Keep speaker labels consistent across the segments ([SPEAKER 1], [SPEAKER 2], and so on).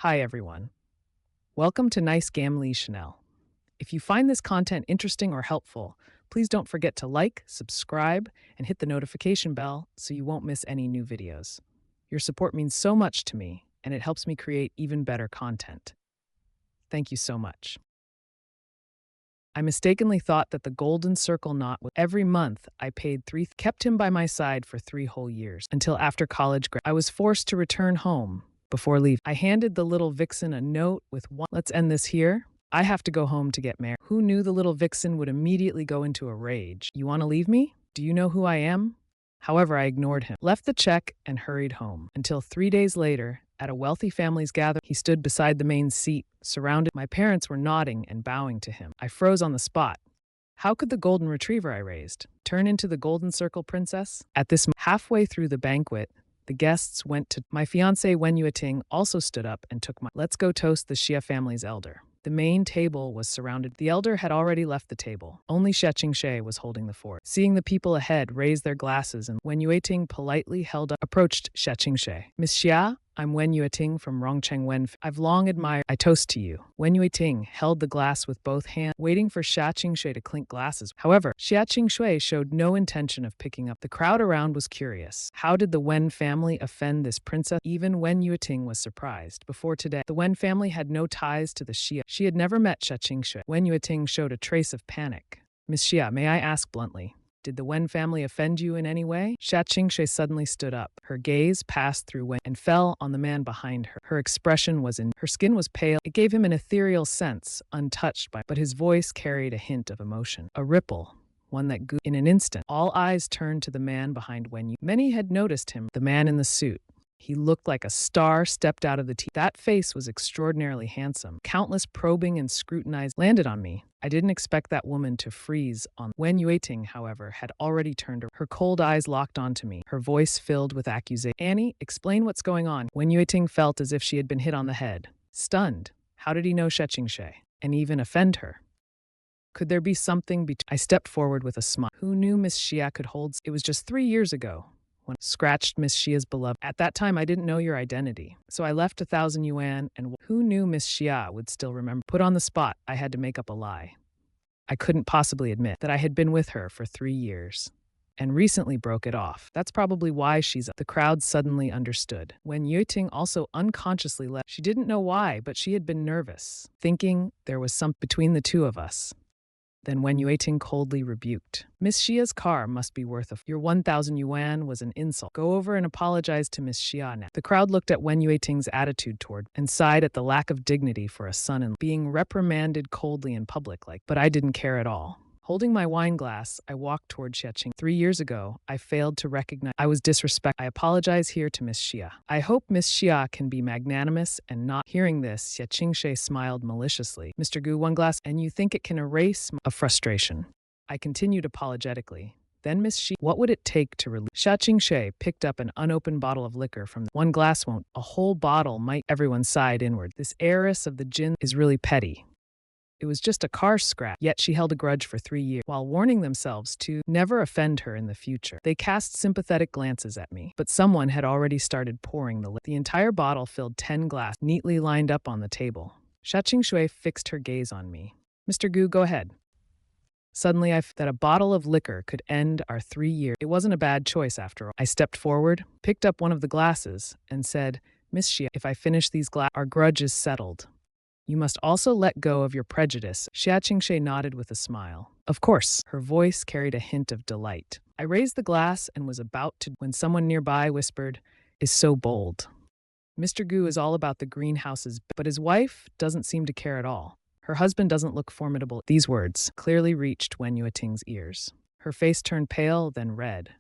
[SPEAKER 1] Hi, everyone. Welcome to NiceGamLii Chanel. If you find this content interesting or helpful, please don't forget to like, subscribe, and hit the notification bell so you won't miss any new videos. Your support means so much to me, and it helps me create even better content. Thank you so much. I mistakenly thought that the golden circle knot was every month I paid kept him by my side for 3 whole years until after college I was forced to return home. Before leaving, I handed the little vixen a note with one, "Let's end this here. I have to go home to get married." Who knew the little vixen would immediately go into a rage? "You want to leave me? Do you know who I am?" However, I ignored him, left the check, and hurried home. Until 3 days later, at a wealthy family's gathering, he stood beside the main seat, surrounded. My parents were nodding and bowing to him. I froze on the spot. How could the golden retriever I raised turn into the golden circle princess? At this halfway through the banquet, the guests went to my fiancé Wen Yueting also stood up and took my "Let's go toast the Xia family's elder." The main table was surrounded. The elder had already left the table. Only Xia was holding the fort. Seeing the people ahead raise their glasses, and Wen Yueting politely approached Xia. "Miss Xia, I'm Wen Yueting from Rongcheng Wen. I've long admired. I toast to you." Wen Yueting held the glass with both hands, waiting for Xia to clink glasses. However, Xia showed no intention of picking up. The crowd around was curious. How did the Wen family offend this princess? Even Wen Yueting was surprised. Before today, the Wen family had no ties to the Xia. She had never met Xia. Wen Yueting showed a trace of panic. "Miss Xia, may I ask bluntly, did the Wen family offend you in any way?" Xia suddenly stood up. Her gaze passed through Wen and fell on the man behind her. Her expression was her skin was pale. It gave him an ethereal sense, untouched by, but his voice carried a hint of emotion. A ripple, one that grew in an instant. All eyes turned to the man behind Wen Yu. Many had noticed him, the man in the suit. He looked like a star stepped out of the tea. That face was extraordinarily handsome. Countless probing and scrutinized landed on me. I didn't expect that woman to freeze on. Wen Yueting, however, had already turned her cold eyes locked onto me, her voice filled with accusation. "Annie, explain what's going on." Wen Yueting felt as if she had been hit on the head. Stunned. How did he know Xia and even offend her? Could there be something I stepped forward with a smile. Who knew Miss Xia could hold? It was just 3 years ago when I scratched Miss Xia's beloved. At that time, I didn't know your identity. So I left 1,000 yuan, and who knew Miss Xia would still remember? Put on the spot, I had to make up a lie. I couldn't possibly admit that I had been with her for 3 years and recently broke it off. That's probably why she's. The crowd suddenly understood. When Yueting also unconsciously left, she didn't know why, but she had been nervous, thinking there was something between the two of us. Then Wen Yueting coldly rebuked. "Miss Xia's car must be worth your 1,000 yuan was an insult. Go over and apologize to Miss Xia now." The crowd looked at Wen Yueting's attitude toward and sighed at the lack of dignity for a son-in-law being reprimanded coldly in public but I didn't care at all. Holding my wine glass, I walked toward Xia. 3 years ago, I failed to recognize I was disrespectful. I apologize here to Miss Xia. I hope Miss Xia can be magnanimous and not. Hearing this, Xia smiled maliciously. "Mr. Gu, one glass, and you think it can erase a frustration?" I continued apologetically. Then Miss Xia, what would it take to release? Xia picked up an unopened bottle of liquor from one glass won't. A whole bottle might. Everyone sighed inward. This heiress of the jinn is really petty. It was just a car scratch, yet she held a grudge for 3 years, while warning themselves to never offend her in the future. They cast sympathetic glances at me, but someone had already started pouring the liquor. The entire bottle filled 10 glasses, neatly lined up on the table. Xia fixed her gaze on me. "Mr. Gu, go ahead." Suddenly I felt that a bottle of liquor could end our 3 years. It wasn't a bad choice after all. I stepped forward, picked up one of the glasses, and said, "Miss Xia, if I finish these glasses, our grudge is settled. You must also let go of your prejudice." Xia nodded with a smile. "Of course." Her voice carried a hint of delight. I raised the glass and was about to when someone nearby whispered, "Is so bold. Mr. Gu is all about the greenhouses, but his wife doesn't seem to care at all. Her husband doesn't look formidable." These words clearly reached Wen Yueting's ears. Her face turned pale, then red.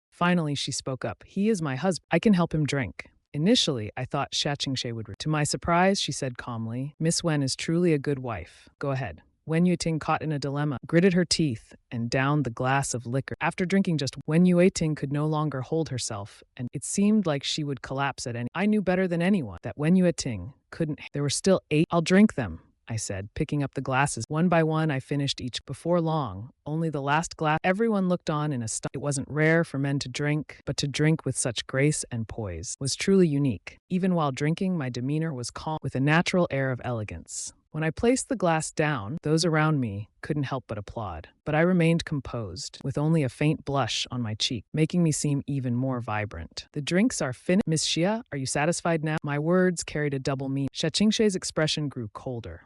[SPEAKER 1] Finally, she spoke up. "He is my husband. I can help him drink." Initially, I thought Xia would. To my surprise, she said calmly, "Miss Wen is truly a good wife. Go ahead." Wen Yueting, caught in a dilemma, gritted her teeth and downed the glass of liquor. After drinking Wen Yueting could no longer hold herself, and it seemed like she would collapse at any. I knew better than anyone that Wen Yueting couldn't. There were still 8. "I'll drink them," I said, picking up the glasses. One by one, I finished each. Before long, only the last glass. Everyone looked on in It wasn't rare for men to drink, but to drink with such grace and poise was truly unique. Even while drinking, my demeanor was calm, with a natural air of elegance. When I placed the glass down, those around me couldn't help but applaud. But I remained composed, with only a faint blush on my cheek, making me seem even more vibrant. The drinks are finished. Miss Xia, are you satisfied now? My words carried a double meaning. Qingshui's expression grew colder.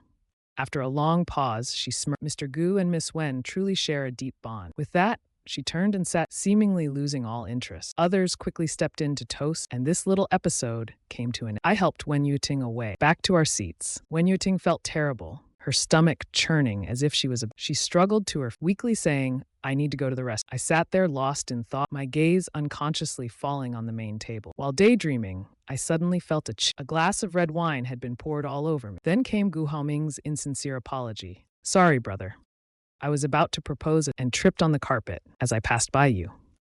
[SPEAKER 1] After a long pause, she smirked. Mr. Gu and Miss Wen truly share a deep bond. With that, she turned and sat, seemingly losing all interest. Others quickly stepped in to toast, and this little episode came to an end. I helped Wen Yuting away. Back to our seats. Wen Yuting felt terrible, her stomach churning as if she struggled to her, weakly saying, I need to go to the rest. I sat there lost in thought, my gaze unconsciously falling on the main table. While daydreaming, I suddenly felt a glass of red wine had been poured all over me. Then came Gu Haoming's insincere apology. Sorry, brother. I was about to propose and tripped on the carpet as I passed by you.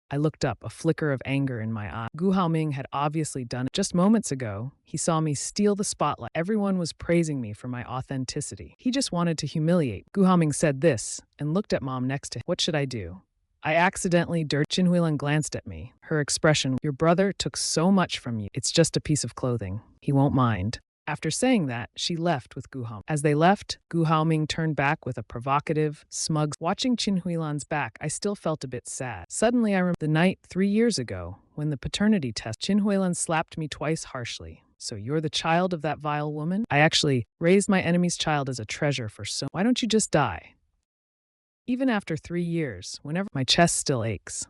[SPEAKER 1] I looked up, a flicker of anger in my eye. Gu Haoming had obviously done it. Just moments ago, he saw me steal the spotlight. Everyone was praising me for my authenticity. He just wanted to humiliate. Gu Haoming said this and looked at Mom next to him. What should I do? I accidentally Qin Huilan glanced at me. Her expression, your brother took so much from you. It's just a piece of clothing. He won't mind. After saying that, she left with Gu Haoming. As they left, Gu Haoming turned back with a provocative, smug. Watching Qin Huilan's back, I still felt a bit sad. Suddenly, I remembered the night 3 years ago, when the paternity test, Qin Huilan slapped me twice harshly. So you're the child of that vile woman? I actually raised my enemy's child as a treasure for so. Why don't you just die? Even after 3 years, whenever my chest still aches.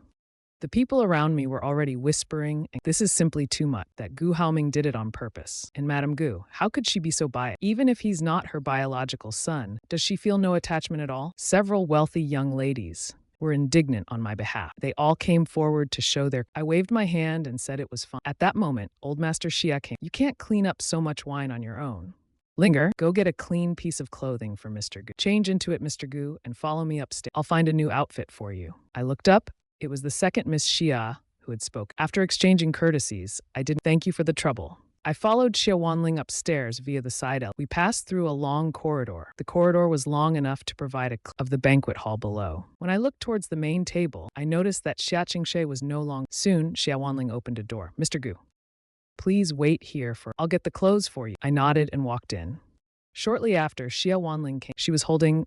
[SPEAKER 1] The people around me were already whispering, this is simply too much, that Gu Haoming did it on purpose. And Madame Gu, how could she be so biased? Even if he's not her biological son, does she feel no attachment at all? Several wealthy young ladies were indignant on my behalf. They all came forward to show their. I waved my hand and said it was fine. At that moment, old Master Xia came. You can't clean up so much wine on your own. Linger, go get a clean piece of clothing for Mr. Gu. Change into it, Mr. Gu, and follow me upstairs. I'll find a new outfit for you. I looked up. It was the second Miss Xia who had spoken. After exchanging courtesies, I didn't thank you for the trouble. I followed Xia Wanling upstairs via the side alley. We passed through a long corridor. The corridor was long enough to provide a of the banquet hall below. When I looked towards the main table, I noticed that Xia Qingshui was no longer. Soon, Xia Wanling opened a door. Mr. Gu, please wait here for. I'll get the clothes for you. I nodded and walked in. Shortly after, Xia Wanling came. She was holding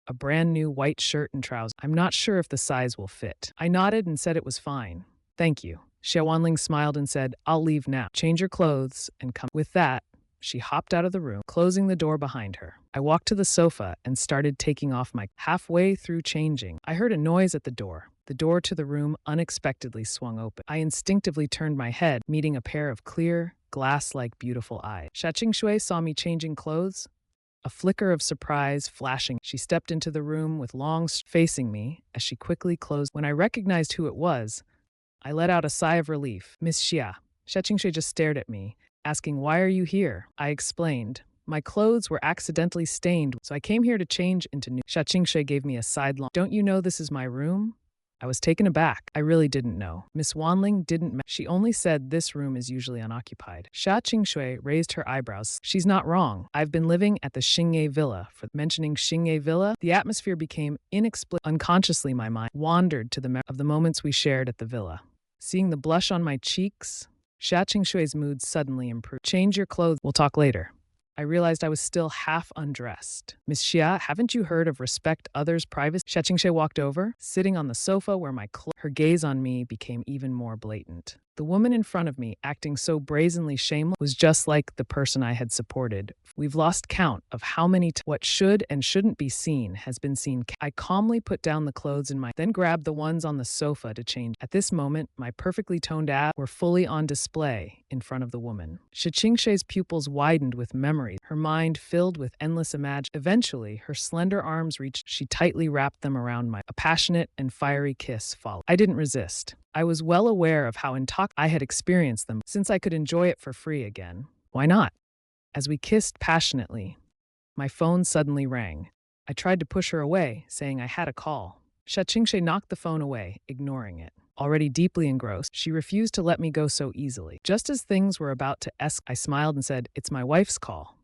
[SPEAKER 1] a brand new white shirt and trousers. I'm not sure if the size will fit. I nodded and said it was fine. Thank you. Xia Wanling smiled and said, I'll leave now. Change your clothes and come. With that, she hopped out of the room, closing the door behind her. I walked to the sofa and started taking off my. Halfway through changing, I heard a noise at the door. The door to the room unexpectedly swung open. I instinctively turned my head, meeting a pair of clear, glass-like beautiful eyes. Xia Qingshui saw me changing clothes. A flicker of surprise flashing. She stepped into the room with facing me as she quickly closed. When I recognized who it was, I let out a sigh of relief. Miss Xia. Xia Qingshui just stared at me, asking, why are you here? I explained. My clothes were accidentally stained, so I came here to change into new. Xia Qingshui gave me a sidelong. Don't you know this is my room? I was taken aback. I really didn't know. Miss Wanling didn't. She only said this room is usually unoccupied. Xia Qingshui raised her eyebrows. She's not wrong. I've been living at the Xingye Villa. For mentioning Xingye Villa, the atmosphere became inexplicable. Unconsciously, my mind wandered to the moments we shared at the villa. Seeing the blush on my cheeks, Xia Qingshui's mood suddenly improved. Change your clothes. We'll talk later. I realized I was still half undressed. Miss Xia, haven't you heard of respect others' privacy? Xia Qingshui walked over, sitting on the sofa where her gaze on me became even more blatant. The woman in front of me, acting so brazenly shameless, was just like the person I had supported. We've lost count of how many what should and shouldn't be seen has been seen. I calmly put down the clothes then grabbed the ones on the sofa to change. At this moment, my perfectly toned abs were fully on display in front of the woman. Xia Qingshui's pupils widened with memories, her mind filled with endless imagination. Eventually, her slender arms reached. She tightly wrapped them around a passionate and fiery kiss followed. I didn't resist. I was well aware of how I had experienced them. Since I could enjoy it for free again, why not? As we kissed passionately, my phone suddenly rang. I tried to push her away, saying I had a call. Xia Qingshui knocked the phone away, ignoring it. Already deeply engrossed, she refused to let me go so easily. Just as things were about to escalate, I smiled and said, it's my wife's call.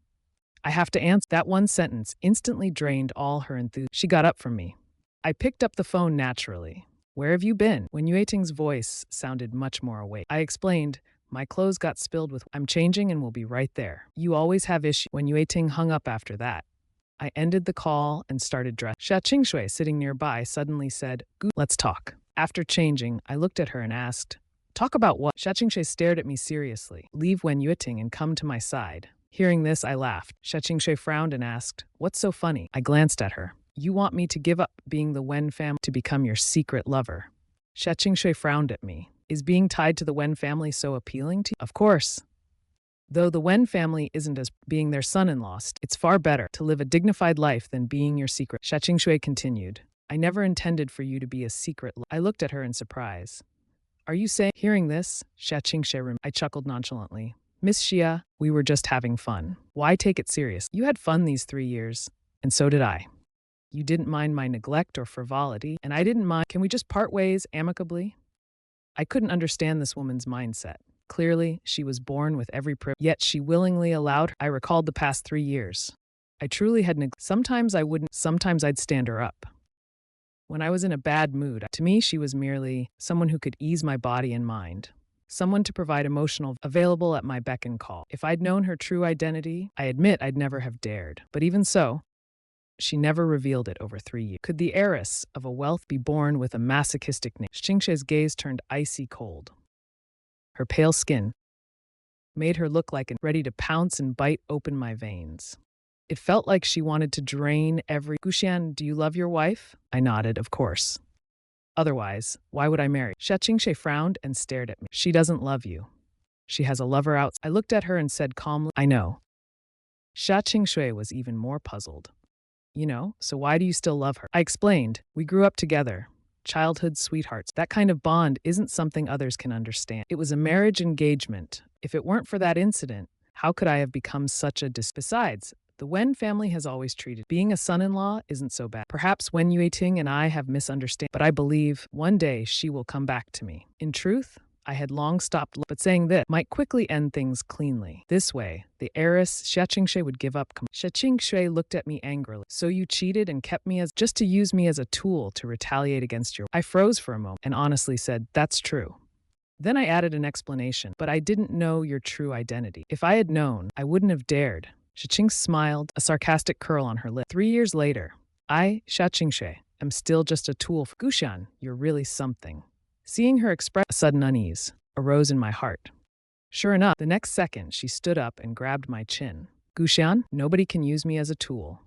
[SPEAKER 1] I have to answer. That one sentence instantly drained all her enthusiasm. She got up from me. I picked up the phone naturally. Where have you been? When Yueting's voice sounded much more awake. I explained, my clothes got spilled with. I'm changing and will be right there. You always have issues. When Yueting hung up after that, I ended the call and started dressing. Xia Qingshui, sitting nearby, suddenly said, let's talk. After changing, I looked at her and asked, talk about what? Xia Qingshui stared at me seriously. Leave Wen Yueting and come to my side. Hearing this, I laughed. Xia Qingshui frowned and asked, what's so funny? I glanced at her. You want me to give up being the Wen family to become your secret lover? Xia Qingshui frowned at me. Is being tied to the Wen family so appealing to you? Of course. Though the Wen family isn't as being their son-in-law, it's far better to live a dignified life than being your secret. Xia Qingshui continued. I never intended for you to be a secret. I looked at her in surprise. Are you saying? Hearing this, Xia Qingshui, I chuckled nonchalantly. Miss Xia, we were just having fun. Why take it serious? You had fun these 3 years, and so did I. You didn't mind my neglect or frivolity, and I didn't mind. Can we just part ways amicably? I couldn't understand this woman's mindset. Clearly, she was born with every privilege, yet she willingly allowed her. I recalled the past 3 years. I truly had sometimes I wouldn't, sometimes I'd stand her up. When I was in a bad mood, to me she was merely someone who could ease my body and mind. Someone to provide emotional available at my beck and call. If I'd known her true identity, I admit I'd never have dared. But even so, she never revealed it over 3 years. Could the heiress of a wealth be born with a masochistic name? Qingshui's gaze turned icy cold. Her pale skin made her look like ready to pounce and bite open my veins. It felt like she wanted to drain every. Guxian, do you love your wife? I nodded, of course. Otherwise, why would I marry? Xia Qingshui frowned and stared at me. She doesn't love you. She has a lover out. I looked at her and said calmly, I know. Xia Qingshui was even more puzzled. You know, so why do you still love her? I explained, we grew up together. Childhood sweethearts. That kind of bond isn't something others can understand. It was a marriage engagement. If it weren't for that incident, how could I have become such a Besides, the Wen family has always treated being a son-in-law isn't so bad. Perhaps Wen Yueting and I have misunderstood, but I believe one day she will come back to me. In truth, I had long stopped, but saying this might quickly end things cleanly. This way, the heiress Xia Qingshui would give up. Xia Qingshui looked at me angrily. So you cheated and kept me just to use me as a tool to retaliate against your. I froze for a moment and honestly said, that's true. Then I added an explanation, but I didn't know your true identity. If I had known, I wouldn't have dared. Xia Qing smiled, a sarcastic curl on her lip. 3 years later, I, Xia Qingshui, am still just a tool for Guxian. You're really something. Seeing her express a sudden unease arose in my heart. Sure enough, the next second she stood up and grabbed my chin. Guxian, nobody can use me as a tool.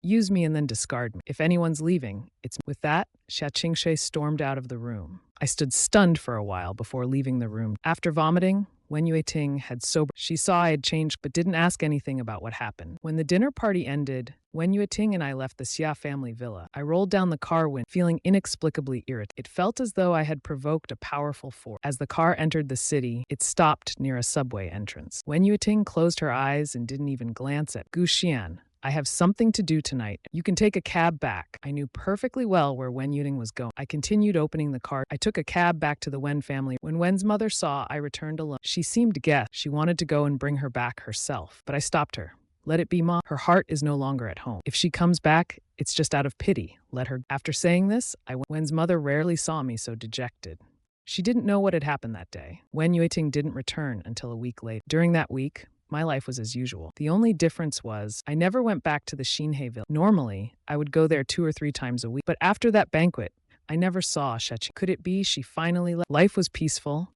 [SPEAKER 1] Use me and then discard me. If anyone's leaving, it's. With that, Xia Qingshui stormed out of the room. I stood stunned for a while before leaving the room. After vomiting, Wen Yueting had sobered. She saw I had changed but didn't ask anything about what happened. When the dinner party ended, Wen Yueting and I left the Xia family villa. I rolled down the car window, feeling inexplicably irritated. It felt as though I had provoked a powerful force. As the car entered the city, it stopped near a subway entrance. Wen Yueting closed her eyes and didn't even glance at Guxian. I have something to do tonight. You can take a cab back. I knew perfectly well where Wen Yuting was going. I continued opening the car. I took a cab back to the Wen family. When Wen's mother saw I returned alone, she seemed to guess. She wanted to go and bring her back herself. But I stopped her. Let it be, Mom. Her heart is no longer at home. If she comes back, it's just out of pity. Let her. After saying this, Wen's mother rarely saw me so dejected. She didn't know what had happened that day. Wen Yuting didn't return until a week later. During that week, my life was as usual. The only difference was I never went back to the Xinhe villa. Normally, I would go there 2 or 3 times a week. But after that banquet, I never saw Xia Qing. Could it be she finally left? Life was peaceful,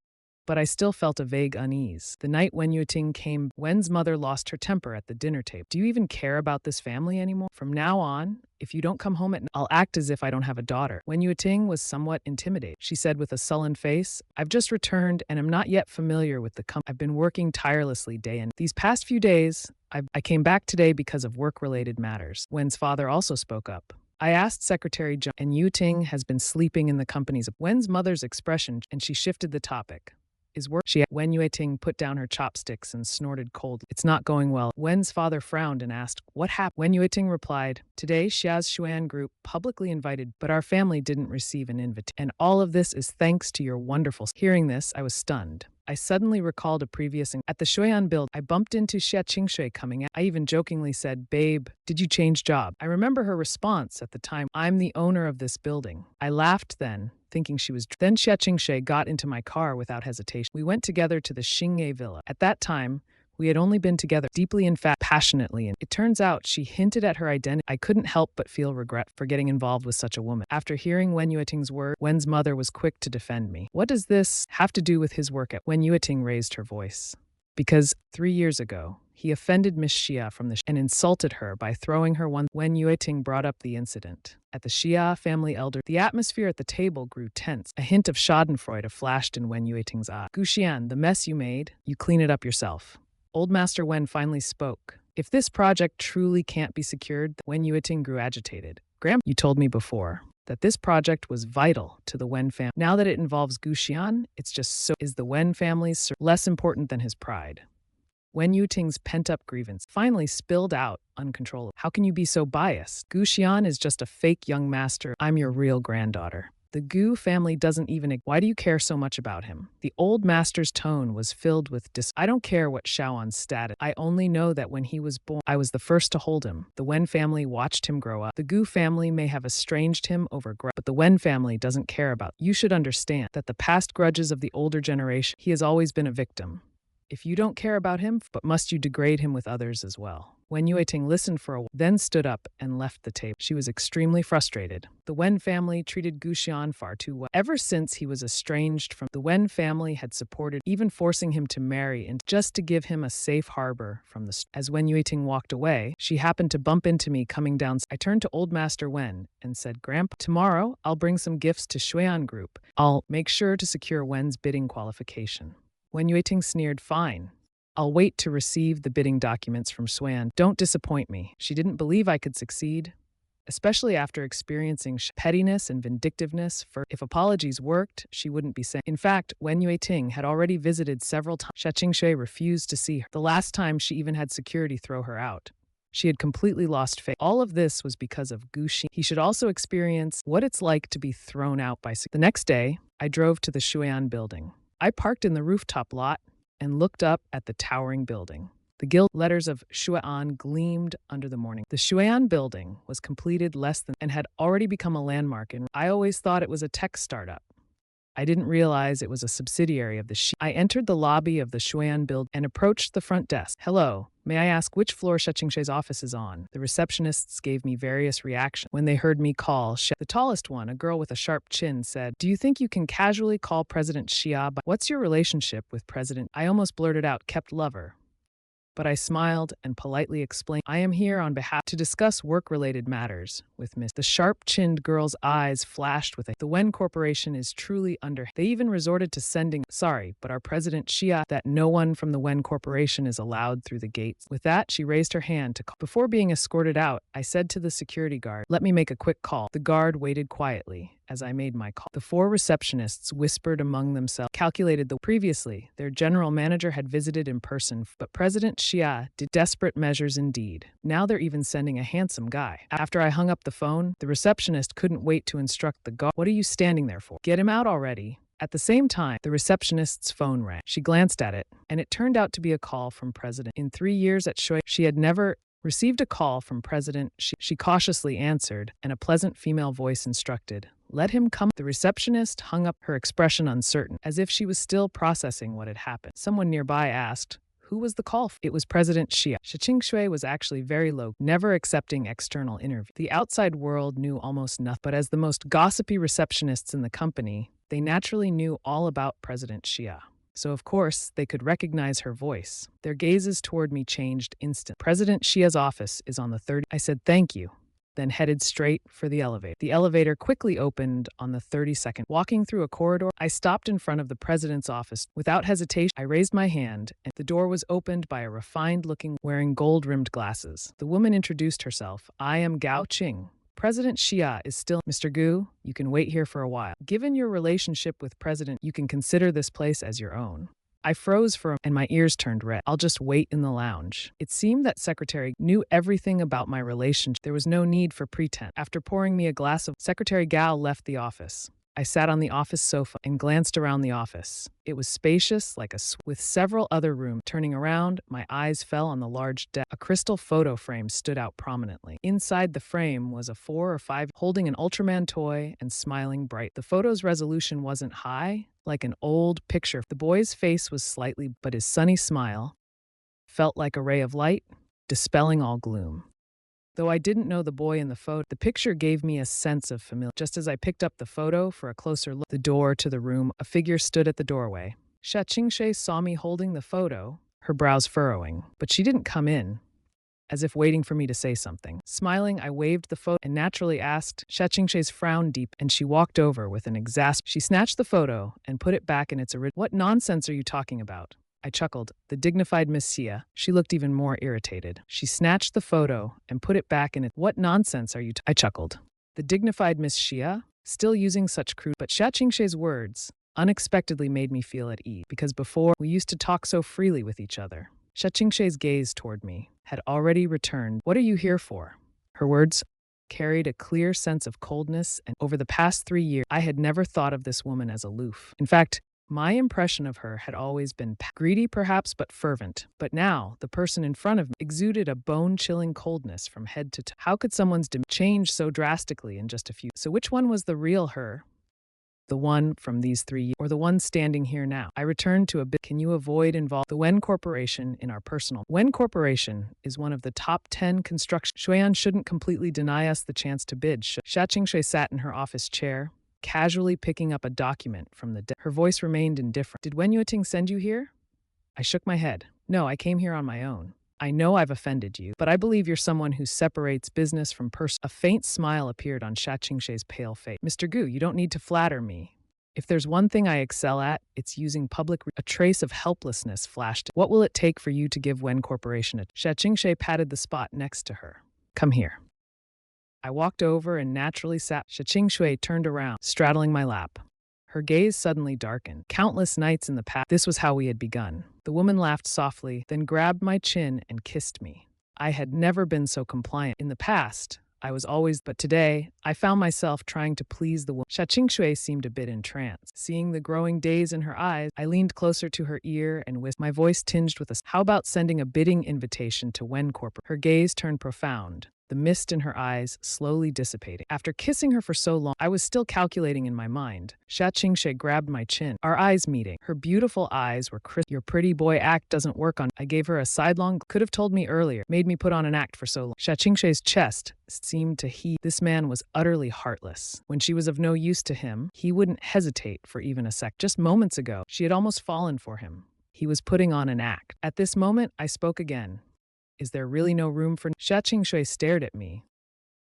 [SPEAKER 1] but I still felt a vague unease. The night Wen Yuting came, Wen's mother lost her temper at the dinner table. Do you even care about this family anymore? From now on, if you don't come home at night, I'll act as if I don't have a daughter. Wen Yuting was somewhat intimidated. She said with a sullen face, I've just returned and am not yet familiar with the company. I've been working tirelessly day and these past few days. I came back today because of work-related matters. Wen's father also spoke up. I asked Secretary Zhang, and Yuting has been sleeping in the company's. Wen's mother's expression, and she shifted the topic. Is work. Wen Yueting put down her chopsticks and snorted coldly. It's not going well. Wen's father frowned and asked, what happened? Wen Yueting replied, today Xia's Xuan group publicly invited, but our family didn't receive an invitation. And all of this is thanks to your wonderful. Hearing this, I was stunned. I suddenly recalled a previous at the Shuyan build. I bumped into Xie Qingshui coming out. I even jokingly said, "Babe, did you change job?" I remember her response at the time, "I'm the owner of this building." I laughed then, thinking she was. Then Xie Qingshui got into my car without hesitation. We went together to the Xingye villa. At that time, we had only been together deeply and passionately, and it turns out she hinted at her identity. I couldn't help but feel regret for getting involved with such a woman. After hearing Wen Yueting's word, Wen's mother was quick to defend me. What does this have to do with his work at Wen Yueting raised her voice? Because 3 years ago, he offended Miss Xia from the and insulted her by throwing her one. Wen Yueting brought up the incident. At the Xia family elder, the atmosphere at the table grew tense. A hint of schadenfreude flashed in Wen Yueting's eye. "Guxian, the mess you made, you clean it up yourself." Old Master Wen finally spoke. "If this project truly can't be secured," Wen Yueting grew agitated. "Grandpa, you told me before that this project was vital to the Wen family. Now that it involves Guxian, it's just so. Is the Wen family's less important than his pride?" Wen Yuting's pent-up grievance finally spilled out uncontrollably. "How can you be so biased? Guxian is just a fake young master. I'm your real granddaughter. The Gu family doesn't even. Why do you care so much about him?" The old master's tone was filled with I don't care what Shaoan's status. I only know that when he was born, I was the first to hold him. The Wen family watched him grow up. The Gu family may have estranged him over but the Wen family doesn't care about. You should understand that the past grudges of the older generation, he has always been a victim. If you don't care about him, but must you degrade him with others as well? Wen Yueting listened for a while, then stood up and left the table. She was extremely frustrated. The Wen family treated Guxian far too well. Ever since he was estranged from the Wen family had supported, even forcing him to marry and just to give him a safe harbor from the. As Wen Yueting walked away, she happened to bump into me coming down. I turned to Old Master Wen and said, "Grandpa, tomorrow I'll bring some gifts to Shuyan Group. I'll make sure to secure Wen's bidding qualification." Wen Yueting sneered, "Fine. I'll wait to receive the bidding documents from Swan. Don't disappoint me." She didn't believe I could succeed, especially after experiencing pettiness and vindictiveness. For if apologies worked, she wouldn't be saying. In fact, Wen Yueting had already visited several times. Xie Qingshui refused to see her. The last time she even had security throw her out. She had completely lost faith. All of this was because of Gu Xi. He should also experience what it's like to be thrown out by. The next day, I drove to the Shuyan building. I parked in the rooftop lot and looked up at the towering building. The gilt letters of Shuyan gleamed under the morning. The Shuyan building was completed less than and had already become a landmark. And I always thought it was a tech startup. I didn't realize it was a subsidiary of the I entered the lobby of the Shuyan building and approached the front desk. "Hello, may I ask which floor Xie Qingshui's office is on?" The receptionists gave me various reactions. When they heard me call the tallest one, a girl with a sharp chin, said, "Do you think you can casually call President Xia? What's your relationship with President?" I almost blurted out, "Kept lover." But I smiled and politely explained, "I am here on behalf to discuss work-related matters with Miss." The sharp-chinned girl's eyes flashed with the Wen Corporation is truly under. They even resorted to sending, "Sorry, but our President Xia, that no one from the Wen Corporation is allowed through the gates." With that, she raised her hand to call. Before being escorted out, I said to the security guard, "Let me make a quick call." The guard waited quietly as I made my call. The 4 receptionists whispered among themselves, calculated the previously, their general manager had visited in person, but President Xia did desperate measures indeed. Now they're even sending a handsome guy. After I hung up the phone, the receptionist couldn't wait to instruct the guard, "What are you standing there for? Get him out already." At the same time, the receptionist's phone rang. She glanced at it, and it turned out to be a call from President. In 3 years at Shui, she had never received a call from President. She cautiously answered, and a pleasant female voice instructed, "Let him come." The receptionist hung up, her expression uncertain, as if she was still processing what had happened. Someone nearby asked, "Who was the call?" It was President Xia. Xie Qingshui was actually very low, never accepting external interview. The outside world knew almost nothing, but as the most gossipy receptionists in the company, they naturally knew all about President Xia. So of course, they could recognize her voice. Their gazes toward me changed instantly. "President Xia's office is on the 30th. I said, "Thank you," then headed straight for the elevator. The elevator quickly opened on the 32nd. Walking through a corridor, I stopped in front of the president's office. Without hesitation, I raised my hand, and the door was opened by a refined-looking, wearing gold-rimmed glasses. The woman introduced herself. "I am Gao Qing. President Xia is still." "Mr. Gu, you can wait here for a while. Given your relationship with President, you can consider this place as your own." I froze and my ears turned red. "I'll just wait in the lounge." It seemed that Secretary knew everything about my relationship. There was no need for pretense. After pouring me a glass of, Secretary Gao left the office. I sat on the office sofa and glanced around the office. It was spacious, like with several other rooms. Turning around, my eyes fell on the large desk. A crystal photo frame stood out prominently. Inside the frame was a 4 or 5 holding an Ultraman toy and smiling bright. The photo's resolution wasn't high, like an old picture. The boy's face was slightly, but his sunny smile felt like a ray of light, dispelling all gloom. Though I didn't know the boy in the photo, the picture gave me a sense of familiarity. Just as I picked up the photo for a closer look, the door to the room, a figure stood at the doorway. Xiaqingshui saw me holding the photo, her brows furrowing, but she didn't come in, as if waiting for me to say something. Smiling, I waved the photo and naturally asked. Xiaqingshui's frown deepened, and she walked over with an She snatched the photo and put it back in its original. What nonsense are you talking about? I chuckled. The dignified Miss Xia. She looked even more irritated. She snatched the photo and put it back in it. What nonsense are you I chuckled. The dignified Miss Xia? Still using such crude. But Xiaqingshui's words unexpectedly made me feel at ease, because before, we used to talk so freely with each other. Xiaqingshui's gaze toward me had already returned. What are you here for? Her words carried a clear sense of coldness, and over the past 3 years, I had never thought of this woman as aloof. In fact, my impression of her had always been greedy, perhaps, but fervent. But now, the person in front of me exuded a bone-chilling coldness from head to toe. How could someone's change so drastically in just a few? So which one was the real her? The one from these 3 years, or the one standing here now? I returned to a bit. Can you avoid involving the Wen Corporation in our personal? Wen Corporation is one of the top 10 construction. Shuyan shouldn't completely deny us the chance to bid. Xiaqingshui sat in her office chair, casually picking up a document from the desk. Her voice remained indifferent. Did Wen Yueting send you here? I shook my head. No, I came here on my own. I know I've offended you, but I believe you're someone who separates business from person. A faint smile appeared on Xiaqingshui's pale face. Mr. Gu, you don't need to flatter me. If there's one thing I excel at, it's using public. A trace of helplessness flashed. What will it take for you to give Wen Corporation a? Xiaqingshui patted the spot next to her. Come here. I walked over and naturally sat. Xiaqingshui turned around, straddling my lap. Her gaze suddenly darkened. Countless nights in the past, this was how we had begun. The woman laughed softly, then grabbed my chin and kissed me. I had never been so compliant. In the past, I was always, but today, I found myself trying to please the woman. Xiaqingshui seemed a bit entranced. Seeing the growing daze in her eyes, I leaned closer to her ear and whispered, my voice tinged with a, how about sending a bidding invitation to Wen Corporation? Her gaze turned profound, the mist in her eyes slowly dissipating. After kissing her for so long, I was still calculating in my mind. Xiaqingshui grabbed my chin, our eyes meeting. Her beautiful eyes were crisp. Your pretty boy act doesn't work on. I gave her a sidelong. Could have told me earlier. Made me put on an act for so long. Xiaqingshui's chest seemed to heave. This man was utterly heartless. When she was of no use to him, he wouldn't hesitate for even a sec. Just moments ago, she had almost fallen for him. He was putting on an act. At this moment, I spoke again. Is there really no room for? Xiaqingshui stared at me,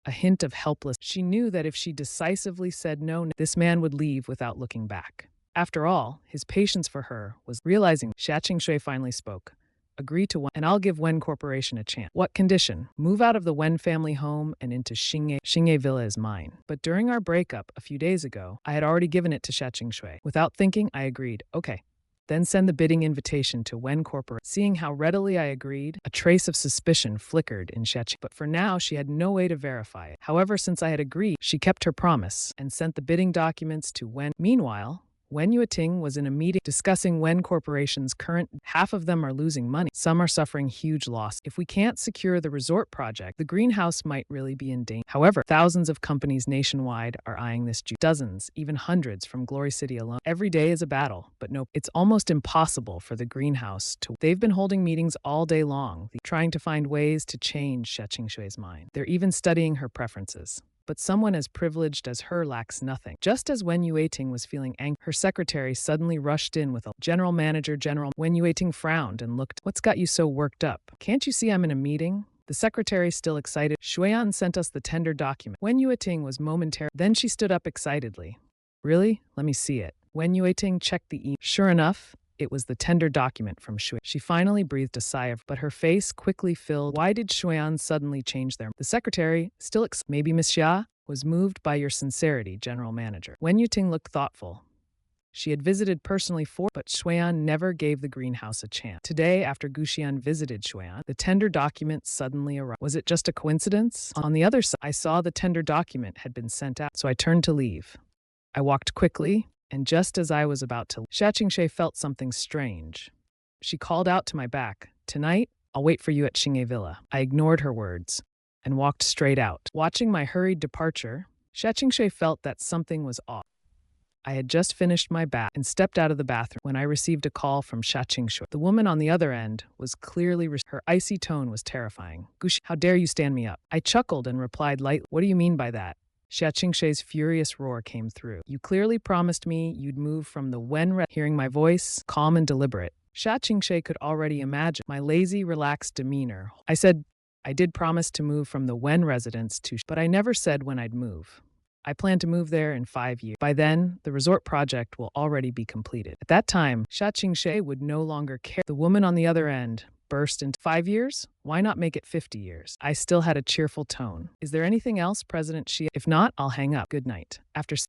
[SPEAKER 1] a hint of helpless. She knew that if she decisively said no, this man would leave without looking back. After all, his patience for her was realizing. Xiaqingshui finally spoke. Agree to one, and I'll give Wen Corporation a chance. What condition? Move out of the Wen family home and into Xingye. Xingye Villa is mine. But during our breakup a few days ago, I had already given it to Xiaqingshui. Without thinking, I agreed. Okay. Then send the bidding invitation to Wen Corporation. Seeing how readily I agreed, a trace of suspicion flickered in Xiaqingshui. But for now, she had no way to verify it. However, since I had agreed, she kept her promise and sent the bidding documents to Wen. Meanwhile, Wen Yueting was in a meeting discussing Wen Corporation's current. Half of them are losing money. Some are suffering huge loss. If we can't secure the resort project, the greenhouse might really be in danger. However, thousands of companies nationwide are eyeing this. Dozens, even hundreds from Glory City alone. Every day is a battle, but no, it's almost impossible for the greenhouse to. They've been holding meetings all day long, trying to find ways to change Xiaqingshui's mind. They're even studying her preferences. But someone as privileged as her lacks nothing. Just as Wen Yueting was feeling angry, her secretary suddenly rushed in with a general manager. Wen Yueting frowned and looked. What's got you so worked up? Can't you see I'm in a meeting? The secretary still excited. Shuyan sent us the tender document. Wen Yueting was momentary. Then she stood up excitedly. Really? Let me see it. Wen Yueting checked the email. Sure enough, it was the tender document from Shui. She finally breathed a sigh of, but her face quickly filled. Why did Shuyan suddenly change their? The secretary, still maybe Miss Xia, was moved by your sincerity, general manager. Wen Yuting looked thoughtful. She had visited personally but Shuyan never gave the greenhouse a chance. Today, after Guxian visited Shuyan, the tender document suddenly arrived. Was it just a coincidence? On the other side, I saw the tender document had been sent out, so I turned to leave. I walked quickly, and just as I was about to, Shachingshe felt something strange. She called out to my back, "Tonight, I'll wait for you at Shinge Villa." I ignored her words and walked straight out. Watching my hurried departure, Shachingshe felt that something was off. I had just finished my bath and stepped out of the bathroom when I received a call from Shachingshe. The woman on the other end was clearly, her icy tone was terrifying. "Gushi, how dare you stand me up?" I chuckled and replied lightly, "What do you mean by that?" Shachingshe's furious roar came through. "You clearly promised me you'd move from the Hearing my voice, calm and deliberate, Shachingshe could already imagine my lazy, relaxed demeanor. I said, "I did promise to move from the Wen residence to, but I never said when I'd move. I plan to move there in 5 years. By then, the resort project will already be completed." At that time, Shachingshe would no longer care. The woman on the other end burst into, "5 years? Why not make it 50 years? I still had a cheerful tone. "Is there anything else, President Xi? If not, I'll hang up. Good night."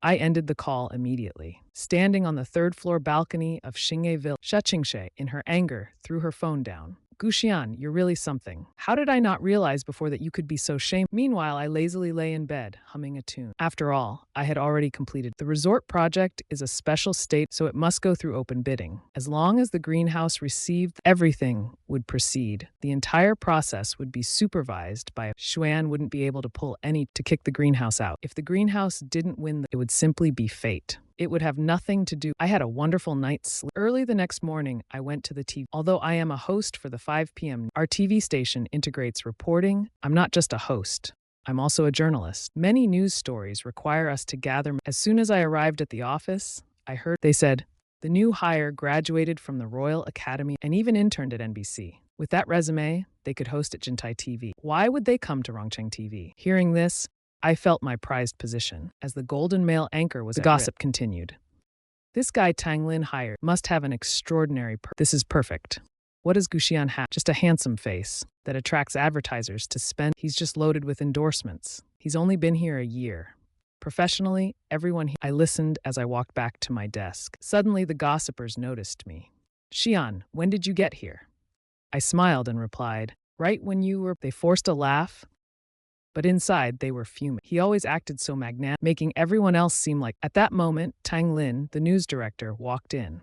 [SPEAKER 1] I ended the call immediately. Standing on the third-floor balcony of Xingeville, Shachingshe, in her anger, threw her phone down. "Guxian, you're really something. How did I not realize before that you could be so shameful?" Meanwhile, I lazily lay in bed, humming a tune. After all, I had already completed. The resort project is a special state, so it must go through open bidding. As long as the greenhouse received, everything would proceed. The entire process would be supervised by Xuan wouldn't be able to pull any to kick the greenhouse out. If the greenhouse didn't win, it would simply be fate. It would have nothing to do. I had a wonderful night's sleep. Early the next morning, I went to the TV. Although I am a host for the 5 p.m., our TV station integrates reporting. I'm not just a host. I'm also a journalist. Many news stories require us to gather. As soon as I arrived at the office, I heard they said, "The new hire graduated from the Royal Academy and even interned at NBC. With that resume, they could host at Jintai TV. Why would they come to Rongcheng TV?" Hearing this, I felt my prized position. As the Golden Mail anchor was, the gossip continued. "This guy Tang Lin hired must have an extraordinary This is perfect. What does Guxian have? Just a handsome face that attracts advertisers to spend. He's just loaded with endorsements. He's only been here a year. Professionally, I listened as I walked back to my desk. Suddenly, the gossipers noticed me. "Xian, when did you get here?" I smiled and replied, "Right when you were." They forced a laugh, but inside they were fuming. He always acted so magnanimous, making everyone else seem like. At that moment, Tang Lin, the news director, walked in.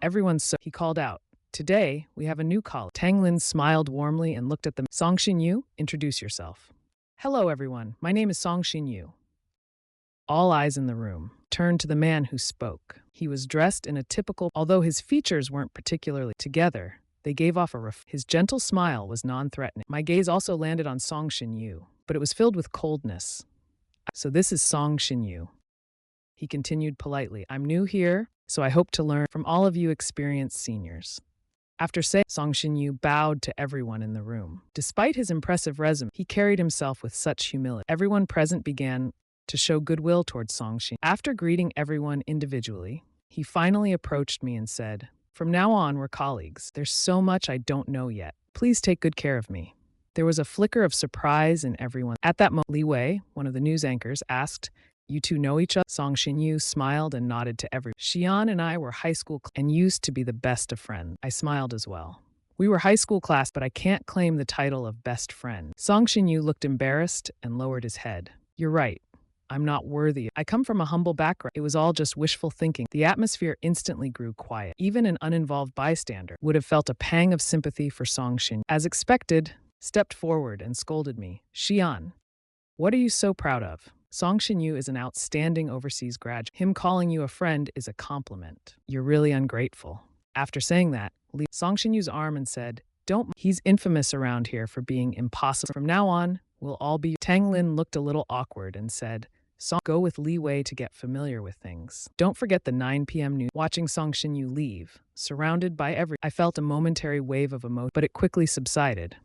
[SPEAKER 1] He called out, "Today, we have a new colleague." Tang Lin smiled warmly and looked at them. "Song Xinyu, introduce yourself." "Hello, everyone. My name is Song Xinyu." All eyes in the room turned to the man who spoke. He was dressed in a typical, although his features weren't particularly together, they gave off his gentle smile was non-threatening. My gaze also landed on Song Xinyu, but it was filled with coldness. "So this is Song Xinyu," he continued politely. "I'm new here, so I hope to learn from all of you experienced seniors." After saying, Song Xinyu bowed to everyone in the room. Despite his impressive resume, he carried himself with such humility. Everyone present began to show goodwill towards Song Xinyu. After greeting everyone individually, he finally approached me and said, "From now on, we're colleagues. There's so much I don't know yet. Please take good care of me." There was a flicker of surprise in everyone. At that moment, Li Wei, one of the news anchors, asked, "You two know each other?" Song Xinyu smiled and nodded to everyone. "Xian and I were high school and used to be the best of friends." I smiled as well. "We were high school class, but I can't claim the title of best friend." Song Xinyu looked embarrassed and lowered his head. "You're right. I'm not worthy. I come from a humble background. It was all just wishful thinking." The atmosphere instantly grew quiet. Even an uninvolved bystander would have felt a pang of sympathy for Song Xinyu. As expected, stepped forward and scolded me. "Xian, what are you so proud of? Song Xinyu is an outstanding overseas graduate. Him calling you a friend is a compliment. You're really ungrateful." After saying that, Li Song Xinyu's arm and said, "Don't. He's infamous around here for being impossible. From now on, we'll all be." Tang Lin looked a little awkward and said, "Song, go with Li Wei to get familiar with things. Don't forget the 9 p.m. news." Watching Song Xinyu leave, surrounded by I felt a momentary wave of emotion, but it quickly subsided.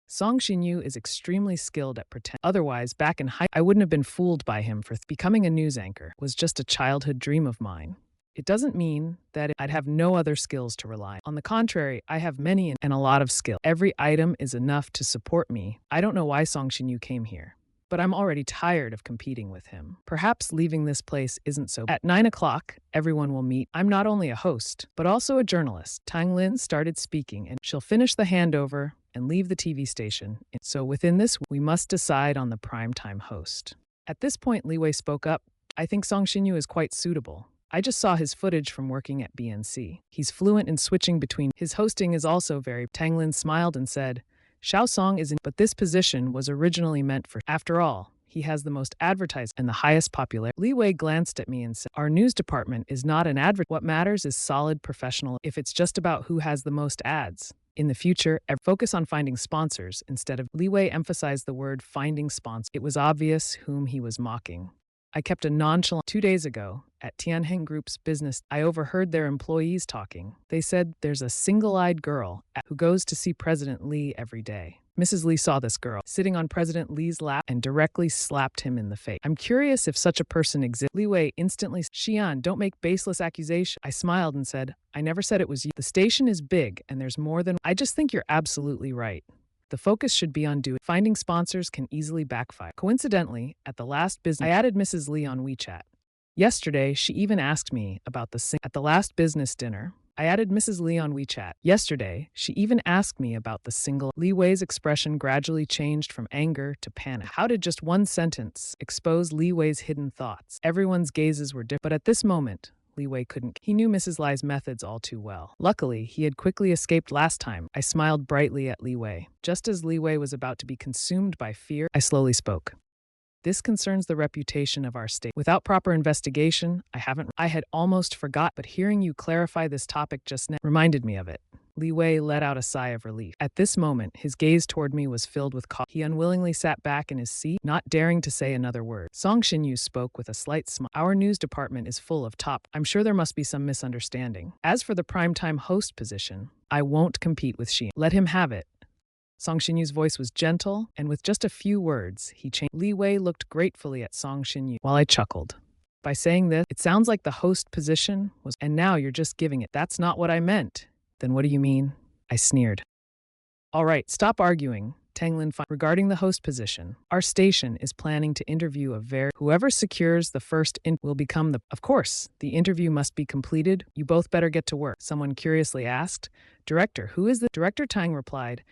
[SPEAKER 1] Song Xinyu is extremely skilled at pretend. Otherwise, back in I wouldn't have been fooled by him for becoming a news anchor was just a childhood dream of mine. It doesn't mean that I'd have no other skills to rely on. On the contrary, I have many and a lot of skill. Every item is enough to support me. I don't know why Song Xinyu came here, but I'm already tired of competing with him. Perhaps leaving this place isn't so bad. At 9 o'clock, everyone will meet. I'm not only a host, but also a journalist. Tang Lin started speaking, and she'll finish the handover and leave the TV station. So within this, we must decide on the primetime host. At this point, Li Wei spoke up. "I think Song Xinyu is quite suitable. I just saw his footage from working at BNC. He's fluent in switching between. His hosting is also very. Tanglin smiled and said, Xiao Song isn't, but this position was originally meant for. After all, he has the most advertised and the highest popularity. Li Wei glanced at me and said, Our news department is not an advert. What matters is solid professional. If it's just about who has the most ads. In the future, focus on finding sponsors instead of. Li Wei emphasized the word finding sponsors. It was obvious whom he was mocking. I kept a nonchalant. 2 days ago, at Tianheng Group's business, I overheard their employees talking. They said there's a single-eyed girl who goes to see President Li every day. Mrs. Li saw this girl sitting on President Li's lap and directly slapped him in the face. I'm curious if such a person exists. Li Wei instantly, Xian, don't make baseless accusations. I smiled and said, I never said it was you. The station is big and there's more than. I just think you're absolutely right. The focus should be on doing. Finding sponsors can easily backfire. Coincidentally, at the last business, I added Mrs. Li on WeChat. Yesterday, she even asked me about at the last business dinner. I added Mrs. Li on WeChat. Yesterday, she even asked me about the single. Li Wei's expression gradually changed from anger to panic. How did just one sentence expose Li Wei's hidden thoughts? Everyone's gazes were different, but at this moment, Li Wei couldn't. He knew Mrs. Li's methods all too well. Luckily, he had quickly escaped last time. I smiled brightly at Li Wei. Just as Li Wei was about to be consumed by fear, I slowly spoke. This concerns the reputation of our state. Without proper investigation, I had almost forgot, but hearing you clarify this topic just now reminded me of it. Li Wei let out a sigh of relief. At this moment, his gaze toward me was filled with caution. He unwillingly sat back in his seat, not daring to say another word. Song Xinyu spoke with a slight smile. Our news department is full of top. I'm sure there must be some misunderstanding. As for the primetime host position, I won't compete with Xian. Let him have it. Song Xinyu's voice was gentle, and with just a few words, he changed. Li Wei looked gratefully at Song Xinyu, while I chuckled. By saying this, it sounds like the host position was, and now you're just giving it. That's not what I meant. Then what do you mean? I sneered. All right, stop arguing. Tanglin, regarding the host position, our station is planning to interview whoever secures the first will become of course, the interview must be completed. You both better get to work. Someone curiously asked. Director, who is the Director? Tang replied.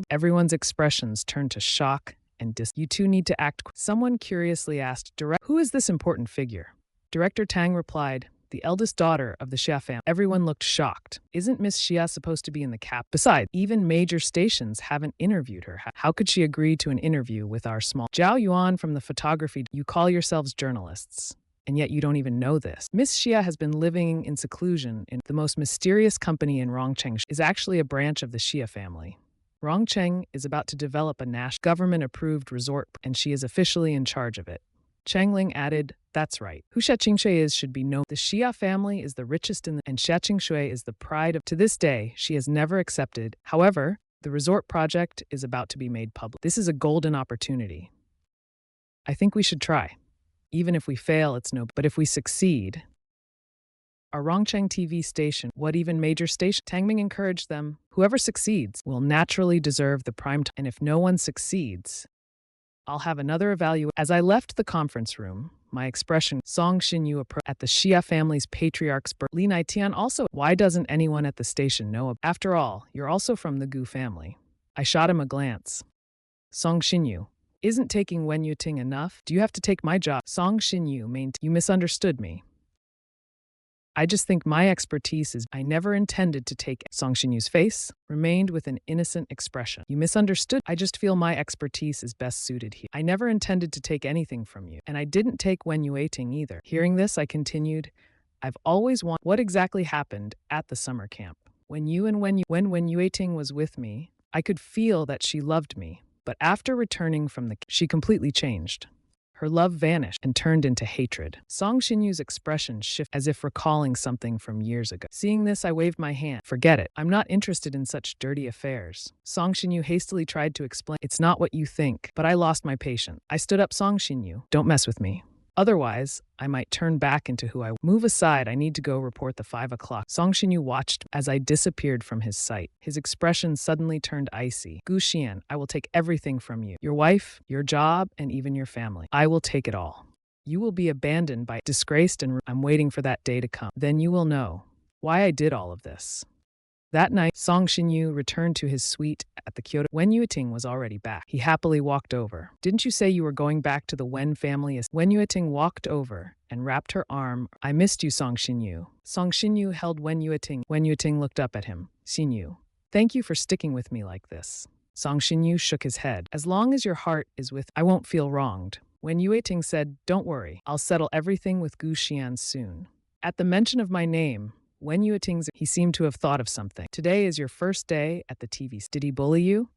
[SPEAKER 1] Everyone's expressions turned to shock and You two need to act. Someone curiously asked, who is this important figure? Director Tang replied, the eldest daughter of the Xia family. Everyone looked shocked. Isn't Miss Xia supposed to be in the cap? Besides, even major stations haven't interviewed her. How could she agree to an interview with our small Zhao Yuan from the photography? You call yourselves journalists, and yet you don't even know this. Miss Xia has been living in seclusion in the most mysterious company in Rongcheng. Is actually a branch of the Xia family. Rongcheng is about to develop a national government-approved resort, and she is officially in charge of it. Changling added, that's right. Who Xia Qingshui should be known. The Xia family is the richest and Xia Qingshui is the pride of. To this day, she has never accepted. However, the resort project is about to be made public. This is a golden opportunity. I think we should try. Even if we fail, it's no. But if we succeed, our Rongcheng TV station, what even major station? Tangming encouraged them. Whoever succeeds will naturally deserve the prime time. And if no one succeeds, I'll have another evaluation. As I left the conference room, my expression, Song Xinyu at the Xia family's patriarch's birth. Li Naitian also. Why doesn't anyone at the station know? After all, you're also from the Gu family. I shot him a glance. Song Xinyu, isn't taking Wen Yuting enough? Do you have to take my job? Song Xinyu you misunderstood me. I just think my expertise is. I never intended to take. Song Xinyu's face remained with an innocent expression. You misunderstood. I just feel my expertise is best suited here. I never intended to take anything from you, and I didn't take Wen Yuting either. Hearing this, I continued. I've always wanted. What exactly happened at the summer camp? When Wen Yuting was with me, I could feel that she loved me, but after returning from she completely changed. Her love vanished and turned into hatred. Song Xinyu's expression shifted as if recalling something from years ago. Seeing this, I waved my hand. Forget it. I'm not interested in such dirty affairs. Song Xinyu hastily tried to explain. It's not what you think, but I lost my patience. I stood up. Song Xinyu, don't mess with me. Otherwise, I might turn back into who I move aside. I need to go report the 5 o'clock. Song Xinyu watched as I disappeared from his sight. His expression suddenly turned icy. Gu Xian, I will take everything from you. Your wife, your job, and even your family. I will take it all. You will be abandoned by disgraced and I'm waiting for that day to come. Then you will know why I did all of this. That night, Song Xinyu returned to his suite at the Kyoto. Wen Yueting was already back. He happily walked over. Didn't you say you were going back to the Wen family? Wen Yueting walked over and wrapped her arm. I missed you, Song Xinyu. Song Xinyu held Wen Yueting. Wen Yueting looked up at him. Xinyu, thank you for sticking with me like this. Song Xinyu shook his head. As long as your heart is with, I won't feel wronged. Wen Yueting said, don't worry, I'll settle everything with Gu Xian soon. At the mention of my name, Wen Yueting's, he seemed to have thought of something. Today is your first day at the TV. Did he bully you?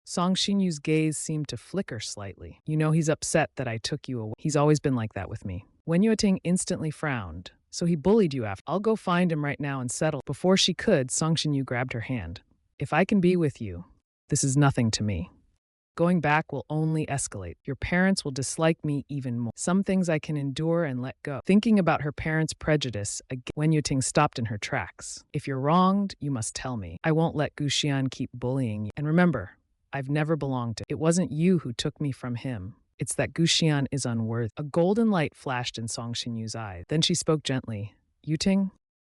[SPEAKER 1] Song Xinyu's gaze seemed to flicker slightly. You know he's upset that I took you away. He's always been like that with me. Wen Yueting instantly frowned. So he bullied you after. I'll go find him right now and settle. Before she could, Song Xinyu grabbed her hand. If I can be with you, this is nothing to me. Going back will only escalate. Your parents will dislike me even more. Some things I can endure and let go. Thinking about her parents' prejudice, Wen Yuting stopped in her tracks. If you're wronged, you must tell me. I won't let Gu Xian keep bullying you. And remember, I've never belonged to. It wasn't you who took me from him. It's that Gu Xian is unworthy. A golden light flashed in Song Xinyu's eyes. Then she spoke gently. Yuting,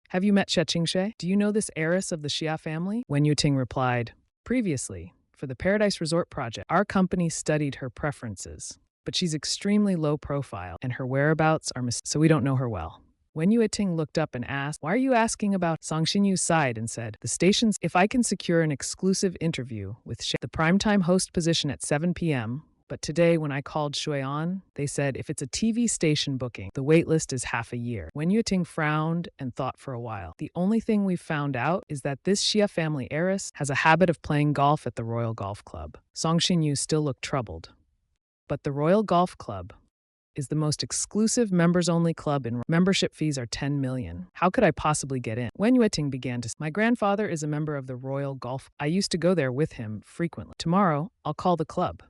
[SPEAKER 1] have you met Xie Qingxue? Do you know this heiress of the Xia family? Wen Yuting replied, previously, for the Paradise Resort project, our company studied her preferences, but she's extremely low profile and her whereabouts are so we don't know her well. Wen Yueting looked up and asked, why are you asking about? Song Xinyu sighed and said, the station's, if I can secure an exclusive interview with the primetime host position at 7 p.m., but today when I called Shui on, they said if it's a TV station booking, the waitlist is half a year. Wen Yueting frowned and thought for a while. The only thing we've found out is that this Xia family heiress has a habit of playing golf at the Royal Golf Club. Song Xinyu still looked troubled. But the Royal Golf Club is the most exclusive members-only club in membership fees are 10 million. How could I possibly get in? Wen Yueting began to, my grandfather is a member of the Royal Golf. I used to go there with him frequently. Tomorrow, I'll call the club.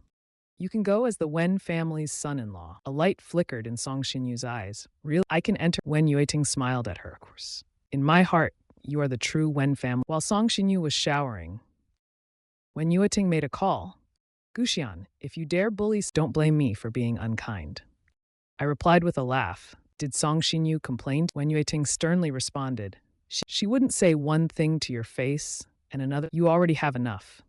[SPEAKER 1] You can go as the Wen family's son-in-law. A light flickered in Song Xinyu's eyes. Really? I can enter. Wen Yueting smiled at her. Of course. In my heart, you are the true Wen family. While Song Xinyu was showering, Wen Yueting made a call. Guxian, if you dare bully, don't blame me for being unkind. I replied with a laugh. Did Song Xinyu complain? Wen Yueting sternly responded. She wouldn't say one thing to your face and another. You already have enough.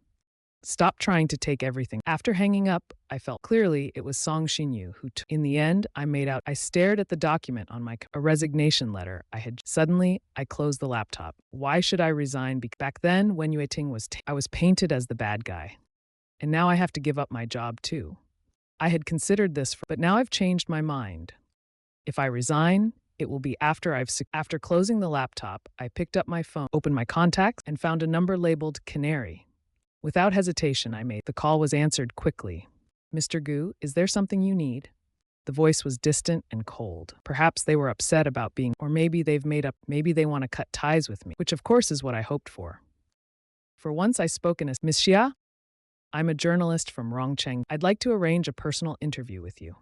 [SPEAKER 1] Stop trying to take everything. After hanging up, I felt clearly it was Song Xinyu who took. In the end, I stared at the document on a resignation letter I had. Suddenly, I closed the laptop. Why should I resign? Back then, when Yueting was I was painted as the bad guy. And now I have to give up my job too. I had considered this, but now I've changed my mind. If I resign, it will be after After closing the laptop, I picked up my phone, opened my contacts, and found a number labeled Canary. Without hesitation, the call was answered quickly. Mr. Gu, is there something you need? The voice was distant and cold. Perhaps they were upset about being, or maybe they've made up, maybe they want to cut ties with me, which of course is what I hoped for. For once I spoken as, Miss Xia? I'm a journalist from Rongcheng. I'd like to arrange a personal interview with you.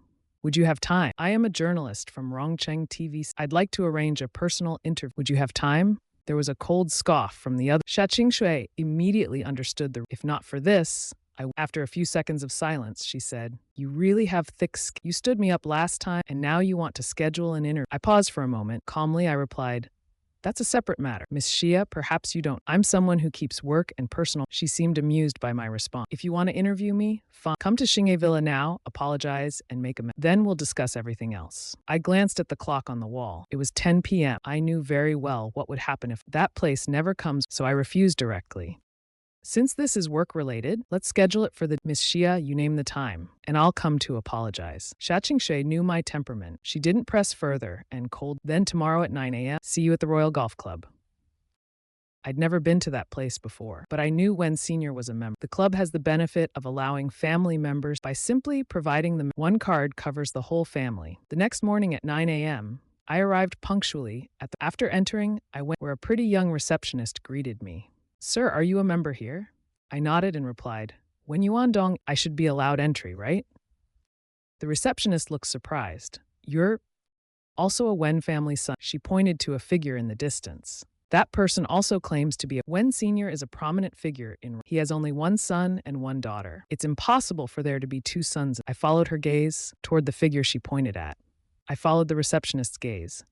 [SPEAKER 1] Would you have time? I am a journalist from Rongcheng TV. I'd like to arrange a personal interview. Would you have time? There was a cold scoff from the other. Xie Qingxue immediately understood if not for this, after a few seconds of silence, she said, you really have thick skin. You stood me up last time, and now you want to schedule an interview. I paused for a moment. Calmly, I replied, that's a separate matter. Miss Xia, perhaps you don't. I'm someone who keeps work and personal. She seemed amused by my response. If you want to interview me, fine. Come to Xingye Villa now, apologize, and make amends. Then we'll discuss everything else. I glanced at the clock on the wall. It was 10 p.m. I knew very well what would happen if that place never comes, so I refused directly. Since this is work-related, let's schedule it for the Miss Xia, you name the time, and I'll come to apologize. Xie Qingxue knew my temperament. She didn't press further and cold. Then tomorrow at 9 a.m., see you at the Royal Golf Club. I'd never been to that place before, but I knew Wen Senior was a member. The club has the benefit of allowing family members by simply providing them one card covers the whole family. The next morning at 9 a.m., I arrived punctually. After entering, I went where a pretty young receptionist greeted me. Sir, are you a member here? I nodded and replied, when you Yuandong, I should be allowed entry, right? The receptionist looked surprised. You're also a Wen family son. She pointed to a figure in the distance. That person also claims to be Wen Senior is a prominent figure in. He has only one son and one daughter. It's impossible for there to be two sons. I followed her gaze toward the figure she pointed at. I followed the receptionist's gaze.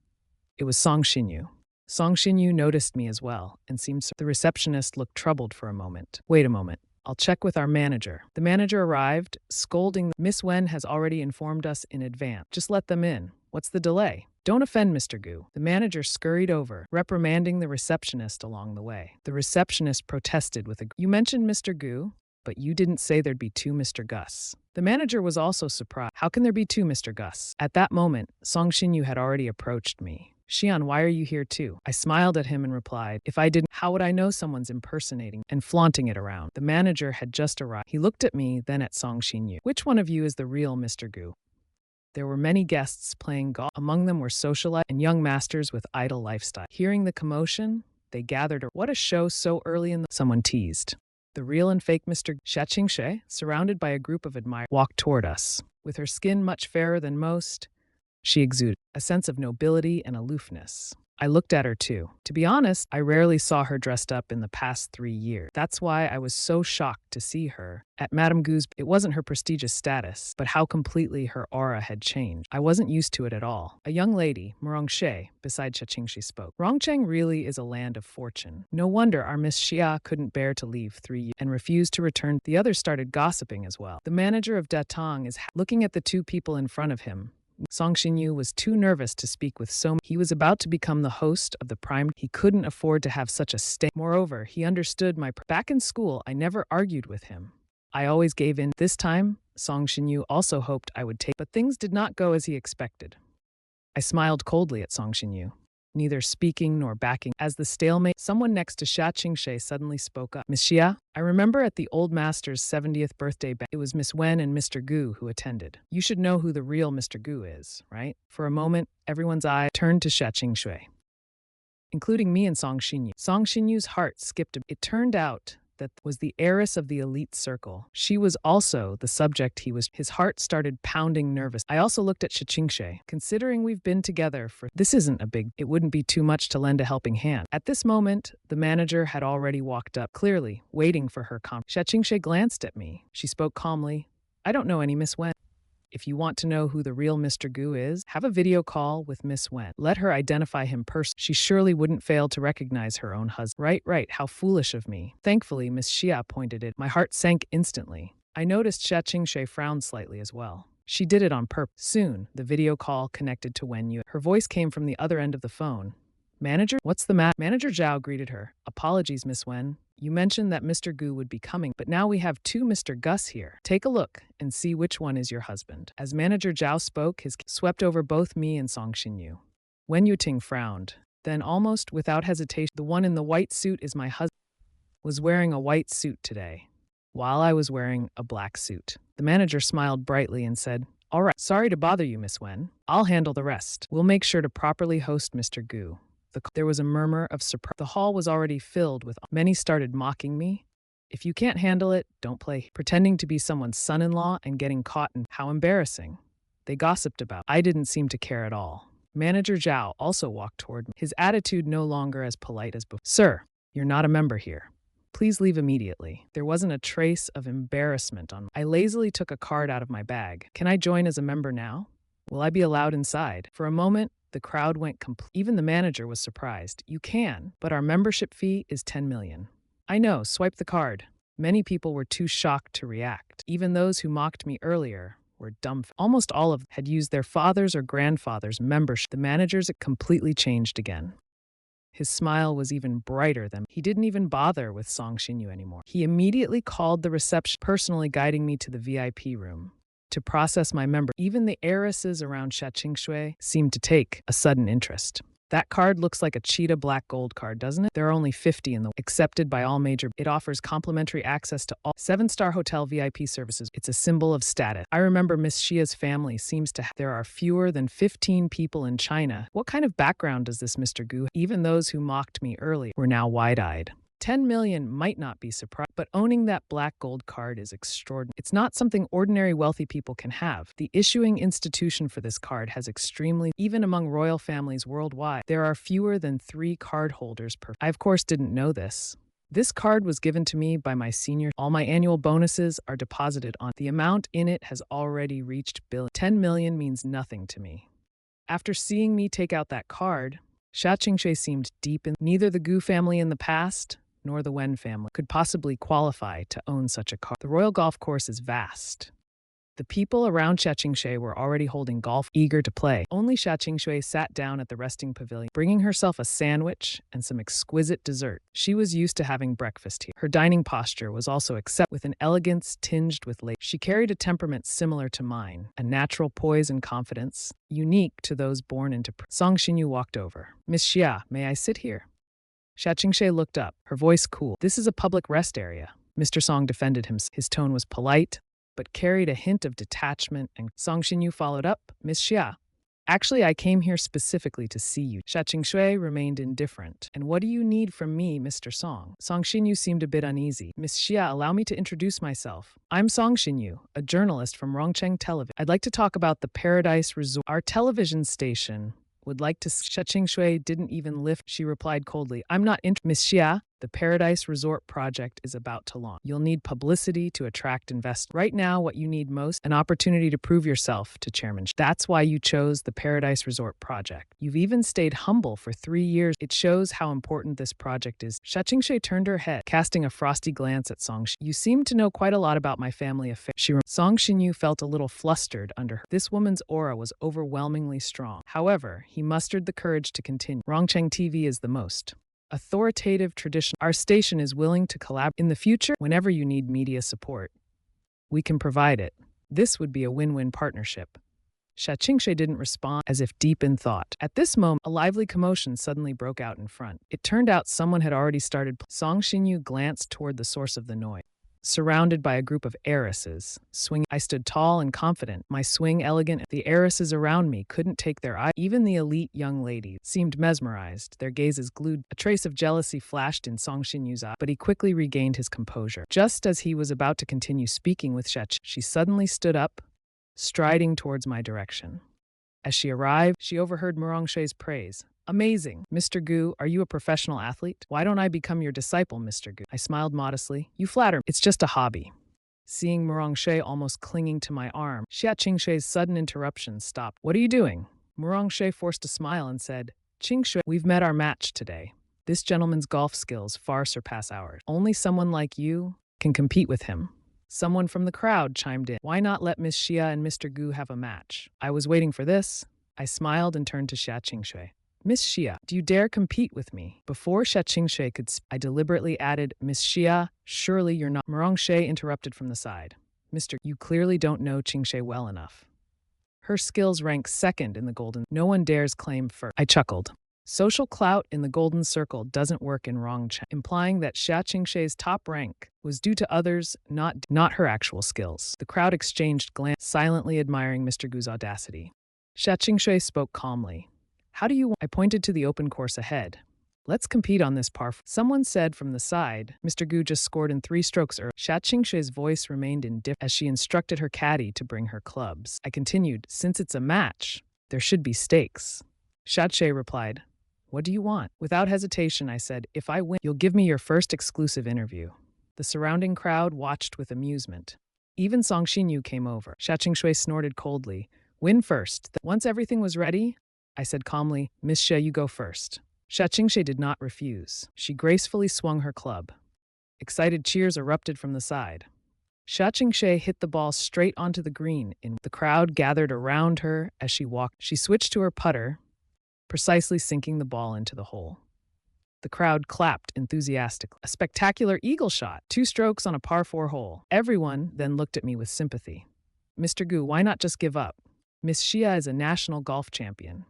[SPEAKER 1] It was Song Xinyu. Song Shinyu noticed me as well and seemed the receptionist looked troubled for a moment. Wait a moment. I'll check with our manager. The manager arrived, scolding. Miss Wen has already informed us in advance. Just let them in. What's the delay? Don't offend Mr. Gu. The manager scurried over, reprimanding the receptionist along the way. The receptionist protested with a, you mentioned Mr. Gu, but you didn't say there'd be two Mr. Gus. The manager was also surprised. How can there be two Mr. Gus? At that moment, Song Shinyu had already approached me. Xian, why are you here too? I smiled at him and replied, if I didn't, how would I know someone's impersonating and flaunting it around? The manager had just arrived. He looked at me, then at Song Shinyu. Which one of you is the real Mr. Gu? There were many guests playing golf. Among them were socialites and young masters with idle lifestyle. Hearing the commotion, they gathered. What a show so early in the... Someone teased. The real and fake Mr. Xiaqingshe, surrounded by a group of admirers, walked toward us. With her skin much fairer than most, she exuded a sense of nobility and aloofness. I looked at her too. To be honest, I rarely saw her dressed up in the past 3 years. That's why I was so shocked to see her at Madame Gu's. It wasn't her prestigious status, but how completely her aura had changed. I wasn't used to it at all. A young lady, Murongxie, beside Xiaqingxi spoke. Rongcheng really is a land of fortune. No wonder our Miss Xia couldn't bear to leave 3 years and refused to return. The others started gossiping as well. The manager of Datong is looking at the two people in front of him. Song Shinyu was too nervous to speak with so many. He was about to become the host of the prime. He couldn't afford to have such a stake. Moreover, he understood my... Back in school, I never argued with him. I always gave in. This time, Song Shinyu also hoped I would take, but things did not go as he expected. I smiled coldly at Song Shinyu, neither speaking nor backing. As the stalemate, someone next to Xiaqingxi suddenly spoke up. Miss Xia, I remember at the old master's 70th birthday it was Miss Wen and Mr. Gu who attended. You should know who the real Mr. Gu is, right? For a moment, everyone's eye turned to Xiaqingxi, including me and Song Shinyu. Song Shinyu's heart skipped. It turned out that was the heiress of the elite circle. She was also the subject he was. His heart started pounding nervous. I also looked at Xiaqingxi. Considering we've been together for... This isn't a big... It wouldn't be too much to lend a helping hand. At this moment, the manager had already walked up, clearly waiting for her Xiaqingxi glanced at me. She spoke calmly. I don't know any Miss Wen. If you want to know who the real Mr. Gu is, have a video call with Miss Wen. Let her identify him personally. She surely wouldn't fail to recognize her own husband. Right, how foolish of me. Thankfully, Miss Xia pointed it. My heart sank instantly. I noticed Xiaqingxi frowned slightly as well. She did it on purpose. Soon, the video call connected to Wen Yu. Her voice came from the other end of the phone. Manager? What's the matter? Manager Zhao greeted her. Apologies, Miss Wen. You mentioned that Mr. Gu would be coming, but now we have two Mr. Gus here. Take a look and see which one is your husband. As Manager Zhao spoke, his swept over both me and Song Shinyu. Wen Yuting frowned. Then almost without hesitation, the one in the white suit is my husband. Was wearing a white suit today, while I was wearing a black suit. The manager smiled brightly and said, all right, sorry to bother you, Miss Wen. I'll handle the rest. We'll make sure to properly host Mr. Gu. There was a murmur of surprise. The hall was already filled with... Many started mocking me. If you can't handle it, don't play. Pretending to be someone's son-in-law and getting caught in... How embarrassing. They gossiped about. I didn't seem to care at all. Manager Zhao also walked toward me, his attitude no longer as polite as before. Sir, you're not a member here. Please leave immediately. There wasn't a trace of embarrassment on me. I lazily took a card out of my bag. Can I join as a member now? Will I be allowed inside? For a moment, the crowd went complete. Even the manager was surprised. You can, but our membership fee is 10 million. I know, swipe the card. Many people were too shocked to react. Even those who mocked me earlier were dumbfounded. Almost all of them had used their father's or grandfather's membership. The manager's it completely changed again. His smile was even brighter than... He didn't even bother with Song Shinyu anymore. He immediately called the reception, personally guiding me to the VIP room. To process my member, even the heiresses around Xiaqingxi seemed to take a sudden interest. That card looks like a cheetah black gold card, doesn't it? There are only 50 in the... Accepted by all major... It offers complimentary access to all 7-star hotel VIP services. It's a symbol of status. I remember Miss Xia's family seems to have... There are fewer than 15 people in China. What kind of background does this Mr. Gu... Even those who mocked me earlier were now wide-eyed. 10 million might not be surprised, but owning that black gold card is extraordinary. It's not something ordinary wealthy people can have. The issuing institution for this card has even among royal families worldwide, there are fewer than 3 card holders per... I of course didn't know this. This card was given to me by my senior. All my annual bonuses are deposited on. The amount in it has already reached billion. 10 million means nothing to me. After seeing me take out that card, Xia Qingxue seemed deep in neither the Gu family in the past nor the Wen family could possibly qualify to own such a car. The royal golf course is vast. The people around Xia Qingxue were already holding golf, eager to play. Only Xia Qingxue sat down at the resting pavilion, bringing herself a sandwich and some exquisite dessert. She was used to having breakfast here. Her dining posture was also accepted with an elegance tinged with lace. She carried a temperament similar to mine, a natural poise and confidence, unique to those born into Song Xinyu walked over. "Miss Xia, may I sit here?" Xia Qingxue looked up, her voice cool. "This is a public rest area." Mr. Song defended him. His tone was polite, but carried a hint of detachment, and Song Xinyu followed up, "Miss Xia, actually I came here specifically to see you." Xia Qingxue remained indifferent. "And what do you need from me, Mr. Song?" Song Xinyu seemed a bit uneasy. "Miss Xia, allow me to introduce myself. I'm Song Xinyu, a journalist from Rongcheng Television. I'd like to talk about the Paradise Resort. Our television station would like to..." Xia Qingxue didn't even lift. She replied coldly, "I'm not interested. Miss Xia, the Paradise Resort project is about to launch. You'll need publicity to attract investors. Right now, what you need most, an opportunity to prove yourself to Chairman. That's why you chose the Paradise Resort project. You've even stayed humble for 3 years. It shows how important this project is." Xia Qingxue turned her head, casting a frosty glance at Song Xinyu. "You seem to know quite a lot about my family affairs." Song Xinyu felt a little flustered under her. This woman's aura was overwhelmingly strong. However, he mustered the courage to continue. "Rongcheng TV is the most authoritative tradition. Our station is willing to collaborate. In the future, whenever you need media support, we can provide it. This would be a win-win partnership." Xia Qingxue didn't respond, as if deep in thought. At this moment, a lively commotion suddenly broke out in front. It turned out someone had already started. Song Xinyu glanced toward the source of the noise. Surrounded by a group of heiresses, swinging, I stood tall and confident, my swing elegant. The heiresses around me couldn't take their eyes. Even the elite young ladies seemed mesmerized, their gazes glued. A trace of jealousy flashed in Song Xinyu's eye, but he quickly regained his composure. Just as he was about to continue speaking with Xia Qingxue, she suddenly stood up, striding towards my direction. As she arrived, she overheard Murangshe's praise. "Amazing. Mr. Gu, are you a professional athlete? Why don't I become your disciple, Mr. Gu?" I smiled modestly. "You flatter me. It's just a hobby." Seeing Murangshe almost clinging to my arm, Xia Qingxue's sudden interruption stopped. "What are you doing?" Murangshe forced a smile and said, "Qingxue, we've met our match today. This gentleman's golf skills far surpass ours. Only someone like you can compete with him." Someone from the crowd chimed in. "Why not let Miss Xia and Mr. Gu have a match?" I was waiting for this. I smiled and turned to Xia Qingxue. "Miss Xia, do you dare compete with me?" Before Xia Qingxue could speak, I deliberately added, "Miss Xia, surely you're not..." Murangshe interrupted from the side. "Mr. You clearly don't know Qingxue well enough. Her skills rank second in the golden. No one dares claim first." I chuckled. Social clout in the golden circle doesn't work in Rongcheng, implying that Xia Qingxue's top rank was due to others, not her actual skills. The crowd exchanged glances, silently admiring Mr. Gu's audacity. Xia Qingxue spoke calmly. "How do you want..." I pointed to the open course ahead. "Let's compete on this par." Someone said from the side, "Mr. Gu just scored in 3 strokes early." Xia Qingxue's voice remained indifferent as she instructed her caddy to bring her clubs. I continued, "Since it's a match, there should be stakes." Xia Qingxue replied, "What do you want?" Without hesitation, I said, "If I win, you'll give me your first exclusive interview." The surrounding crowd watched with amusement. Even Song Xinyu came over. Xia Qingxue snorted coldly. "Win first." Once everything was ready, I said calmly, "Miss Xia, you go first." Xia Qingxue did not refuse. She gracefully swung her club. Excited cheers erupted from the side. Xia Qingxue hit the ball straight onto the green. The crowd gathered around her as she walked. She switched to her putter, precisely sinking the ball into the hole. The crowd clapped enthusiastically. A spectacular eagle shot, 2 strokes on a par 4 hole. Everyone then looked at me with sympathy. "Mr. Gu, why not just give up? Miss Xia is a national golf champion.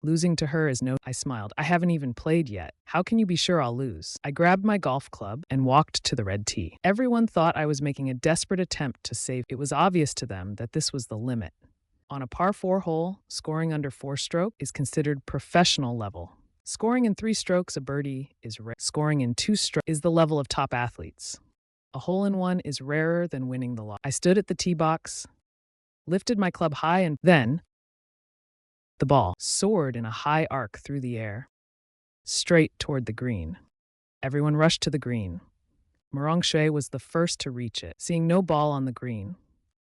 [SPEAKER 1] Losing to her is no..." I smiled. "I haven't even played yet. How can you be sure I'll lose?" I grabbed my golf club and walked to the red tee. Everyone thought I was making a desperate attempt to save. It was obvious to them that this was the limit. On a par 4 hole, scoring under 4 strokes is considered professional level. Scoring in 3 strokes a birdie is rare. Scoring in 2 strokes is the level of top athletes. A hole-in-one is rarer than winning the lot. I stood at the tee box, lifted my club high, and then the ball soared in a high arc through the air, straight toward the green. Everyone rushed to the green. Murangshe was the first to reach it. Seeing no ball on the green,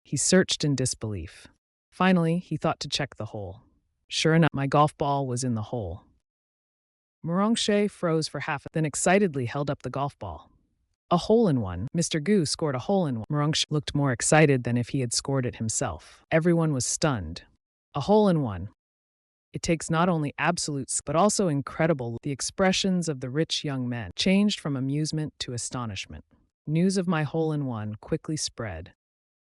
[SPEAKER 1] he searched in disbelief. Finally, he thought to check the hole. Sure enough, my golf ball was in the hole. Murong froze for then excitedly held up the golf ball. A hole-in-one. Mr. Gu scored a hole-in-one. Murong looked more excited than if he had scored it himself. Everyone was stunned. A hole-in-one. It takes not only absolute but also incredible. The expressions of the rich young men changed from amusement to astonishment. News of my hole-in-one quickly spread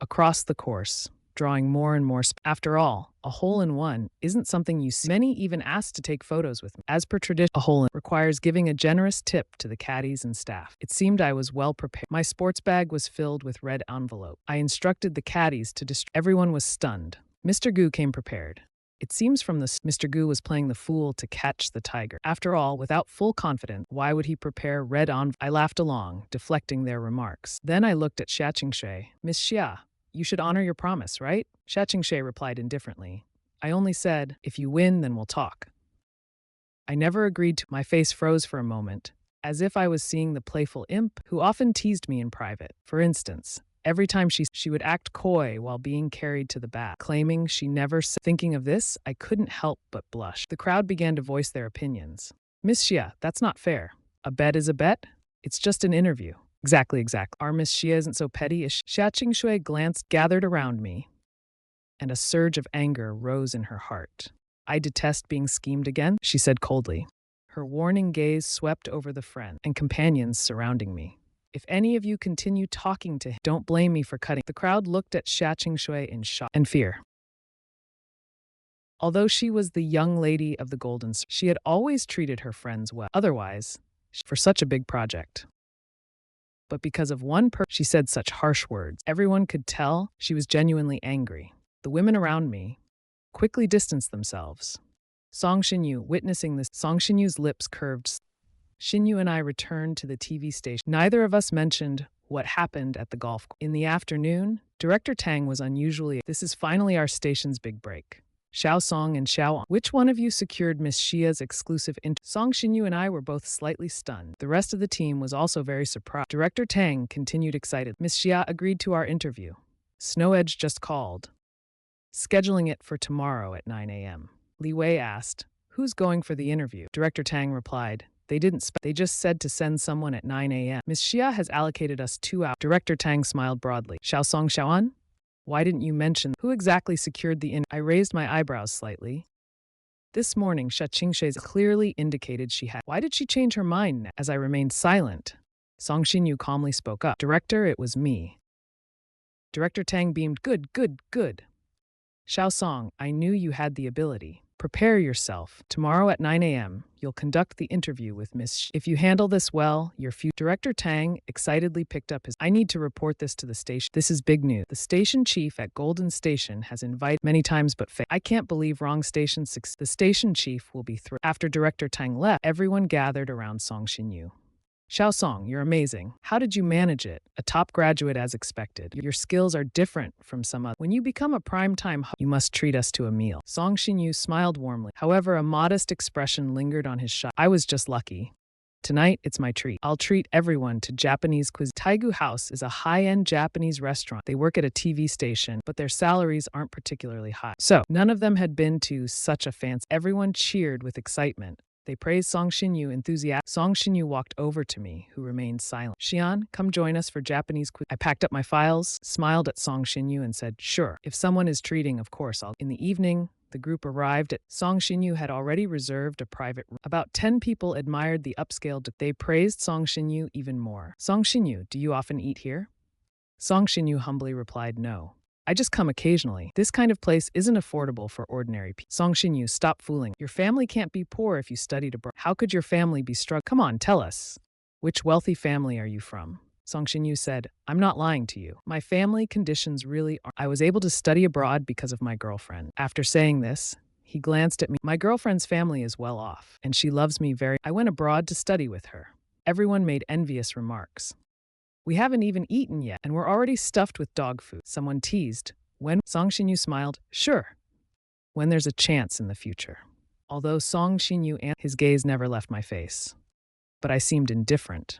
[SPEAKER 1] across the course, drawing more and more. After all, a hole-in-one isn't something you see. Many even asked to take photos with me. As per tradition, a hole-in requires giving a generous tip to the caddies and staff. It seemed I was well prepared. My sports bag was filled with red envelope. I instructed the caddies to everyone was stunned. Mr. Gu came prepared. It seems from this, Mr. Gu was playing the fool to catch the tiger. After all, without full confidence, why would he prepare red envelope? I laughed along, deflecting their remarks. Then I looked at Xiaqingshui. Miss Xia, you should honor your promise, right? Xiaqingshui replied indifferently. I only said, if you win, then we'll talk. I never agreed to. My face froze for a moment, as if I was seeing the playful imp who often teased me in private. For instance, every time she would act coy while being carried to the bath, claiming she never said. Thinking of this, I couldn't help but blush. The crowd began to voice their opinions. Miss Xia, that's not fair. A bet is a bet? It's just an interview. Exactly. Our Miss Xia isn't so petty as Xiaqingshui gathered around me, and a surge of anger rose in her heart. I detest being schemed against, she said coldly. Her warning gaze swept over the friend and companions surrounding me. If any of you continue talking to him, don't blame me for cutting. The crowd looked at Xiaqingshui in shock and fear. Although she was the young lady of the golden, she had always treated her friends well. Otherwise, for such a big project. But because of one person, she said such harsh words. Everyone could tell she was genuinely angry. The women around me quickly distanced themselves. Song Xinyu, witnessing this, Song Xinyu's lips curved. Xinyu and I returned to the TV station. Neither of us mentioned what happened at the golf course. In the afternoon, Director Tang was unusually. This is finally our station's big break. Xiao Song and Xiao, which one of you secured Miss Xia's exclusive Song Xinyu and I were both slightly stunned. The rest of the team was also very surprised. Director Tang continued excited. Miss Xia agreed to our interview. Snow Edge just called, scheduling it for tomorrow at 9 a.m. Li Wei asked, who's going for the interview? Director Tang replied, they just said to send someone at 9 a.m. Miss Xia has allocated us 2 hours. Director Tang smiled broadly. Xiao Song Xiaoan? Why didn't you mention who exactly secured the I raised my eyebrows slightly. This morning, Xiaqingshui clearly indicated she had. Why did she change her mind now? As I remained silent, Song Xinyu calmly spoke up. Director, it was me. Director Tang beamed. Good. Xiao Song, I knew you had the ability. Prepare yourself. Tomorrow at 9 a.m., you'll conduct the interview with Miss. If you handle this well, your future. Director Tang excitedly picked up his. I need to report this to the station. This is big news. The station chief at Golden Station has invited many times but failed. I can't believe wrong station 6. The station chief will be thrilled. After Director Tang left, everyone gathered around Song Xinyu. Xiao Song, you're amazing. How did you manage it? A top graduate as expected. Your skills are different from some other. When you become a prime-time host, you must treat us to a meal. Song Xinyu smiled warmly. However, a modest expression lingered on his shop. I was just lucky. Tonight, it's my treat. I'll treat everyone to Japanese cuisine. Taigu House is a high-end Japanese restaurant. They work at a TV station, but their salaries aren't particularly high. So, none of them had been to such a fancy. Everyone cheered with excitement. They praised Song Xinyu enthusiastically. Song Xinyu walked over to me, who remained silent. Xian, come join us for Japanese cuisine. I packed up my files, smiled at Song Xinyu and said, sure. If someone is treating, of course I'll. In the evening, the group arrived at. Song Xinyu had already reserved a private room. About 10 people admired the upscale. They praised Song Xinyu even more. Song Xinyu, do you often eat here? Song Xinyu humbly replied, no. I just come occasionally. This kind of place isn't affordable for ordinary people. Song Xinyu, stop fooling. Your family can't be poor if you studied abroad. How could your family be struggling? Come on, tell us. Which wealthy family are you from? Song Xinyu said, I'm not lying to you. My family conditions really are. I was able to study abroad because of my girlfriend. After saying this, he glanced at me. My girlfriend's family is well off, and she loves me very. I went abroad to study with her. Everyone made envious remarks. We haven't even eaten yet, and we're already stuffed with dog food. Someone teased. When? Song Xinyu smiled. Sure. When there's a chance in the future. Although Song Xinyu his gaze never left my face. But I seemed indifferent.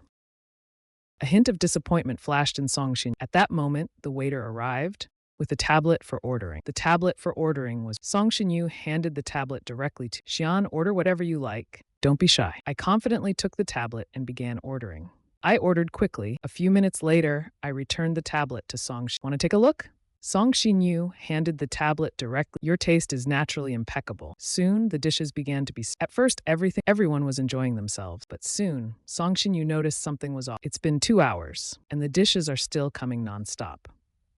[SPEAKER 1] A hint of disappointment flashed in Song Xinyu. At that moment, the waiter arrived with the tablet for ordering. The tablet for ordering was. Song Xinyu handed the tablet directly to Xian. Order whatever you like. Don't be shy. I confidently took the tablet and began ordering. I ordered quickly. A few minutes later, I returned the tablet to Song. Want to take a look? Song Xinyu handed the tablet directly. Your taste is naturally impeccable. Soon, the dishes began to be. At first, everyone was enjoying themselves, but soon, Song Xinyu noticed something was off. It's been 2 hours, and the dishes are still coming nonstop.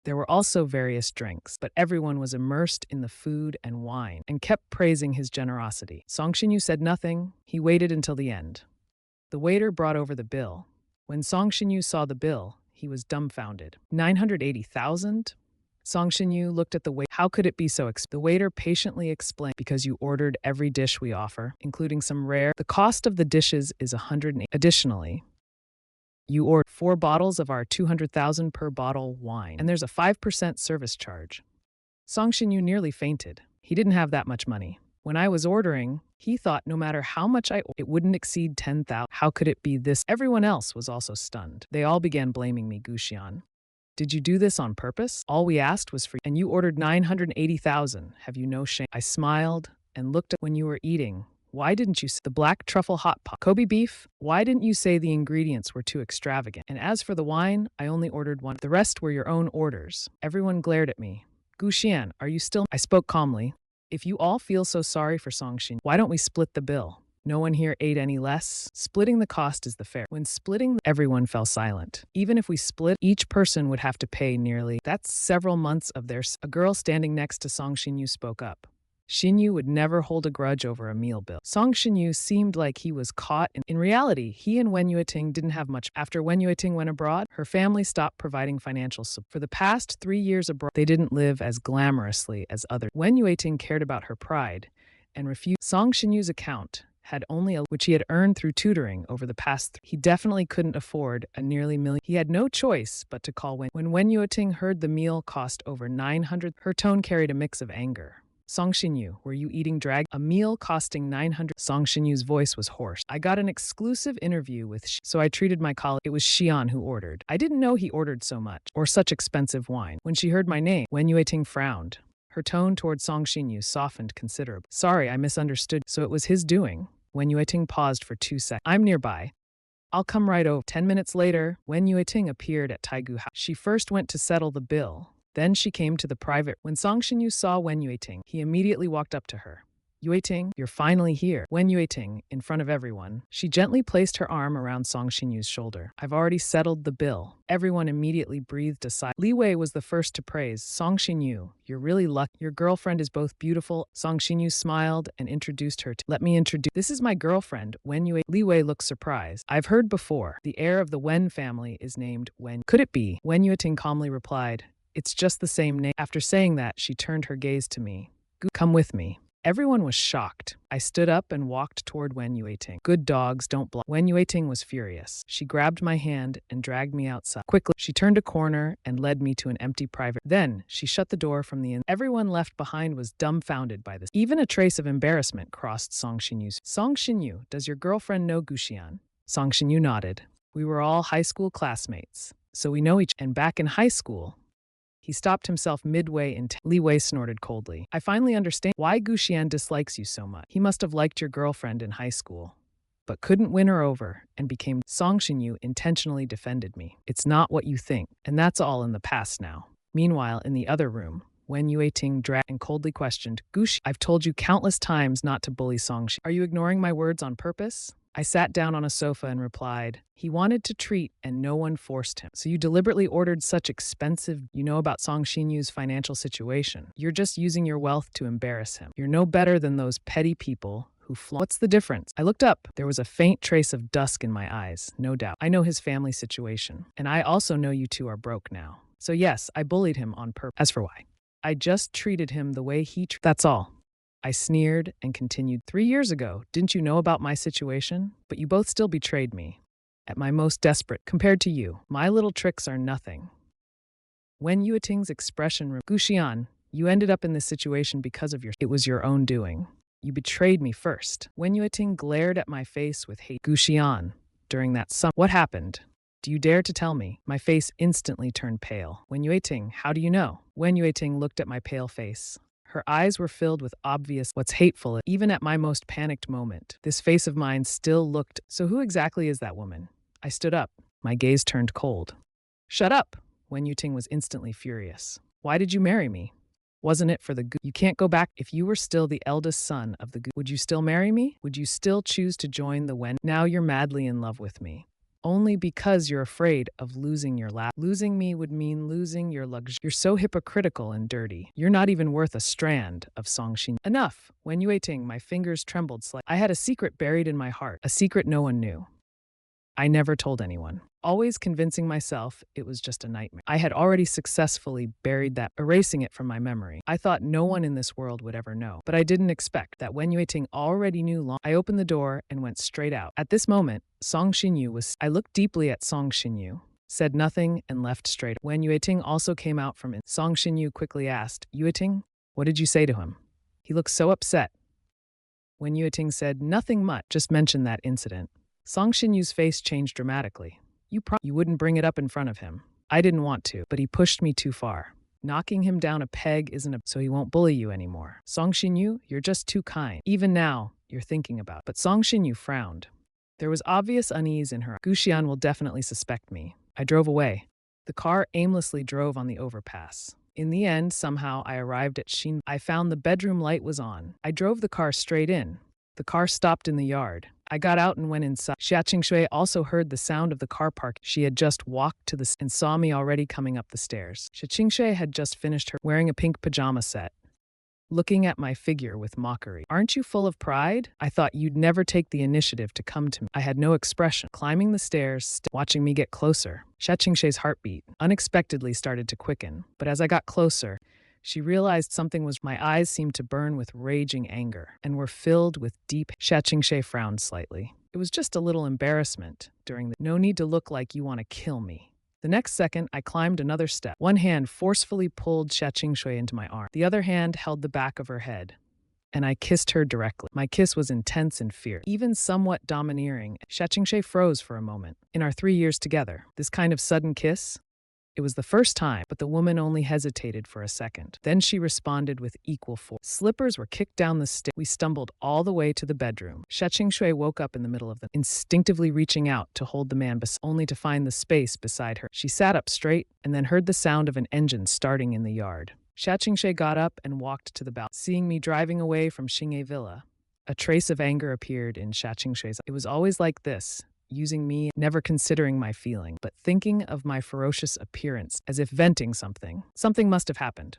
[SPEAKER 1] There were also various drinks, but everyone was immersed in the food and wine and kept praising his generosity. Song Xinyu said nothing. He waited until the end. The waiter brought over the bill. When Song Xinyu saw the bill, he was dumbfounded. 980,000? Song Xinyu looked at the waiter. How could it be so expensive? The waiter patiently explained, because you ordered every dish we offer, including some rare. The cost of the dishes is 108. Additionally, you ordered 4 bottles of our 200,000 per bottle wine, and there's a 5% service charge. Song Xinyu nearly fainted. He didn't have that much money. When I was ordering, he thought no matter how much it wouldn't exceed 10,000. How could it be this? Everyone else was also stunned. They all began blaming me. Guxian, did you do this on purpose? All we asked was for you, and you ordered 980,000. Have you no shame? I smiled and looked at when you were eating. Why didn't you say the black truffle hot pot? Kobe beef? Why didn't you say the ingredients were too extravagant? And as for the wine, I only ordered one. The rest were your own orders. Everyone glared at me. Guxian, are you still? I spoke calmly. If you all feel so sorry for Song Xin, why don't we split the bill? No one here ate any less. Splitting the cost is the fair. When splitting, everyone fell silent. Even if we split, each person would have to pay nearly. That's several months of their. A girl standing next to Song Xinyu spoke up. Xinyu would never hold a grudge over a meal bill. Song Xinyu seemed like he was caught. In reality, he and Wen Yueting didn't have much. After Wen Yueting went abroad, her family stopped providing financial support. For the past 3 years abroad, they didn't live as glamorously as others. Wen Yueting cared about her pride and refused. Song Xinyu's account had only which he had earned through tutoring over the past. He definitely couldn't afford a nearly million. He had no choice but to call Wen. When Wen Yueting heard the meal cost over 900, her tone carried a mix of anger. Song Xinyu, were you eating drag? A meal costing 900. Song Xinyu's voice was hoarse. I got an exclusive interview with so I treated my colleague. It was Xian who ordered. I didn't know he ordered so much or such expensive wine. When she heard my name, Wen Yueting frowned. Her tone toward Song Xinyu softened considerably. Sorry, I misunderstood. So it was his doing. Wen Yueting paused for 2 seconds. I'm nearby. I'll come right over. 10 minutes later, Wen Yueting appeared at Taigu House. She first went to settle the bill. Then she came to the private. When Song Xinyu saw Wen Yueting, he immediately walked up to her. Yueting, you're finally here. Wen Yueting, in front of everyone, she gently placed her arm around Song Xinyu's shoulder. I've already settled the bill. Everyone immediately breathed a sigh. Li Wei was the first to praise. Song Xinyu, you're really lucky. Your girlfriend is both beautiful. Song Xinyu smiled and introduced her to. Let me introduce. This is my girlfriend, Wen Yue. Li Wei looked surprised. I've heard before. The heir of the Wen family is named Wen. Could it be? Wen Yueting calmly replied. It's just the same name. After saying that, she turned her gaze to me. Come with me. Everyone was shocked. I stood up and walked toward Wen Yueting. Good dogs don't block. Wen Yueting was furious. She grabbed my hand and dragged me outside. Quickly, she turned a corner and led me to an empty private. Then, she shut the door from the inside. Everyone left behind was dumbfounded by this. Even a trace of embarrassment crossed Song Xinyu's. Song Xinyu, does your girlfriend know Guxian? Song Xinyu nodded. We were all high school classmates, so we know each. And back in high school, he stopped himself midway in. Li Wei snorted coldly. I finally understand why Guxian dislikes you so much. He must have liked your girlfriend in high school, but couldn't win her over and became. Song Xinyu intentionally defended me. It's not what you think, and that's all in the past now. Meanwhile, in the other room, Wen Yueting dragged and coldly questioned, Guxian, I've told you countless times not to bully Song Xinyu. Are you ignoring my words on purpose? I sat down on a sofa and replied, he wanted to treat and no one forced him. So you deliberately ordered such expensive. You know about Song Xinyu's financial situation. You're just using your wealth to embarrass him. You're no better than those petty people who flaunt. What's the difference? I looked up. There was a faint trace of dusk in my eyes, no doubt. I know his family situation, and I also know you two are broke now. So yes, I bullied him on purpose. As for why, I just treated him the way he that's all. I sneered and continued. 3 years ago, didn't you know about my situation? But you both still betrayed me. At my most desperate, compared to you, my little tricks are nothing. Wen Yueting's expression. Guxian, you ended up in this situation because of it was your own doing. You betrayed me first. Wen Yueting glared at my face with hate. Guxian, during that what happened? Do you dare to tell me? My face instantly turned pale. Wen Yueting, how do you know? Wen Yueting looked at my pale face. Her eyes were filled with obvious what's hateful even at my most panicked moment. This face of mine still looked. So who exactly is that woman? I stood up. My gaze turned cold. Shut up! Wen Yuting was instantly furious. Why did you marry me? Wasn't it for the good? You can't go back. If you were still the eldest son of the good, would you still marry me? Would you still choose to join the Wen? Now you're madly in love with me. Only because you're afraid of losing your lap. Losing me would mean losing your luxury. You're so hypocritical and dirty. You're not even worth a strand of Songxin. Enough! Wen Yuting, my fingers trembled slightly. I had a secret buried in my heart, a secret no one knew. I never told anyone, always convincing myself it was just a nightmare. I had already successfully buried that, erasing it from my memory. I thought no one in this world would ever know, but I didn't expect that Wen Yuting already knew long. I opened the door and went straight out. At this moment, Song Xinyu was. I looked deeply at Song Xinyu, said nothing, and left straight. Wen Yuting also came out from it. Song Xinyu quickly asked, Yuting, what did you say to him? He looked so upset. Wen Yuting said, nothing much, just mentioned that incident. Song Xinyu's face changed dramatically. You wouldn't bring it up in front of him. I didn't want to, but he pushed me too far. Knocking him down a peg isn't so he won't bully you anymore. Song Xinyu, you're just too kind. Even now, you're thinking about it. But Song Xinyu frowned. There was obvious unease in her. Guxian will definitely suspect me. I drove away. The car aimlessly drove on the overpass. In the end, somehow, I arrived at Xin. I found the bedroom light was on. I drove the car straight in. The car stopped in the yard. I got out and went inside. Xia Qingshui also heard the sound of the car park. She had just walked to the and saw me already coming up the stairs. Xia Qingshui had just finished her wearing a pink pajama set, looking at my figure with mockery. Aren't you full of pride? I thought you'd never take the initiative to come to me. I had no expression. Climbing the stairs, watching me get closer. Xia Qingshui's heartbeat unexpectedly started to quicken. But as I got closer, she realized something was. My eyes seemed to burn with raging anger and were filled with deep. Xia Qingshui frowned slightly. It was just a little embarrassment during the. No need to look like you want to kill me. The next second, I climbed another step. One hand forcefully pulled Xia Qingshui into my arm. The other hand held the back of her head, and I kissed her directly. My kiss was intense and fierce, even somewhat domineering. Xia Qingshui froze for a moment. In our 3 years together, this kind of sudden kiss. It was the first time, but the woman only hesitated for a second. Then she responded with equal force. Slippers were kicked down the stairs. We stumbled all the way to the bedroom. Xia Qingshui woke up in the middle of the instinctively reaching out to hold the man only to find the space beside her. She sat up straight and then heard the sound of an engine starting in the yard. Xia Qingshui got up and walked to the balcony. Seeing me driving away from Xingye Villa, a trace of anger appeared in Xia Qingshui's. It was always like this. Using me, never considering my feeling, but thinking of my ferocious appearance as if venting something. Something must have happened.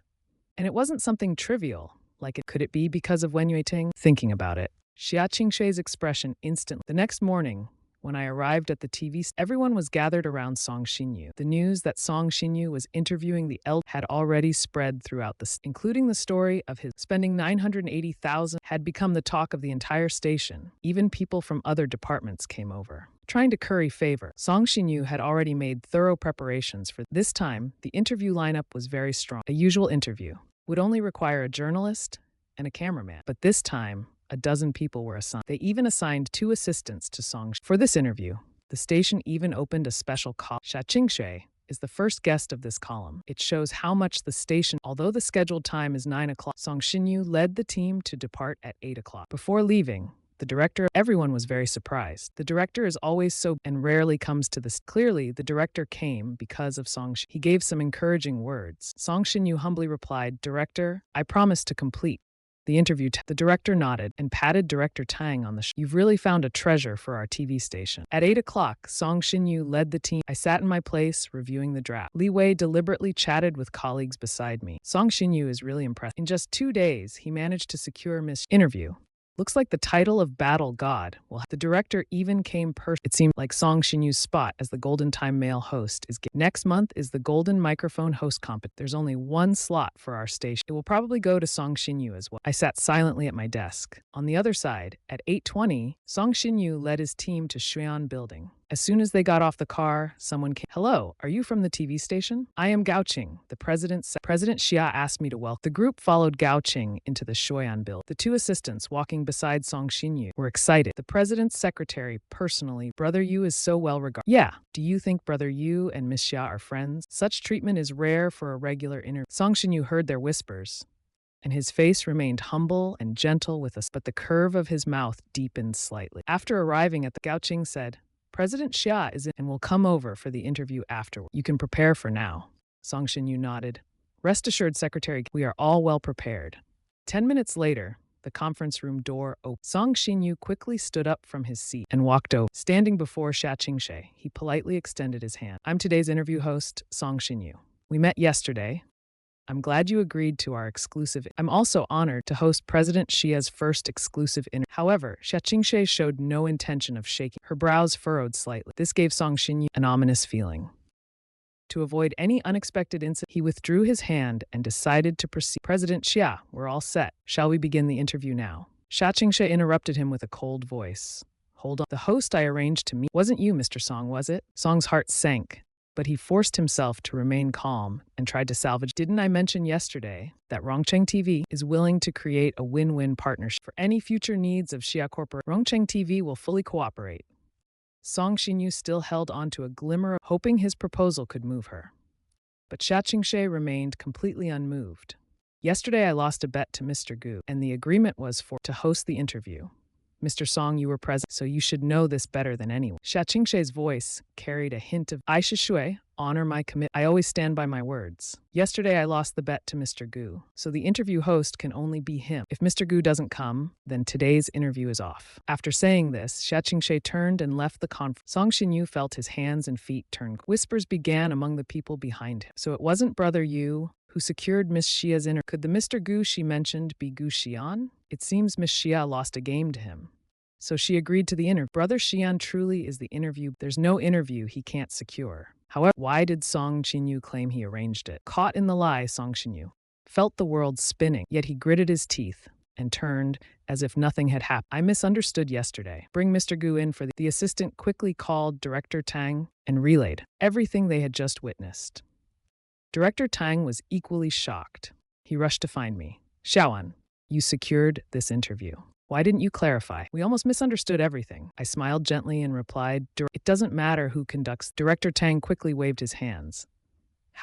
[SPEAKER 1] And it wasn't something trivial, like it could it be because of Wen Yuting? Thinking about it. Xia Qingshui's expression instantly. The next morning, when I arrived at the TV, everyone was gathered around Song Xinyu. The news that Song Xinyu was interviewing the elder had already spread throughout including the story of his spending 980,000 had become the talk of the entire station. Even people from other departments came over, trying to curry favor. Song Xinyu had already made thorough preparations for this time. The interview lineup was very strong. A usual interview would only require a journalist and a cameraman, but this time, a dozen people were assigned. They even assigned 2 assistants to Song. For this interview, the station even opened a special column. Xia Qingshui is the first guest of this column. It shows how much the station, although the scheduled time is 9 o'clock, Song Xinyu led the team to depart at 8 o'clock. Before leaving, the director, everyone was very surprised. The director is always so and rarely comes to this. Clearly, the director came because of Song Xinyu. He gave some encouraging words. Song Xinyu humbly replied, Director, I promise to complete the interview. The director nodded and patted Director Tang on the shoulder. You've really found a treasure for our TV station. At 8 o'clock, Song Xinyu led the team. I sat in my place, reviewing the draft. Li Wei deliberately chatted with colleagues beside me. Song Xinyu is really impressed. In just 2 days, he managed to secure Miss interview. Looks like the title of Battle God. Well, the director even came It seemed like Song Xinyu's spot as the Golden Time male host is next month is the Golden Microphone host competition. There's only 1 slot for our station. It will probably go to Song Xinyu as well. I sat silently at my desk. On the other side, at 8:20, Song Xinyu led his team to Xuan Building. As soon as they got off the car, someone came. Hello, are you from the TV station? I am Gao Qing. The president Xia asked me to welcome. The group followed Gao Qing into the Shuyan building. The 2 assistants walking beside Song Xinyu were excited. The president's secretary personally, Brother Yu is so well regarded. Yeah, do you think Brother Yu and Miss Xia are friends? Such treatment is rare for a regular interview. Song Xinyu heard their whispers and his face remained humble and gentle with us, but the curve of his mouth deepened slightly. After arriving at the Gao Qing said, President Xia is in and will come over for the interview afterward. You can prepare for now. Song Xinyu nodded. Rest assured, Secretary, we are all well prepared. 10 minutes later, the conference room door opened. Song Xinyu quickly stood up from his seat and walked over. Standing before Xia Qingshe, he politely extended his hand. I'm today's interview host, Song Xinyu. We met yesterday. I'm glad you agreed to our exclusive. I'm also honored to host President Xia's first exclusive interview. However, Xia Qingshe showed no intention of shaking. Her brows furrowed slightly. This gave Song Xinyu an ominous feeling. To avoid any unexpected incident, he withdrew his hand and decided to proceed. President Xia, we're all set. Shall we begin the interview now? Xia Qingshe interrupted him with a cold voice. Hold on. The host I arranged to meet wasn't you, Mr. Song, was it? Song's heart sank, but he forced himself to remain calm and tried to salvage. Didn't I mention yesterday that Rongcheng TV is willing to create a win-win partnership for any future needs of Xia Corporation? Rongcheng TV will fully cooperate. Song Xinyu still held on to a glimmer of hoping his proposal could move her. But Xia Qingshe remained completely unmoved. Yesterday I lost a bet to Mr. Gu, and the agreement was to host the interview. Mr. Song, you were present, so you should know this better than anyone. Xia Qingshe's voice carried a hint of, I Shui, honor my commitment. I always stand by my words. Yesterday I lost the bet to Mr. Gu, so the interview host can only be him. If Mr. Gu doesn't come, then today's interview is off. After saying this, Xia Qingshe turned and left the conference. Song Xinyu felt his hands and feet turn. Whispers began among the people behind him. So it wasn't Brother Yu who secured Miss Xia's interview. Could the Mr. Gu she mentioned be Gu Xian? It seems Miss Xia lost a game to him. So she agreed to the interview. Brother Xian truly is the interview. There's no interview he can't secure. However, why did Song Xinyu claim he arranged it? Caught in the lie, Song Xinyu felt the world spinning, yet he gritted his teeth and turned as if nothing had happened. I misunderstood yesterday. Bring Mr. Gu in for the assistant quickly called Director Tang and relayed everything they had just witnessed. Director Tang was equally shocked. He rushed to find me. Xiaoan, you secured this interview. Why didn't you clarify? We almost misunderstood everything. I smiled gently and replied, it doesn't matter who conducts. Director Tang quickly waved his hands.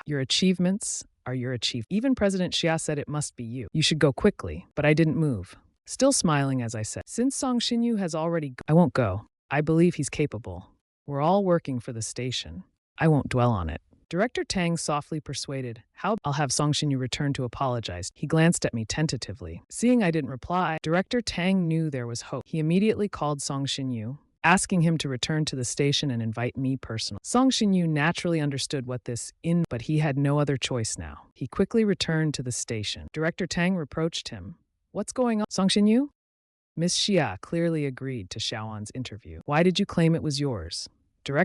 [SPEAKER 1] Your achievements are your achievements. Even President Xia said it must be you. You should go quickly, but I didn't move. Still smiling as I said, since Song Xinyu has already I won't go. I believe he's capable. We're all working for the station. I won't dwell on it. Director Tang softly persuaded, I'll have Song Xinyu return to apologize. He glanced at me tentatively. Seeing I didn't reply, Director Tang knew there was hope. He immediately called Song Xinyu, asking him to return to the station and invite me personally. Song Xinyu naturally understood what but he had no other choice now. He quickly returned to the station. Director Tang reproached him. What's going on, Song Xinyu? Miss Xia clearly agreed to Xiaoan's interview. Why did you claim it was yours?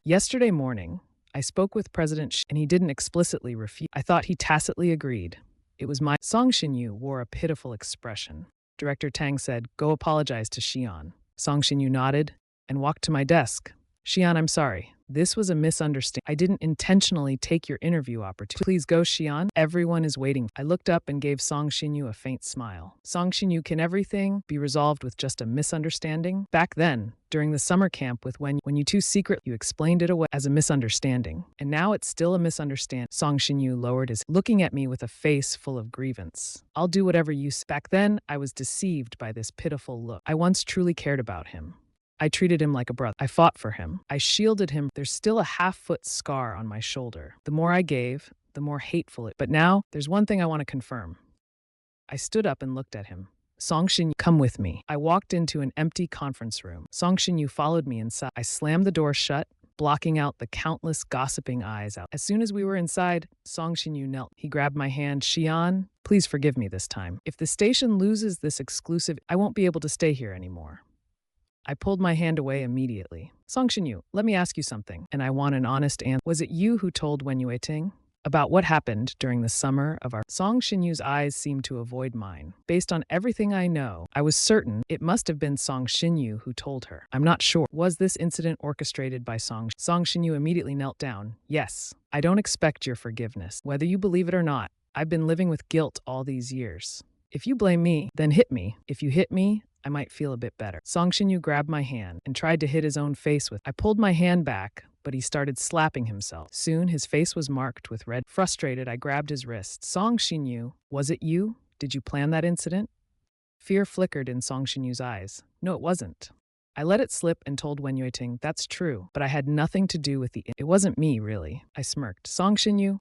[SPEAKER 1] Yesterday morning, I spoke with President Xi, and he didn't explicitly refuse. I thought he tacitly agreed. It was my... Song Xinyu wore a pitiful expression. Director Tang said, go apologize to Xian. Song Xinyu nodded and walked to my desk. Xian, I'm sorry. This was a misunderstanding. I didn't intentionally take your interview opportunity. Please go, Xian. Everyone is waiting. I looked up and gave Song Xinyu a faint smile. Song Xinyu, can everything be resolved with just a misunderstanding? Back then, during the summer camp when you two secretly, you explained it away as a misunderstanding. And now it's still a misunderstanding. Song Xinyu lowered his, looking at me with a face full of grievance. I'll do whatever you say. Back then, I was deceived by this pitiful look. I once truly cared about him. I treated him like a brother. I fought for him. I shielded him. There's still a half-foot scar on my shoulder. The more I gave, the more hateful it. But now, there's one thing I want to confirm. I stood up and looked at him. Song Xinyu, come with me. I walked into an empty conference room. Song Xinyu followed me inside. I slammed the door shut, blocking out the countless gossiping eyes out. As soon as we were inside, Song Xinyu knelt. He grabbed my hand. Xian, please forgive me this time. If the station loses this exclusive, I won't be able to stay here anymore. I pulled my hand away immediately. Song Xinyu, let me ask you something, and I want an honest answer. Was it you who told Wen Yueting about what happened during the summer of our... Song Xinyu's eyes seemed to avoid mine. Based on everything I know, I was certain it must have been Song Xinyu who told her. I'm not sure. Was this incident orchestrated by Song Xinyu immediately knelt down. Yes, I don't expect your forgiveness. Whether you believe it or not, I've been living with guilt all these years. If you blame me, then hit me. If you hit me, I might feel a bit better. Song Xinyu grabbed my hand and tried to hit his own face with. I pulled my hand back, but he started slapping himself. Soon, his face was marked with red. Frustrated, I grabbed his wrist. Song Xinyu, was it you? Did you plan that incident? Fear flickered in Song Xinyu's eyes. No, it wasn't. I let it slip and told Wen Yueting, that's true, but I had nothing to do with it wasn't me, really. I smirked. Song Xinyu,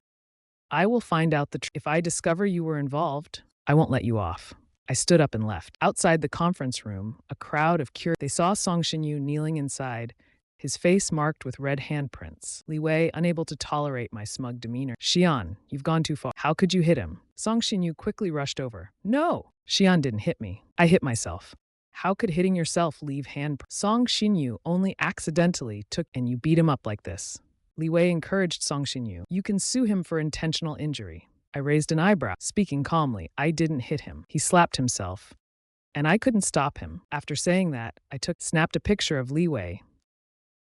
[SPEAKER 1] I will find out the truth. If I discover you were involved, I won't let you off. I stood up and left. Outside the conference room, a crowd of curious. They saw Song Xinyu kneeling inside, his face marked with red handprints. Li Wei, unable to tolerate my smug demeanor. Xian, you've gone too far. How could you hit him? Song Xinyu quickly rushed over. No! Xian didn't hit me. I hit myself. How could hitting yourself leave handprints? Song Xinyu only accidentally took and you beat him up like this. Li Wei encouraged Song Xinyu. You can sue him for intentional injury. I raised an eyebrow. Speaking calmly, I didn't hit him. He slapped himself. And I couldn't stop him. After saying that, I snapped a picture of Li Wei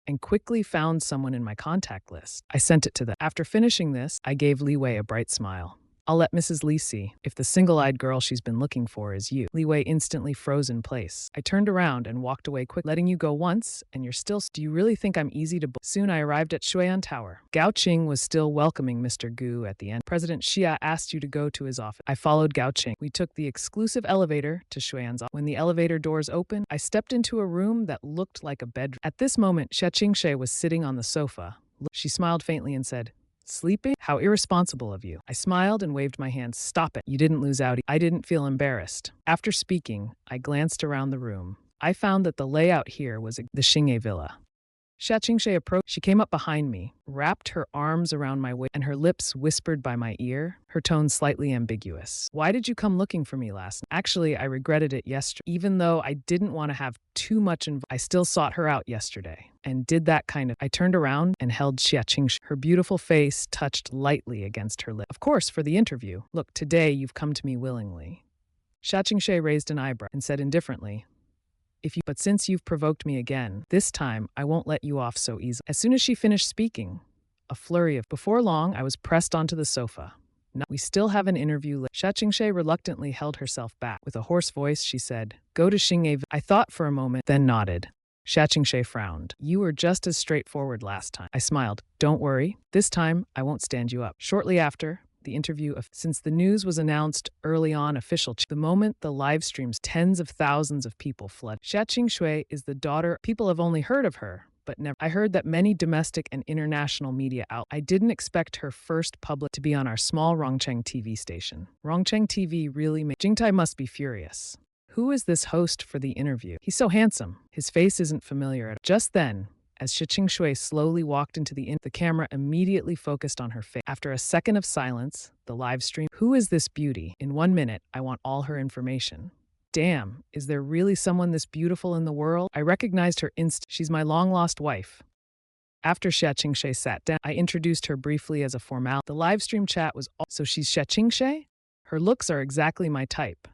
[SPEAKER 1] and quickly found someone in my contact list. I sent it to them. After finishing this, I gave Li Wei a bright smile. I'll let Mrs. Li see if the single-eyed girl she's been looking for is you. Li Wei instantly froze in place. I turned around and walked away quick, letting you go once, and you're still. Do you really think I'm easy to? Soon I arrived at Shuian Tower. Gao Qing was still welcoming Mr. Gu at the end. President Xia asked you to go to his office. I followed Gao Qing. We took the exclusive elevator to Shuian's office. When the elevator doors opened, I stepped into a room that looked like a bedroom. At this moment, Xia Qingshe was sitting on the sofa. She smiled faintly and said, sleeping? How irresponsible of you. I smiled and waved my hand. Stop it. You didn't lose out. I didn't feel embarrassed. After speaking, I glanced around the room. I found that the layout here was the Xingye villa. Xia Qingshe approached. She came up behind me, wrapped her arms around my waist, and her lips whispered by my ear, her tone slightly ambiguous. Why did you come looking for me last night? Actually, I regretted it yesterday. Even though I didn't want to have too much involvement, I still sought her out yesterday and did that kind of. I turned around and held Xia Qingshe. Her beautiful face touched lightly against her lip. Of course, for the interview. Look, today you've come to me willingly. Xia Qingshe raised an eyebrow and said indifferently, but since you've provoked me again, this time I won't let you off so easily. As soon as she finished speaking, a flurry of. Before long, I was pressed onto the sofa. No, we still have an interview. Xia Qingshe reluctantly held herself back. With a hoarse voice, she said, go to Xingye. I thought for a moment, then nodded. Xia Qingshe frowned. You were just as straightforward last time. I smiled. Don't worry. This time, I won't stand you up. Shortly after, the interview since the news was announced early on the moment the live streams, tens of thousands of people flooded. Xia Qingshui is the daughter. People have only heard of her, but never. I heard that many domestic and international media out. I didn't expect her first public to be on our small Rongcheng TV station. Rongcheng TV really made. Jingtai must be furious. Who is this host for the interview? He's so handsome. His face isn't familiar at all. Just then, as Xia Qingshui slowly walked into the camera immediately focused on her face. After a second of silence, the live stream. Who is this beauty? In 1 minute, I want all her information. Damn, is there really someone this beautiful in the world? I recognized her She's my long-lost wife. After Xia Qingshe sat down, I introduced her briefly as a formality. The live stream chat was so she's Xia Qingshe? Her looks are exactly my type.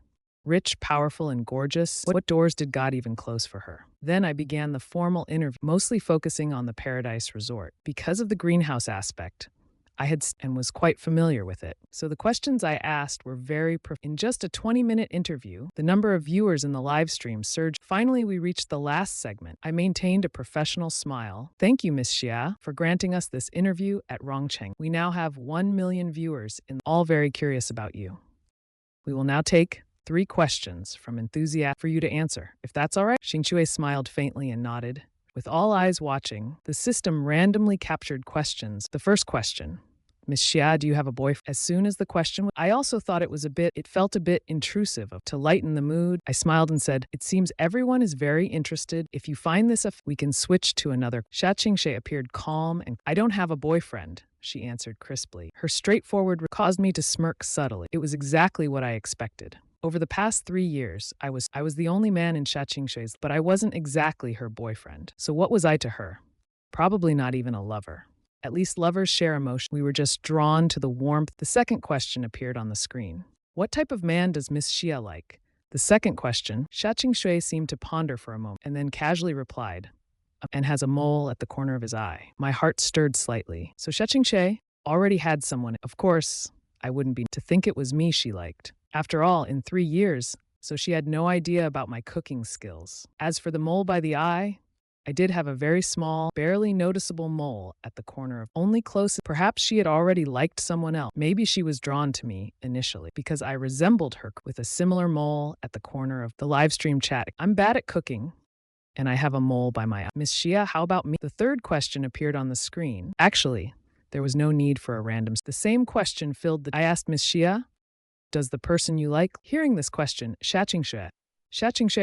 [SPEAKER 1] Rich, powerful, and gorgeous. What doors did God even close for her? Then I began the formal interview, mostly focusing on the Paradise Resort. Because of the greenhouse aspect, I had and was quite familiar with it. So the questions I asked were very in just a 20-minute interview, the number of viewers in the live stream surged. Finally, we reached the last segment. I maintained a professional smile. Thank you, Miss Xia, for granting us this interview at Rongcheng. We now have 1 million viewers, all very curious about you. We will now take 3 questions from enthusiasts for you to answer, if that's all right. Xingxue smiled faintly and nodded. With all eyes watching, the system randomly captured questions. The first question, Miss Xia, do you have a boyfriend? As soon as the question, I also thought it felt a bit intrusive. To lighten the mood, I smiled and said, it seems everyone is very interested. If you find this, we can switch to another. Xia Qingshe appeared calm and, I don't have a boyfriend, she answered crisply. Her straightforward caused me to smirk subtly. It was exactly what I expected. Over the past 3 years, I was the only man in Xia Qingshe's, but I wasn't exactly her boyfriend. So what was I to her? Probably not even a lover. At least lovers share emotion. We were just drawn to the warmth. The second question appeared on the screen. What type of man does Miss Xia like? The second question, Xia Qingshui seemed to ponder for a moment and then casually replied, and has a mole at the corner of his eye. My heart stirred slightly. So Xia Qingshui already had someone. Of course, I wouldn't be to think it was me she liked. After all, in 3 years, so she had no idea about my cooking skills. As for the mole by the eye, I did have a very small, barely noticeable mole at the corner of only close. Perhaps she had already liked someone else. Maybe she was drawn to me initially because I resembled her with a similar mole at the corner of the live stream chat. I'm bad at cooking, and I have a mole by my eye. Miss Xia, how about me? The third question appeared on the screen. Actually, there was no need for a random. The same question filled the. I asked Miss Xia, does the person you like? Hearing this question, Shachingshe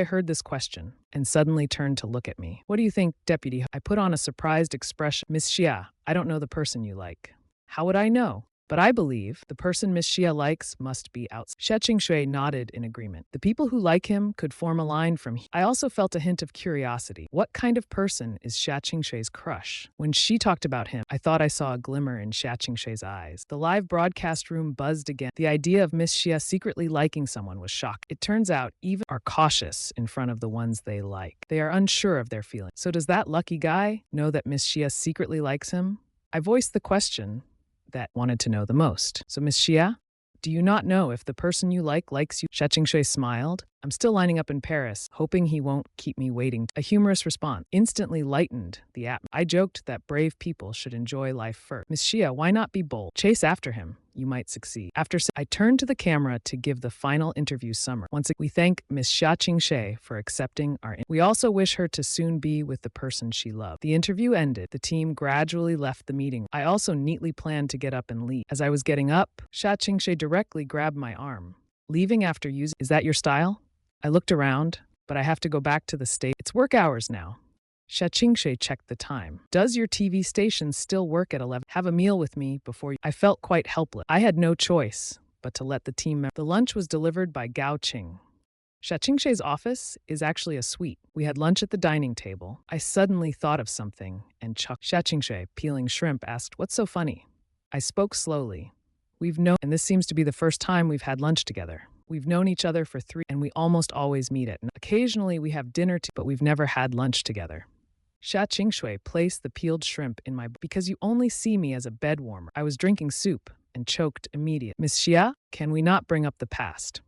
[SPEAKER 1] heard this question and suddenly turned to look at me. What do you think, Deputy? I put on a surprised expression. Miss Xia, I don't know the person you like. How would I know? But I believe the person Miss Xia likes must be out. Shachingshe nodded in agreement. The people who like him could form a line from here. I also felt a hint of curiosity. What kind of person is Shachingshe's crush? When she talked about him, I thought I saw a glimmer in Shachingshe's eyes. The live broadcast room buzzed again. The idea of Miss Xia secretly liking someone was shocking. It turns out even are cautious in front of the ones they like. They are unsure of their feelings. So does that lucky guy know that Miss Xia secretly likes him? I voiced the question that wanted to know the most. So Miss Xia, do you not know if the person you like likes you? Shachingshe smiled. I'm still lining up in Paris, hoping he won't keep me waiting. A humorous response instantly lightened the atmosphere. I joked that brave people should enjoy life first. Miss Xia, why not be bold? Chase after him. You might succeed. I turned to the camera to give the final interview summary. Once again, we thank Miss Shachingshe for accepting our. We also wish her to soon be with the person she loved. The interview ended. The team gradually left the meeting. I also neatly planned to get up and leave. As I was getting up, Shachingshe directly grabbed my arm. Leaving after using. Is that your style? I looked around, but I have to go back to the station. It's work hours now. Shachingshe checked the time. Does your TV station still work at 11? Have a meal with me before you. I felt quite helpless. I had no choice but to let the team member. The lunch was delivered by Gao Qing. Shachingshe's office is actually a suite. We had lunch at the dining table. I suddenly thought of something and chuckled. Shachingshe, peeling shrimp, asked, what's so funny? I spoke slowly. And this seems to be the first time we've had lunch together. We've known each other for 3, and we almost always meet at. Occasionally we have dinner, but we've never had lunch together. Shachingshe placed the peeled shrimp in my. Because you only see me as a bed warmer. I was drinking soup and choked immediately. Miss Xia, can we not bring up the past?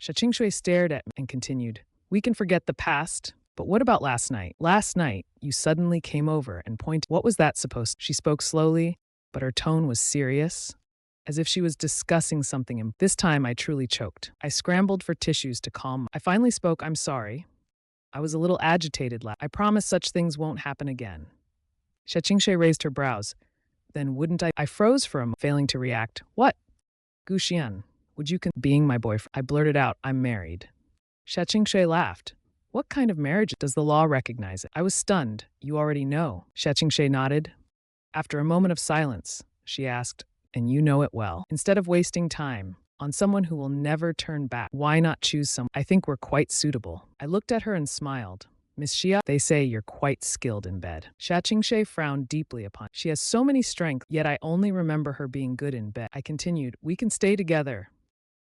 [SPEAKER 1] Shachingshe stared at me and continued, we can forget the past, but what about last night? Last night, you suddenly came over and pointed. What was that supposed to? She spoke slowly, but her tone was serious, as if she was discussing something. This time I truly choked. I scrambled for tissues to calm. I finally spoke, I'm sorry. I was a little agitated. I promise such things won't happen again. Shachingshe raised her brows. Then wouldn't I? I froze for a moment, failing to react. What? Guxian, would you being my boyfriend? I blurted out, I'm married. Shachingshe laughed. What kind of marriage? Does the law recognize it? I was stunned. You already know. Shachingshe nodded. After a moment of silence, she asked, and you know it well. Instead of wasting time on someone who will never turn back, why not choose someone? I think we're quite suitable. I looked at her and smiled. Miss Xia, they say you're quite skilled in bed. Shachingshe frowned deeply upon. She has so many strengths, yet I only remember her being good in bed. I continued, we can stay together,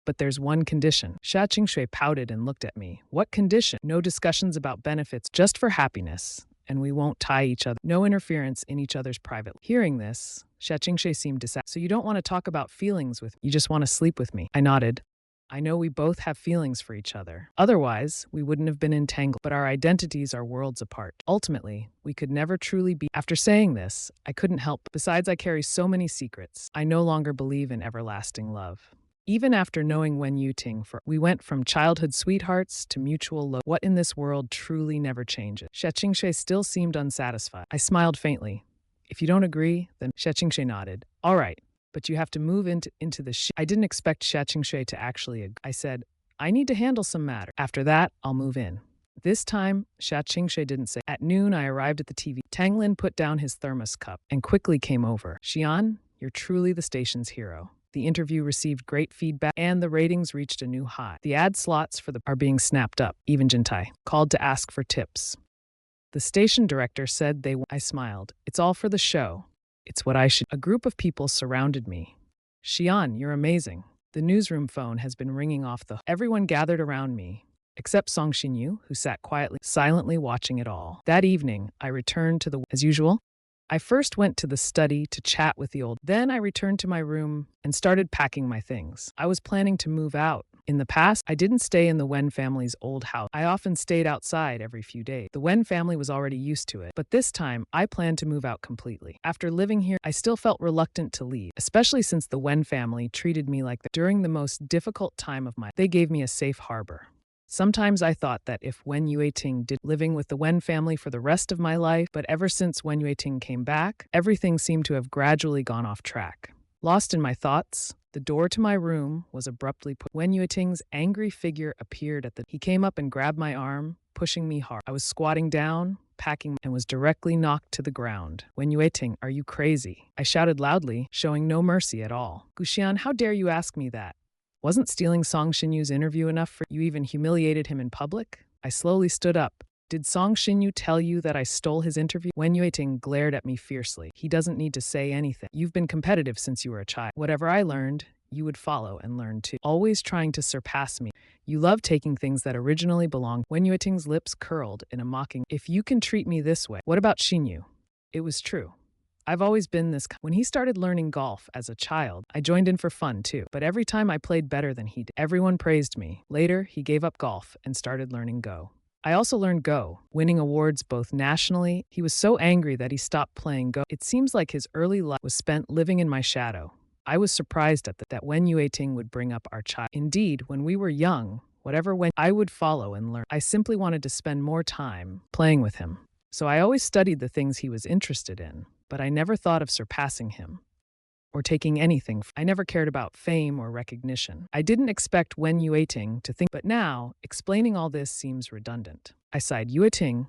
[SPEAKER 1] but there's one condition. Shachingshe pouted and looked at me. What condition? No discussions about benefits, just for happiness. And we won't tie each other. No interference in each other's private. Hearing this, Shachingshe seemed dissatisfied. So you don't want to talk about feelings with me. You just want to sleep with me. I nodded. I know we both have feelings for each other. Otherwise, we wouldn't have been entangled. But our identities are worlds apart. Ultimately, we could never truly be. After saying this, I couldn't help. Besides, I carry so many secrets. I no longer believe in everlasting love. Even after knowing Wen Yuting, we went from childhood sweethearts to mutual love. What in this world truly never changes? Shachingshe still seemed unsatisfied. I smiled faintly. If you don't agree, then Shachingshe nodded. All right, but you have to move into the I didn't expect Shachingshe to actually agree. I said, I need to handle some matter. After that, I'll move in. This time, Shachingshe didn't say. At noon, I arrived at the TV. Tanglin put down his thermos cup and quickly came over. Xian, you're truly the station's hero. The interview received great feedback, and the ratings reached a new high. The ad slots are being snapped up. Even Jintai called to ask for tips. The station director said I smiled. It's all for the show. It's what I should. A group of people surrounded me. Xian, you're amazing. The newsroom phone has been ringing off the. Everyone gathered around me, except Song Xinyu, who sat quietly, silently watching it all. That evening, I returned to as usual. I first went to the study to chat with the old. Then I returned to my room and started packing my things. I was planning to move out In the past, I didn't stay in the Wen family's old house. I often stayed outside every few days. The Wen family was already used to it, but this time I planned to move out completely. After living here, I still felt reluctant to leave, especially since the Wen family treated me like that. During the most difficult time of my life, they gave me a safe harbor. Sometimes I thought that if Wen Yueting did living with the Wen family for the rest of my life, but ever since Wen Yueting came back, everything seemed to have gradually gone off track. Lost in my thoughts, the door to my room was abruptly put. Wen Yueting's angry figure appeared at the. He came up and grabbed my arm, pushing me hard. I was squatting down, packing, and was directly knocked to the ground. Wen Yueting, are you crazy? I shouted loudly, showing no mercy at all. Guxian, how dare you ask me that? Wasn't stealing Song Xinyu's interview enough for you? Even humiliated him in public? I slowly stood up. Did Song Xinyu tell you that I stole his interview? Wen Yueting glared at me fiercely. He doesn't need to say anything. You've been competitive since you were a child. Whatever I learned, you would follow and learn too. Always trying to surpass me. You love taking things that originally belonged. Wen Yueting's lips curled in a mocking. If you can treat me this way, what about Xinyu? It was true. I've always been this. When he started learning golf as a child, I joined in for fun too. But every time I played better than he did, everyone praised me. Later, he gave up golf and started learning Go. I also learned Go, winning awards both nationally. He was so angry that he stopped playing Go. It seems like his early life was spent living in my shadow. I was surprised at that Wen Yueting would bring up our child. Indeed, when we were young, whatever Wen, I would follow and learn. I simply wanted to spend more time playing with him. So I always studied the things he was interested in, but I never thought of surpassing him or taking anything. I never cared about fame or recognition. I didn't expect Wen Yueting to think, but now, explaining all this seems redundant. I sighed. Yueting,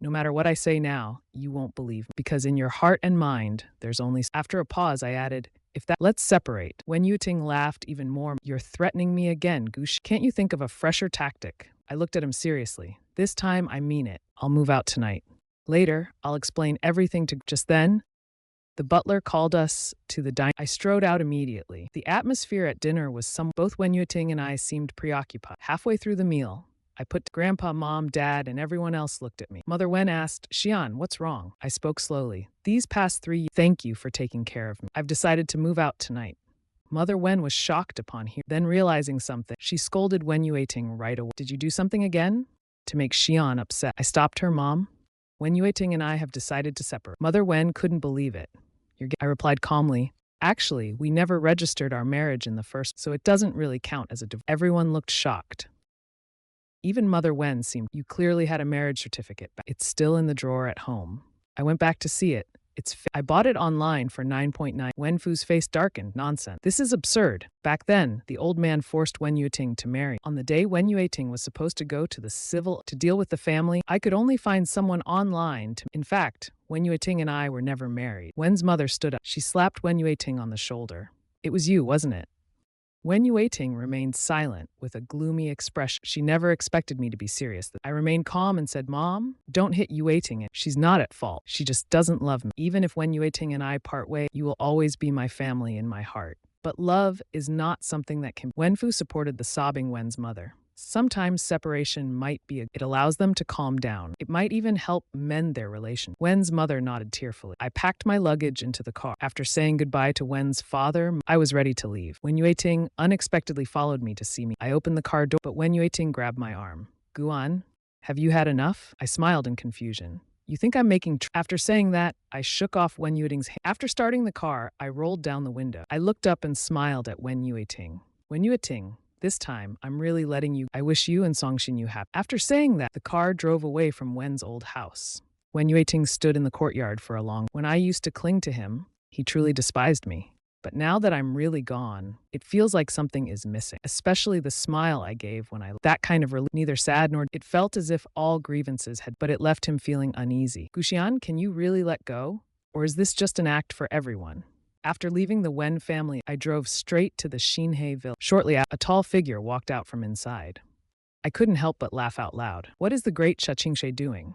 [SPEAKER 1] no matter what I say now, you won't believe me, because in your heart and mind, there's only. After a pause, I added, let's separate. Wen Yueting laughed even more. You're threatening me again, Gush. Can't you think of a fresher tactic? I looked at him seriously. This time, I mean it. I'll move out tonight. Later, I'll explain everything to. Just then, the butler called us to the dining. I strode out immediately. The atmosphere at dinner was both Wen Yueting and I seemed preoccupied. Halfway through the meal, I put Grandpa, Mom, Dad, and everyone else looked at me. Mother Wen asked, Xian, what's wrong? I spoke slowly. These past 3 years, thank you for taking care of me. I've decided to move out tonight. Mother Wen was shocked upon hearing. Then realizing something, she scolded Wen Yueting right away. Did you do something again? To make Xian upset. I stopped her, Mom. Wen Yueting and I have decided to separate. Mother Wen couldn't believe it. I replied calmly, actually, we never registered our marriage in the first, so it doesn't really count as a divorce. Everyone looked shocked. Even Mother Wen seemed, you clearly had a marriage certificate. It's still in the drawer at home. I went back to see it. I bought it online for 9.9. Wen Fu's face darkened. Nonsense. This is absurd. Back then, the old man forced Wen Yueting to marry. On the day Wen Yueting was supposed to go to the civil to deal with the family, I could only find someone online to. In fact, Wen Yueting and I were never married. Wen's mother stood up. She slapped Wen Yueting on the shoulder. It was you, wasn't it? Wen Yueting remained silent with a gloomy expression. She never expected me to be serious. I remained calm and said, Mom, don't hit Yueting. She's not at fault. She just doesn't love me. Even if Wen Yueting and I part ways, you will always be my family in my heart. But love is not something that can. Wen Fu supported the sobbing Wen's mother. Sometimes separation might be it allows them to calm down. It might even help mend their relation. Wen's mother nodded tearfully. I packed my luggage into the car. After saying goodbye to Wen's father, I was ready to leave. Wen Yueting unexpectedly followed me to see me. I opened the car door, but Wen Yueting grabbed my arm. Guan, have you had enough? I smiled in confusion. You think I'm making After saying that, I shook off Wen Yueting's hand. After starting the car, I rolled down the window. I looked up and smiled at Wen Yueting. Wen Yueting, this time, I'm really letting you. I wish you and Song Xinyu happy. After saying that, the car drove away from Wen's old house. Wen Yueting stood in the courtyard for a long. When I used to cling to him, he truly despised me. But now that I'm really gone, it feels like something is missing, especially the smile I gave when that kind of relief, neither sad nor. It felt as if all grievances had, but it left him feeling uneasy. Guxian, can you really let go? Or is this just an act for everyone? After leaving the Wen family, I drove straight to the Xinhe village. Shortly after, a tall figure walked out from inside. I couldn't help but laugh out loud. What is the great Xia Qingshui doing?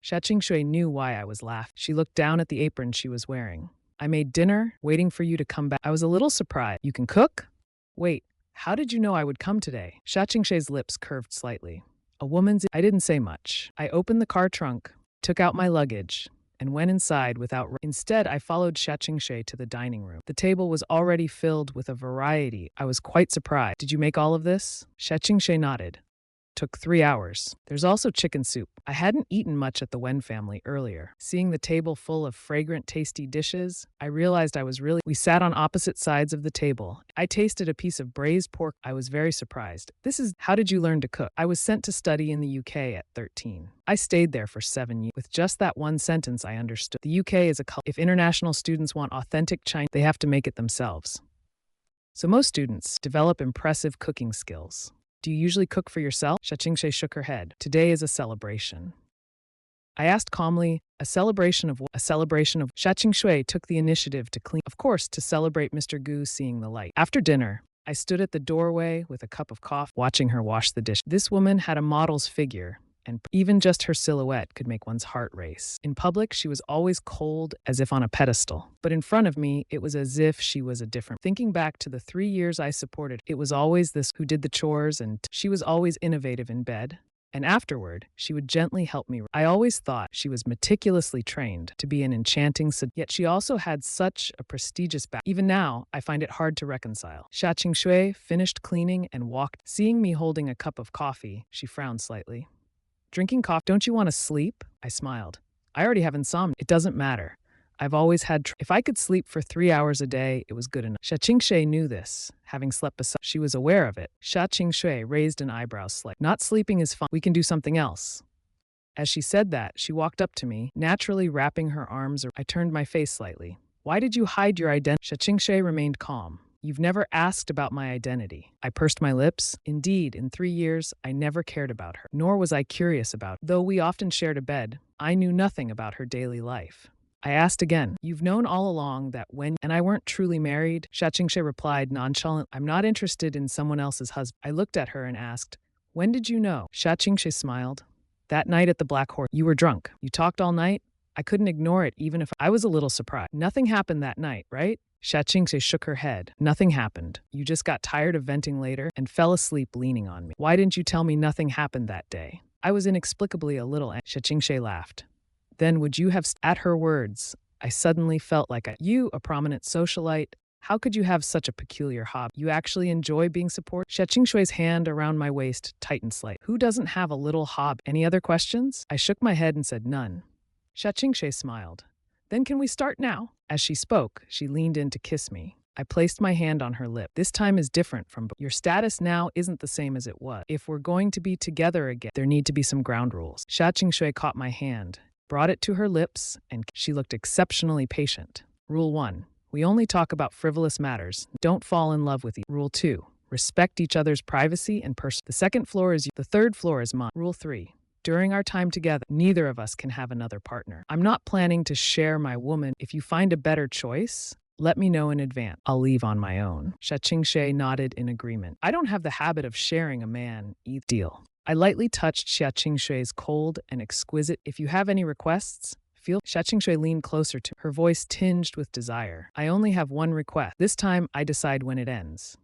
[SPEAKER 1] Xia Qingshui knew why I was laughing. She looked down at the apron she was wearing. I made dinner, waiting for you to come back. I was a little surprised. You can cook? Wait, how did you know I would come today? Xia Qingshui's lips curved slightly. A woman's. I didn't say much. I opened the car trunk, took out my luggage, and went inside without. Instead, I followed Xiaqingshui to the dining room. The table was already filled with a variety. I was quite surprised. Did you make all of this? Xiaqingshui nodded. Took 3 hours. There's also chicken soup. I hadn't eaten much at the Wen family earlier. Seeing the table full of fragrant, tasty dishes, I realized I was really. We sat on opposite sides of the table. I tasted a piece of braised pork. I was very surprised. How did you learn to cook? I was sent to study in the UK at 13. I stayed there for 7 years. With just that one sentence, I understood. The UK is a culture. If international students want authentic Chinese, they have to make it themselves. So most students develop impressive cooking skills. Do you usually cook for yourself? Xiaqingshui shook her head. Today is a celebration. I asked calmly, a celebration of what? A celebration of. Xiaqingshui took the initiative to clean. Of course, to celebrate Mr. Gu seeing the light. After dinner, I stood at the doorway with a cup of coffee, watching her wash the dish. This woman had a model's figure, and even just her silhouette could make one's heart race. In public, she was always cold, as if on a pedestal. But in front of me, it was as if she was a different. Thinking back to the 3 years I supported, it was always this who did the chores, and she was always innovative in bed. And afterward, she would gently help me. I always thought she was meticulously trained to be an enchanting yet she also had such a prestigious back. Even now, I find it hard to reconcile. Xiaqingshui finished cleaning and walked. Seeing me holding a cup of coffee, she frowned slightly. Drinking coffee, don't you want to sleep? I smiled. I already have insomnia. It doesn't matter. I've always had. If I could sleep for 3 hours a day, it was good enough. Xiaqingshui knew this, having slept beside. She was aware of it. Xiaqingshui raised an eyebrow slightly. Not sleeping is fun. We can do something else. As she said that, she walked up to me, naturally wrapping her arms. I turned my face slightly. Why did you hide your identity? Xiaqingshui remained calm. You've never asked about my identity. I pursed my lips. Indeed, in 3 years, I never cared about her. Nor was I curious about. Though we often shared a bed, I knew nothing about her daily life. I asked again, you've known all along that when and I weren't truly married? Xiaqingshui replied nonchalant, I'm not interested in someone else's husband. I looked at her and asked, when did you know? Xiaqingshui smiled. That night at the Black Horse, you were drunk. You talked all night? I couldn't ignore it even if I was a little surprised. Nothing happened that night, right? Xiaqingshui shook her head. Nothing happened. You just got tired of venting later and fell asleep leaning on me. Why didn't you tell me nothing happened that day? I was inexplicably a little. Xiaqingshui laughed. Then would you have. At her words, I suddenly felt like you, a prominent socialite, how could you have such a peculiar hobby? You actually enjoy being supported? Xiaqingshui's hand around my waist tightened slightly. Who doesn't have a little hobby? Any other questions? I shook my head and said none. Xiaqingshui smiled. Then can we start now? As she spoke, she leaned in to kiss me. I placed my hand on her lip. This time is different from your status now isn't the same as it was. If we're going to be together again, there need to be some ground rules. Xiaqingshui caught my hand, brought it to her lips, and she looked exceptionally patient. Rule 1. We only talk about frivolous matters. Don't fall in love with each. Rule 2. Respect each other's privacy and person. The second floor is you. The third floor is mine. Rule 3. During our time together, neither of us can have another partner. I'm not planning to share my woman. If you find a better choice, let me know in advance. I'll leave on my own. Xiaqingshui nodded in agreement. I don't have the habit of sharing a man either. Deal. I lightly touched Xiaqingshui's cold and exquisite. If you have any requests, feel. Xiaqingshui leaned closer to her voice tinged with desire. I only have one request. This time, I decide when it ends.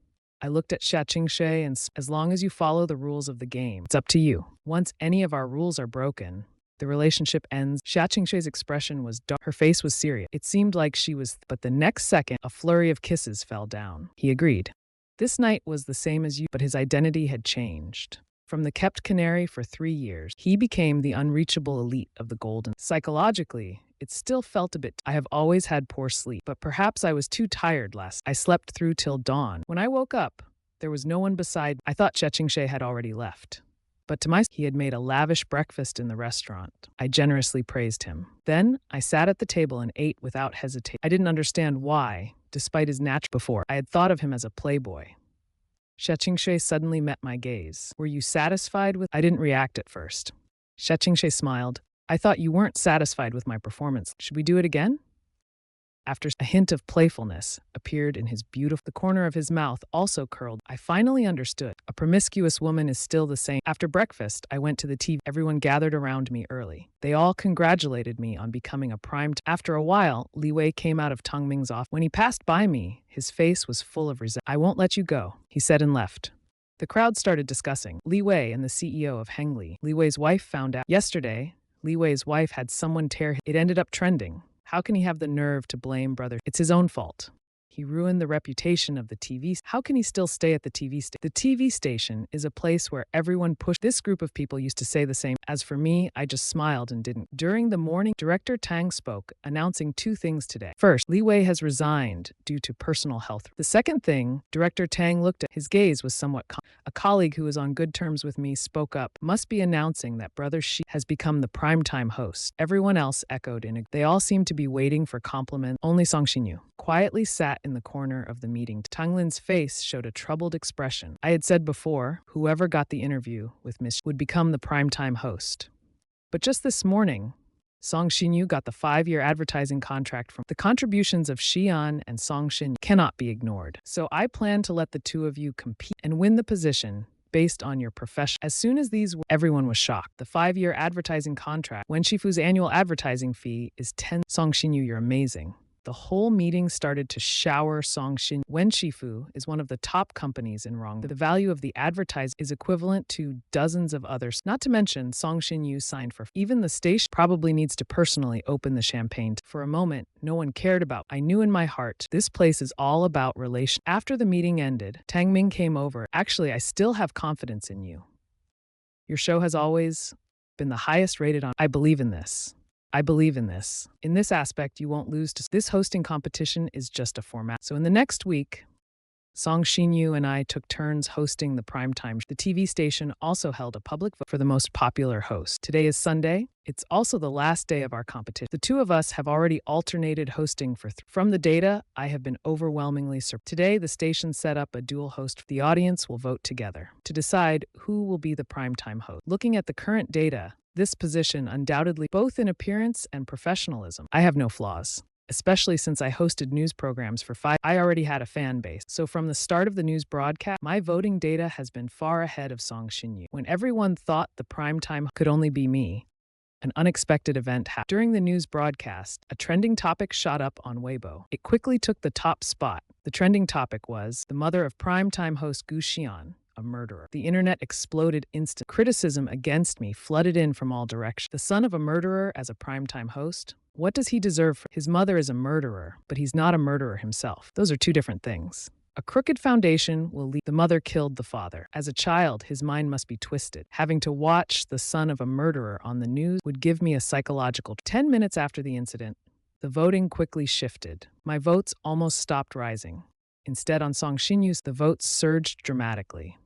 [SPEAKER 1] I looked at Xiaqingshui and as long as you follow the rules of the game, it's up to you. Once any of our rules are broken, the relationship ends. Xiaqingshui's expression was dark. Her face was serious. It seemed like she was, but the next second, a flurry of kisses fell down. He agreed. This night was the same as you, but his identity had changed. From the kept canary for 3 years, he became the unreachable elite of the golden. Psychologically, it still felt a bit. I have always had poor sleep, but perhaps I was too tired last. I slept through till dawn. When I woke up, there was no one beside. I thought Xiaqingshui had already left. But to my he had made a lavish breakfast in the restaurant. I generously praised him. Then I sat at the table and ate without hesitation. I didn't understand why, despite his natural before. I had thought of him as a playboy. Xiaqingshui suddenly met my gaze. Were you satisfied with? I didn't react at first. Xiaqingshui smiled. I thought you weren't satisfied with my performance. Should we do it again? After a hint of playfulness appeared in his beautiful, the corner of his mouth also curled. I finally understood. A promiscuous woman is still the same. After breakfast, I went to the TV. Everyone gathered around me early. They all congratulated me on becoming a prime. After a while, Li Wei came out of Tong Ming's office. When he passed by me, his face was full of resentment. I won't let you go, he said and left. The crowd started discussing. Li Wei and the CEO of Hengli. Li Wei's wife found out. Yesterday, Li Wei's wife had someone tear it ended up trending. How can he have the nerve to blame brother? It's his own fault. He ruined the reputation of the TV. How can he still stay at the TV station? The TV station is a place where everyone pushed. This group of people used to say the same. As for me, I just smiled and didn't. During the morning, Director Tang spoke, announcing two things today. First, Li Wei has resigned due to personal health. The second thing, Director Tang looked at. His gaze was somewhat calm. A colleague who was on good terms with me spoke up, must be announcing that Brother Shi has become the primetime host. Everyone else echoed in. They all seemed to be waiting for compliments. Only Song Xinyu quietly sat in the corner of the meeting. Tang Lin's face showed a troubled expression. I had said before, whoever got the interview with Miss would become the primetime host. But just this morning, Song Xinyu got the 5-year advertising contract from the contributions of Xian and Song Xin cannot be ignored. So I plan to let the two of you compete and win the position based on your profession. As soon as everyone was shocked. The 5-year advertising contract, Wen Shifu's annual advertising fee is 10. Song Xinyu, you're amazing. The whole meeting started to shower Song Xin. Wen Shifu is one of the top companies in Rong. The value of the advertising is equivalent to dozens of others. Not to mention, Song Xinyu signed for. Even the station probably needs to personally open the champagne. For a moment, no one cared about. I knew in my heart, this place is all about relation. After the meeting ended, Tang Ming came over. Actually, I still have confidence in you. Your show has always been the highest rated on. I believe in this. I believe in this. In this aspect, you won't lose to. This hosting competition is just a format. So in the next week, Song Xinyu and I took turns hosting the primetime. The TV station also held a public vote for the most popular host. Today is Sunday. It's also the last day of our competition. The two of us have already alternated hosting for From the data, I have been overwhelmingly surprised. Today, the station set up a dual host. The audience will vote together to decide who will be the primetime host. Looking at the current data, this position undoubtedly, both in appearance and professionalism, I have no flaws. Especially since I hosted news programs for 5, I already had a fan base. So from the start of the news broadcast, my voting data has been far ahead of Song Xinyu. When everyone thought the primetime could only be me, an unexpected event happened. During the news broadcast, a trending topic shot up on Weibo. It quickly took the top spot. The trending topic was the mother of primetime host Gu Xian, a murderer. The internet exploded instant. Criticism against me flooded in from all directions. The son of a murderer as a primetime host? What does he deserve for? His mother is a murderer, but he's not a murderer himself. Those are two different things. A crooked foundation will lead. The mother killed the father. As a child, his mind must be twisted. Having to watch the son of a murderer on the news would give me a psychological. 10 minutes after the incident, the voting quickly shifted. My votes almost stopped rising. Instead, on Song Xinyu's, the votes surged dramatically.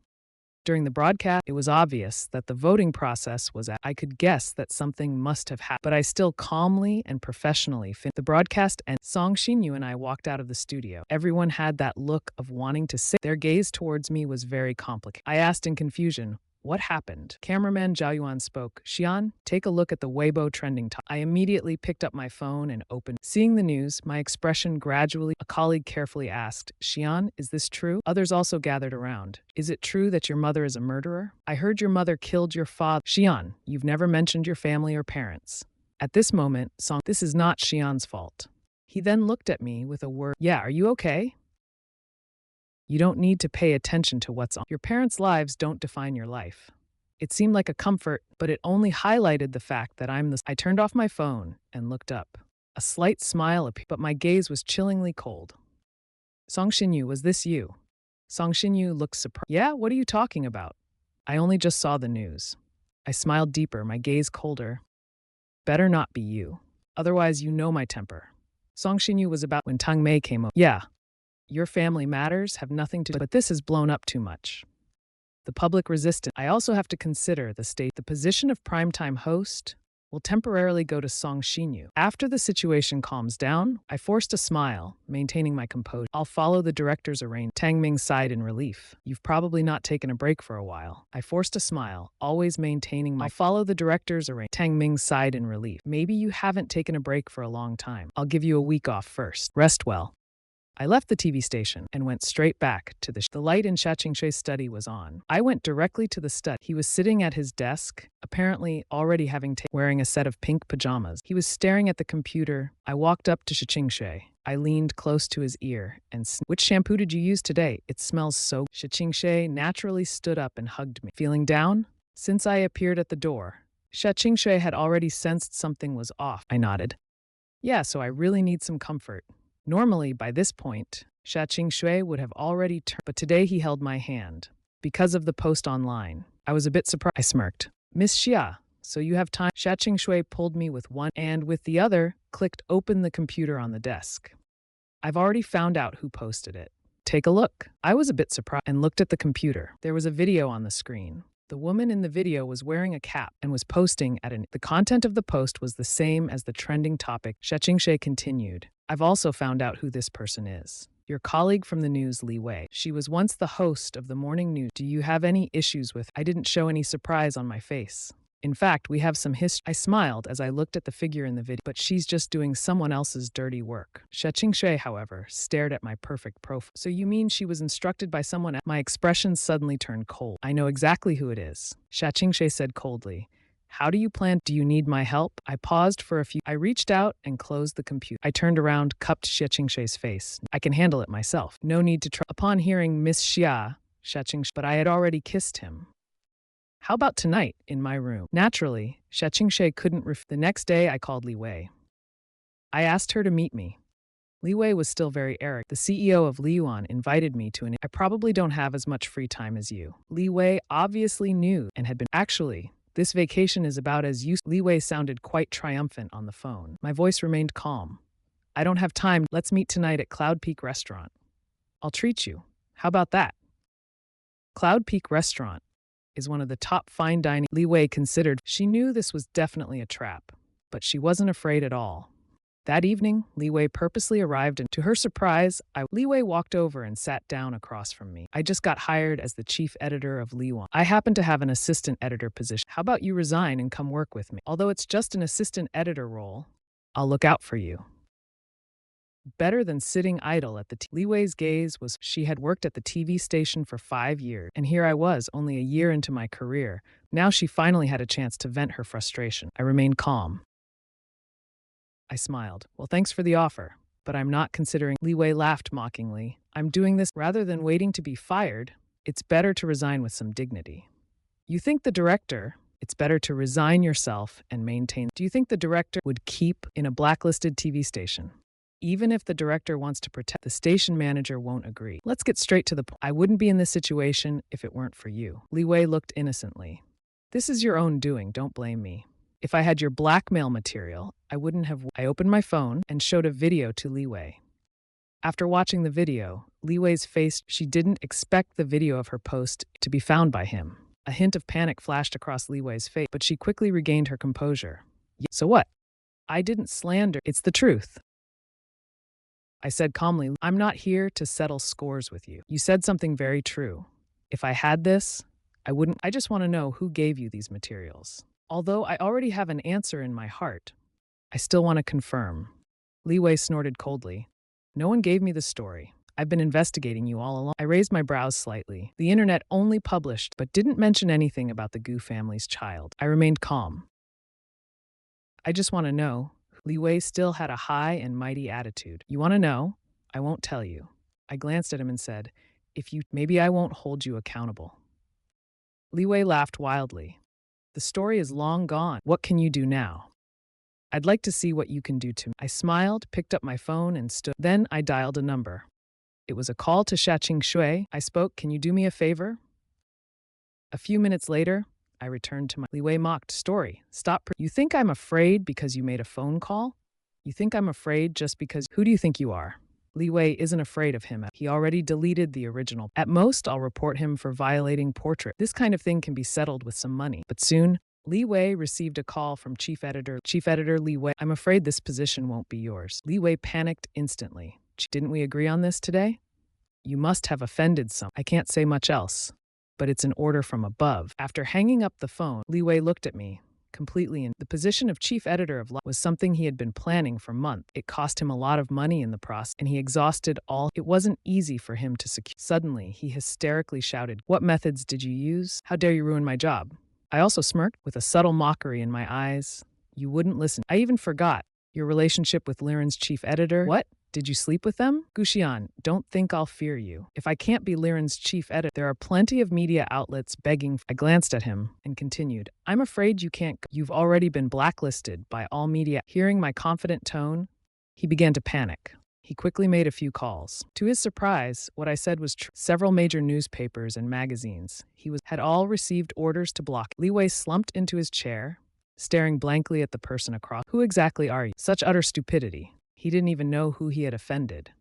[SPEAKER 1] During the broadcast, it was obvious that the voting process was I could guess that something must have happened, but I still calmly and professionally finished the broadcast, and Song Xinyu and I walked out of the studio. Everyone had that look of wanting to say. Their gaze towards me was very complicated. I asked in confusion, what happened? Cameraman Zhao Yuan spoke. Xian, take a look at the Weibo trending top. I immediately picked up my phone and opened. Seeing the news, my expression gradually. A colleague carefully asked, Xian, is this true? Others also gathered around. Is it true that your mother is a murderer? I heard your mother killed your father. Xian, you've never mentioned your family or parents. At this moment, Song, this is not Xian's fault. He then looked at me with a word. Yeah, are you okay? You don't need to pay attention to what's on. Your parents' lives don't define your life. It seemed like a comfort, but it only highlighted the fact that I turned off my phone and looked up. A slight smile appeared, but my gaze was chillingly cold. Song Xinyu, was this you? Song Xinyu looked surprised. Yeah, what are you talking about? I only just saw the news. I smiled deeper, my gaze colder. Better not be you. Otherwise, you know my temper. Song Xinyu was about when Tang Mei came over. Yeah. Your family matters have nothing to do, but this has blown up too much. The public resistance. I also have to consider the position of primetime host will temporarily go to Song Xinyu. After the situation calms down, I forced a smile, maintaining my composure. I'll follow the director's arrangement. Tang Ming sighed in relief. You've probably not taken a break for a while. I forced a smile, always maintaining my. I'll follow the director's arrangement. Tang Ming sighed in relief. Maybe you haven't taken a break for a long time. I'll give you a week off first. Rest well. I left the TV station and went straight back to the light in Shachingshai's study was on. I went directly to the study. He was sitting at his desk, apparently already having wearing a set of pink pajamas. He was staring at the computer. I walked up to Shachingshai. I leaned close to his ear and which shampoo did you use today? It smells so. Shachingshai naturally stood up and hugged me. Feeling down? Since I appeared at the door, Shui had already sensed something was off. I nodded. Yeah, so I really need some comfort. Normally, by this point, Shui would have already turned, but today he held my hand. Because of the post online. I was a bit surprised. I smirked. Miss Xia, so you have time? Shui pulled me with one and with the other, clicked open the computer on the desk. I've already found out who posted it. Take a look. I was a bit surprised and looked at the computer. There was a video on the screen. The woman in the video was wearing a cap and was posting at an. The content of the post was the same as the trending topic. Shui continued. I've also found out who this person is. Your colleague from the news, Li Wei. She was once the host of the morning news. Do you have any issues with? I didn't show any surprise on my face. In fact, we have some history. I smiled as I looked at the figure in the video, but she's just doing someone else's dirty work. Shui, however, stared at my perfect profile. So you mean she was instructed by someone else? My expression suddenly turned cold. I know exactly who it is. Shui said coldly. How do you plan? Do you need my help? I paused for a few. I reached out and closed the computer. I turned around, cupped Shui's face. I can handle it myself. No need to try. Upon hearing Miss Xia, but I had already kissed him. How about tonight, in my room? Naturally, Shui couldn't The next day, I called Li Wei. I asked her to meet me. Li Wei was still very arrogant. The CEO of Liyuan invited me to I probably don't have as much free time as you. Li Wei obviously knew and had been. Actually, this vacation is about as useful. Li Wei sounded quite triumphant on the phone. My voice remained calm. I don't have time. Let's meet tonight at Cloud Peak Restaurant. I'll treat you. How about that? Cloud Peak Restaurant is one of the top fine dining. Li Wei considered. She knew this was definitely a trap, but she wasn't afraid at all. That evening, Li Wei purposely arrived and to her surprise, Li Wei walked over and sat down across from me. I just got hired as the chief editor of Liyuan. I happen to have an assistant editor position. How about you resign and come work with me? Although it's just an assistant editor role, I'll look out for you. Better than sitting idle at the Li Wei's gaze was she had worked at the TV station for 5 years, and here I was, only a year into my career. Now she finally had a chance to vent her frustration. I remained calm. I smiled. Well, thanks for the offer, but I'm not considering. Li Wei laughed mockingly. I'm doing this rather than waiting to be fired. It's better to resign with some dignity. You think the director? It's better to resign yourself and maintain. Do you think the director would keep in a blacklisted TV station? Even if the director wants to protect, the station manager won't agree. Let's get straight to the point. I wouldn't be in this situation if it weren't for you. Li Wei looked innocently. This is your own doing, don't blame me. If I had your blackmail material, I wouldn't have. I opened my phone and showed a video to Li Wei. After watching the video, Li Wei's face, she didn't expect the video of her post to be found by him. A hint of panic flashed across Li Wei's face, but she quickly regained her composure. So what? I didn't slander. It's the truth. I said calmly, I'm not here to settle scores with you. You said something very true. If I had this, I wouldn't. I just want to know who gave you these materials. Although I already have an answer in my heart, I still want to confirm. Li Wei snorted coldly. No one gave me the story. I've been investigating you all along. I raised my brows slightly. The internet only published, but didn't mention anything about the Gu family's child. I remained calm. I just want to know. Li Wei still had a high and mighty attitude. You want to know? I won't tell you. I glanced at him and said, maybe I won't hold you accountable. Li Wei laughed wildly. The story is long gone. What can you do now? I'd like to see what you can do to me. I smiled, picked up my phone and stood. Then I dialed a number. It was a call to Shui. I spoke, can you do me a favor? A few minutes later, I returned to my. Li Wei mocked. Story. Stop. You think I'm afraid because you made a phone call? You think I'm afraid just because. Who do you think you are? Li Wei isn't afraid of him. He already deleted the original. At most, I'll report him for violating portrait. This kind of thing can be settled with some money. But soon, Li Wei received a call from Chief Editor. Chief Editor Li Wei, I'm afraid this position won't be yours. Li Wei panicked instantly. Didn't we agree on this today? You must have offended some. I can't say much else. But it's an order from above. After hanging up the phone, Li Wei looked at me, completely in. The position of chief editor of was something he had been planning for months. It cost him a lot of money in the process, and he exhausted all. It wasn't easy for him to secure. Suddenly, he hysterically shouted, what methods did you use? How dare you ruin my job? I also smirked, with a subtle mockery in my eyes. You wouldn't listen. I even forgot. Your relationship with Liren's chief editor? What? Did you sleep with them? Guxian, don't think I'll fear you. If I can't be Liren's chief editor, there are plenty of media outlets begging. I glanced at him and continued, I'm afraid you can't. You've already been blacklisted by all media. Hearing my confident tone, he began to panic. He quickly made a few calls. To his surprise, what I said was true. Several major newspapers and magazines had all received orders to block. Li Wei slumped into his chair, staring blankly at the person across. Who exactly are you? Such utter stupidity. He didn't even know who he had offended.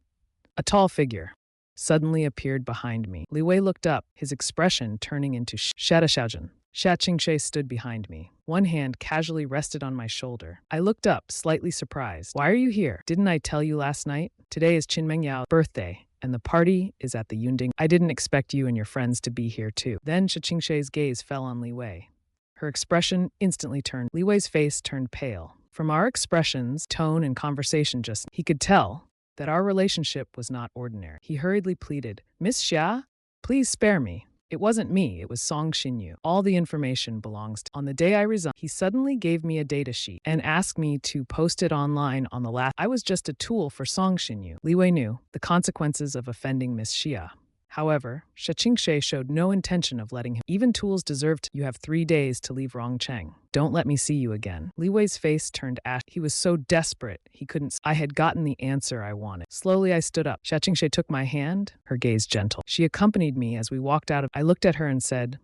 [SPEAKER 1] A tall figure suddenly appeared behind me. Li Wei looked up, his expression turning into Shadashaojin. Xia Qingxue stood behind me. One hand casually rested on my shoulder. I looked up, slightly surprised. Why are you here? Didn't I tell you last night? Today is Qin Mengyao's birthday, and the party is at the Yunding. I didn't expect you and your friends to be here too. Then Xia Qingxue's gaze fell on Li Wei. Her expression instantly turned. Li Wei's face turned pale. From our expressions, tone, and conversation he could tell that our relationship was not ordinary. He hurriedly pleaded, Miss Xia, please spare me. It wasn't me, it was Song Xinyu. All the information belongs to. On the day I resigned, he suddenly gave me a data sheet and asked me to post it online on the last. I was just a tool for Song Xinyu. Li Wei knew the consequences of offending Miss Xia. However, Xia Qingxue showed no intention of letting him. Even tools deserve to. You have 3 days to leave Rongcheng. Don't let me see you again. Li Wei's face turned ash. He was so desperate, he couldn't. I had gotten the answer I wanted. Slowly, I stood up. Xia Qingxue took my hand, her gaze gentle. She accompanied me as we walked out of. I looked at her and said,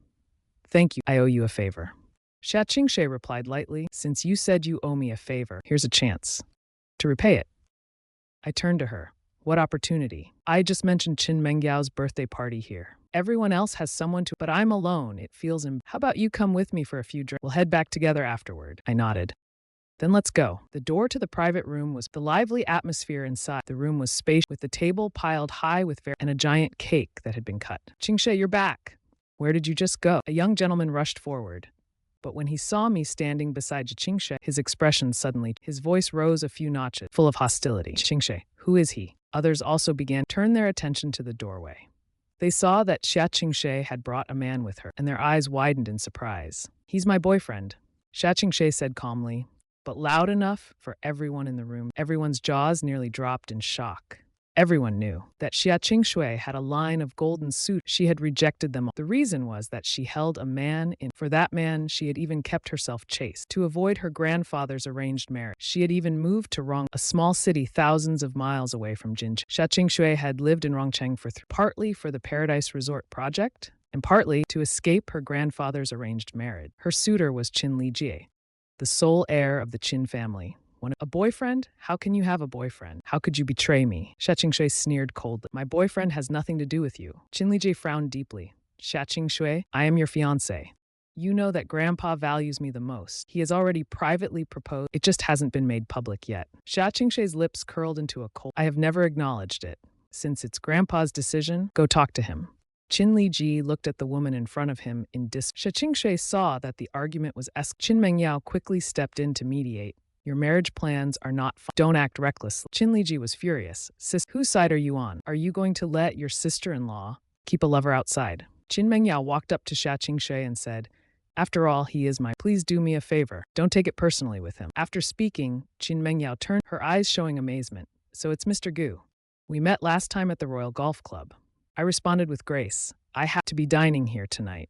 [SPEAKER 1] Thank you, I owe you a favor. Xia Qingxue replied lightly, Since you said you owe me a favor, here's a chance to repay it. I turned to her. What opportunity? I just mentioned Qin Mengyao's birthday party here. Everyone else has someone to, but I'm alone. It feels How about you come with me for a few drinks? We'll head back together afterward. I nodded. Then let's go. The door to the private room was the lively atmosphere inside. The room was spacious, with the table piled high with and a giant cake that had been cut. Qingxue, you're back. Where did you just go? A young gentleman rushed forward. But when he saw me standing beside Qingxue, his expression suddenly, his voice rose a few notches, full of hostility. Qingxue, who is he? Others also began to turn their attention to the doorway. They saw that Xia Qingxue had brought a man with her, and their eyes widened in surprise. He's my boyfriend, Xia Qingxue said calmly, but loud enough for everyone in the room. Everyone's jaws nearly dropped in shock. Everyone knew that Xia Qingxue had a line of golden suitors. She had rejected them all. The reason was that she held a man in. For that man, she had even kept herself chaste. To avoid her grandfather's arranged marriage, she had even moved to a small city thousands of miles away from Jincheng. Xia Qingxue had lived in Rongcheng partly for the Paradise Resort project, and partly to escape her grandfather's arranged marriage. Her suitor was Qin Lijie, the sole heir of the Qin family. A boyfriend? How can you have a boyfriend? How could you betray me? Xia Qingxue sneered coldly. My boyfriend has nothing to do with you. Qin Lijie frowned deeply. Xia Qingxue, I am your fiancé. You know that Grandpa values me the most. He has already privately proposed. It just hasn't been made public yet. Xia Qingxue's lips curled into a cold. I have never acknowledged it. Since it's Grandpa's decision, go talk to him. Qin Lijie looked at the woman in front of him in Xia Qingxue saw that the argument was Qin Mengyao quickly stepped in to mediate. Your marriage plans are not fun. Don't act recklessly. Qin Lijie was furious. Sis, whose side are you on? Are you going to let your sister-in-law keep a lover outside? Qin Mengyao walked up to Xia Qingxue and said, After all, he is my. Please do me a favor. Don't take it personally with him. After speaking, Qin Mengyao turned, her eyes showing amazement. So it's Mr. Gu. We met last time at the Royal Golf Club. I responded with grace. I have to be dining here tonight.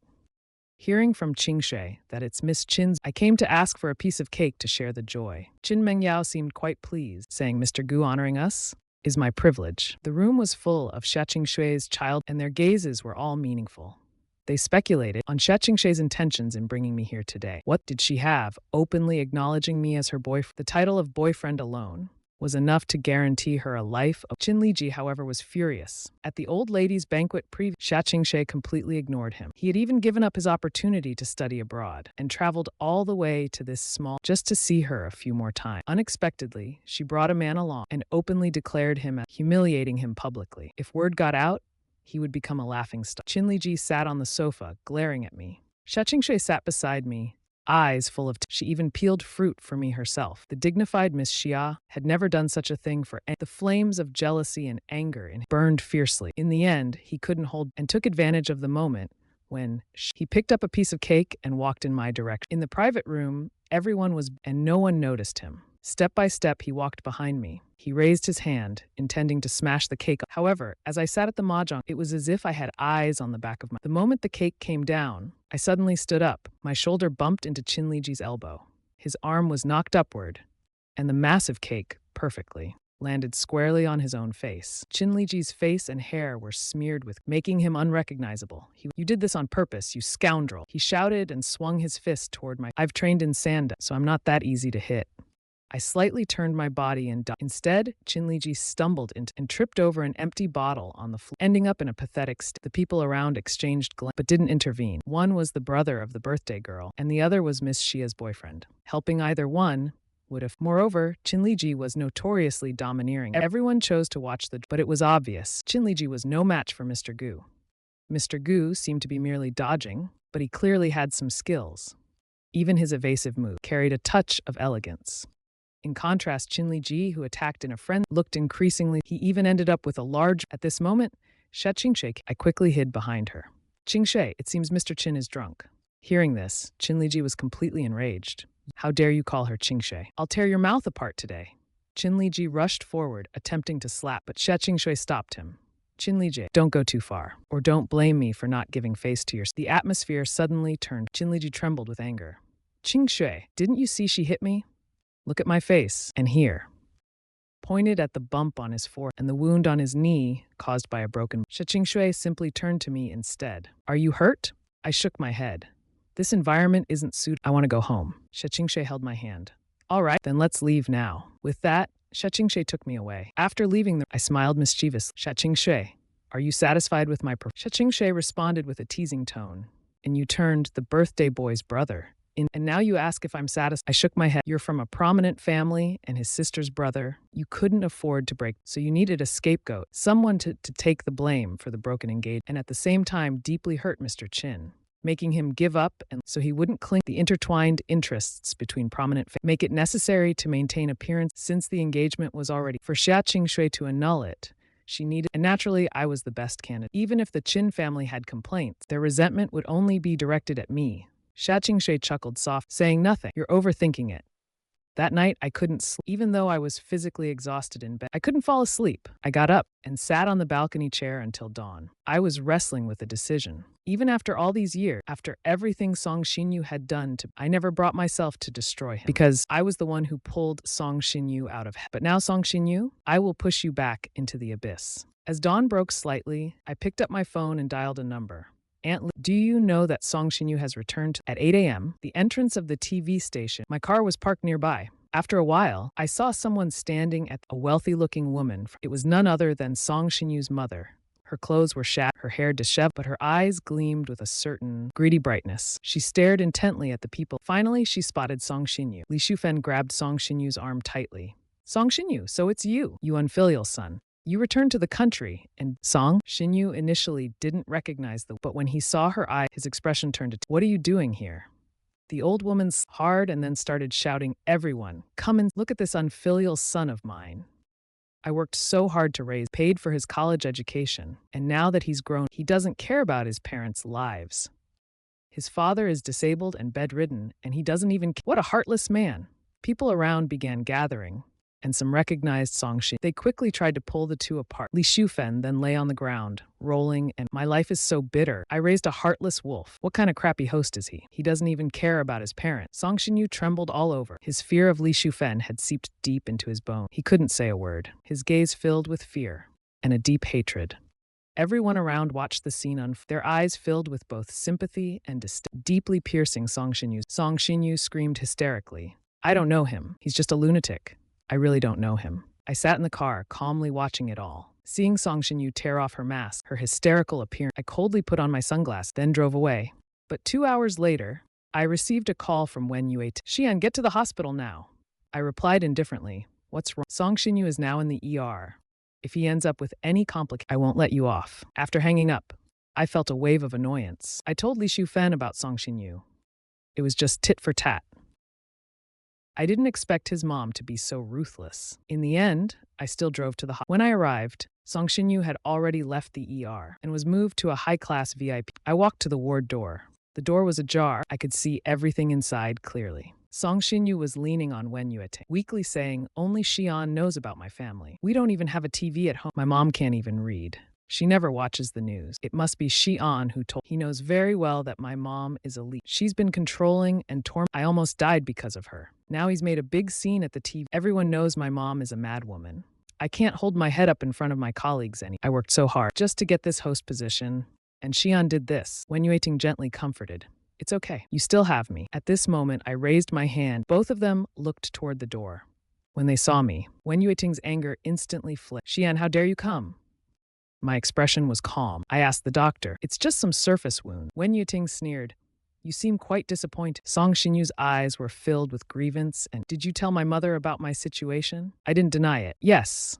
[SPEAKER 1] Hearing from Qingxue that it's Miss Qin's, I came to ask for a piece of cake to share the joy. Qin Mengyao seemed quite pleased, saying, Mr. Gu honoring us is my privilege. The room was full of Xia Qingxue's child, and their gazes were all meaningful. They speculated on Xia Qingxue's intentions in bringing me here today. What did she have, openly acknowledging me as her boyfriend? The title of boyfriend alone was enough to guarantee her a life of. Qin Lijie, however, was furious. At the old lady's banquet Xia Qingxue completely ignored him. He had even given up his opportunity to study abroad and traveled all the way to this small just to see her a few more times. Unexpectedly, she brought a man along and openly declared him, humiliating him publicly. If word got out, he would become a laughingstock. Qin Lijie sat on the sofa, glaring at me. Xia Qingxue sat beside me, eyes full of she even peeled fruit for me herself. The dignified Miss Xia had never done such a thing for the flames of jealousy and anger in burned fiercely. In the end, he couldn't hold and took advantage of the moment when he picked up a piece of cake and walked in my direction. In the private room, everyone was and no one noticed him. Step by step, he walked behind me. He raised his hand, intending to smash the cake. However, as I sat at the mahjong, it was as if I had eyes on the back of my... The moment the cake came down, I suddenly stood up. My shoulder bumped into Chinliji's elbow. His arm was knocked upward, and the massive cake, perfectly, landed squarely on his own face. Chinliji's face and hair were smeared with, making him unrecognizable. You did this on purpose, you scoundrel. He shouted and swung his fist toward my... I've trained in sanda, so I'm not that easy to hit. I slightly turned my body and instead, Chinliji stumbled into and tripped over an empty bottle on the floor, ending up in a pathetic state. The people around exchanged glances but didn't intervene. One was the brother of the birthday girl, and the other was Miss Shia's boyfriend. Helping either one would have... Moreover, Chinliji was notoriously domineering. Everyone chose to watch but it was obvious. Chinliji was no match for Mr. Gu. Mr. Gu seemed to be merely dodging, but he clearly had some skills. Even his evasive move carried a touch of elegance. In contrast, Chinliji, who attacked in a frenzy, looked increasingly... He even ended up with a large... At this moment, Qingxue... I quickly hid behind her. Qingxue, it seems Mr. Qin is drunk. Hearing this, Chinliji was completely enraged. How dare you call her Qingxue? I'll tear your mouth apart today. Chinliji rushed forward, attempting to slap, but Qingxue stopped him. Chinliji, don't go too far, or don't blame me for not giving face to your... The atmosphere suddenly turned. Chinliji trembled with anger. Qingxue, didn't you see she hit me? Look at my face, and here. Pointed at the bump on his forehead and the wound on his knee caused by a broken... Qingxue simply turned to me instead. Are you hurt? I shook my head. This environment isn't suited. I want to go home. Qingxue held my hand. All right, then let's leave now. With that, Qingxue took me away. After leaving I smiled mischievously. Qingxue, are you satisfied with my... Qingxue responded with a teasing tone. And you turned the birthday boy's brother. And now you ask if I'm satisfied. I shook my head. You're from a prominent family and his sister's brother. You couldn't afford to break, so you needed a scapegoat, someone to take the blame for the broken engagement, and at the same time deeply hurt Mr. Qin, making him give up and so he wouldn't cling. The intertwined interests between prominent make it necessary to maintain appearance since the engagement was already... For Qingxue to annul it, she needed... And naturally, I was the best candidate. Even if the Qin family had complaints, their resentment would only be directed at me. Qingxue chuckled soft, saying nothing. You're overthinking it. That night, I couldn't sleep. Even though I was physically exhausted in bed, I couldn't fall asleep. I got up and sat on the balcony chair until dawn. I was wrestling with a decision. Even after all these years, after everything Song Xinyu had done to... I never brought myself to destroy him, because I was the one who pulled Song Xinyu out of... But now, Song Xinyu, I will push you back into the abyss. As dawn broke slightly, I picked up my phone and dialed a number. Aunt Lee, do you know that Song Xinyu has returned at 8 a.m., the entrance of the TV station? My car was parked nearby. After a while, I saw someone standing at a wealthy-looking woman. It was none other than Song Xinyu's mother. Her clothes were shabby, her hair disheveled, but her eyes gleamed with a certain greedy brightness. She stared intently at the people. Finally, she spotted Song Xinyu. Li Shufen grabbed Song Xinyu's arm tightly. Song Xinyu, so it's you, you unfilial son. You returned to the country, and Song Xinyu initially didn't recognize but when he saw her eye, his expression turned to, what are you doing here? The old woman hard and then started shouting, everyone, come and look at this unfilial son of mine. I worked so hard to raise, paid for his college education, and now that he's grown, he doesn't care about his parents' lives. His father is disabled and bedridden, and he doesn't even care. What a heartless man. People around began gathering, and some recognized Song Xin. They quickly tried to pull the two apart. Li Shufen then lay on the ground, rolling, and my life is so bitter. I raised a heartless wolf. What kind of crappy host is he? He doesn't even care about his parents. Song Xinyu trembled all over. His fear of Li Shufen had seeped deep into his bone. He couldn't say a word. His gaze filled with fear and a deep hatred. Everyone around watched the scene unfold, their eyes filled with both sympathy and deeply piercing Song Xinyu. Song Xinyu screamed hysterically. I don't know him. He's just a lunatic. I really don't know him. I sat in the car, calmly watching it all. Seeing Song Xinyu tear off her mask, her hysterical appearance, I coldly put on my sunglasses, then drove away. But 2 hours later, I received a call from Wen Yue. Xian, get to the hospital now. I replied indifferently. What's wrong? Song Xinyu is now in the ER. If he ends up with any complication, I won't let you off. After hanging up, I felt a wave of annoyance. I told Li Shufen about Song Xinyu. It was just tit for tat. I didn't expect his mom to be so ruthless. In the end, I still drove to the hospital. When I arrived, Song Xinyu had already left the ER and was moved to a high-class VIP. I walked to the ward door. The door was ajar. I could see everything inside clearly. Song Xinyu was leaning on Wen Yueting, weakly saying, only Xian knows about my family. We don't even have a TV at home. My mom can't even read. She never watches the news. It must be Xian who told. He knows very well that my mom is a leech. She's been controlling and I almost died because of her. Now he's made a big scene at the TV. Everyone knows my mom is a madwoman. I can't hold my head up in front of my colleagues I worked so hard just to get this host position. And Xian did this. Wen Yueting gently comforted. It's okay. You still have me. At this moment, I raised my hand. Both of them looked toward the door. When they saw me, Wen Yueting's anger instantly flipped. Xian, how dare you come? My expression was calm. I asked the doctor. It's just some surface wound. Wen Yueting sneered. You seem quite disappointed. Song Xinyu's eyes were filled with grievance and, did you tell my mother about my situation? I didn't deny it. Yes.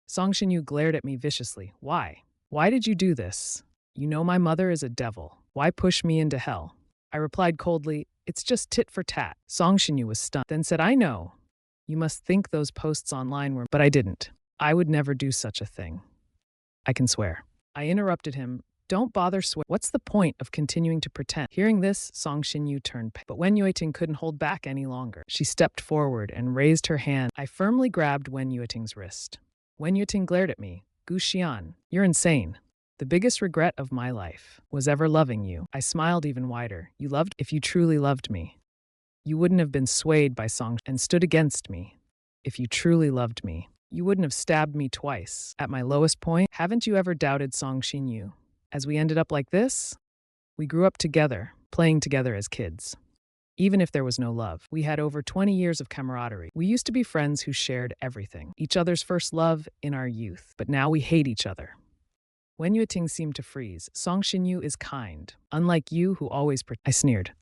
[SPEAKER 1] Song Xinyu glared at me viciously. Why? Why did you do this? You know my mother is a devil. Why push me into hell? I replied coldly, it's just tit for tat. Song Xinyu was stunned, then said, I know. You must think those posts online were, but I didn't. I would never do such a thing. I can swear. I interrupted him. Don't bother swear. What's the point of continuing to pretend? Hearing this, Song Xinyu turned pale. But Wen Yueting couldn't hold back any longer. She stepped forward and raised her hand. I firmly grabbed Wen Yueting's wrist. Wen Yueting glared at me. Gu Xian, you're insane. The biggest regret of my life was ever loving you. I smiled even wider. You loved? If you truly loved me, you wouldn't have been swayed by Song and stood against me. If you truly loved me, you wouldn't have stabbed me twice. At my lowest point, haven't you ever doubted Song Xinyu? As we ended up like this, we grew up together, playing together as kids. Even if there was no love, we had over 20 years of camaraderie. We used to be friends who shared everything, each other's first love in our youth. But now we hate each other. Wen Yueting seemed to freeze. Song Xinyu is kind, unlike you who always I sneered,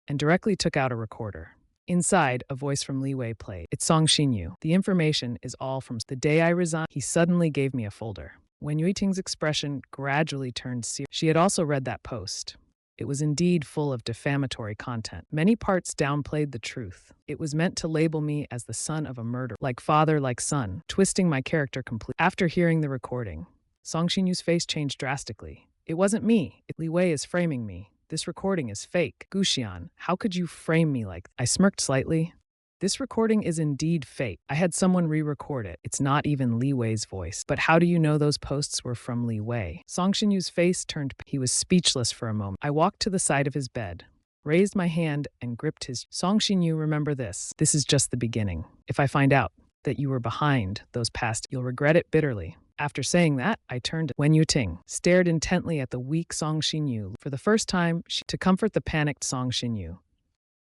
[SPEAKER 1] and directly took out a recorder. Inside, a voice from Li Wei played. It's Song Xinyu. The information is all from the day I resigned. He suddenly gave me a folder. Wen Yueting's expression gradually turned serious. She had also read that post. It was indeed full of defamatory content. Many parts downplayed the truth. It was meant to label me as the son of a murderer, like father, like son, twisting my character completely. After hearing the recording, Song Xinyu's face changed drastically. It wasn't me. Li Wei is framing me. This recording is fake. Gu Xian, how could you frame me like that? I smirked slightly. This recording is indeed fake. I had someone re-record it. It's not even Li Wei's voice. But how do you know those posts were from Li Wei? Song Xinyu's face turned. He was speechless for a moment. I walked to the side of his bed, raised my hand, and gripped his. Song Xinyu, remember this. This is just the beginning. If I find out that you were behind those past, you'll regret it bitterly. After saying that, I turned to Wen Yueting, stared intently at the weak Song Xinyu. For the first time, to comfort the panicked Song Xinyu.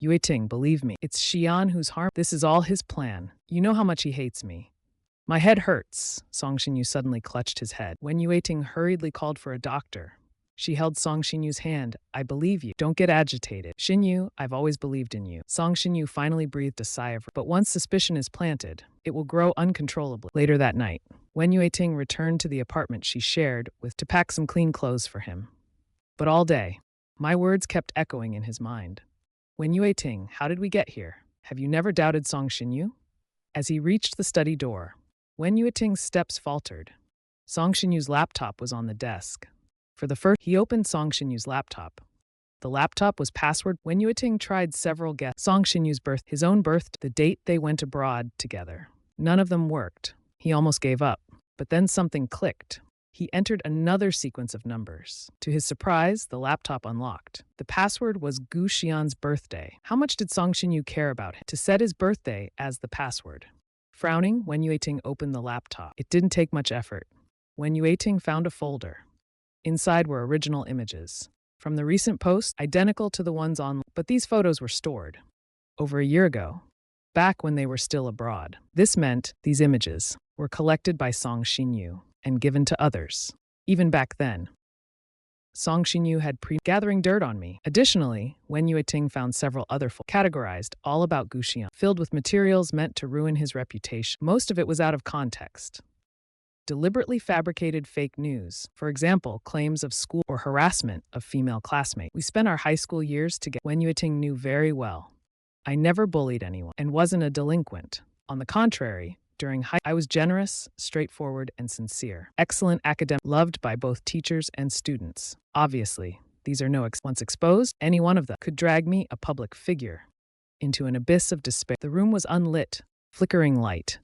[SPEAKER 1] Yueting, believe me, it's Xian who's harmed. This is all his plan. You know how much he hates me. My head hurts. Song Xinyu suddenly clutched his head. Wen Yueting hurriedly called for a doctor. She held Song Xinyu's hand. I believe you. Don't get agitated. Xinyu, I've always believed in you. Song Xinyu finally breathed a sigh of relief. But once suspicion is planted, it will grow uncontrollably. Later that night, Wen Yueting returned to the apartment she shared with to pack some clean clothes for him. But all day, my words kept echoing in his mind. Wen Yueting, how did we get here? Have you never doubted Song Xinyu? As he reached the study door, Wen Yueting's steps faltered. Song Xinyu's laptop was on the desk. For the first, he opened Song Xinyu's laptop. The laptop was password. Wen Yueting tried several guesses. Song Xinyu's his own birth, the date they went abroad together. None of them worked. He almost gave up. But then something clicked. He entered another sequence of numbers. To his surprise, the laptop unlocked. The password was Gu Xian's birthday. How much did Song Xinyu care about him to set his birthday as the password? Frowning, Wen Yueting opened the laptop. It didn't take much effort. Wen Yueting found a folder. Inside were original images. From the recent post, identical to the ones on, but these photos were stored over a year ago, back when they were still abroad. This meant these images were collected by Song Xinyu and given to others. Even back then, Song Xinyu had gathering dirt on me. Additionally, Wen Yueting found several other categorized, all about Gu Xian, filled with materials meant to ruin his reputation. Most of it was out of context. Deliberately fabricated fake news, for example, claims of school or harassment of female classmates. We spent our high school years together. Wen Yueting knew very well. I never bullied anyone and wasn't a delinquent. On the contrary, I was generous, straightforward, and sincere. Excellent academic, loved by both teachers and students. Obviously, these are once exposed, any one of them could drag me, a public figure, into an abyss of despair. The room was unlit, flickering light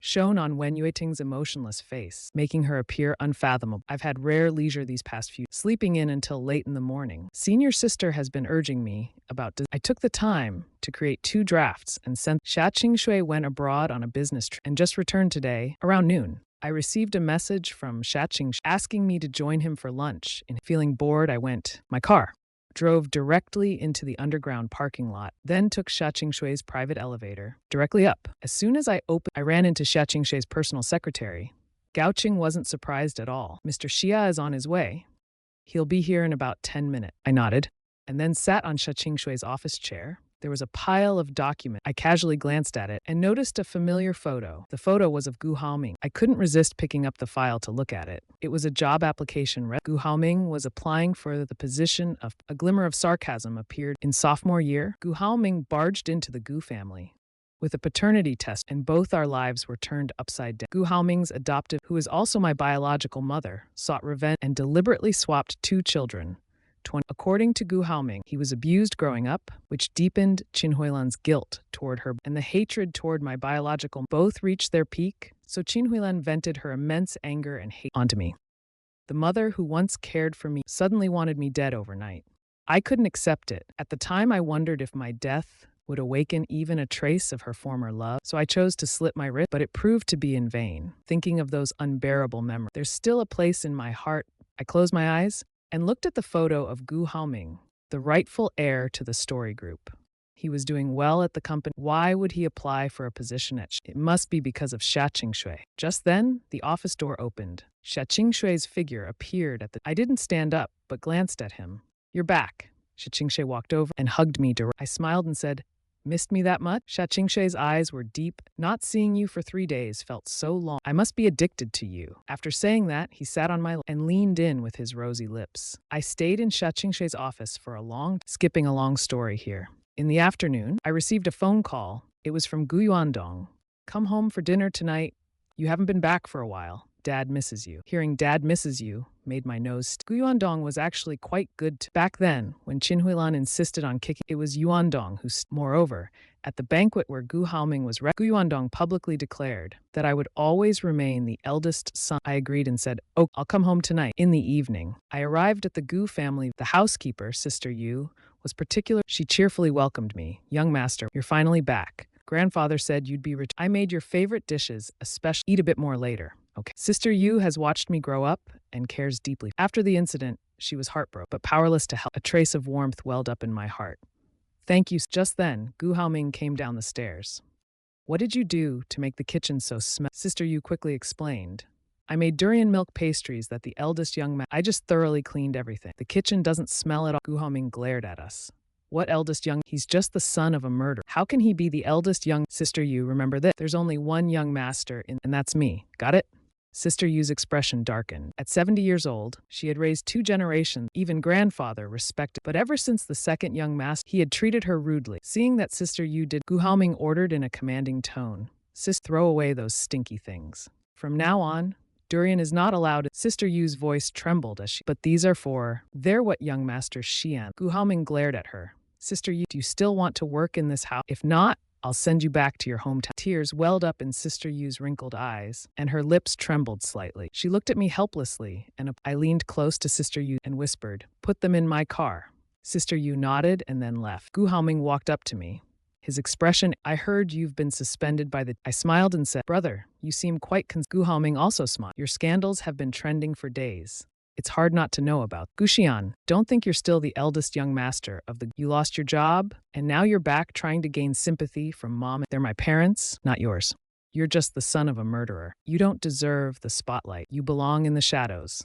[SPEAKER 1] shone on Wen Yueting's emotionless face, making her appear unfathomable. I've had rare leisure these past few, sleeping in until late in the morning. Senior sister has been urging me about. I took the time to create 2 drafts and sent. Xia Qingxue went abroad on a business trip and just returned today around noon. I received a message from Xia Qingxue asking me to join him for lunch. And feeling bored, I went my car. Drove directly into the underground parking lot, then took Xia Qingxue's private elevator directly up. As soon as I opened, I ran into Xia Qingxue's personal secretary. Gao Qing wasn't surprised at all. Mr. Xia is on his way. He'll be here in about 10 minutes. I nodded, and then sat on Xia Qingxue's office chair. There was a pile of documents. I casually glanced at it and noticed a familiar photo. The photo was of Gu Haoming. I couldn't resist picking up the file to look at it. It was a job application. Gu Haoming was applying for the position of. A glimmer of sarcasm appeared. In sophomore year, Gu Haoming barged into the Gu family with a paternity test, and both our lives were turned upside down. Gu Haoming's adoptive, who is also my biological mother, sought revenge and deliberately swapped 2 children. According to Gu Haoming, he was abused growing up, which deepened Qin Huilan's guilt toward her and the hatred toward my biological. Both reached their peak, so Qin Huilan vented her immense anger and hate onto me. The mother who once cared for me suddenly wanted me dead overnight. I couldn't accept it. At the time, I wondered if my death would awaken even a trace of her former love, so I chose to slit my wrist, but it proved to be in vain. Thinking of those unbearable memories, there's still a place in my heart. I closed my eyes and looked at the photo of Gu Haoming, the rightful heir to the story group. He was doing well at the company. Why would he apply for a position at It must be because of Xia Qingxue. Just then, the office door opened. Xia Qingxue's figure appeared at the. I didn't stand up, but glanced at him. You're back. Xia Qingxue walked over and hugged me directly. I smiled and said, Missed me that much? Xia Qingxue's eyes were deep. Not seeing you for 3 days felt so long. I must be addicted to you. After saying that, he sat on my lap and leaned in with his rosy lips. I stayed in Xia Qingxue's office for skipping a long story here. In the afternoon, I received a phone call. It was from Gu Yuandong. Come home for dinner tonight. You haven't been back for a while. Dad misses you. Hearing Dad misses you made my nose. Gu Yuandong was actually quite good back then, when Qin Huilan insisted on kicking. It was Yuandong who. Moreover, at the banquet where Gu Haoming was, Gu Yuandong publicly declared that I would always remain the eldest son. I agreed and said, "Oh, I'll come home tonight." In the evening, I arrived at the Gu family. The housekeeper, Sister Yu, was particular. She cheerfully welcomed me. Young master, you're finally back. Grandfather said you'd be I made your favorite dishes, especially. Eat a bit more later. Okay. Sister Yu has watched me grow up and cares deeply. After the incident, she was heartbroken, but powerless to help. A trace of warmth welled up in my heart. Thank you. Just then, Gu Haoming came down the stairs. What did you do to make the kitchen so smell? Sister Yu quickly explained. I made durian milk pastries that the eldest young man. I just thoroughly cleaned everything. The kitchen doesn't smell at all. Gu Haoming glared at us. What eldest young? He's just the son of a murderer. How can he be the eldest young? Sister Yu, remember this. There's only one young master and that's me. Got it? Sister Yu's expression darkened. At 70 years old, she had raised 2 generations, even grandfather respected. But ever since the second young master, he had treated her rudely. Seeing that Sister Yu did, Gu Haoming ordered in a commanding tone, throw away those stinky things. From now on, durian is not allowed. Sister Yu's voice trembled as she, but these are for, they're what young master Xian. Gu Haoming glared at her. Sister Yu, do you still want to work in this house? If not, I'll send you back to your hometown. Tears welled up in Sister Yu's wrinkled eyes, and her lips trembled slightly. She looked at me helplessly, and I leaned close to Sister Yu and whispered, "Put them in my car." Sister Yu nodded and then left. Gu Haoming walked up to me. His expression, I heard you've been suspended by the. I smiled and said, Brother, you seem quite Gu Haoming also smiled. Your scandals have been trending for days. It's hard not to know about. Guxian, don't think you're still the eldest young master of the. You lost your job, and now you're back trying to gain sympathy from mom. They're my parents, not yours. You're just the son of a murderer. You don't deserve the spotlight. You belong in the shadows.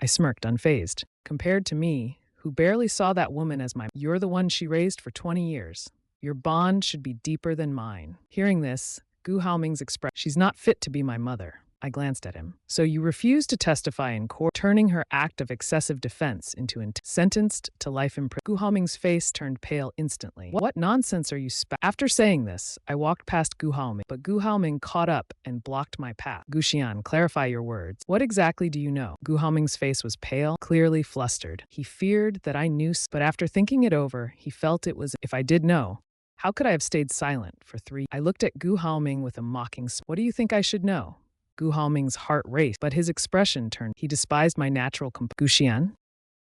[SPEAKER 1] I smirked, unfazed. Compared to me, who barely saw that woman as my. You're the one she raised for 20 years. Your bond should be deeper than mine. Hearing this, Gu Haoming's expression, she's not fit to be my mother. I glanced at him. So you refuse to testify in court, turning her act of excessive defense into sentenced to life in prison. Gu Haoming's face turned pale instantly. What nonsense are you After saying this, I walked past Gu Haoming, but Gu Haoming caught up and blocked my path. Guxian, clarify your words. What exactly do you know? Gu Haoming's face was pale, clearly flustered. He feared that I knew, but after thinking it over, he felt it was, if I did know, How could I have stayed silent for 3? I looked at Gu Haoming with a mocking What do you think I should know? Gu Haoming's heart raced, but his expression turned. He despised my natural Gu Xian,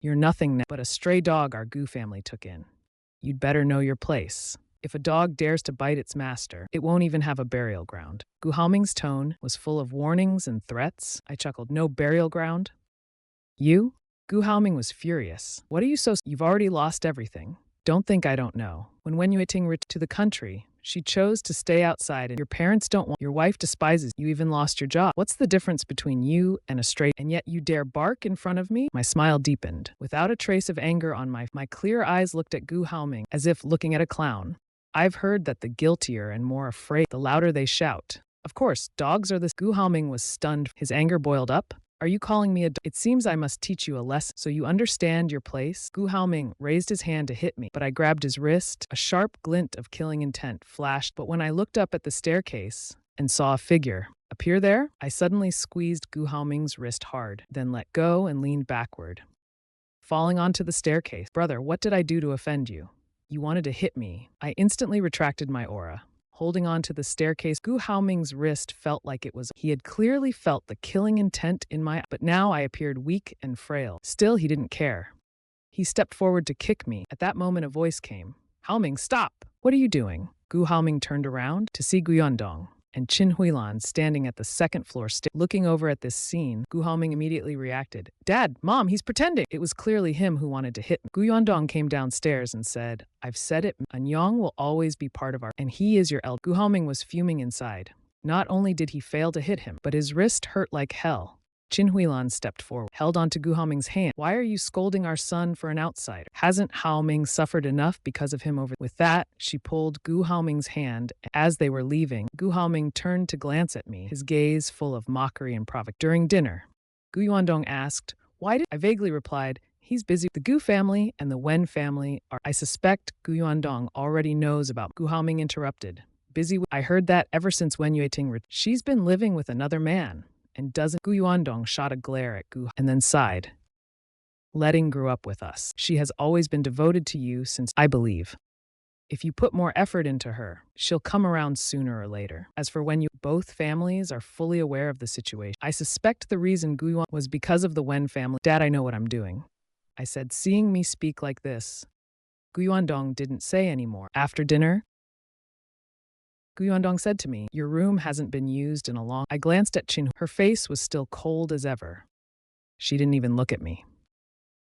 [SPEAKER 1] you're nothing but a stray dog our Gu family took in. You'd better know your place. If a dog dares to bite its master, it won't even have a burial ground. Gu Haoming's tone was full of warnings and threats. I chuckled. No burial ground? You? Gu Haoming was furious. What are you so? You've already lost everything. Don't think I don't know. When Wen Yueting returned to the country, she chose to stay outside and your parents don't want. Your wife despises you, even lost your job. What's the difference between you and a stray? And yet you dare bark in front of me? My smile deepened. Without a trace of anger on my clear eyes looked at Gu Haoming as if looking at a clown. I've heard that the guiltier and more afraid, the louder they shout. Of course, dogs are this. Gu Haoming was stunned. His anger boiled up. Are you calling me a dog? It seems I must teach you a lesson so you understand your place. Gu Haoming raised his hand to hit me, but I grabbed his wrist. A sharp glint of killing intent flashed, but when I looked up at the staircase and saw a figure appear there, I suddenly squeezed Gu Haoming's wrist hard, then let go and leaned backward, falling onto the staircase. Brother, what did I do to offend you? You wanted to hit me. I instantly retracted my aura. Holding on to the staircase, Gu Haoming's wrist felt like it was. He had clearly felt the killing intent in my, but now I appeared weak and frail. Still, he didn't care. He stepped forward to kick me. At that moment, a voice came. Haoming, stop! What are you doing? Gu Haoming turned around to see Gu Yondong and Qin Huilan standing at the second floor looking over at this scene. Gu Haoming immediately reacted. Dad, Mom, he's pretending. It was clearly him who wanted to hit me. Gu Yondong came downstairs and said, I've said it, Anyong will always be part of our, and he is your elder. Gu Haoming was fuming inside. Not only did he fail to hit him, but his wrist hurt like hell. Qin Huilan stepped forward, held onto Gu Haoming's hand. Why are you scolding our son for an outsider? Hasn't Haoming suffered enough because of him over? With that, she pulled Gu Haoming's hand. As they were leaving, Gu Haoming turned to glance at me, his gaze full of mockery and provocation. During dinner, Gu Yuandong asked, why did I vaguely replied, he's busy. The Gu family and the Wen family are. I suspect Gu Yuandong already knows about. Gu Haoming interrupted. Busy with, I heard that ever since Wen Yueting she's been living with another man. And doesn't. Gu Yuandong shot a glare at Gu and then sighed. Letting grew up with us. She has always been devoted to you since, I believe. If you put more effort into her, she'll come around sooner or later. As for when you, both families are fully aware of the situation. I suspect the reason Gu Yuan was because of the Wen family. Dad, I know what I'm doing. I said, seeing me speak like this. Gu Yuandong didn't say anymore. After dinner, Gu Yuandong said to me, your room hasn't been used in a long. I glanced at Qin. Her face was still cold as ever. She didn't even look at me.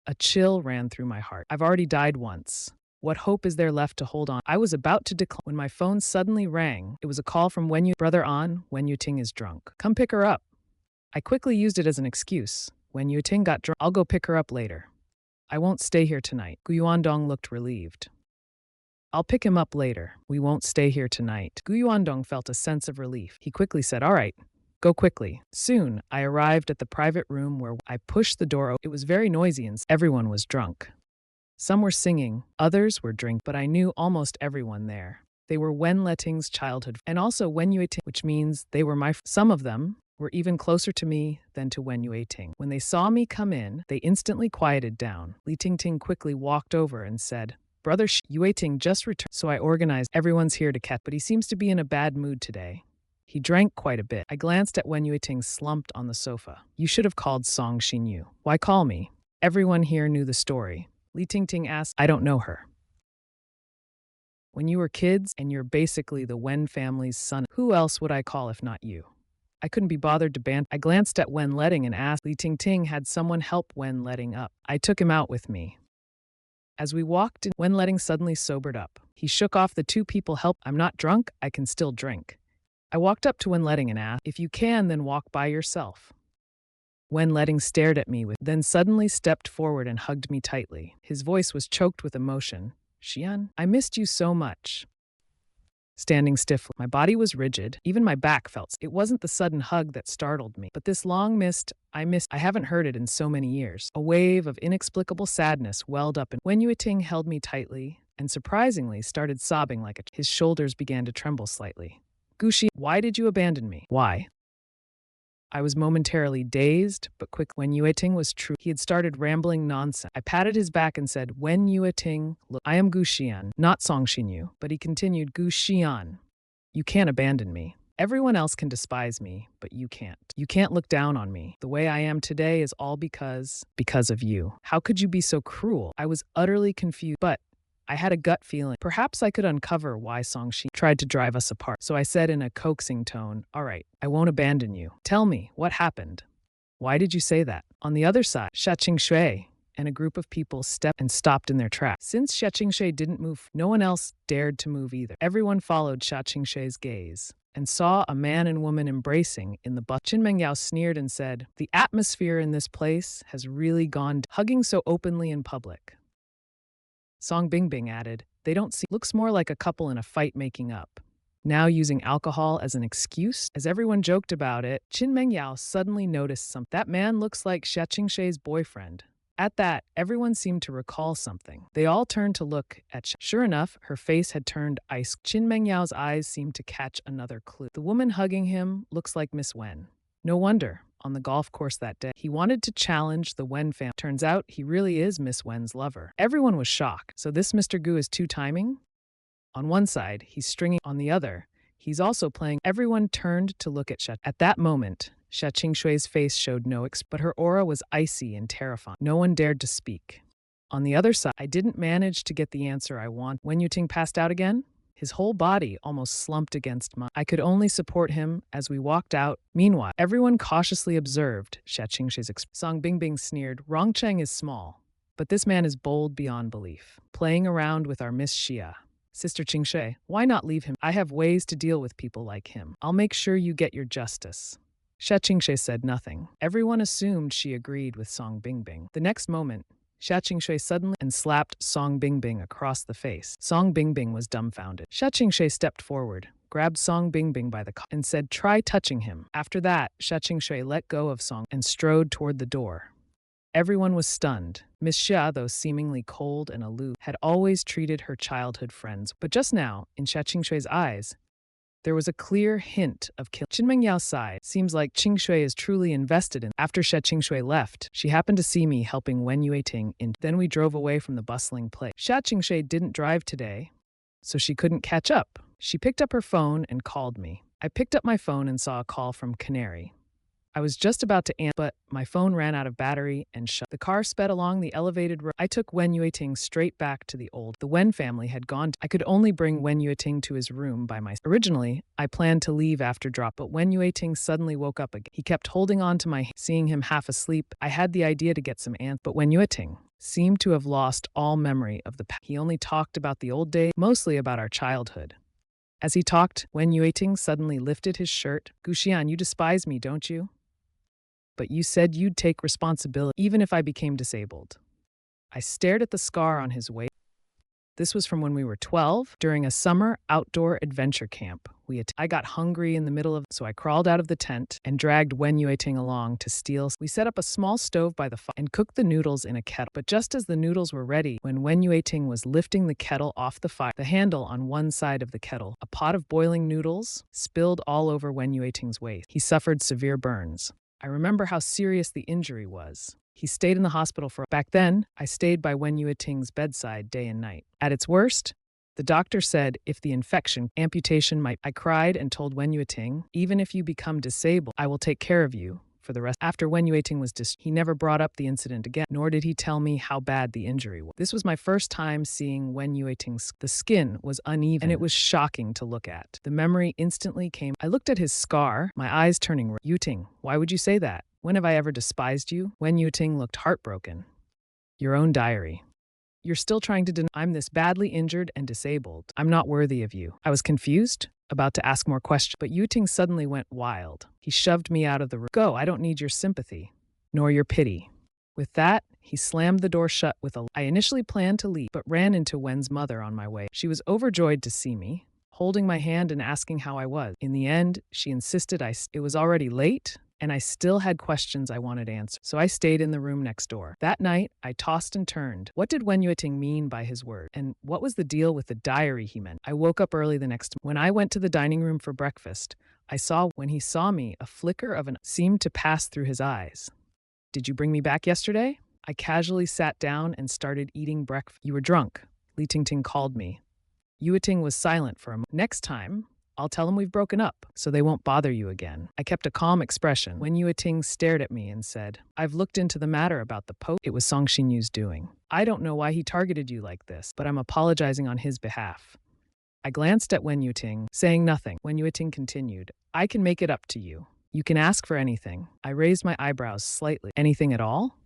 [SPEAKER 1] A chill ran through my heart. I've already died once. What hope is there left to hold on? I was about to decline when my phone suddenly rang. It was a call from Brother An, Wen Yuting is drunk. Come pick her up. I quickly used it as an excuse. Wen Yuting got drunk. I'll go pick her up later. I won't stay here tonight. Gu Yuandong looked relieved. I'll pick him up later. We won't stay here tonight. Gu Yuandong felt a sense of relief. He quickly said, all right, go quickly. Soon, I arrived at the private room where I pushed the door open. It was very noisy and everyone was drunk. Some were singing, others were drinking, but I knew almost everyone there. They were Wen Leting's childhood and also Wen Yueting, which means they were some of them were even closer to me than to Wen Yueting. When they saw me come in, they instantly quieted down. Li Tingting quickly walked over and said, Brother Yueting just returned, so I organized. Everyone's here to catch, but he seems to be in a bad mood today. He drank quite a bit. I glanced at Wen Yueting slumped on the sofa. You should have called Song Xinyu. Why call me? Everyone here knew the story. Li Tingting asked, I don't know her. When you were kids and you're basically the Wen family's son, who else would I call if not you? I couldn't be bothered to ban. I glanced at Wen Letting and asked Li Tingting had someone help Wen Letting up. I took him out with me. As we walked in, Wen Letting suddenly sobered up. He shook off the two people help. I'm not drunk, I can still drink. I walked up to Wen Letting and asked, if you can, then walk by yourself. Wen Letting stared at me then suddenly stepped forward and hugged me tightly. His voice was choked with emotion. Xian, I missed you so much. Standing stiffly, my body was rigid, even my back felt. It wasn't the sudden hug that startled me, but this long missed, I haven't heard it in so many years. A wave of inexplicable sadness welled up and Wen Yueting held me tightly and surprisingly started sobbing like his shoulders began to tremble slightly. Gushi, why did you abandon me? Why? I was momentarily dazed, but quick. Wen Yueting was true. He had started rambling nonsense. I patted his back and said, Wen Yueting, look, I am Gu Xian, not Song Xinyu. But he continued, Gu Xian, you can't abandon me. Everyone else can despise me, but you can't. You can't look down on me. The way I am today is all because of you. How could you be so cruel? I was utterly confused, but I had a gut feeling. Perhaps I could uncover why Song Shi tried to drive us apart. So I said in a coaxing tone, all right, I won't abandon you. Tell me, what happened? Why did you say that? On the other side, Xia Qingxue and a group of people stepped and stopped in their tracks. Since Xia Qingxue didn't move, no one else dared to move either. Everyone followed Xia Qingxue's gaze and saw a man and woman embracing in the bus. Qin Mengyao sneered and said, the atmosphere in this place has really gone hugging so openly in public. Song Bingbing added, they don't see, looks more like a couple in a fight making up. Now using alcohol as an excuse? As everyone joked about it, Qin Mengyao suddenly noticed something. That man looks like Xia Qingxue's boyfriend. At that, everyone seemed to recall something. They all turned to look at Xia. Sure enough, her face had turned ice. Qin Mengyao's eyes seemed to catch another clue. The woman hugging him looks like Miss Wen. No wonder. On the golf course that day, he wanted to challenge the Wen family. Turns out he really is Miss Wen's lover. Everyone was shocked. So this Mr. Gu is two-timing? On one side, he's stringing. On the other, he's also playing. Everyone turned to look at Xia. At that moment, Xia Qingxue's face showed no but her aura was icy and terrifying. No one dared to speak. On the other side, I didn't manage to get the answer I want. Wen Yuting passed out again? His whole body almost slumped against mine. I could only support him as we walked out. Meanwhile, everyone cautiously observed Xia Qingxue's expression. Song Bingbing sneered, Rongcheng is small, but this man is bold beyond belief. Playing around with our Miss Xia. Sister Qingxue, why not leave him? I have ways to deal with people like him. I'll make sure you get your justice. Xia Qingxue said nothing. Everyone assumed she agreed with Song Bingbing. The next moment, Xia Qingxue suddenly and slapped Song Bingbing across the face. Song Bingbing was dumbfounded. Xia Qingxue stepped forward, grabbed Song Bingbing by the collar, and said, try touching him. After that, Xia Qingxue let go of Song and strode toward the door. Everyone was stunned. Miss Xia, though seemingly cold and aloof, had always treated her childhood friends. But just now, in Xia Qingxue's eyes, there was a clear hint of kill. Qin Mengyao sighed. Seems like Qingxue is truly invested in. After Xia Qingxue left, she happened to see me helping Wen Yueting in. Then we drove away from the bustling place. Xia Qingxue didn't drive today, so she couldn't catch up. She picked up her phone and called me. I picked up my phone and saw a call from Canary. I was just about to answer, but my phone ran out of battery and shut. The car sped along the elevated road. I took Wen Yueting straight back to the old. The Wen family had gone. I could only bring Wen Yueting to his room by myself. Originally, I planned to leave after drop, but Wen Yueting suddenly woke up again. He kept holding on to my hand. Seeing him half asleep, I had the idea to get some answers. But Wen Yueting seemed to have lost all memory of the past. He only talked about the old days, mostly about our childhood. As he talked, Wen Yueting suddenly lifted his shirt. Gu Xian, you despise me, don't you? But you said you'd take responsibility even if I became disabled. I stared at the scar on his waist. This was from when we were 12, during a summer outdoor adventure camp. I got hungry in the middle of, so I crawled out of the tent and dragged Wen Yueting along to steal. We set up a small stove by the fire and cooked the noodles in a kettle. But just as the noodles were ready, when Wen Yueting was lifting the kettle off the fire, the handle on one side of the kettle, a pot of boiling noodles, spilled all over Wen Yueting's waist. He suffered severe burns. I remember how serious the injury was. He stayed in the hospital for. Back then, I stayed by Wen Yueting's bedside day and night. At its worst, the doctor said if the infection, amputation might. I cried and told Wen Yueting, even if you become disabled, I will take care of you for the rest. After Wen Yueting was he never brought up the incident again, nor did he tell me how bad the injury was. This was my first time seeing Wen Yueting's. The skin was uneven, and it was shocking to look at. The memory instantly came. I looked at his scar, my eyes turning red. Yuting, why would you say that? When have I ever despised you? Wen Yuting looked heartbroken. Your own diary. You're still trying to deny I'm this badly injured and disabled. I'm not worthy of you. I was confused, about to ask more questions, but Yuting suddenly went wild. He shoved me out of the room. Go, I don't need your sympathy, nor your pity. With that, he slammed the door shut with a. I initially planned to leave, but ran into Wen's mother on my way. She was overjoyed to see me, holding my hand and asking how I was. In the end, she insisted it was already late, and I still had questions I wanted answered. So I stayed in the room next door. That night, I tossed and turned. What did Wen Yueting mean by his word? And what was the deal with the diary he meant? I woke up early the next morning. When I went to the dining room for breakfast, I saw when he saw me, a flicker of an seemed to pass through his eyes. Did you bring me back yesterday? I casually sat down and started eating breakfast. You were drunk. Li Tingting called me. Yueting was silent for a moment. Next time, I'll tell them we've broken up, so they won't bother you again. I kept a calm expression. When Yueting stared at me and said, I've looked into the matter about the post. It was Song Xinyu's doing. I don't know why he targeted you like this, but I'm apologizing on his behalf. I glanced at Wen Yuting, saying nothing. Wen Yuting continued, I can make it up to you. You can ask for anything. I raised my eyebrows slightly. Anything at all?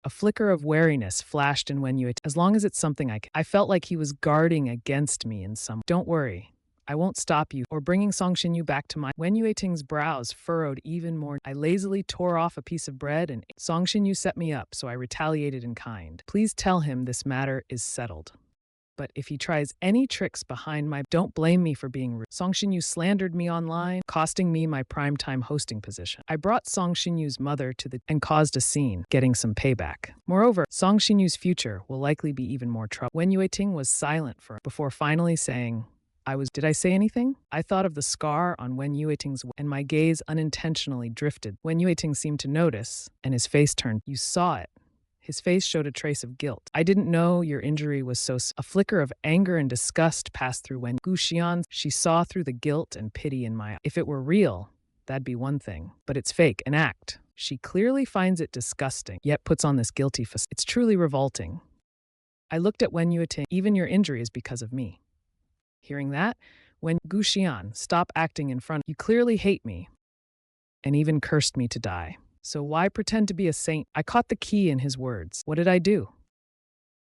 [SPEAKER 1] A flicker of wariness flashed in Wen Yueting. As long as it's something I can. I felt like he was guarding against me in some. Don't worry. I won't stop you or bringing Song Xinyu back to my. Wen Yueting's brows furrowed even more. I lazily tore off a piece of bread and Song Xinyu set me up, so I retaliated in kind. Please tell him this matter is settled. But if he tries any tricks behind my, don't blame me for being rude. Song Xinyu slandered me online, costing me my primetime hosting position. I brought Song Xinyu's mother to the and caused a scene, getting some payback. Moreover, Song Xinyu's future will likely be even more trouble. Wen Yueting was silent before finally saying, did I say anything? I thought of the scar on Wen Yueting's and my gaze unintentionally drifted. Wen Yueting seemed to notice, and his face turned. You saw it. His face showed a trace of guilt. I didn't know your injury was so. A flicker of anger and disgust passed through Wen Guxian. She saw through the guilt and pity in my eyes. If it were real, that'd be one thing. But it's fake, an act. She clearly finds it disgusting, yet puts on this guilty face. It's truly revolting. I looked at Wen Yueting. Even your injury is because of me. Hearing that, Wen Guxian, stop acting in front. You clearly hate me, and even cursed me to die. So why pretend to be a saint? I caught the key in his words. What did I do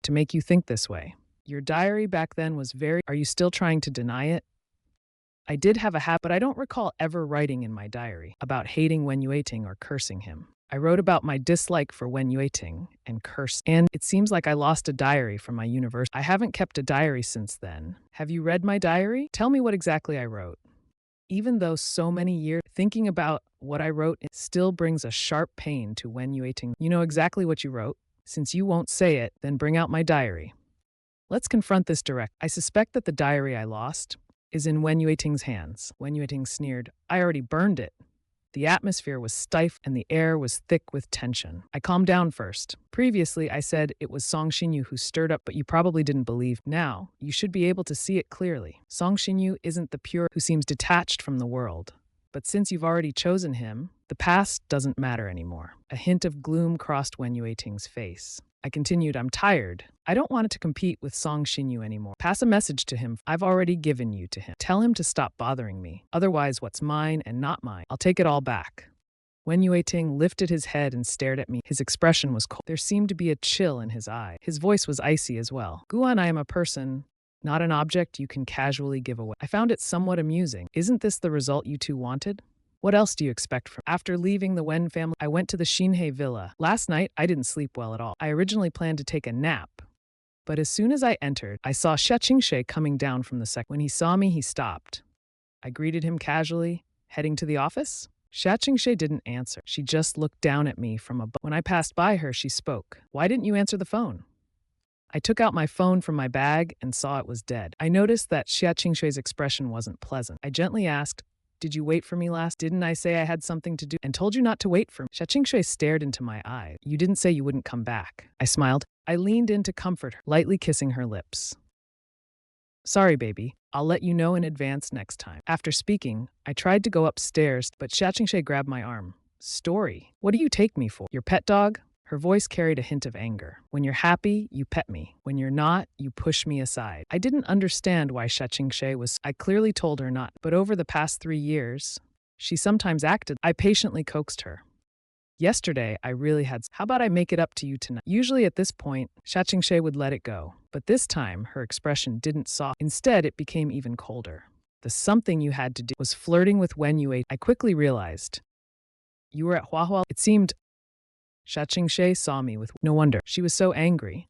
[SPEAKER 1] to make you think this way? Your diary back then was very. Are you still trying to deny it? I did have a habit, but I don't recall ever writing in my diary about hating Wen Yueting or cursing him. I wrote about my dislike for Wen Yueting and cursed, and it seems like I lost a diary from my university. I haven't kept a diary since then. Have you read my diary? Tell me what exactly I wrote. Even though so many years, thinking about what I wrote, it still brings a sharp pain to Wen Yueting. You know exactly what you wrote. Since you won't say it, then bring out my diary. Let's confront this direct. I suspect that the diary I lost is in Wen Yueting's hands. Wen Yueting sneered, I already burned it. The atmosphere was stiff and the air was thick with tension. I calmed down first. Previously, I said it was Song Xinyu who stirred up, but you probably didn't believe. Now, you should be able to see it clearly. Song Xinyu isn't the pure who seems detached from the world. But since you've already chosen him, the past doesn't matter anymore. A hint of gloom crossed Wen Yueting's face. I continued, I'm tired. I don't want it to compete with Song Xinyu anymore. Pass a message to him. I've already given you to him. Tell him to stop bothering me. Otherwise, what's mine and not mine, I'll take it all back. Wen Yueting lifted his head and stared at me. His expression was cold. There seemed to be a chill in his eye. His voice was icy as well. Guan, I am a person, not an object you can casually give away. I found it somewhat amusing. Isn't this the result you two wanted? What else do you expect from? After leaving the Wen family, I went to the Xinhe villa. Last night, I didn't sleep well at all. I originally planned to take a nap, but as soon as I entered, I saw Xia Qingshe coming down from the second. When he saw me, he stopped. I greeted him casually, heading to the office. Xia Qingshe didn't answer. She just looked down at me from above. When I passed by her, she spoke. Why didn't you answer the phone? I took out my phone from my bag and saw it was dead. I noticed that Xia Qingshe's expression wasn't pleasant. I gently asked, did you wait for me last? Didn't I say I had something to do and told you not to wait for me? Xia Qingshe stared into my eyes. You didn't say you wouldn't come back. I smiled. I leaned in to comfort her, lightly kissing her lips. Sorry, baby. I'll let you know in advance next time. After speaking, I tried to go upstairs, but Xia Qingshe grabbed my arm. Story? What do you take me for? Your pet dog? Her voice carried a hint of anger. When you're happy, you pet me. When you're not, you push me aside. I didn't understand why Xia Qingshe was. I clearly told her not. But over the past 3 years, she sometimes acted. I patiently coaxed her. Yesterday, I really had. How about I make it up to you tonight? Usually at this point, Xia Qingshe would let it go. But this time, her expression didn't soften. Instead, it became even colder. The something you had to do was flirting with Wen Yue. I quickly realized. You were at Huahua. It seemed. Xia Qingshe saw me with. No wonder. She was so angry.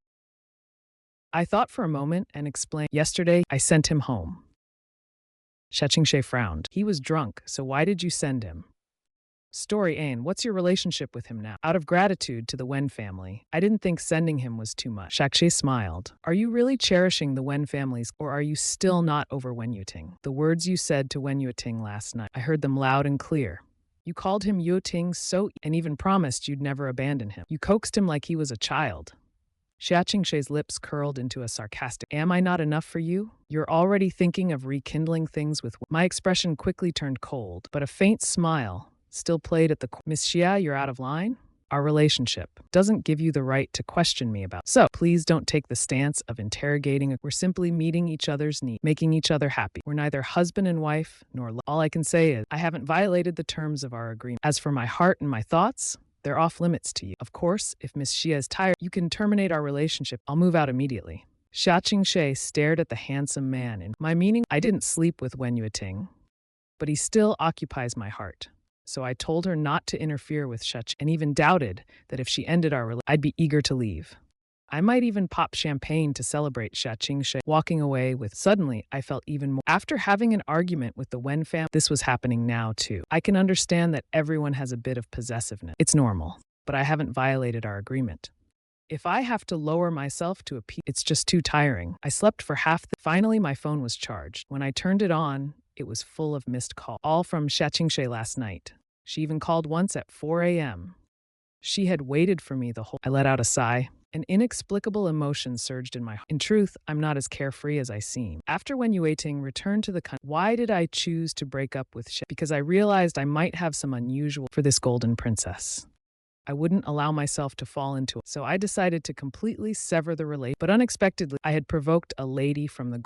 [SPEAKER 1] I thought for a moment and explained. Yesterday, I sent him home. Xia Qingshe frowned. He was drunk, so why did you send him? Story Ain, what's your relationship with him now? Out of gratitude to the Wen family, I didn't think sending him was too much. Shakshe smiled. Are you really cherishing the Wen families, or are you still not over Wen Yuting? The words you said to Wen Yuting last night, I heard them loud and clear. You called him Yuting and even promised you'd never abandon him. You coaxed him like he was a child. Xia Qingshe's lips curled into a sarcastic, am I not enough for you? You're already thinking of rekindling things with... My expression quickly turned cold, but a faint smile still played at the... Miss Xia, you're out of line? Our relationship doesn't give you the right to question me about. So please don't take the stance of interrogating. We're simply meeting each other's needs, making each other happy. We're neither husband and wife, nor... All I can say is I haven't violated the terms of our agreement. As for my heart and my thoughts, they're off limits to you. Of course, if Miss Xia is tired, you can terminate our relationship. I'll move out immediately. Xia Qingshe stared at the handsome man in my meaning. I didn't sleep with Wen Yuting, but he still occupies my heart. So I told her not to interfere with Xia and even doubted that if she ended our relationship, I'd be eager to leave. I might even pop champagne to celebrate Xia Qingshe walking away with. Suddenly, I felt even more. After having an argument with the Wen family, this was happening now too. I can understand that everyone has a bit of possessiveness. It's normal, but I haven't violated our agreement. If I have to lower myself to a peak, it's just too tiring. I slept for Finally, my phone was charged. When I turned it on, it was full of missed calls, all from Xia Qingshe last night. She even called once at 4 a.m. She had waited for me the whole... I let out a sigh. An inexplicable emotion surged in my heart. In truth, I'm not as carefree as I seem. After Wen Yuting returned to the country, why did I choose to break up with Xia? Because I realized I might have some unusual for this golden princess. I wouldn't allow myself to fall into it, so I decided to completely sever the relationship. But unexpectedly, I had provoked a lady from the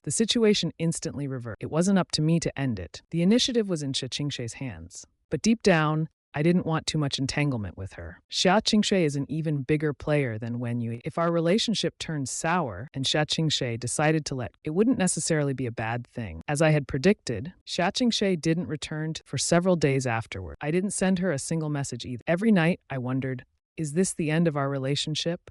[SPEAKER 1] The situation instantly reversed. It wasn't up to me to end it. The initiative was in Xia Qingshe's hands. But deep down, I didn't want too much entanglement with her. Xia Qingshe is an even bigger player than Wen Yu. If our relationship turned sour and Xia Qingshe decided to it wouldn't necessarily be a bad thing. As I had predicted, Xia Qingshe didn't return for several days afterward. I didn't send her a single message either. Every night, I wondered, is this the end of our relationship?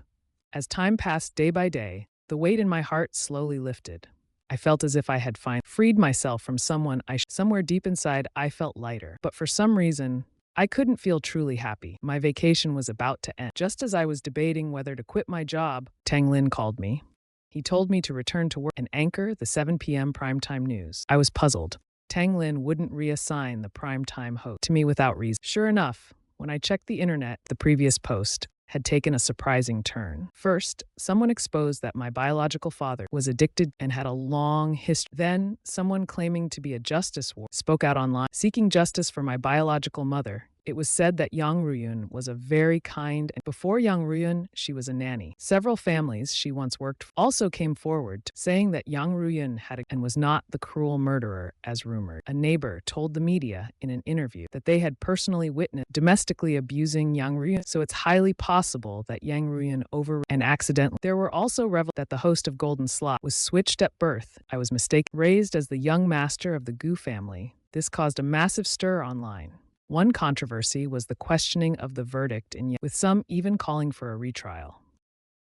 [SPEAKER 1] As time passed day by day, the weight in my heart slowly lifted. I felt as if I had freed myself from someone somewhere deep inside, I felt lighter. But for some reason, I couldn't feel truly happy. My vacation was about to end. Just as I was debating whether to quit my job, Tang Lin called me. He told me to return to work and anchor the 7 p.m. primetime news. I was puzzled. Tang Lin wouldn't reassign the primetime host to me without reason. Sure enough, when I checked the internet, the previous post had taken a surprising turn. First, someone exposed that my biological father was addicted and had a long history. Then, someone claiming to be a justice warrior spoke out online, seeking justice for my biological mother. It was said that Yang Ruyun was a very kind, and before Yang Ruyun, she was a nanny. Several families she once worked for also came forward, saying that Yang Ruyun and was not the cruel murderer as rumored. A neighbor told the media in an interview that they had personally witnessed domestically abusing Yang Ruyun, so it's highly possible that Yang Ruyun and accidentally. There were also revelations that the host of Golden Slot was switched at birth. I was mistaken. Raised as the young master of the Gu family, this caused a massive stir online. One controversy was the questioning of the verdict, with some even calling for a retrial.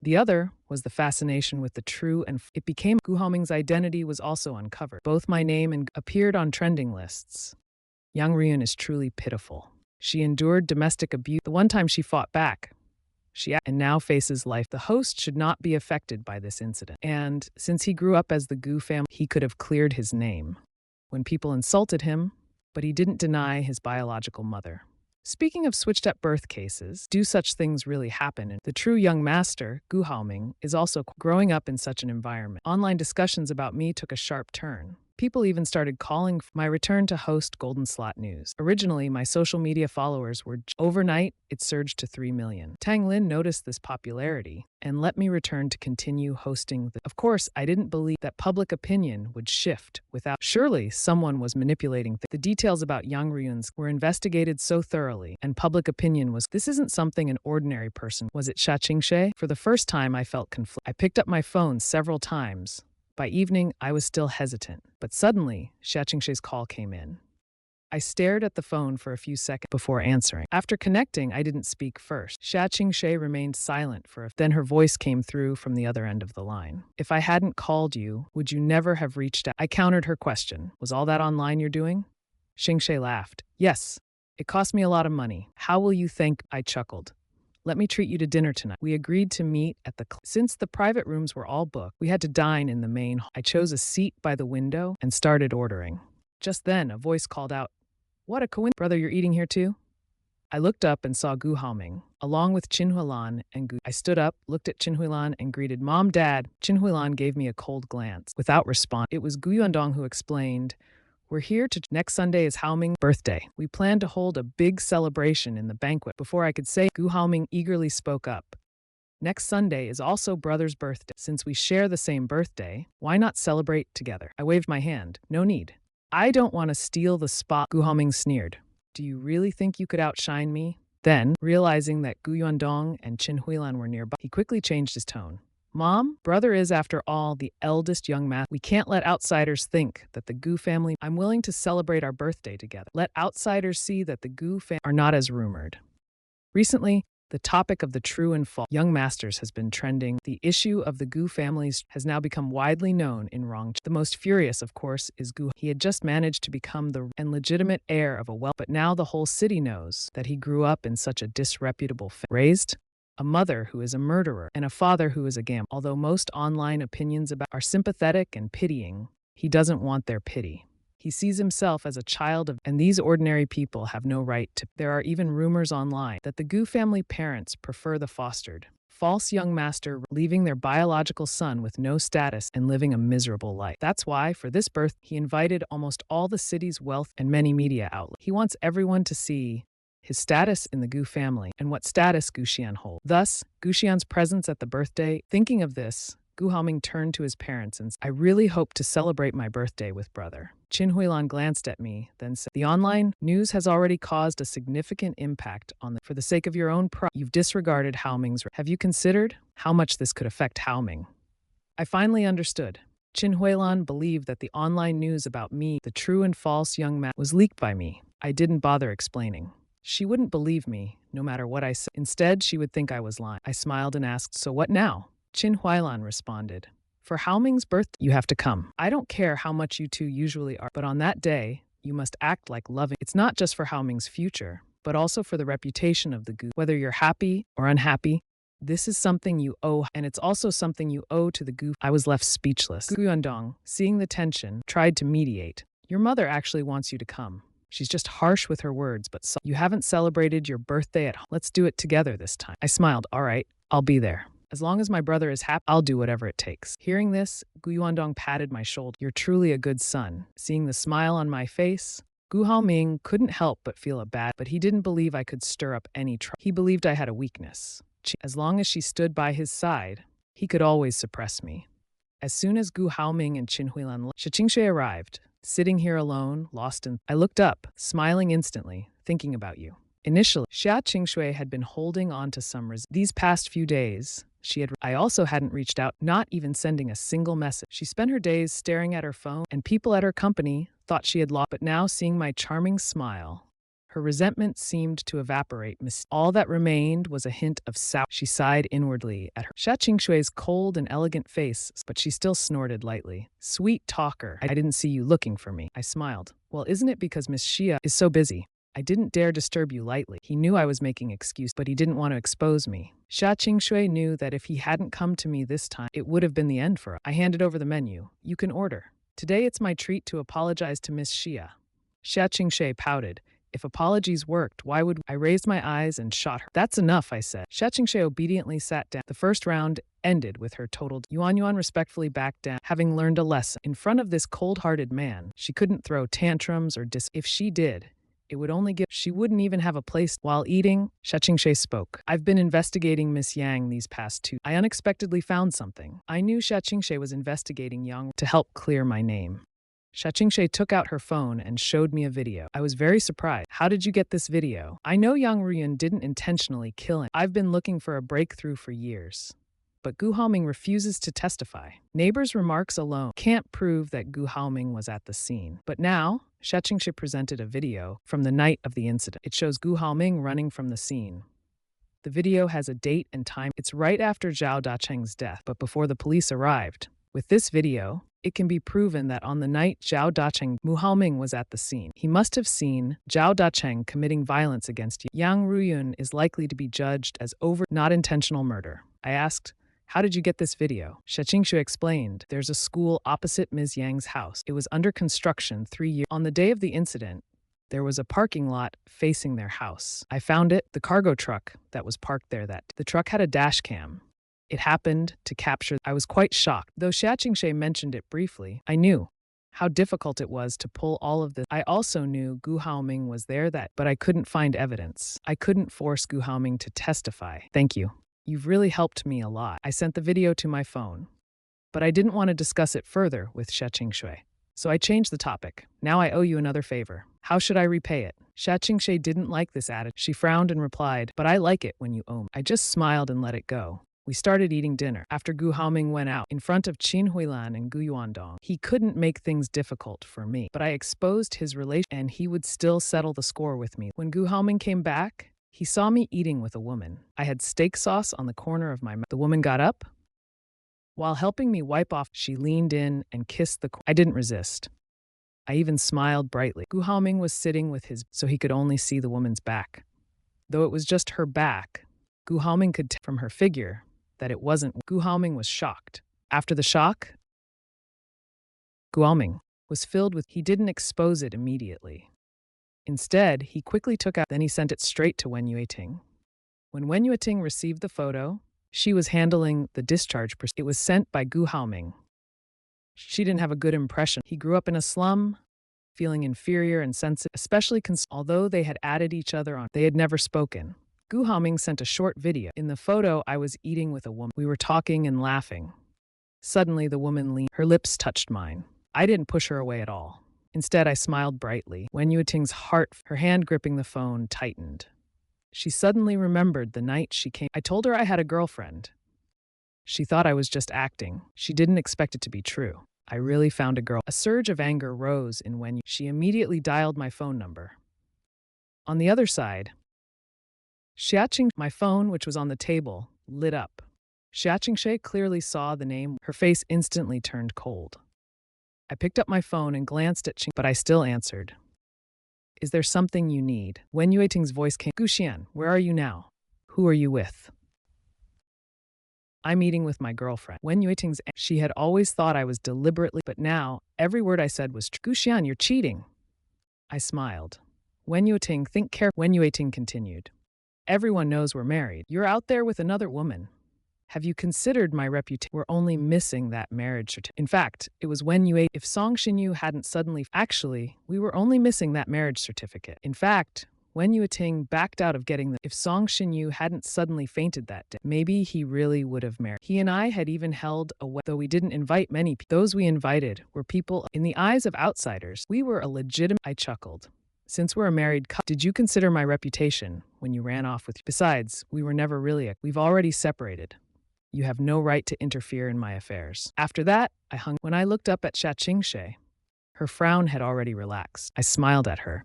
[SPEAKER 1] The other was the fascination with the true and it became Gu Haoming's identity was also uncovered. Both my name and appeared on trending lists. Yang Ruyun is truly pitiful. She endured domestic abuse the one time she fought back. And now faces life. The host should not be affected by this incident. And since he grew up as the Gu family, he could have cleared his name. When people insulted him, but he didn't deny his biological mother. Speaking of switched at birth cases, do such things really happen? And the true young master, Gu Haoming, is also growing up in such an environment. Online discussions about me took a sharp turn. People even started calling for my return to host Golden Slot News. Originally, my social media followers were overnight, it surged to 3 million. Tang Lin noticed this popularity and let me return to continue hosting. Of course, I didn't believe that public opinion would shift without. Surely someone was manipulating the details about Yang Ruyun's were investigated so thoroughly, and public opinion was, this isn't something an ordinary person. Was it Xia Qingshe? For the first time, I felt conflicted. I picked up my phone several times. By evening, I was still hesitant, but suddenly, Xia Qingshe's call came in. I stared at the phone for a few seconds before answering. After connecting, I didn't speak first. Xia Qingshe remained silent then her voice came through from the other end of the line. If I hadn't called you, would you never have reached out? I countered her question. Was all that online you're doing? Qingshe laughed. Yes, It cost me a lot of money. How will you thank? I chuckled. Let me treat you to dinner tonight. We agreed to meet at since the private rooms were all booked, we had to dine in the main hall. I chose a seat by the window and started ordering. Just then, a voice called out, "What a coincidence. Brother, you're eating here too?" I looked up and saw Gu Haoming, along with Chin Huilan and Gu. I stood up, looked at Chin Huilan, and greeted, "Mom, Dad." Chin Huilan gave me a cold glance. Without response, it was Gu Yuandong who explained, "We're here to. Next Sunday is Haoming's birthday. We plan to hold a big celebration in the banquet." Before I could say, Gu Haoming eagerly spoke up. "Next Sunday is also brother's birthday. Since we share the same birthday, why not celebrate together?" I waved my hand. "No need. I don't want to steal the spot." Gu Haoming sneered. "Do you really think you could outshine me?" Then, realizing that Gu Yuandong and Chin Huilan were nearby, he quickly changed his tone. "Mom, brother is, after all, the eldest young man. We can't let outsiders think that the Gu family. I'm willing to celebrate our birthday together. Let outsiders see that the Gu family are not as rumored." Recently, the topic of the true and false young masters has been trending. The issue of the Gu families has now become widely known in Rongcheng. The most furious, of course, is Gu. He had just managed to become the and legitimate heir of a but now the whole city knows that he grew up in such a disreputable family. Raised a mother who is a murderer and a father who is a gambler. Although most online opinions about are sympathetic and pitying, he doesn't want their pity. He sees himself as a child of, and these ordinary people have no right to. There are even rumors online that the Gu family parents prefer the fostered, false young master, leaving their biological son with no status and living a miserable life. That's why, for this birth, he invited almost all the city's wealth and many media outlets. He wants everyone to see his status in the Gu family and what status Gu Xian holds. Thus, Gu Xian's presence at the birthday. Thinking of this, Gu Haoming turned to his parents and said, "I really hope to celebrate my birthday with brother." Chin Huilan glanced at me, then said, "The online news has already caused a significant impact on for the sake of your own pride, you've disregarded Haoming's. Have you considered how much this could affect Haoming?" I finally understood. Chin Huilan believed that the online news about me, the true and false young man, was leaked by me. I didn't bother explaining. She wouldn't believe me, no matter what I said. Instead, she would think I was lying. I smiled and asked, "So what now?" Chin Huilan responded, "For Haoming's birthday, you have to come. I don't care how much you two usually are, but on that day, you must act like loving. It's not just for Haoming's future, but also for the reputation of the Gu. Whether you're happy or unhappy, this is something you owe, and it's also something you owe to the Gu." I was left speechless. Gu Yuandong, seeing the tension, tried to mediate. "Your mother actually wants you to come. She's just harsh with her words, but you haven't celebrated your birthday at home. Let's do it together this time." I smiled. "All right, I'll be there. As long as my brother is happy, I'll do whatever it takes." Hearing this, Gu Yuandong patted my shoulder. "You're truly a good son." Seeing the smile on my face, Gu Haoming couldn't help but feel but he didn't believe I could stir up any trouble. He believed I had a weakness. As long as she stood by his side, he could always suppress me. As soon as Gu Haoming and Chin Huilan left, Qingshui arrived. Sitting here alone, lost in. I looked up, smiling instantly, thinking about you. Initially, Qingshui had been holding on to some these past few days. I also hadn't reached out, not even sending a single message. She spent her days staring at her phone, and people at her company thought she had lost. But now, seeing my charming smile, her resentment seemed to evaporate. All that remained was a hint of sour. She sighed inwardly at her Qingshui's cold and elegant face, but she still snorted lightly. "Sweet talker, I didn't see you looking for me." I smiled. "Well, isn't it because Miss Xia is so busy? I didn't dare disturb you lightly." He knew I was making excuses, but he didn't want to expose me. Qingshui knew that if he hadn't come to me this time, it would have been the end for us. I handed over the menu. "You can order. Today it's my treat to apologize to Miss Xia." Qingshui pouted. If apologies worked, why would I? Raised my eyes and shot her. "That's enough," I said. Qingshui obediently sat down. The first round ended with her totaled. Yuan respectfully backed down, having learned a lesson. In front of this cold-hearted man, she couldn't throw tantrums or If she did, it would only she wouldn't even have a place. While eating, Qingshui spoke. "I've been investigating Miss Yang these past 2. I unexpectedly found something. I knew Qingshui was investigating Yang to help clear my name." Qingshui took out her phone and showed me a video. I was very surprised. "How did you get this video?" "I know Yang Ruyun didn't intentionally kill him. I've been looking for a breakthrough for years. But Gu Haoming refuses to testify. Neighbors' remarks alone can't prove that Gu Haoming was at the scene. But now, Qingshui presented a video from the night of the incident. It shows Gu Haoming running from the scene. The video has a date and time. It's right after Zhao Dacheng's death, but before the police arrived. With this video, It can be proven that on the night Zhao Dacheng, Mu Haoming was at the scene. He must have seen Zhao Dacheng committing violence against Yang Ruyun is likely to be judged as not intentional murder. I asked, "How did you get this video?" Sheqingshui explained, "There's a school opposite Ms. Yang's house. It was under construction 3 years. On the day of the incident, there was a parking lot facing their house. I found it, the cargo truck that was parked there the truck had a dash cam. It happened to capture." I was quite shocked. Though Xiaqingshui mentioned it briefly, I knew how difficult it was to pull all of this. I also knew Gu Haoming was there but I couldn't find evidence. I couldn't force Gu Haoming to testify. "Thank you. You've really helped me a lot." I sent the video to my phone, but I didn't want to discuss it further with Xiaqingshui. So I changed the topic. "Now I owe you another favor. How should I repay it?" Xiaqingshui didn't like this attitude. She frowned and replied, "But I like it when you owe me." I just smiled and let it go. We started eating dinner. After Gu Haoming went out in front of Qin Huilan and Gu Yuandong, he couldn't make things difficult for me, but I exposed his relation and he would still settle the score with me. When Gu Haoming came back, he saw me eating with a woman. I had steak sauce on the corner of my mouth. The woman got up. While helping me wipe off, she leaned in and kissed I didn't resist. I even smiled brightly. Gu Haoming was sitting with so he could only see the woman's back. Though it was just her back, Gu Haoming could tell from her figure that it wasn't. Gu Haoming was shocked. After the shock, Gu Haoming was filled with. He didn't expose it immediately. Instead, he quickly took out. Then he sent it straight to Wen Yueting. When Wen Yueting received the photo, she was handling the discharge. It was sent by Gu Haoming. She didn't have a good impression. He grew up in a slum, feeling inferior and sensitive, especially although they had added each other on. They had never spoken. Gu Haoming sent a short video. In the photo, I was eating with a woman. We were talking and laughing. Suddenly, the woman leaned. Her lips touched mine. I didn't push her away at all. Instead, I smiled brightly. Wen Yueting's heart, her hand gripping the phone, tightened. She suddenly remembered the night she came. I told her I had a girlfriend. She thought I was just acting. She didn't expect it to be true. I really found a girl. A surge of anger rose in Wen. She immediately dialed my phone number. On the other side, my phone, which was on the table, lit up. Xiaqingshui clearly saw the name. Her face instantly turned cold. I picked up my phone and glanced at Qing, but I still answered. "Is there something you need?" Wen Yueting's voice came. "Gu Xian, where are you now? Who are you with?" "I'm eating with my girlfriend." Wen Yueting's. She had always thought I was deliberately, but now every word I said was true. "Gu Xian, you're cheating." I smiled. Wen Yueting, think carefully. Wen Yueting continued. "Everyone knows we're married. You're out there with another woman. Have you considered my reputation? We're only missing that marriage certificate." In fact, it was when if Song Xinyu hadn't suddenly. Actually, we were only missing that marriage certificate. In fact, Wen Yueting backed out of getting if Song Xinyu hadn't suddenly fainted that day, maybe he really would have married. He and I had even held a wedding, though we didn't invite many people. Those we invited were people. In the eyes of outsiders, we were a legitimate. I chuckled. "Since we're a married couple, did you consider my reputation when you ran off with? Besides, we were never really we've already separated. You have no right to interfere in my affairs." After that, I hung. When I looked up at Xiaqingshui, her frown had already relaxed. I smiled at her.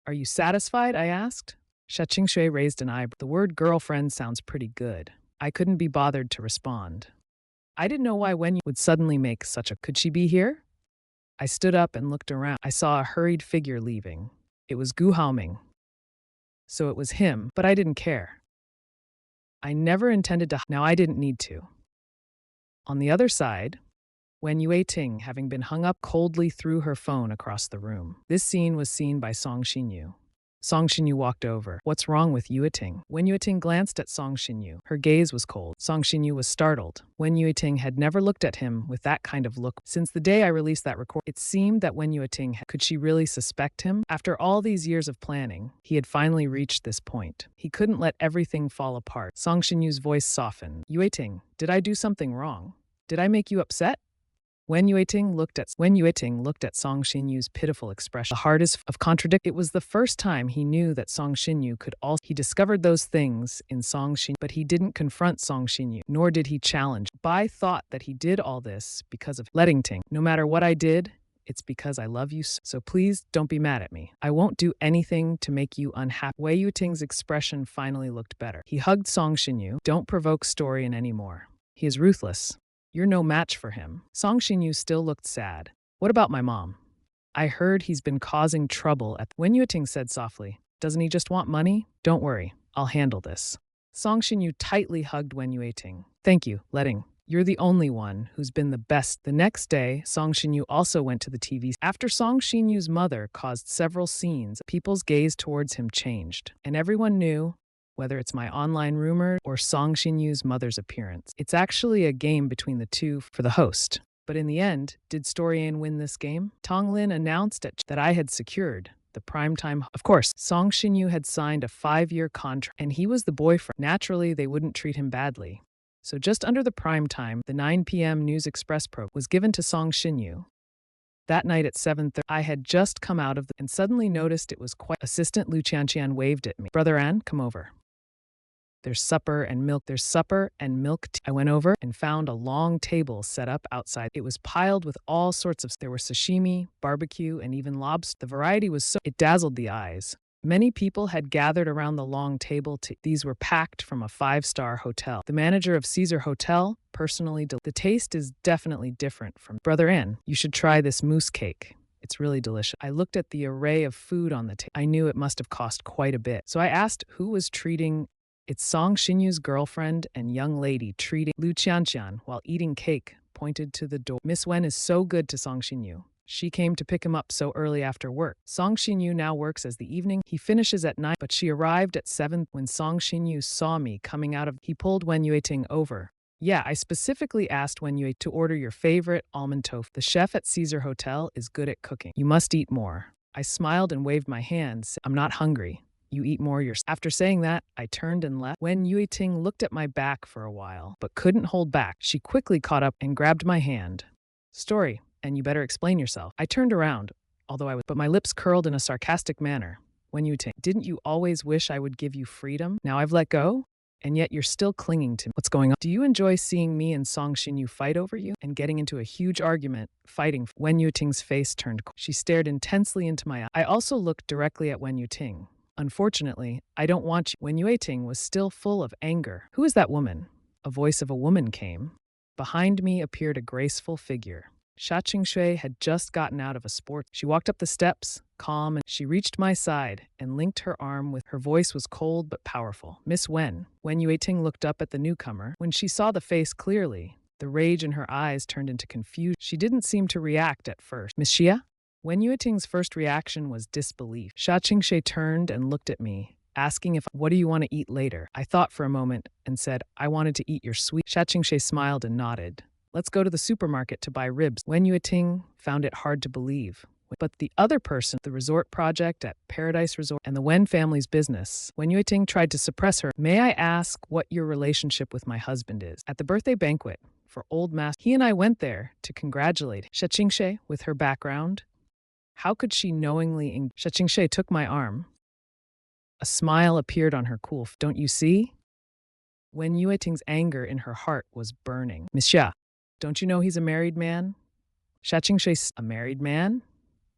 [SPEAKER 1] "Are you satisfied?" I asked. Xiaqingshui raised an eyebrow. The word girlfriend sounds pretty good. I couldn't be bothered to respond. I didn't know why Wen would suddenly make such a. Could she be here? I stood up and looked around. I saw a hurried figure leaving. It was Gu Haoming. So it was him, but I didn't care. I never intended to. Now I didn't need to. On the other side, Wen Yueting, having been hung up, coldly threw her phone across the room. This scene was seen by Song Xinyu. Song Xinyu walked over. "What's wrong with Yueting?" Wen Yueting glanced at Song Xinyu. Her gaze was cold. Song Xinyu was startled. Wen Yueting had never looked at him with that kind of look. Since the day I released that record, it seemed that Wen Yueting could she really suspect him? After all these years of planning, he had finally reached this point. He couldn't let everything fall apart. Song Xinyu's voice softened. "Yueting, did I do something wrong? Did I make you upset?" Wen Yueting looked at Song Xinyu's pitiful expression. The hardest of contradict. It was the first time he knew that Song Xinyu could also. He discovered those things in Song Xinyu, but he didn't confront Song Xinyu, nor did he challenge. Bai thought that he did all this because of letting Ting. "No matter what I did, it's because I love you, so please don't be mad at me. I won't do anything to make you unhappy." Wei Yuting's expression finally looked better. He hugged Song Xinyu. "Don't provoke Storian anymore. He is ruthless. You're no match for him. Song Shin-yu still looked sad. What about my mom? I heard he's been causing trouble at Wen Yuting said softly. Doesn't he just want money? Don't worry, I'll handle this. Song Shin-yu tightly hugged Wen Yuting. Thank you, letting. You're the only one who's been the best. The next day, Song Shin-yu also went to the TV. After Song Shin-yu's mother caused several scenes, people's gaze towards him changed. And everyone knew, whether it's my online rumor or Song Shin-yu's mother's appearance, it's actually a game between the two for the host. But in the end, did Storyan win this game? Tong Lin announced that I had secured the primetime. Of course, Song Shin-yu had signed a 5-year contract, and he was the boyfriend. Naturally, they wouldn't treat him badly. So just under the prime time, the 9 p.m. News Express program was given to Song Shin-yu. That night at 7:30, I had just come out of and suddenly noticed it was quite. Assistant Lu Qianqian waved at me. Brother An, come over. There's supper and milk. I went over and found a long table set up outside. It was piled with all sorts of. There were sashimi, barbecue, and even lobster. The variety was so. It dazzled the eyes. Many people had gathered around the long table. These were packed from a 5-star hotel. The manager of Caesar Hotel personally. The taste is definitely different from. Brother An, you should try this mousse cake. It's really delicious. I looked at the array of food on the table. I knew it must have cost quite a bit. So I asked who was treating. It's Song Shin-yu's girlfriend and young lady treating. Lu Qianqian, while eating cake, pointed to the door. Miss Wen is so good to Song Shin-yu. She came to pick him up so early after work. Song Shin-yu now works as the evening. He finishes at 9, but she arrived at 7. When Song Shin-yu saw me coming out of, he pulled Wen Yuting over. Yeah, I specifically asked Wen Yue to order your favorite almond tofu. The chef at Caesar Hotel is good at cooking. You must eat more. I smiled and waved my hands. I'm not hungry. You eat more yourself. After saying that, I turned and left. Wen Yuting looked at my back for a while, but couldn't hold back. She quickly caught up and grabbed my hand. Story, and you better explain yourself. I turned around, but my lips curled in a sarcastic manner. Wen Yuting, didn't you always wish I would give you freedom? Now I've let go? And yet you're still clinging to me. What's going on? Do you enjoy seeing me and Song Shin-yu fight over you? And getting into a huge argument, fighting? Wen Yuting's face turned cold. She stared intensely into my eyes. I also looked directly at Wen Yuting. Unfortunately, I don't want you. Wen Yuting was still full of anger. Who is that woman? A voice of a woman came. Behind me appeared a graceful figure. Sha Qingshui had just gotten out of a sport. She walked up the steps, calm, and she reached my side and linked her arm with her. Voice was cold but powerful. Miss Wen. Wen Yuting looked up at the newcomer. When she saw the face clearly, the rage in her eyes turned into confusion. She didn't seem to react at first. Miss Xia? Wen Yuting's first reaction was disbelief. Sha Qingshui turned and looked at me, asking what do you want to eat later? I thought for a moment and said, I wanted to eat your sweet. Sha Qingshui smiled and nodded. Let's go to the supermarket to buy ribs. Wen Yuting found it hard to believe. But the other person, the resort project at Paradise Resort and the Wen family's business, Wen Yuting tried to suppress her. May I ask what your relationship with my husband is? At the birthday banquet for Old Master, he and I went there to congratulate Sha Qingshui with her background. How could she knowingly? Sha Qingshui took my arm. A smile appeared on her cool face. Don't you see? Wen Yuting's anger in her heart was burning. Miss Xia, don't you know he's a married man? Sha Qingshui, a married man?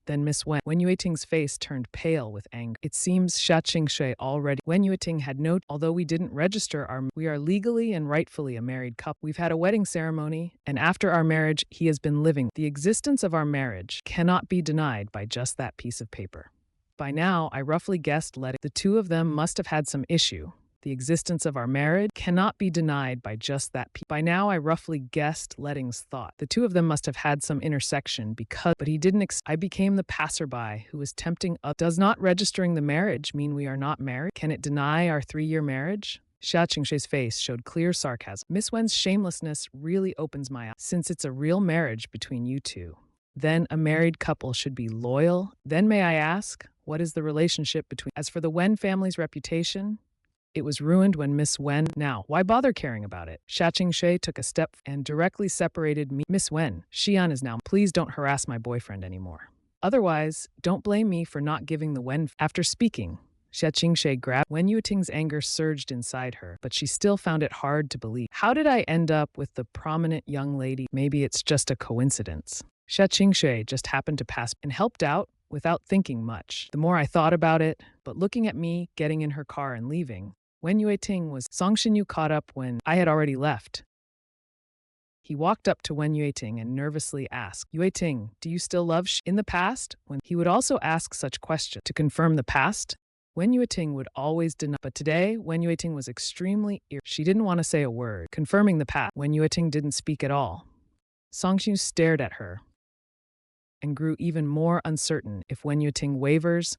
[SPEAKER 1] Then Miss Wen Yuting's face turned pale with anger. It seems Sha Qingshui already. Wen Yuting had no. Although we didn't register we are legally and rightfully a married couple. We've had a wedding ceremony, and after our marriage, he has been living. The existence of our marriage cannot be denied by just that piece of paper. By now, I roughly guessed the two of them must have had some issue. The existence of our marriage cannot be denied by just that. By now, I roughly guessed Letting's thought. The two of them must have had some intersection but he didn't. I became the passerby who was tempting up. Does not registering the marriage mean we are not married? Can it deny our 3-year marriage? Sha Qingshui's face showed clear sarcasm. Miss Wen's shamelessness really opens my eyes. Since it's a real marriage between you two, then a married couple should be loyal. Then may I ask, what is the relationship between? As for the Wen family's reputation, it was ruined when Miss Wen. Now, why bother caring about it? Sha Qingshui took a step and directly separated me. Miss Wen, Xian is now. Please don't harass my boyfriend anymore. Otherwise, don't blame me for not giving the Wen. After speaking, Sha Qingshui grabbed. Wen Yuting's anger surged inside her, but she still found it hard to believe. How did I end up with the prominent young lady? Maybe it's just a coincidence. Sha Qingshui just happened to pass and helped out without thinking much. The more I thought about it, but looking at me getting in her car and leaving, Wen Yuting was. Song Shin-yu caught up when I had already left. He walked up to Wen Yueting and nervously asked, Yueting, do you still love In the past? When he would also ask such questions to confirm the past, Wen Yueting would always deny. But today, Wen Yueting was extremely She didn't want to say a word. Confirming the past, Wen Yueting didn't speak at all. Songxu stared at her and grew even more uncertain. If Wen Yueting wavers,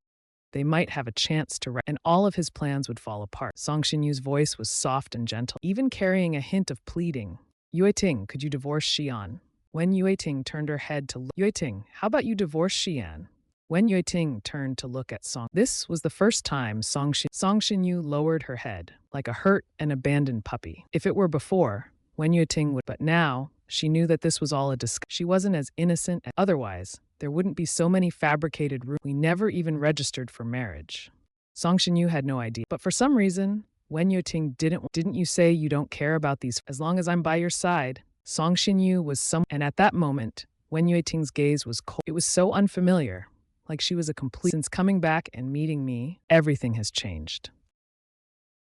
[SPEAKER 1] they might have a chance to and all of his plans would fall apart. Song Xinyu's voice was soft and gentle, even carrying a hint of pleading. Yueting, could you divorce Xian? When Yueting turned her head to Yueting, how about you divorce Xian? When Yueting turned to look at Song, this was the first time Song Xinyu lowered her head, like a hurt and abandoned puppy. If it were before, Wen Yueting would, but now, she knew that this was all a disguise. She wasn't as innocent as otherwise. There wouldn't be so many fabricated rumors. We never even registered for marriage. Song Xinyu had no idea. But for some reason, Wen Yueting didn't you say you don't care about these? As long as I'm by your side. Song Xinyu was and at that moment, Wen Yueting's gaze was cold. It was so unfamiliar, like she was a complete. Since coming back and meeting me, everything has changed.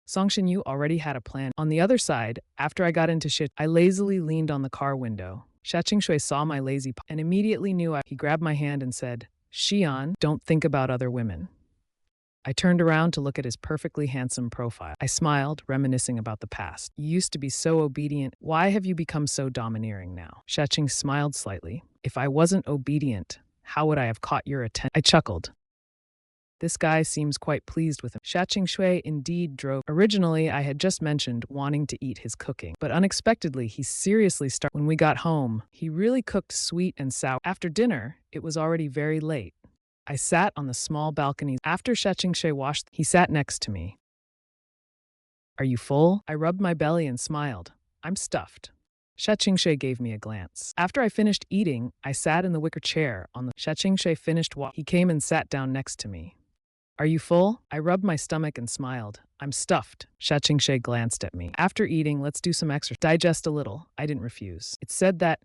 [SPEAKER 1] Song Xinyu already had a plan. On the other side, after I got into shit, I lazily leaned on the car window. Xia Qingshui saw my lazy and immediately knew he grabbed my hand and said, Xian, don't think about other women. I turned around to look at his perfectly handsome profile. I smiled, reminiscing about the past. You used to be so obedient. Why have you become so domineering now? Xia Qing smiled slightly. If I wasn't obedient, how would I have caught your attention? I chuckled. This guy seems quite pleased with him. Xia Qingshui indeed drove. Originally, I had just mentioned wanting to eat his cooking, but unexpectedly, he seriously started. When we got home, he really cooked sweet and sour. After dinner, it was already very late. I sat on the small balcony. After Xia Qingshui washed, he sat next to me. Are you full? I rubbed my belly and smiled. I'm stuffed. Xia Qingshui gave me a glance. After I finished eating, I sat in the wicker chair on the. Xia Qingshui finished He came and sat down next to me. Are you full? I rubbed my stomach and smiled. I'm stuffed. Xia Qingshui glanced at me. After eating, let's do some exercise. Digest a little. I didn't refuse. It's said that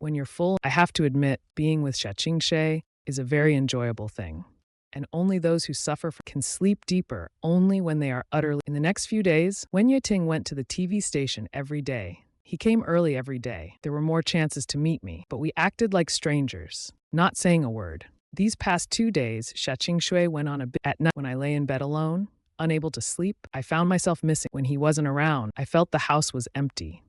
[SPEAKER 1] when you're full, I have to admit, being with Xia Qingshui is a very enjoyable thing. And only those who suffer can sleep deeper only when they are utterly. In the next few days, Wen Yueting went to the TV station every day. He came early every day. There were more chances to meet me, but we acted like strangers, not saying a word. These past 2 days, Xia Qingshui went on at night when I lay in bed alone, unable to sleep. I found myself missing. When he wasn't around, I felt the house was empty,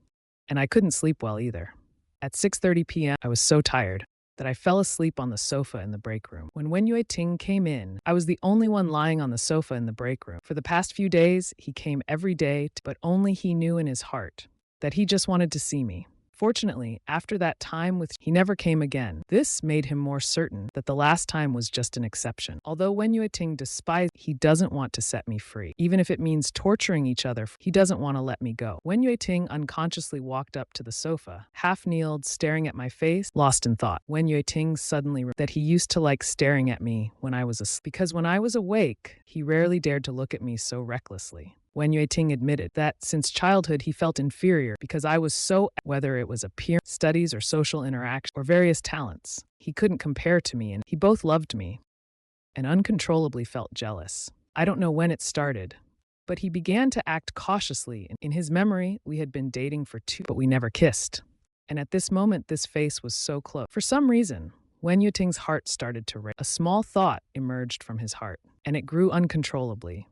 [SPEAKER 1] and I couldn't sleep well either. At 6:30 p.m., I was so tired that I fell asleep on the sofa in the break room. When Wen Yueting came in, I was the only one lying on the sofa in the break room. For the past few days, he came every day, but only he knew in his heart that he just wanted to see me. Fortunately, after that time he never came again. This made him more certain that the last time was just an exception. Although Wen Yueting despised, he doesn't want to set me free. Even if it means torturing each other, he doesn't want to let me go. Wen Yueting unconsciously walked up to the sofa, half-kneeled, staring at my face, lost in thought. Wen Yueting suddenly that he used to like staring at me when I was asleep, because when I was awake, he rarely dared to look at me so recklessly. Wen Yueting admitted that since childhood he felt inferior because I was so, whether it was appearance, studies or social interaction or various talents, he couldn't compare to me, and he both loved me and uncontrollably felt jealous. I don't know when it started, but he began to act cautiously. In his memory, we had been dating for 2, but we never kissed. And at this moment, this face was so close. For some reason, Wen Yueting's heart started to race. A small thought emerged from his heart, and it grew uncontrollably.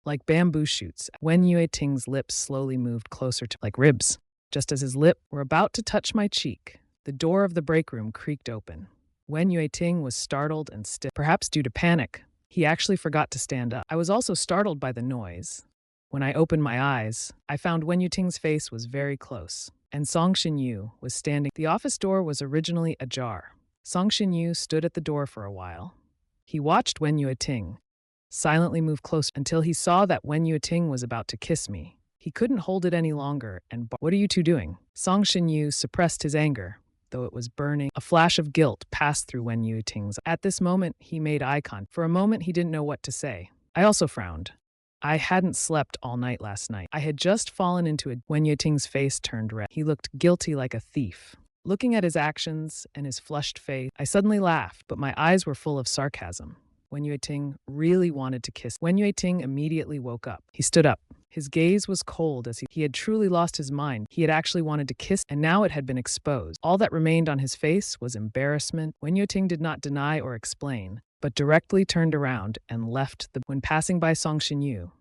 [SPEAKER 1] Like bamboo shoots, Wen Yueting's lips slowly moved closer to like ribs. Just as his lips were about to touch my cheek, the door of the break room creaked open. Wen Yueting was startled and stiff, perhaps due to panic. He actually forgot to stand up. I was also startled by the noise. When I opened my eyes, I found Wen Yueting's face was very close, and Song Xinyu was standing. The office door was originally ajar. Song Xinyu stood at the door for a while. He watched Wen Yueting silently move close until he saw that Wen Yueting was about to kiss me. He couldn't hold it any longer and what are you two doing? Song Xinyu suppressed his anger, though it was burning. A flash of guilt passed through Wen Yueting's. At this moment, he made eye contact. For a moment, he didn't know what to say. I also frowned. I hadn't slept all night last night. I had just fallen into it. Wen Yueting's face turned red. He looked guilty like a thief. Looking at his actions and his flushed face, I suddenly laughed, but my eyes were full of sarcasm. Wen Yueting really wanted to kiss. Wen Yueting immediately woke up. He stood up. His gaze was cold as he had truly lost his mind. He had actually wanted to kiss, and now it had been exposed. All that remained on his face was embarrassment. Wen Yuting did not deny or explain, but directly turned around and left when passing by Song Xinyu.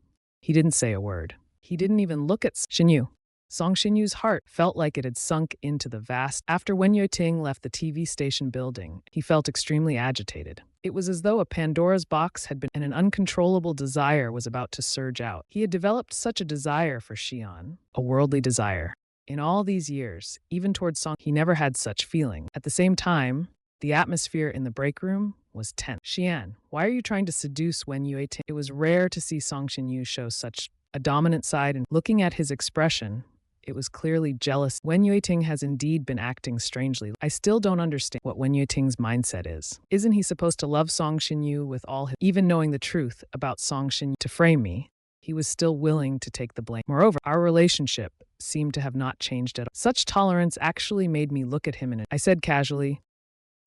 [SPEAKER 1] He didn't say a word. He didn't even look at Xinyu. Song Xinyu's heart felt like it had sunk into the vast. After Wen Yuting left the TV station building, he felt extremely agitated. It was as though a Pandora's box had been and an uncontrollable desire was about to surge out. He had developed such a desire for Xian, a worldly desire. In all these years, even towards Song, he never had such feeling. At the same time, the atmosphere in the break room was tense. Xian, why are you trying to seduce Wen Yuting? It was rare to see Song Xinyu show such a dominant side, and looking at his expression, it was clearly jealous. Wen Yuting has indeed been acting strangely. I still don't understand what Wen Yuting's mindset is. Isn't he supposed to love Song Xinyu with all his... Even knowing the truth about Song Xinyu to frame me, he was still willing to take the blame. Moreover, our relationship seemed to have not changed at all. Such tolerance actually made me look at him in it. I said casually,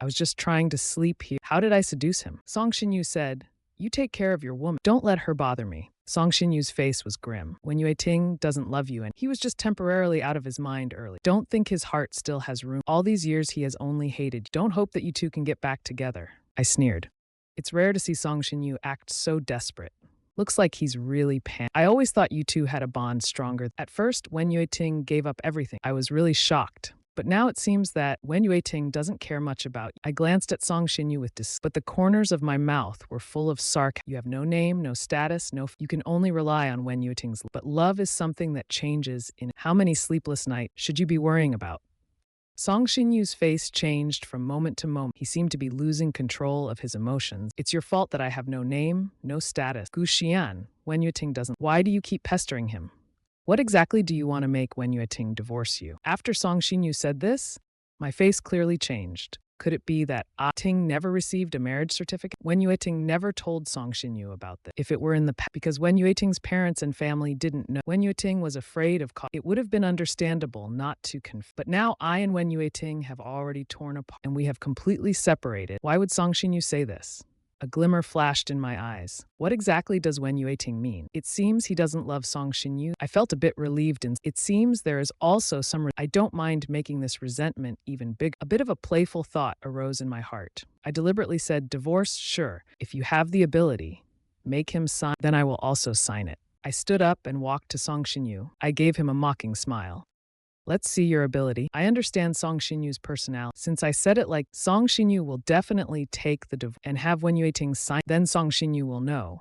[SPEAKER 1] I was just trying to sleep here. How did I seduce him? Song Xinyu said, you take care of your woman. Don't let her bother me. Song Xinyu's face was grim. Wen Yuting doesn't love you, and he was just temporarily out of his mind early. Don't think his heart still has room. All these years he has only hated you. Don't hope that you two can get back together. I sneered. It's rare to see Song Xinyu act so desperate. Looks like he's really I always thought you two had a bond stronger. At first, Wen Yuting gave up everything. I was really shocked. But now it seems that Wen Yuting doesn't care much about you. I glanced at Song Xinyu with disgust, but the corners of my mouth were full of sarcasm. You have no name, no status, you can only rely on Wen Yuting's love. But love is something that changes in how many sleepless nights should you be worrying about? Song Xinyu's face changed from moment to moment. He seemed to be losing control of his emotions. It's your fault that I have no name, no status. Gu Xian, Wen Yuting doesn't. Why do you keep pestering him? What exactly do you want to make Wen Yuting divorce you? After Song Xinyu said this, my face clearly changed. Could it be that Ting never received a marriage certificate? Wen Yuting never told Song Xinyu about this. If it were in the past, because Wen Yuting's parents and family didn't know, Wen Yuting was afraid of it would have been understandable not to But now I and Wen Yuting have already torn apart, and we have completely separated. Why would Song Xinyu say this? A glimmer flashed in my eyes. What exactly does Wen Yuting mean? It seems he doesn't love Song Xinyu. I felt a bit relieved, and it seems there is also some... I don't mind making this resentment even bigger. A bit of a playful thought arose in my heart. I deliberately said, divorce, sure. If you have the ability, make him sign, then I will also sign it. I stood up and walked to Song Xinyu. I gave him a mocking smile. Let's see your ability. I understand Song Xinyu's personality. Since I said it like Song Xinyu will definitely take the divorce and have Wen Yuting sign, then Song Xinyu will know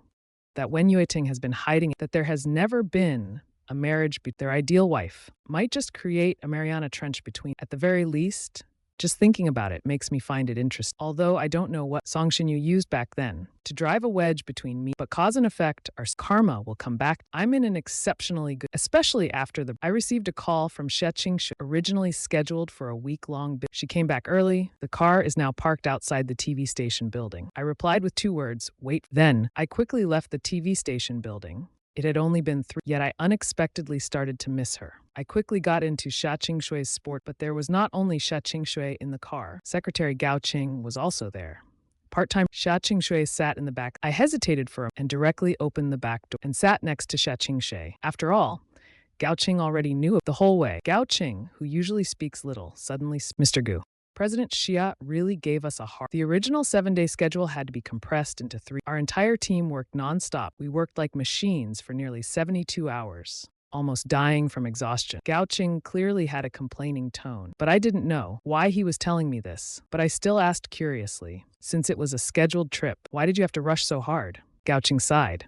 [SPEAKER 1] that Wen Yuting has been hiding, that there has never been a marriage. Their ideal wife might just create a Mariana Trench between. At the very least, just thinking about it makes me find it interesting. Although I don't know what Song Xinyu used back then to drive a wedge between me, but cause and effect, our karma will come back. I'm in an exceptionally good, especially after I received a call from Xie Qingshui, originally scheduled for a week-long bit. She came back early. The car is now parked outside the TV station building. I replied with 2 words, wait. Then I quickly left the TV station building. It had only been 3, yet I unexpectedly started to miss her. I quickly got into Xia Qingshui's sport, but there was not only Xia Qingshui in the car. Secretary Gao Qing was also there. Part-time Xia Qingshui sat in the back. I hesitated for a moment and directly opened the back door and sat next to Xia Qingshui. After all, Gao Qing already knew it the whole way. Gao Qing, who usually speaks little, suddenly Mr. Gu. President Xia really gave us a hard... The original 7-day schedule had to be compressed into 3. Our entire team worked non-stop. We worked like machines for nearly 72 hours, almost dying from exhaustion. Gao Qing clearly had a complaining tone, but I didn't know why he was telling me this. But I still asked curiously, since it was a scheduled trip, why did you have to rush so hard? Gao Qing sighed.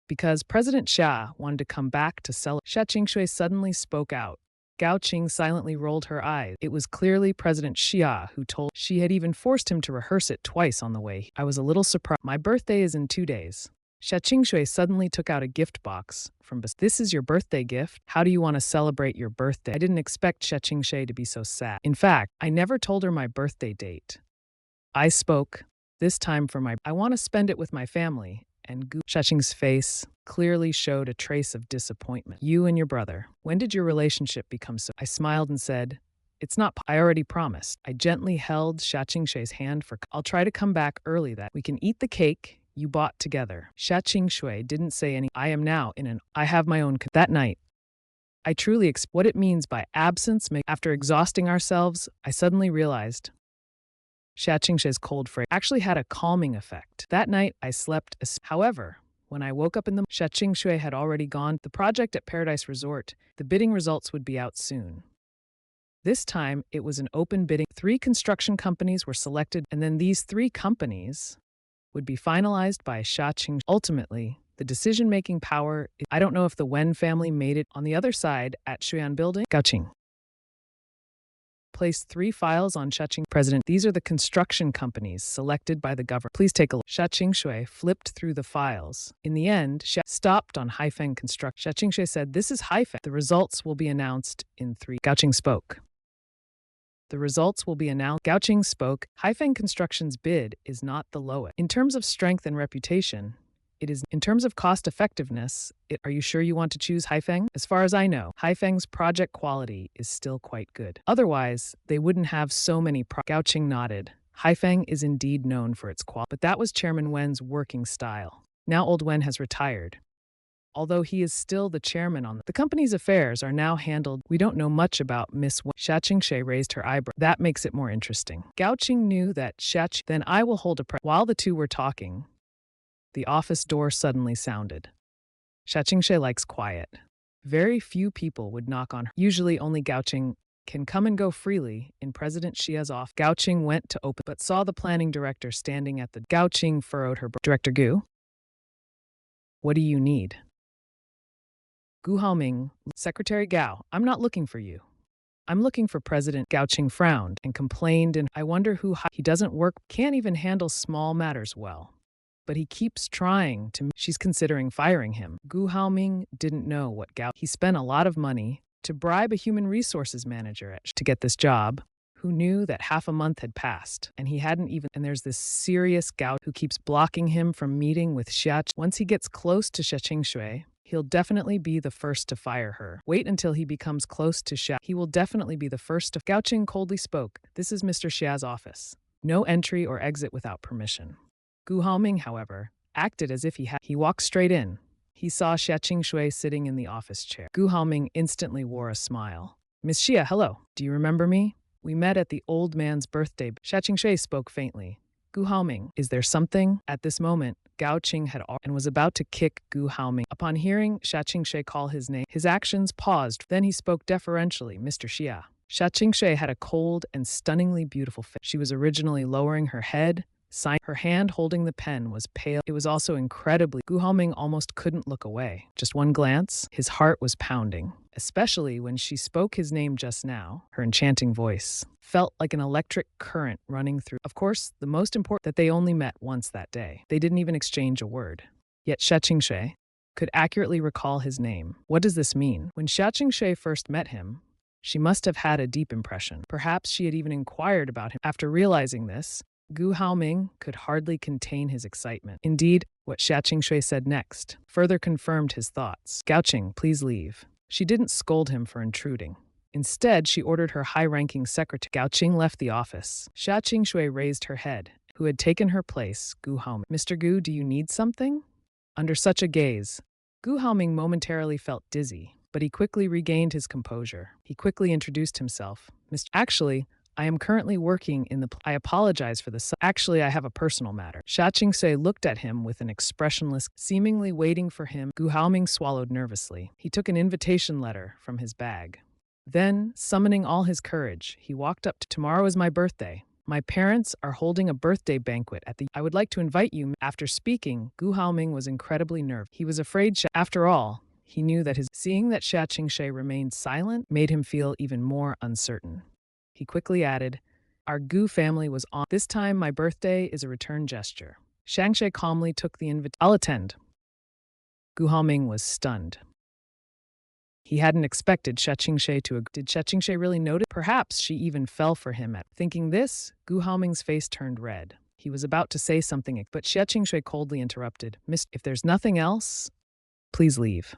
[SPEAKER 1] Because President Xia wanted to come back to celebrate. Xia Qingshui suddenly spoke out. Gao Qing silently rolled her eyes. It was clearly President Xia who told. She had even forced him to rehearse it twice on the way. I was a little surprised. My birthday is in 2 days. Xia Qingshui suddenly took out a gift box from This is your birthday gift? How do you want to celebrate your birthday? I didn't expect Xia Qingshui to be so sad. In fact, I never told her my birthday date. I spoke, this time for I want to spend it with my family. And Xia Qing's face clearly showed a trace of disappointment. You and your brother, when did your relationship become so? I smiled and said, it's not. I already promised. I gently held Xia Qingshui's hand for. I'll try to come back early that we can eat the cake, you bought together. Xia Qing didn't say any. I am now in an I have my own. That night, I truly what it means by absence. After exhausting ourselves, I suddenly realized Xia Qing's cold phrase actually had a calming effect. That night, I slept. However, when I woke up in the Xia Qing had already gone. The project at Paradise Resort, the bidding results would be out soon. This time, it was an open bidding. 3 construction companies were selected, and then these 3 companies would be finalized by Xia Qing. Ultimately, the decision-making power, I don't know if the Wen family made it. On the other side, at Shuyan Building, Gao Qing placed 3 files on Xia Qing. President, these are the construction companies selected by the government. Please take a look. Xia Qing flipped through the files. In the end, Xia stopped on Haifeng Construction. Xia Qing said, this is Haifeng. The results will be announced in 3. Gao Qing spoke. The results will be announced. Gao Qing spoke. Haifeng Construction's bid is not the lowest. In terms of strength and reputation, it is. In terms of cost effectiveness, are you sure you want to choose Haifeng? As far as I know, Haifeng's project quality is still quite good. Otherwise, they wouldn't have so many Gao Qing nodded. Haifeng is indeed known for its quality, but that was Chairman Wen's working style. Now old Wen has retired. Although he is still the chairman on the company's affairs are now handled. We don't know much about Miss Wen. Xia Qing raised her eyebrow. That makes it more interesting. Gao Qing knew that Xia Qing. Then I will hold a While the two were talking, the office door suddenly sounded. Xia Qing likes quiet. Very few people would knock on her. Usually only Gao Qing can come and go freely in President Xia's office. Gao Qing went to open, but saw the planning director standing at the. Gao Qing furrowed her brow. Director Gu, what do you need? Gu Haoming, Secretary Gao, I'm not looking for you. I'm looking for President. Gao Qing frowned and complained, and I wonder who he doesn't work, can't even handle small matters well. But he keeps trying to. She's considering firing him. Gu Haoming didn't know what Gao. He spent a lot of money to bribe a human resources manager to get this job, who knew that half a month had passed, and he hadn't even. And there's this serious Gao who keeps blocking him from meeting with Xia. Once he gets close to Xia Qing, he'll definitely be the first to fire her. Wait until he becomes close to Xia. He will definitely be the first to. Gao Qing coldly spoke. This is Mr. Xia's office. No entry or exit without permission. Gu Haoming, however, acted as if he had. He walked straight in. He saw Xia Qing sitting in the office chair. Gu Haoming instantly wore a smile. Miss Xia, hello. Do you remember me? We met at the old man's birthday. Xia Qing spoke faintly. Gu Haoming, is there something? At this moment, Gao Qing had and was about to kick Gu Haoming. Upon hearing Xia Qing call his name, his actions paused. Then he spoke deferentially, Mr. Xia. Xia Qing had a cold and stunningly beautiful face. She was originally lowering her head. Her hand holding the pen was pale. It was also incredibly. Gu Haoming almost couldn't look away. Just one glance, his heart was pounding. Especially when she spoke his name just now, her enchanting voice felt like an electric current running through. Of course, the most important that they only met once that day. They didn't even exchange a word. Yet Xia Qing could accurately recall his name. What does this mean? When Xia Qing first met him, she must have had a deep impression. Perhaps she had even inquired about him. After realizing this, Gu Haoming could hardly contain his excitement. Indeed, what Xia Qing said next further confirmed his thoughts. Gao Qing, please leave. She didn't scold him for intruding. Instead, she ordered her high-ranking secretary. Gao Qing left the office. Xia Qing raised her head. Who had taken her place, Gu Haoming. Mr. Gu, do you need something? Under such a gaze, Gu Haoming momentarily felt dizzy, but he quickly regained his composure. He quickly introduced himself. Actually, I am currently working in the. I apologize for this. Actually, I have a personal matter. Xia Qing looked at him with an expressionless, seemingly waiting for him. Gu Haoming swallowed nervously. He took an invitation letter from his bag. Then, summoning all his courage, he walked up to. Tomorrow is my birthday. My parents are holding a birthday banquet at the. I would like to invite you. After speaking, Gu Haoming was incredibly nervous. He was afraid. After all, he knew that seeing that Xia Qing remained silent made him feel even more uncertain. He quickly added, our Gu family was on. This time my birthday is a return gesture. Shang calmly took the invitation. I'll attend. Gu Haoming was stunned. He hadn't expected Xia Qing to agree. Did Xia Qing really notice? Perhaps she even fell for him at. Thinking this, Gu Haoming's face turned red. He was about to say something, but Xia Qing coldly interrupted. If there's nothing else, please leave.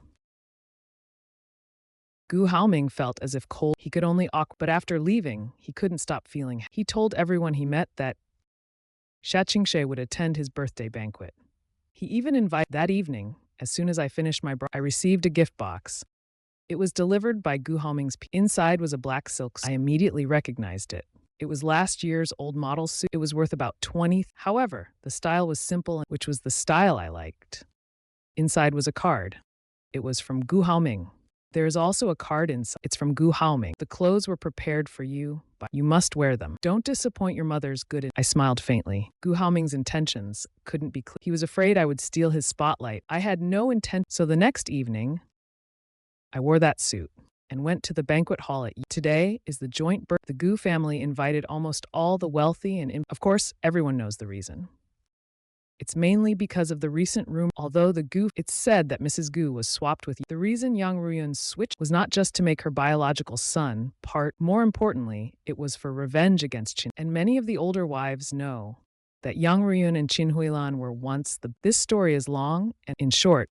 [SPEAKER 1] Gu Haoming felt as if cold. He could only but after leaving, he couldn't stop feeling. He told everyone he met that Xia Qing would attend his birthday banquet. He even invited that evening. As soon as I finished I received a gift box. It was delivered by Gu Haoming's. Inside was a black silk suit. I immediately recognized it. It was last year's old model suit. It was worth about 20. However, the style was simple, which was the style I liked. Inside was a card. It was from Gu Haoming. There is also a card inside. It's from Gu Haoming. The clothes were prepared for you, but you must wear them. Don't disappoint your mother's good. I smiled faintly. Gu Haoming's intentions couldn't be clear. He was afraid I would steal his spotlight. I had no intent. So the next evening, I wore that suit and went to the banquet hall at today is the joint birth. The Gu family invited almost all the wealthy and of course, everyone knows the reason. It's mainly because of the recent rumor. Although it's said that Mrs. Gu was swapped with. The reason Yang Ruyun's switch was not just to make her biological son part. More importantly, it was for revenge against Qin. And many of the older wives know that Yang Ruyun and Qin Huilan were once the. This story is long, and in short,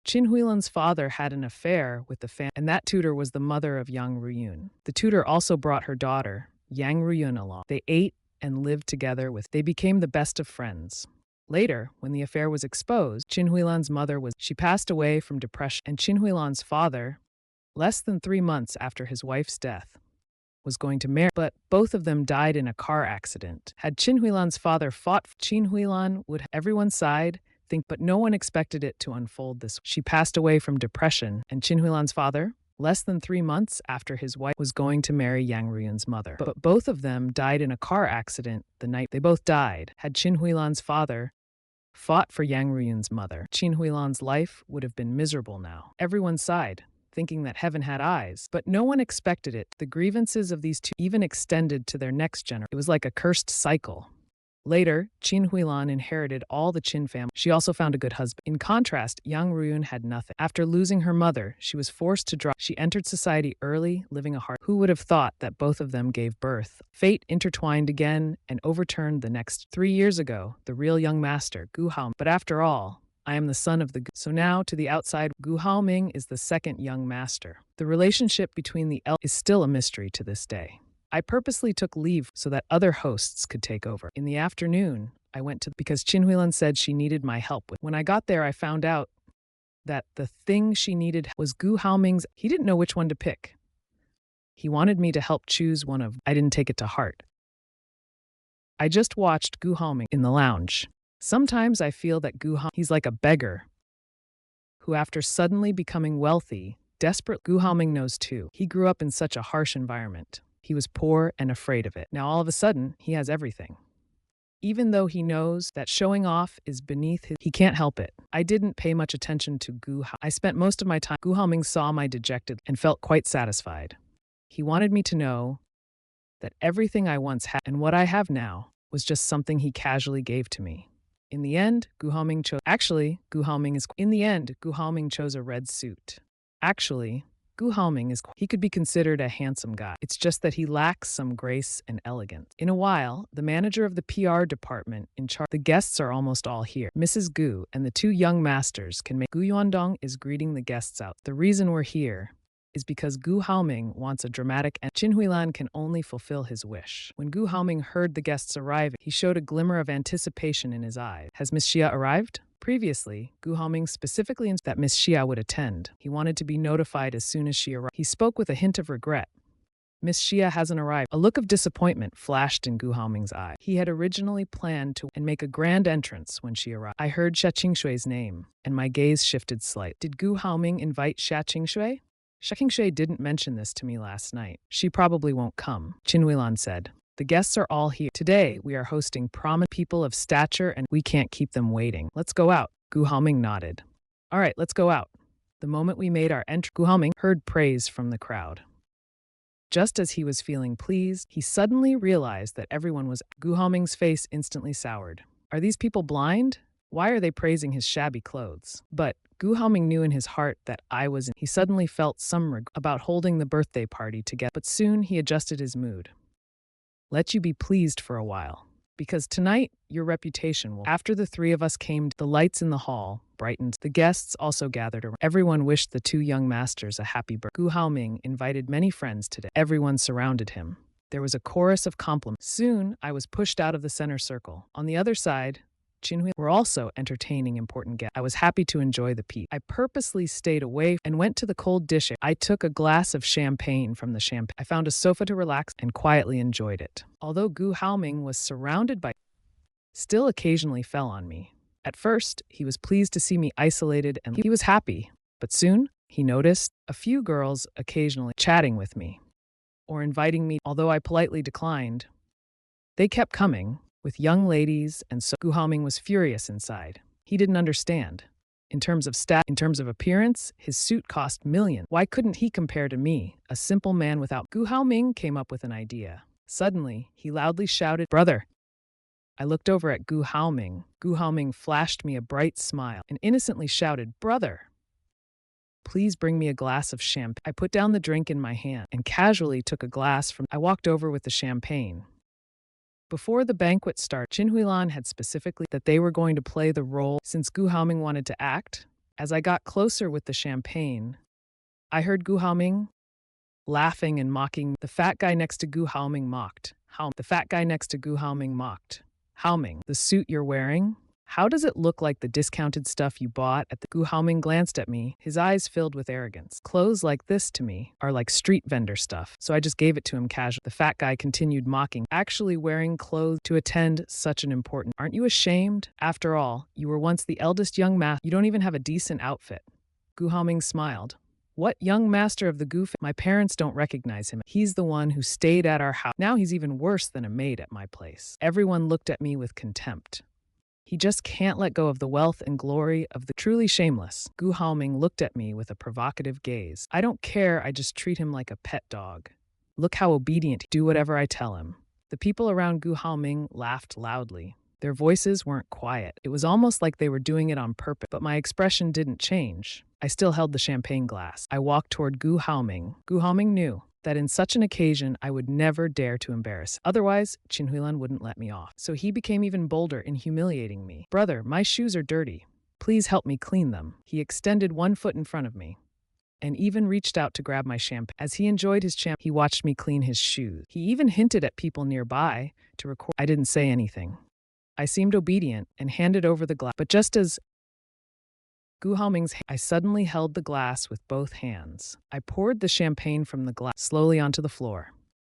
[SPEAKER 1] Qin Huilan's father had an affair with the family, and that tutor was the mother of Yang Ruyun. The tutor also brought her daughter, Yang Ruyun, along. They ate and lived together they became the best of friends. Later, when the affair was exposed, Qin Huilan's mother she passed away from depression, and Qin Huilan's father, less than 3 months after his wife's death, was going to marry, but both of them died in a car accident. Had Qin Huilan's father fought, Qin Huilan would everyone sighed, but no one expected it to unfold this. She passed away from depression, and Qin Huilan's father, less than 3 months after his wife was going to marry Yang Ruyun's mother. But both of them died in a car accident the night they both died. Had Qin Huilan's father fought for Yang Ruyun's mother, Qin Huilan's life would have been miserable now. Everyone sighed, thinking that heaven had eyes, but no one expected it. The grievances of these two even extended to their next generation. It was like a cursed cycle. Later, Qin Huilan inherited all the Qin family. She also found a good husband. In contrast, Yang Ruyun had nothing. After losing her mother, she was forced to drop. She entered society early, living a hard. Who would have thought that both of them gave birth? Fate intertwined again and overturned the next. 3 years ago, the real young master, Gu Haoming. But after all, I am the son of the Gu. So now, to the outside, Gu Haoming is the second young master. The relationship between the is still a mystery to this day. I purposely took leave so that other hosts could take over. In the afternoon, I went to because Qin Huilan said she needed my help with. When I got there, I found out that the thing she needed was Gu Haoming's. He didn't know which one to pick. He wanted me to help choose one of. I didn't take it to heart. I just watched Gu Haoming in the lounge. Sometimes I feel that he's like a beggar who, after suddenly becoming wealthy, desperate. Gu Haoming knows too. He grew up in such a harsh environment. He was poor and afraid of it. Now all of a sudden, he has everything. Even though he knows that showing off is beneath his, he can't help it. I didn't pay much attention to Gu Haoming. I spent most of my time. Gu Haoming saw my dejected and felt quite satisfied. He wanted me to know that everything I once had and what I have now was just something he casually gave to me. In the end, Gu Haoming chose. Actually, Gu Haoming is. In the end, Gu Haoming chose a red suit. Actually, Gu Haoming is. He could be considered a handsome guy. It's just that he lacks some grace and elegance. In a while, the manager of the PR department in charge. The guests are almost all here. Mrs. Gu and the 2 young masters can make. Gu Yuandong is greeting the guests out. The reason we're here is because Gu Haoming wants a dramatic end. Qin Huilan can only fulfill his wish. When Gu Haoming heard the guests arriving, he showed a glimmer of anticipation in his eyes. Has Miss Xia arrived? Previously, Gu Haoming specifically insisted that Miss Xia would attend. He wanted to be notified as soon as she arrived. He spoke with a hint of regret. Miss Xia hasn't arrived. A look of disappointment flashed in Gu Haoming's eye. He had originally planned to make a grand entrance when she arrived. I heard Xia Qingshui's name, and my gaze shifted slightly. Did Gu Haoming invite Xia Qingshui? Xia Qingshui didn't mention this to me last night. She probably won't come, Qin Huilan said. The guests are all here. Today, we are hosting prominent people of stature and we can't keep them waiting. Let's go out. Gu Haoming nodded. All right, let's go out. The moment we made our entry, Gu Haoming heard praise from the crowd. Just as he was feeling pleased, he suddenly realized that everyone was. Gu Haoming's face instantly soured. Are these people blind? Why are they praising his shabby clothes? But Gu Haoming knew in his heart that I was in. He suddenly felt some regret about holding the birthday party together, but soon he adjusted his mood. Let you be pleased for a while, because tonight your reputation will. After the 3 of us came, the lights in the hall brightened. The guests also gathered around. Everyone wished the 2 young masters a happy birthday. Gu Haoming invited many friends today. Everyone surrounded him. There was a chorus of compliments. Soon, I was pushed out of the center circle. On the other side, Chinhui were also entertaining important guests. I was happy to enjoy the peace. I purposely stayed away and went to the cold dish. I took a glass of champagne from the champagne. I found a sofa to relax and quietly enjoyed it. Although Gu Haoming was surrounded by, still occasionally fell on me. At first, he was pleased to see me isolated and he was happy, but soon he noticed a few girls occasionally chatting with me or inviting me, although I politely declined. They kept coming with young ladies, and so Gu Haoming was furious inside. He didn't understand. In terms of appearance, his suit cost millions. Why couldn't he compare to me, a simple man without? Gu Haoming came up with an idea. Suddenly, he loudly shouted, "Brother!" I looked over at Gu Haoming. Gu Haoming flashed me a bright smile and innocently shouted, "Brother, please bring me a glass of champagne." I put down the drink in my hand and casually took a glass from. I walked over with the champagne. Before the banquet started, Chin Huilan had specifically that they were going to play the role since Gu Haoming wanted to act. As I got closer with the champagne, I heard Gu Haoming laughing and mocking. The fat guy next to Gu Haoming mocked. The fat guy next to Gu Haoming mocked. Haoming, the suit you're wearing? How does it look like the discounted stuff you bought at the? Gu Haoming glanced at me, his eyes filled with arrogance. Clothes like this to me are like street vendor stuff, so I just gave it to him casually. The fat guy continued mocking, actually wearing clothes to attend such an important. Aren't you ashamed? After all, you were once the eldest young master. You don't even have a decent outfit. Gu Haoming smiled. What young master of the Gu? My parents don't recognize him. He's the one who stayed at our house. Now he's even worse than a maid at my place. Everyone looked at me with contempt. He just can't let go of the wealth and glory of the truly shameless. Gu Haoming looked at me with a provocative gaze. I don't care, I just treat him like a pet dog. Look how obedient, do whatever I tell him. The people around Gu Haoming laughed loudly. Their voices weren't quiet. It was almost like they were doing it on purpose, but my expression didn't change. I still held the champagne glass. I walked toward Gu Haoming. Gu Haoming knew that in such an occasion I would never dare to embarrass him. Otherwise, Chin Huilan wouldn't let me off. So he became even bolder in humiliating me. Brother, my shoes are dirty. Please help me clean them. He extended one foot in front of me and even reached out to grab my champagne. As he enjoyed his champagne, he watched me clean his shoes. He even hinted at people nearby to record. I didn't say anything. I seemed obedient and handed over the glass. But just as Gu Haoming's I suddenly held the glass with both hands. I poured the champagne from the glass slowly onto the floor.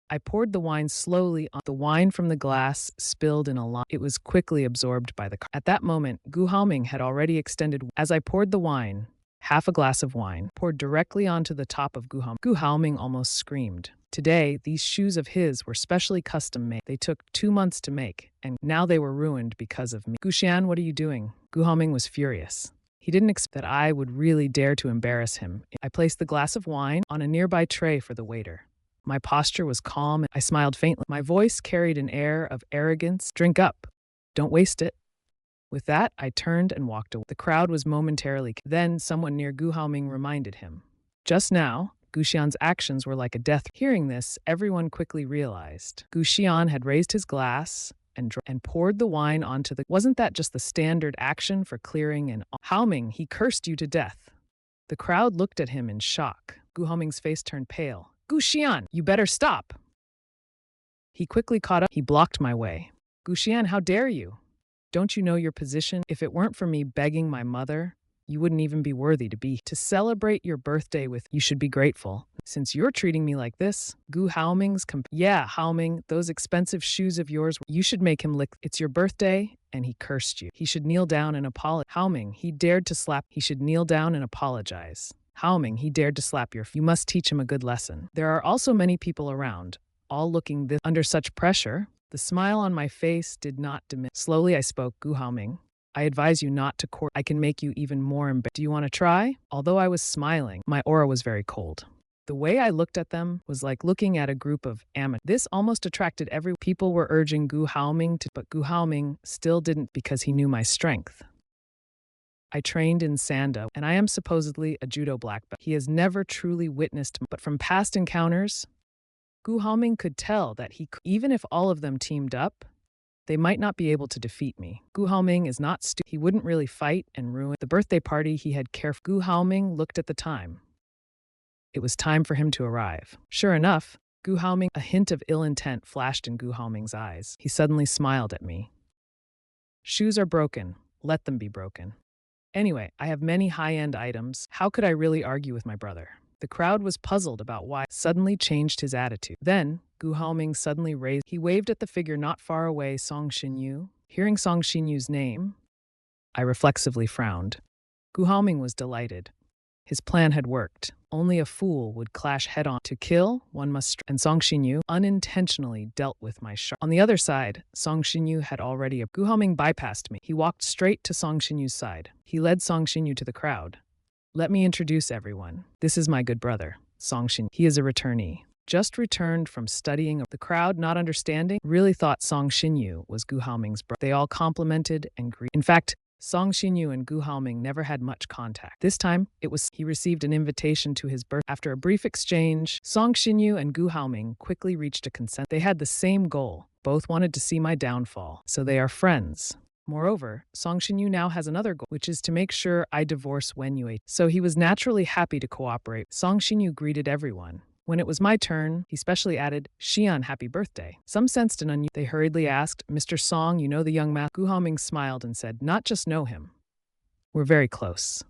[SPEAKER 1] I poured the wine slowly on. The wine from the glass spilled in a line. It was quickly absorbed by the car. At that moment, Gu Haoming had already extended. As I poured the wine, half a glass of wine poured directly onto the top of Gu Haoming. Gu Haoming almost screamed. Today, these shoes of his were specially custom made. They took 2 months to make, and now they were ruined because of me. Guxian, what are you doing? Gu Haoming was furious. He didn't expect that I would really dare to embarrass him. I placed the glass of wine on a nearby tray for the waiter. My posture was calm and I smiled faintly. My voice carried an air of arrogance. Drink up. Don't waste it. With that, I turned and walked away. The crowd was momentarily. Then someone near Gu Haoming reminded him. Just now, Guxian's actions were like a death. Hearing this, everyone quickly realized. Guxian had raised his glass and poured the wine onto the. Wasn't that just the standard action for clearing and Haoming? He cursed you to death. The crowd looked at him in shock. Gu Haoming's face turned pale. Guxian, you better stop. He quickly caught up. He blocked my way. Guxian, how dare you? Don't you know your position? If it weren't for me begging my mother, you wouldn't even be worthy to be. To celebrate your birthday with, you should be grateful. Since you're treating me like this, Gu Haoming's yeah, Haoming, those expensive shoes of yours, you should make him lick. It's your birthday, and he cursed you. He should kneel down and apologize. Haoming, he dared to slap. He should kneel down and apologize. Haoming, he dared to slap your. You must teach him a good lesson. There are also many people around, all looking this. Under such pressure, the smile on my face did not diminish. Slowly I spoke, Gu Haoming. I advise you not to court. I can make you even more embarrassed. Do you want to try? Although I was smiling, my aura was very cold. The way I looked at them was like looking at a group of amateurs. This almost attracted every. People were urging Gu Haoming to, but Gu Haoming still didn't because he knew my strength. I trained in Sando, and I am supposedly a judo black belt. He has never truly witnessed, but from past encounters, Gu Haoming could tell that even if all of them teamed up, they might not be able to defeat me. Gu Haoming is not stupid. He wouldn't really fight and ruin the birthday party he had carefully. Gu Haoming looked at the time. It was time for him to arrive. Sure enough, Gu Haoming, a hint of ill intent flashed in Gu Haoming's eyes. He suddenly smiled at me. Shoes are broken. Let them be broken. Anyway, I have many high-end items. How could I really argue with my brother? The crowd was puzzled about why suddenly changed his attitude. Then, Gu Haoming suddenly raised. He waved at the figure not far away, Song Xinyu. Hearing Song Xinyu's name, I reflexively frowned. Gu Haoming was delighted. His plan had worked. Only a fool would clash head-on. To kill, one must and Song Xinyu unintentionally dealt with my shot. On the other side, Song Xinyu had already Gu Haoming bypassed me. He walked straight to Song Xinyu's side. He led Song Xinyu to the crowd. Let me introduce everyone. This is my good brother, Song Xinyu. He is a returnee. Just returned from studying. The crowd, not understanding, really thought Song Xinyu was Gu Haoming's brother. They all complimented and greeted. In fact, Song Xinyu and Gu Haoming never had much contact. This time, he received an invitation to his birth. After a brief exchange, Song Xinyu and Gu Haoming quickly reached a consent. They had the same goal. Both wanted to see my downfall, so they are friends. Moreover, Song Xinyu now has another goal, which is to make sure I divorce Wen Yue. So he was naturally happy to cooperate. Song Xinyu greeted everyone. When it was my turn, he specially added, Xian, happy birthday. Some sensed an unusual. They hurriedly asked, Mr. Song, you know the young man? Gu Haoming smiled and said, not just know him. We're very close.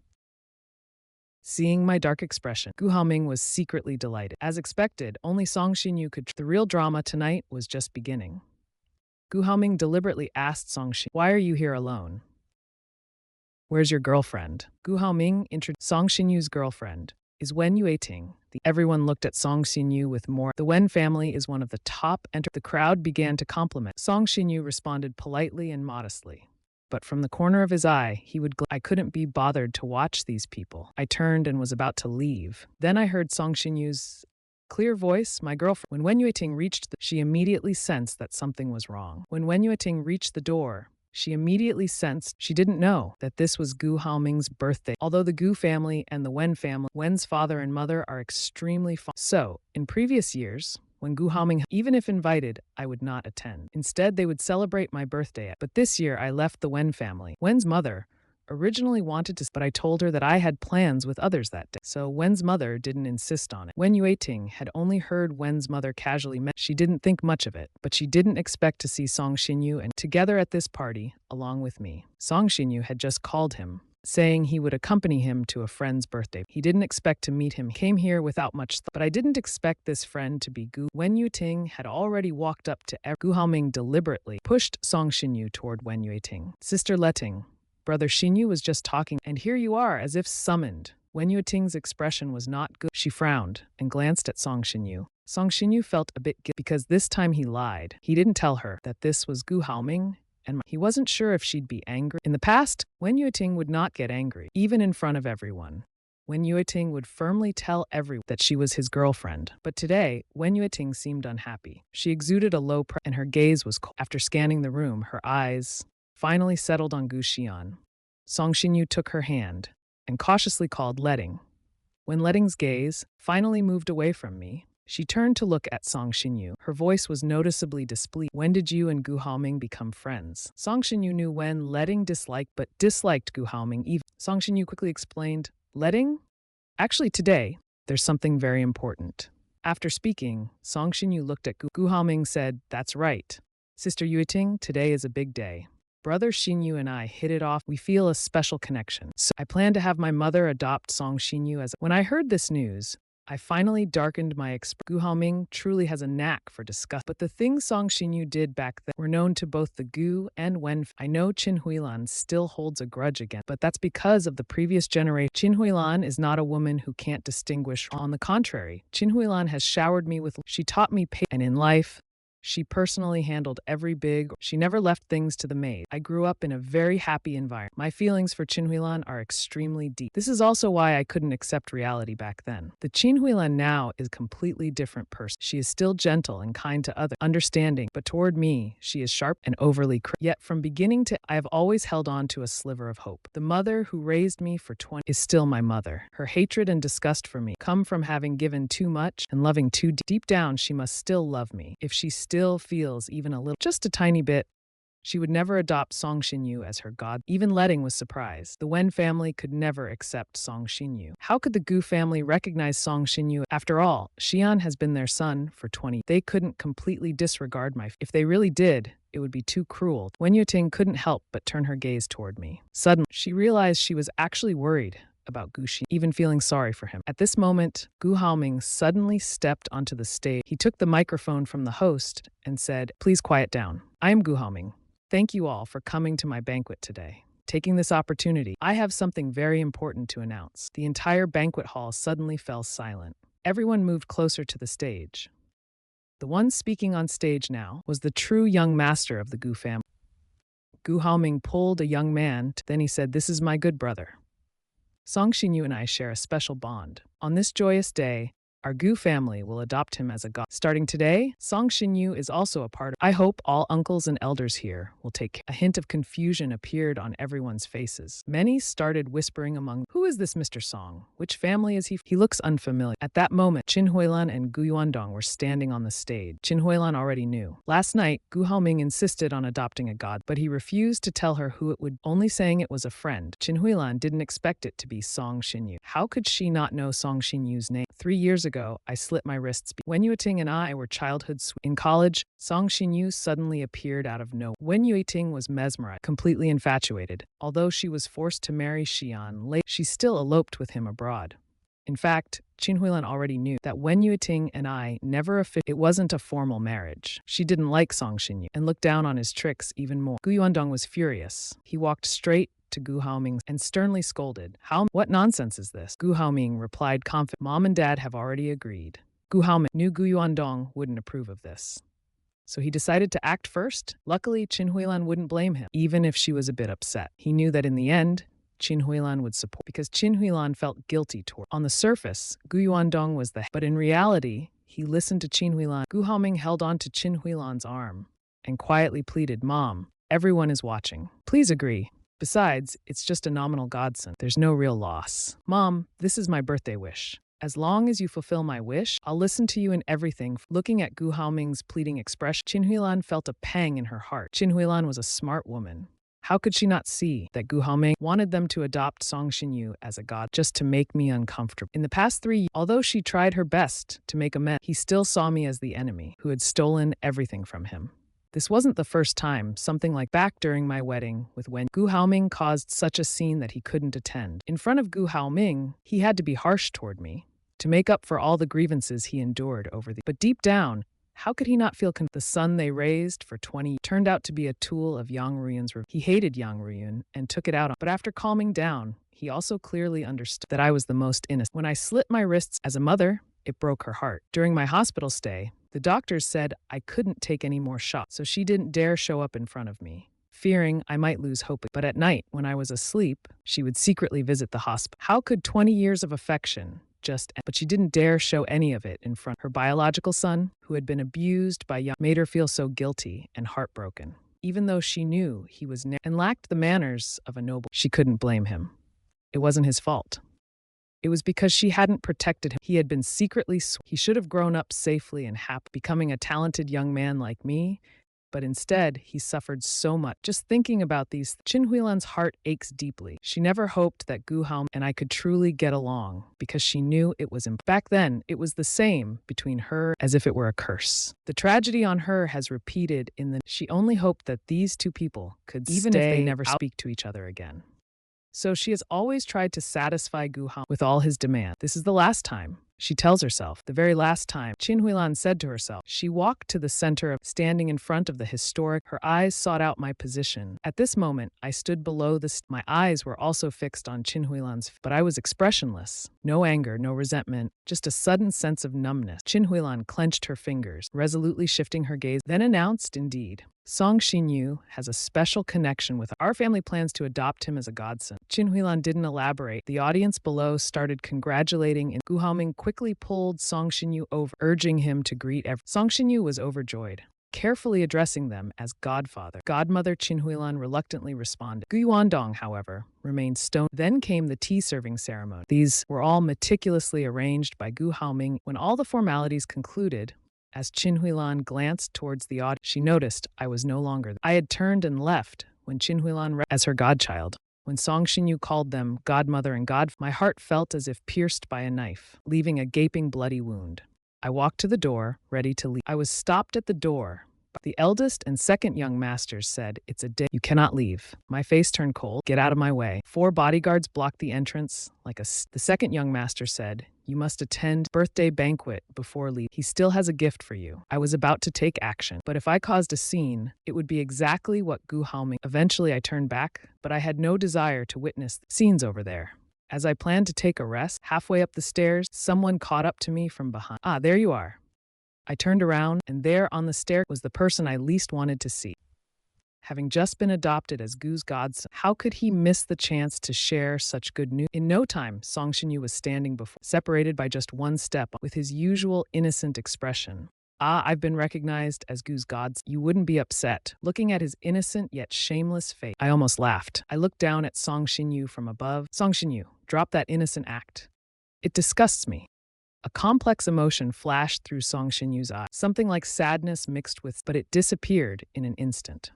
[SPEAKER 1] Seeing my dark expression, Gu Haoming was secretly delighted. As expected, only Song Xinyu could. The real drama tonight was just beginning. Gu Haoming deliberately asked Song Xinyu, why are you here alone? Where's your girlfriend? Gu Haoming introduced Song Xinyu's girlfriend. Is Wen Yueting. Everyone looked at Song Xinyu with more. The Wen family is one of the top. The crowd began to compliment. Song Xinyu responded politely and modestly. But from the corner of his eye, I couldn't be bothered to watch these people. I turned and was about to leave. Then I heard Song Xinyu's clear voice, my girlfriend. When Wen Yueting reached she immediately sensed that something was wrong. When Wen Yueting reached the door, she immediately sensed she didn't know that this was Gu Haoming's birthday. Although the Gu family and the Wen family, Wen's father and mother are extremely fond. So, in previous years, when Gu Haoming, even if invited, I would not attend. Instead, they would celebrate my birthday. But this year, I left the Wen family. Wen's mother originally wanted to, but I told her that I had plans with others that day. So Wen's mother didn't insist on it. Wen Yueting had only heard Wen's mother casually mention. She didn't think much of it, but she didn't expect to see Song Xinyu and together at this party, along with me. Song Xinyu had just called him, saying he would accompany him to a friend's birthday. He didn't expect to meet him. He came here without much thought, but I didn't expect this friend to be Gu. Wen Yueting had already walked up to Gu Haoming deliberately pushed Song Xinyu toward Wen Yueting. Sister Letting, Brother Xinyu was just talking, and here you are, as if summoned. Wen Yueting's expression was not good. She frowned and glanced at Song Xinyu. Song Xinyu felt a bit guilty because this time he lied. He didn't tell her that this was Gu Haoming, and he wasn't sure if she'd be angry. In the past, Wen Yueting would not get angry, even in front of everyone. Wen Yueting would firmly tell everyone that she was his girlfriend. But today, Wen Yueting seemed unhappy. She exuded a low pressure, and her gaze was cold. After scanning the room, her eyes finally settled on Gu Xian. Song Xinyu took her hand and cautiously called Letting. When Letting's gaze finally moved away from me, she turned to look at Song Xinyu. Her voice was noticeably displeased. When did you and Gu Haoming become friends? Song Xinyu knew when Letting disliked Gu Haoming even. Song Xinyu quickly explained, Letting? Actually today, there's something very important. After speaking, Song Xinyu looked at Gu Haoming said, that's right. Sister Yueting, today is a big day. Brother Xinyu and I hit it off. We feel a special connection. So I plan to have my mother adopt Song Xinyu as. When I heard this news, I finally darkened my expression. Gu Haoming truly has a knack for disgust. But the things Song Xinyu did back then were known to both the Gu and Wen. I know Qin Huilan still holds a grudge against, but that's because of the previous generation. Qin Huilan is not a woman who can't distinguish. On the contrary, Qin Huilan has showered me with. She taught me patience, and in life, she personally handled every big. She never left things to the maid. I grew up in a very happy environment. My feelings for Qin Huilan are extremely deep. This is also why I couldn't accept reality back then. The Qin Huilan now is a completely different person. She is still gentle and kind to others, understanding, but toward me, she is sharp and overly critical. Yet from beginning to I have always held on to a sliver of hope. The mother who raised me for 20 is still my mother. Her hatred and disgust for me come from having given too much and loving too deep. Deep down, she must still love me. If she still feels even a little, just a tiny bit, she would never adopt Song Xinyu as her god. Even Letting was surprised. The Wen family could never accept Song Xinyu. How could the Gu family recognize Song Xinyu? After all, Xian has been their son for 20. They couldn't completely disregard my. If they really did, It would be too cruel. Wen Yuting couldn't help but turn her gaze toward me. Suddenly, she realized she was actually worried about Gu Xin, even feeling sorry for him. At this moment, Gu Haoming suddenly stepped onto the stage. He took the microphone from the host and said, "Please quiet down. I am Gu Haoming. Thank you all for coming to my banquet today. Taking this opportunity, I have something very important to announce." The entire banquet hall suddenly fell silent. Everyone moved closer to the stage. The one speaking on stage now was the true young master of the Gu family. Gu Haoming pulled a young man, then he said, "This is my good brother. Song Xinyu and I share a special bond. On this joyous day, our Gu family will adopt him as a god. Starting today, Song Xinyu is also a part of. I hope all uncles and elders here will take care." A hint of confusion appeared on everyone's faces. Many started whispering among, "Who is this Mr. Song? Which family is he? He looks unfamiliar." At that moment, Qin Huilan and Gu Yuandong were standing on the stage. Qin Huilan already knew. Last night, Gu Haoming insisted on adopting a god, but he refused to tell her who it would, only saying it was a friend. Qin Huilan didn't expect it to be Song Xinyu. How could she not know Song Xinyu's name? 3 years ago, I slit my wrists. Wen Yuting and I were childhood sweethearts. In college, Song Xinyu suddenly appeared out of nowhere. Wen Yuting was mesmerized, completely infatuated. Although she was forced to marry Xian later, she still eloped with him abroad. In fact, Qin Huilan already knew that Wen Yuting and I never it wasn't a formal marriage. She didn't like Song Xinyu and looked down on his tricks even more. Gu Yuandong was furious. He walked straight to Gu Haoming and sternly scolded. "What nonsense is this?" Gu Haoming replied confidently, "Mom and Dad have already agreed." Gu Haoming knew Gu Yuandong wouldn't approve of this, so he decided to act first. Luckily, Qin Huilan wouldn't blame him, even if she was a bit upset. He knew that in the end, Qin Huilan would support, because Qin Huilan felt guilty toward. On the surface, Gu Yuandong was the but in reality, he listened to Qin Huilan. Gu Haoming held on to Qin Huilan's arm and quietly pleaded, "Mom, everyone is watching. Please agree. Besides, it's just a nominal godsend. There's no real loss. Mom, this is my birthday wish. As long as you fulfill my wish, I'll listen to you in everything." Looking at Gu Haoming's pleading expression, Qin Huilan felt a pang in her heart. Qin Huilan was a smart woman. How could she not see that Gu Haoming wanted them to adopt Song Xinyu as a god just to make me uncomfortable? In the past 3 years, although she tried her best to make amends, he still saw me as the enemy who had stolen everything from him. This wasn't the first time something like back during my wedding with Wen. Gu Haoming caused such a scene that he couldn't attend. In front of Gu Haoming, he had to be harsh toward me to make up for all the grievances he endured over the. But deep down, how could he not feel the son they raised for 20 years turned out to be a tool of Yang Ruyun's revenge. He hated Yang Ruyun and took it out on. But after calming down, he also clearly understood that I was the most innocent. When I slit my wrists as a mother, it broke her heart. During my hospital stay, the doctors said I couldn't take any more shots, so she didn't dare show up in front of me, fearing I might lose hope. But at night, when I was asleep, she would secretly visit the hospital. How could 20 years of affection but she didn't dare show any of it in front. Her biological son, who had been abused by Yang, made her feel so guilty and heartbroken. Even though she knew he was and lacked the manners of a noble, she couldn't blame him. It wasn't his fault. It was because she hadn't protected him. He had been secretly he should have grown up safely and happy, becoming a talented young man like me, but instead, he suffered so much. Just thinking about these, Qin Huilan's heart aches deeply. She never hoped that Gu Haoming and I could truly get along because she knew it was back then, it was the same between her as if it were a curse. The tragedy on her has repeated in the. She only hoped that these two people could even if they never speak to each other again. So she has always tried to satisfy Gu Haoming with all his demands. This is the last time. She tells herself, the very last time, Qin Huilan said to herself. She walked to the center of, standing in front of the historic. Her eyes sought out my position. At this moment, I stood below the. My eyes were also fixed on Qin Huilan's, but I was expressionless. No anger, no resentment, just a sudden sense of numbness. Qin Huilan clenched her fingers, resolutely shifting her gaze, then announced, indeed, Song Xinyu has a special connection with our family. Plans to adopt him as a godson. Qin Huilan didn't elaborate. The audience below started congratulating, and Gu Haoming quickly pulled Song Xinyu over, urging him to greet everyone. Song Xinyu was overjoyed, carefully addressing them as godfather. Godmother Qin Huilan reluctantly responded. Gu Yuandong, however, remained stone. Then came the tea-serving ceremony. These were all meticulously arranged by Gu Haoming. When all the formalities concluded, as Qin Huilan glanced towards the audience, she noticed I was no longer there. I had turned and left when Qin Huilan as her godchild. When Song Xinyu called them godmother and my heart felt as if pierced by a knife, leaving a gaping bloody wound. I walked to the door, ready to leave. I was stopped at the door The eldest and second young masters said, "It's a day. You cannot leave." My face turned cold. "Get out of my way." 4 bodyguards blocked the entrance. The second young master said, "You must attend birthday banquet before leave. He still has a gift for you." I was about to take action, but if I caused a scene, it would be exactly what Gu Haoming. Eventually I turned back, but I had no desire to witness the scenes over there. As I planned to take a rest, halfway up the stairs, someone caught up to me from behind. "Ah, there you are." I turned around, and there on the stair was the person I least wanted to see. Having just been adopted as Gu's godson, how could he miss the chance to share such good news? In no time, Song Shinyu was standing before, separated by just one step, with his usual innocent expression. "Ah, I've been recognized as Gu's godson. You wouldn't be upset." Looking at his innocent yet shameless face, I almost laughed. I looked down at Song Shinyu from above. "Song Shinyu, drop that innocent act. It disgusts me." A complex emotion flashed through Song Shinyu's eyes, something like sadness mixed with, but it disappeared in an instant.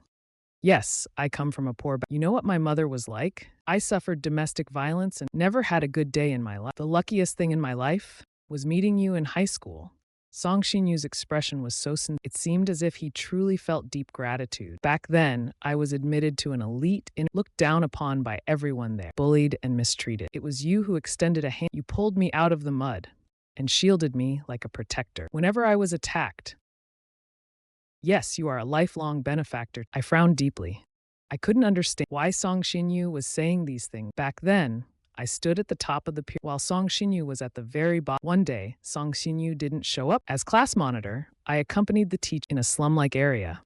[SPEAKER 1] "Yes, I come from a poor You know what my mother was like? I suffered domestic violence and never had a good day in my life. The luckiest thing in my life was meeting you in high school." Song Shinyu's expression was so sincere, it seemed as if he truly felt deep gratitude. "Back then, I was admitted to an elite and looked down upon by everyone there, bullied and mistreated. It was you who extended a hand. You pulled me out of the mud and shielded me like a protector whenever I was attacked. Yes, you are a lifelong benefactor." I frowned deeply. I couldn't understand why Song Shinyu was saying these things. Back then, I stood at the top of the pier while Song Shinyu was at the very bottom. One day, Song Shinyu didn't show up. As class monitor, I accompanied the teacher in a slum-like area.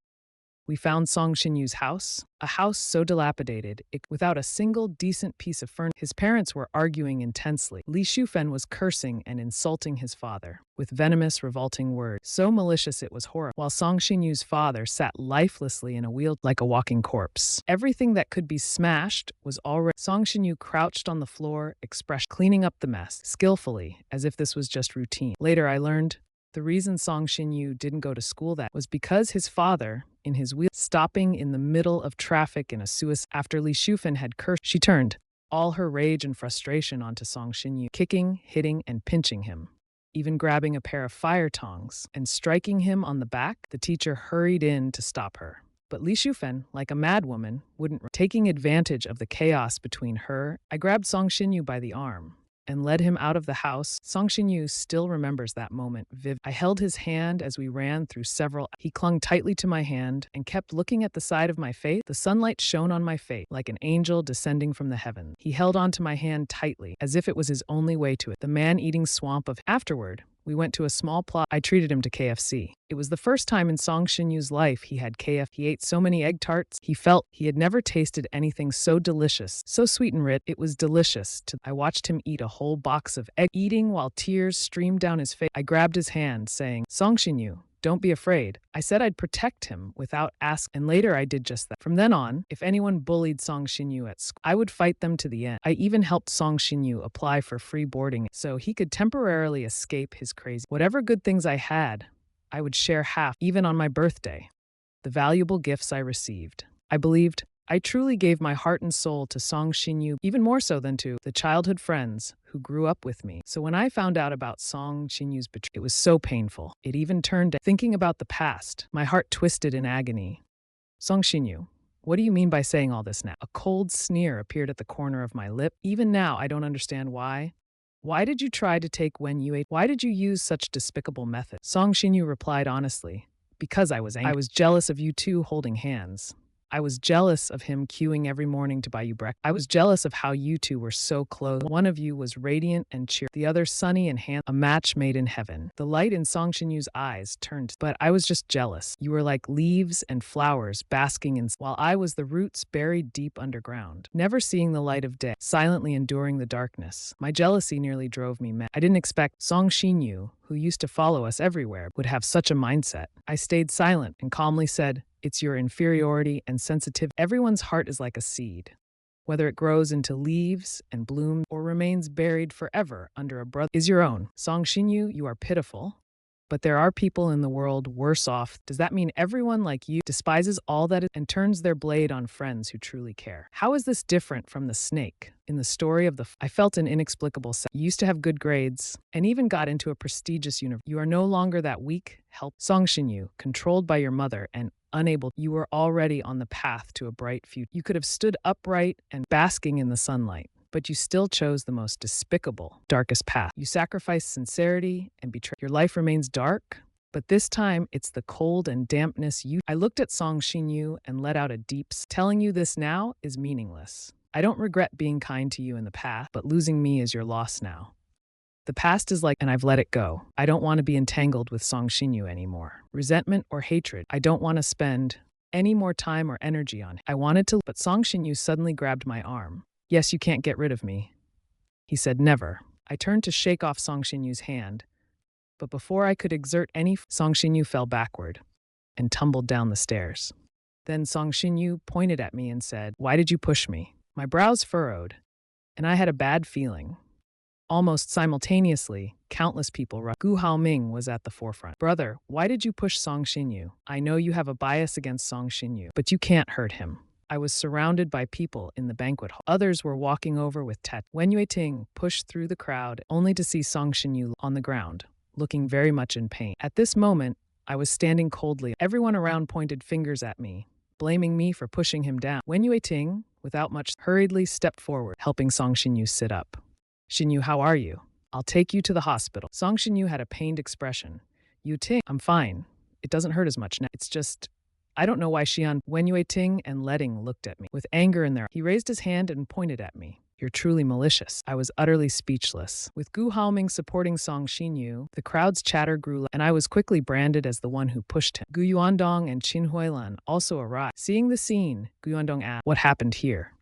[SPEAKER 1] We found Song Shinyu's house, a house so dilapidated, without a single decent piece of furniture. His parents were arguing intensely. Li Shufen was cursing and insulting his father, with venomous, revolting words, so malicious it was horrible, while Song Shinyu's father sat lifelessly in a wheel like a walking corpse. Everything that could be smashed was already. Song Shinyu crouched on the floor, expression cleaning up the mess, skillfully, as if this was just routine. Later I learned the reason Song Shinyu didn't go to school that was because his father, in his wheel, stopping in the middle of traffic in a suicide. After Li Shufen had cursed, she turned all her rage and frustration onto Song Shinyu, kicking, hitting, and pinching him, even grabbing a pair of fire tongs and striking him on the back. The teacher hurried in to stop her. But Li Shufen, like a madwoman, wouldn't. Taking advantage of the chaos between her, I grabbed Song Shinyu by the arm and led him out of the house. Song Shinyu still remembers that moment vividly. I held his hand as we ran through several. He clung tightly to my hand and kept looking at the side of my face. The sunlight shone on my face like an angel descending from the heavens. He held onto my hand tightly, as if it was his only way to it. The man-eating swamp of. Afterward, we went to a small plot. I treated him to KFC. It was the first time in Song Shinyu's life he had KFC. He ate so many egg tarts. He felt he had never tasted anything so delicious, so sweet and rich. It was delicious. I watched him eat a whole box of egg, eating while tears streamed down his face. I grabbed his hand, saying, "Song Shinyu, don't be afraid." I said I'd protect him without asking, and later I did just that. From then on, if anyone bullied Song Shinyu at school, I would fight them to the end. I even helped Song Shinyu apply for free boarding so he could temporarily escape his crazy. Whatever good things I had, I would share half, even on my birthday. The valuable gifts I received. I believed I truly gave my heart and soul to Song Shinyu, even more so than to the childhood friends who grew up with me. So when I found out about Song Shinyu's betrayal, it was so painful. It even turned to thinking about the past. My heart twisted in agony. "Song Shinyu, what do you mean by saying all this now?" A cold sneer appeared at the corner of my lip. "Even now, I don't understand why. Why did you try to take when you ate? Why did you use such despicable methods?" Song Shinyu replied honestly, "Because I was angry. I was jealous of you two holding hands. I was jealous of him queuing every morning to buy you breakfast. I was jealous of how you two were so close. One of you was radiant and cheerful, the other sunny and handsome, a match made in heaven." The light in Song Shinyu's eyes turned, but I was just jealous. You were like leaves and flowers basking in, while I was the roots buried deep underground, never seeing the light of day, silently enduring the darkness. My jealousy nearly drove me mad. I didn't expect Song Shinyu, who used to follow us everywhere, would have such a mindset. I stayed silent and calmly said, "It's your inferiority and sensitivity. Everyone's heart is like a seed. Whether it grows into leaves and blooms or remains buried forever under a brother is your own. Song Shinyu, you are pitiful, But there are people in the world worse off. Does that mean everyone like you despises all that is and turns their blade on friends who truly care? How is this different from the snake? In the story of I felt an inexplicable sense. You used to have good grades and even got into a prestigious university. You are no longer that weak, Song Shin-yu, controlled by your mother and unable. You were already on the path to a bright future. You could have stood upright and basking in the sunlight. But you still chose the most despicable, darkest path. You sacrificed sincerity and betrayal. Your life remains dark, but this time it's the cold and dampness you. I looked at Song Shin-yu and let out a deep telling you this now is meaningless. I don't regret being kind to you in the past, but losing me is your loss now. The past is and I've let it go. I don't want to be entangled with Song Shin-yu anymore. Resentment or hatred. I don't want to spend any more time or energy on it. I wanted to, but Song Shin-yu suddenly grabbed my arm. Yes, you can't get rid of me. He said, never. I turned to shake off Song Shin-yu's hand, but before I could exert any, Song Shin-yu fell backward and tumbled down the stairs. Then Song Shin-yu pointed at me and said, why did you push me? My brows furrowed, and I had a bad feeling. Almost simultaneously, countless people Gu Haoming was at the forefront. Brother, why did you push Song Shin-yu? I know you have a bias against Song Shin-yu, but you can't hurt him. I was surrounded by people in the banquet hall. Others were walking over with tat. Wen Yueting pushed through the crowd only to see Song Shin-yu on the ground, looking very much in pain. At this moment, I was standing coldly. Everyone around pointed fingers at me, blaming me for pushing him down. Wen Yueting, without much, hurriedly stepped forward, helping Song Shin-yu sit up. Shin-yu, how are you? I'll take you to the hospital. Song Shin-yu had a pained expression. Yu-ting, I'm fine. It doesn't hurt as much now. It's just, I don't know why Wen Yueting and Letting looked at me with anger in their eyes. He raised his hand and pointed at me. You're truly malicious. I was utterly speechless. With Gu Haoming supporting Song Shin-yu, the crowd's chatter grew and I was quickly branded as the one who pushed him. Gu Yuandong and Qin Huilan also arrived. Seeing the scene, Gu Yuandong asked, what happened here?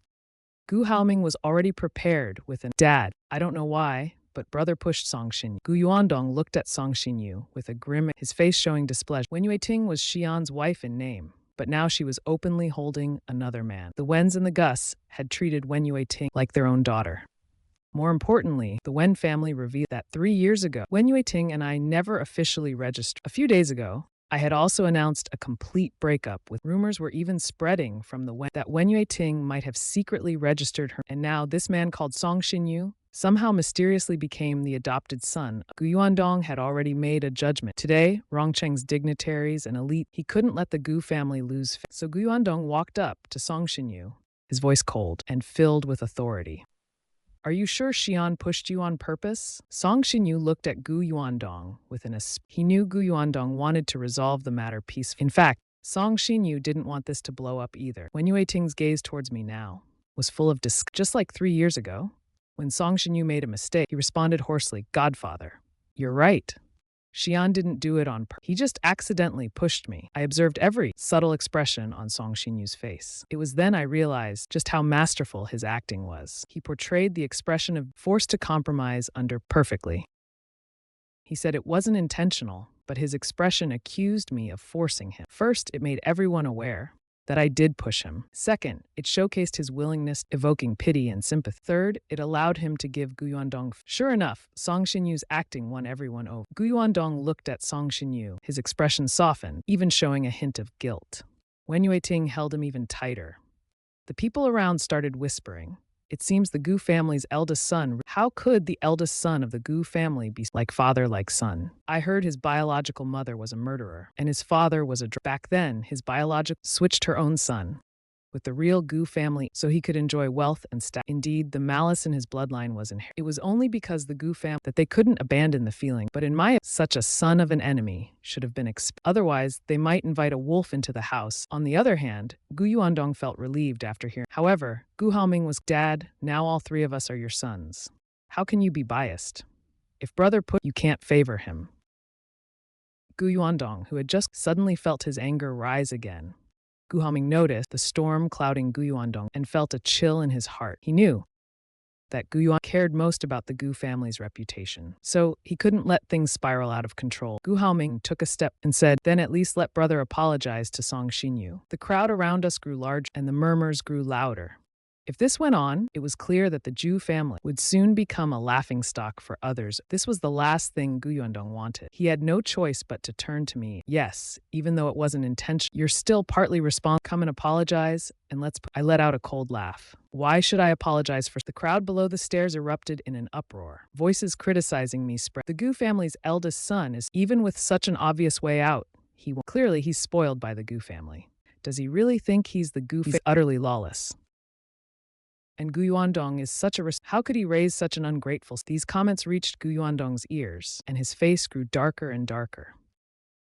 [SPEAKER 1] Gu Haoming was already prepared with an, Dad, I don't know why, but brother pushed Song Shin-yu. Gu Yuandong looked at Song Shin-yu with a grim, his face showing displeasure. Wen Yueting was Xian's wife in name, but now she was openly holding another man. The Wens and the Gus had treated Wen Yueting like their own daughter. More importantly, the Wen family revealed that 3 years ago, Wen Yueting and I never officially registered. A few days ago, I had also announced a complete breakup with rumors were even spreading from the Wen that Wen Yueting might have secretly registered her. And now this man called Song Shin-yu somehow mysteriously became the adopted son. Gu Yuandong had already made a judgment. Today, Rongcheng's dignitaries and elite, he couldn't let the Gu family lose face. So Gu Yuandong walked up to Song Shin-yu, his voice cold and filled with authority. Are you sure Xian pushed you on purpose? Song Shin-yu looked at Gu Yuandong with he knew Gu Yuandong wanted to resolve the matter peacefully. In fact, Song Shin-yu didn't want this to blow up either. Wen Yueting's gaze towards me now was full of disgust. Just like 3 years ago, when Song Shin-yu made a mistake, he responded hoarsely, Godfather, you're right. Xian didn't do it on purpose. He just accidentally pushed me. I observed every subtle expression on Song Shin-yu's face. It was then I realized just how masterful his acting was. He portrayed the expression of forced to compromise under perfectly. He said it wasn't intentional, but his expression accused me of forcing him. First, it made everyone aware that I did push him. Second, it showcased his willingness, evoking pity and sympathy. Third, it allowed him to give Gu Yuandong. Sure enough, Song Shin-yu's acting won everyone over. Gu Yuandong looked at Song Shin-yu, his expression softened, even showing a hint of guilt. Wen Yueting held him even tighter. The people around started whispering. It seems the Gu family's eldest son. How could the eldest son of the Gu family be like father, like son? I heard his biological mother was a murderer, and his father was a back then, his biological switched her own son with the real Gu family so he could enjoy wealth and status. Indeed, the malice in his bloodline was inherent. It was only because the Gu family that they couldn't abandon the feeling. But in my such a son of an enemy should have been otherwise, they might invite a wolf into the house. On the other hand, Gu Yuandong felt relieved after hearing. However, Gu Haoming was, Dad, now all 3 of us are your sons. How can you be biased? If brother you can't favor him. Gu Yuandong, who had just suddenly felt his anger rise again. Gu Haoming noticed the storm clouding Gu Yuandong and felt a chill in his heart. He knew that Gu Yuandong cared most about the Gu family's reputation, so he couldn't let things spiral out of control. Gu Haoming took a step and said, then at least let brother apologize to Song Shin-yu. The crowd around us grew large and the murmurs grew louder. If this went on, it was clear that the Ju family would soon become a laughingstock for others. This was the last thing Gu Yuandong wanted. He had no choice but to turn to me. Yes, even though it wasn't intentional, you're still partly responsible. Come and apologize, and I let out a cold laugh. Why should I apologize for? The crowd below the stairs erupted in an uproar. Voices criticizing me spread. The Gu family's eldest son is, even with such an obvious way out, clearly he's spoiled by the Gu family. Does he really think he's the Gu? He's utterly lawless. And Gu Yuandong is such a how could he raise such an ungrateful? These comments reached Gu Yuandong's ears, and his face grew darker and darker.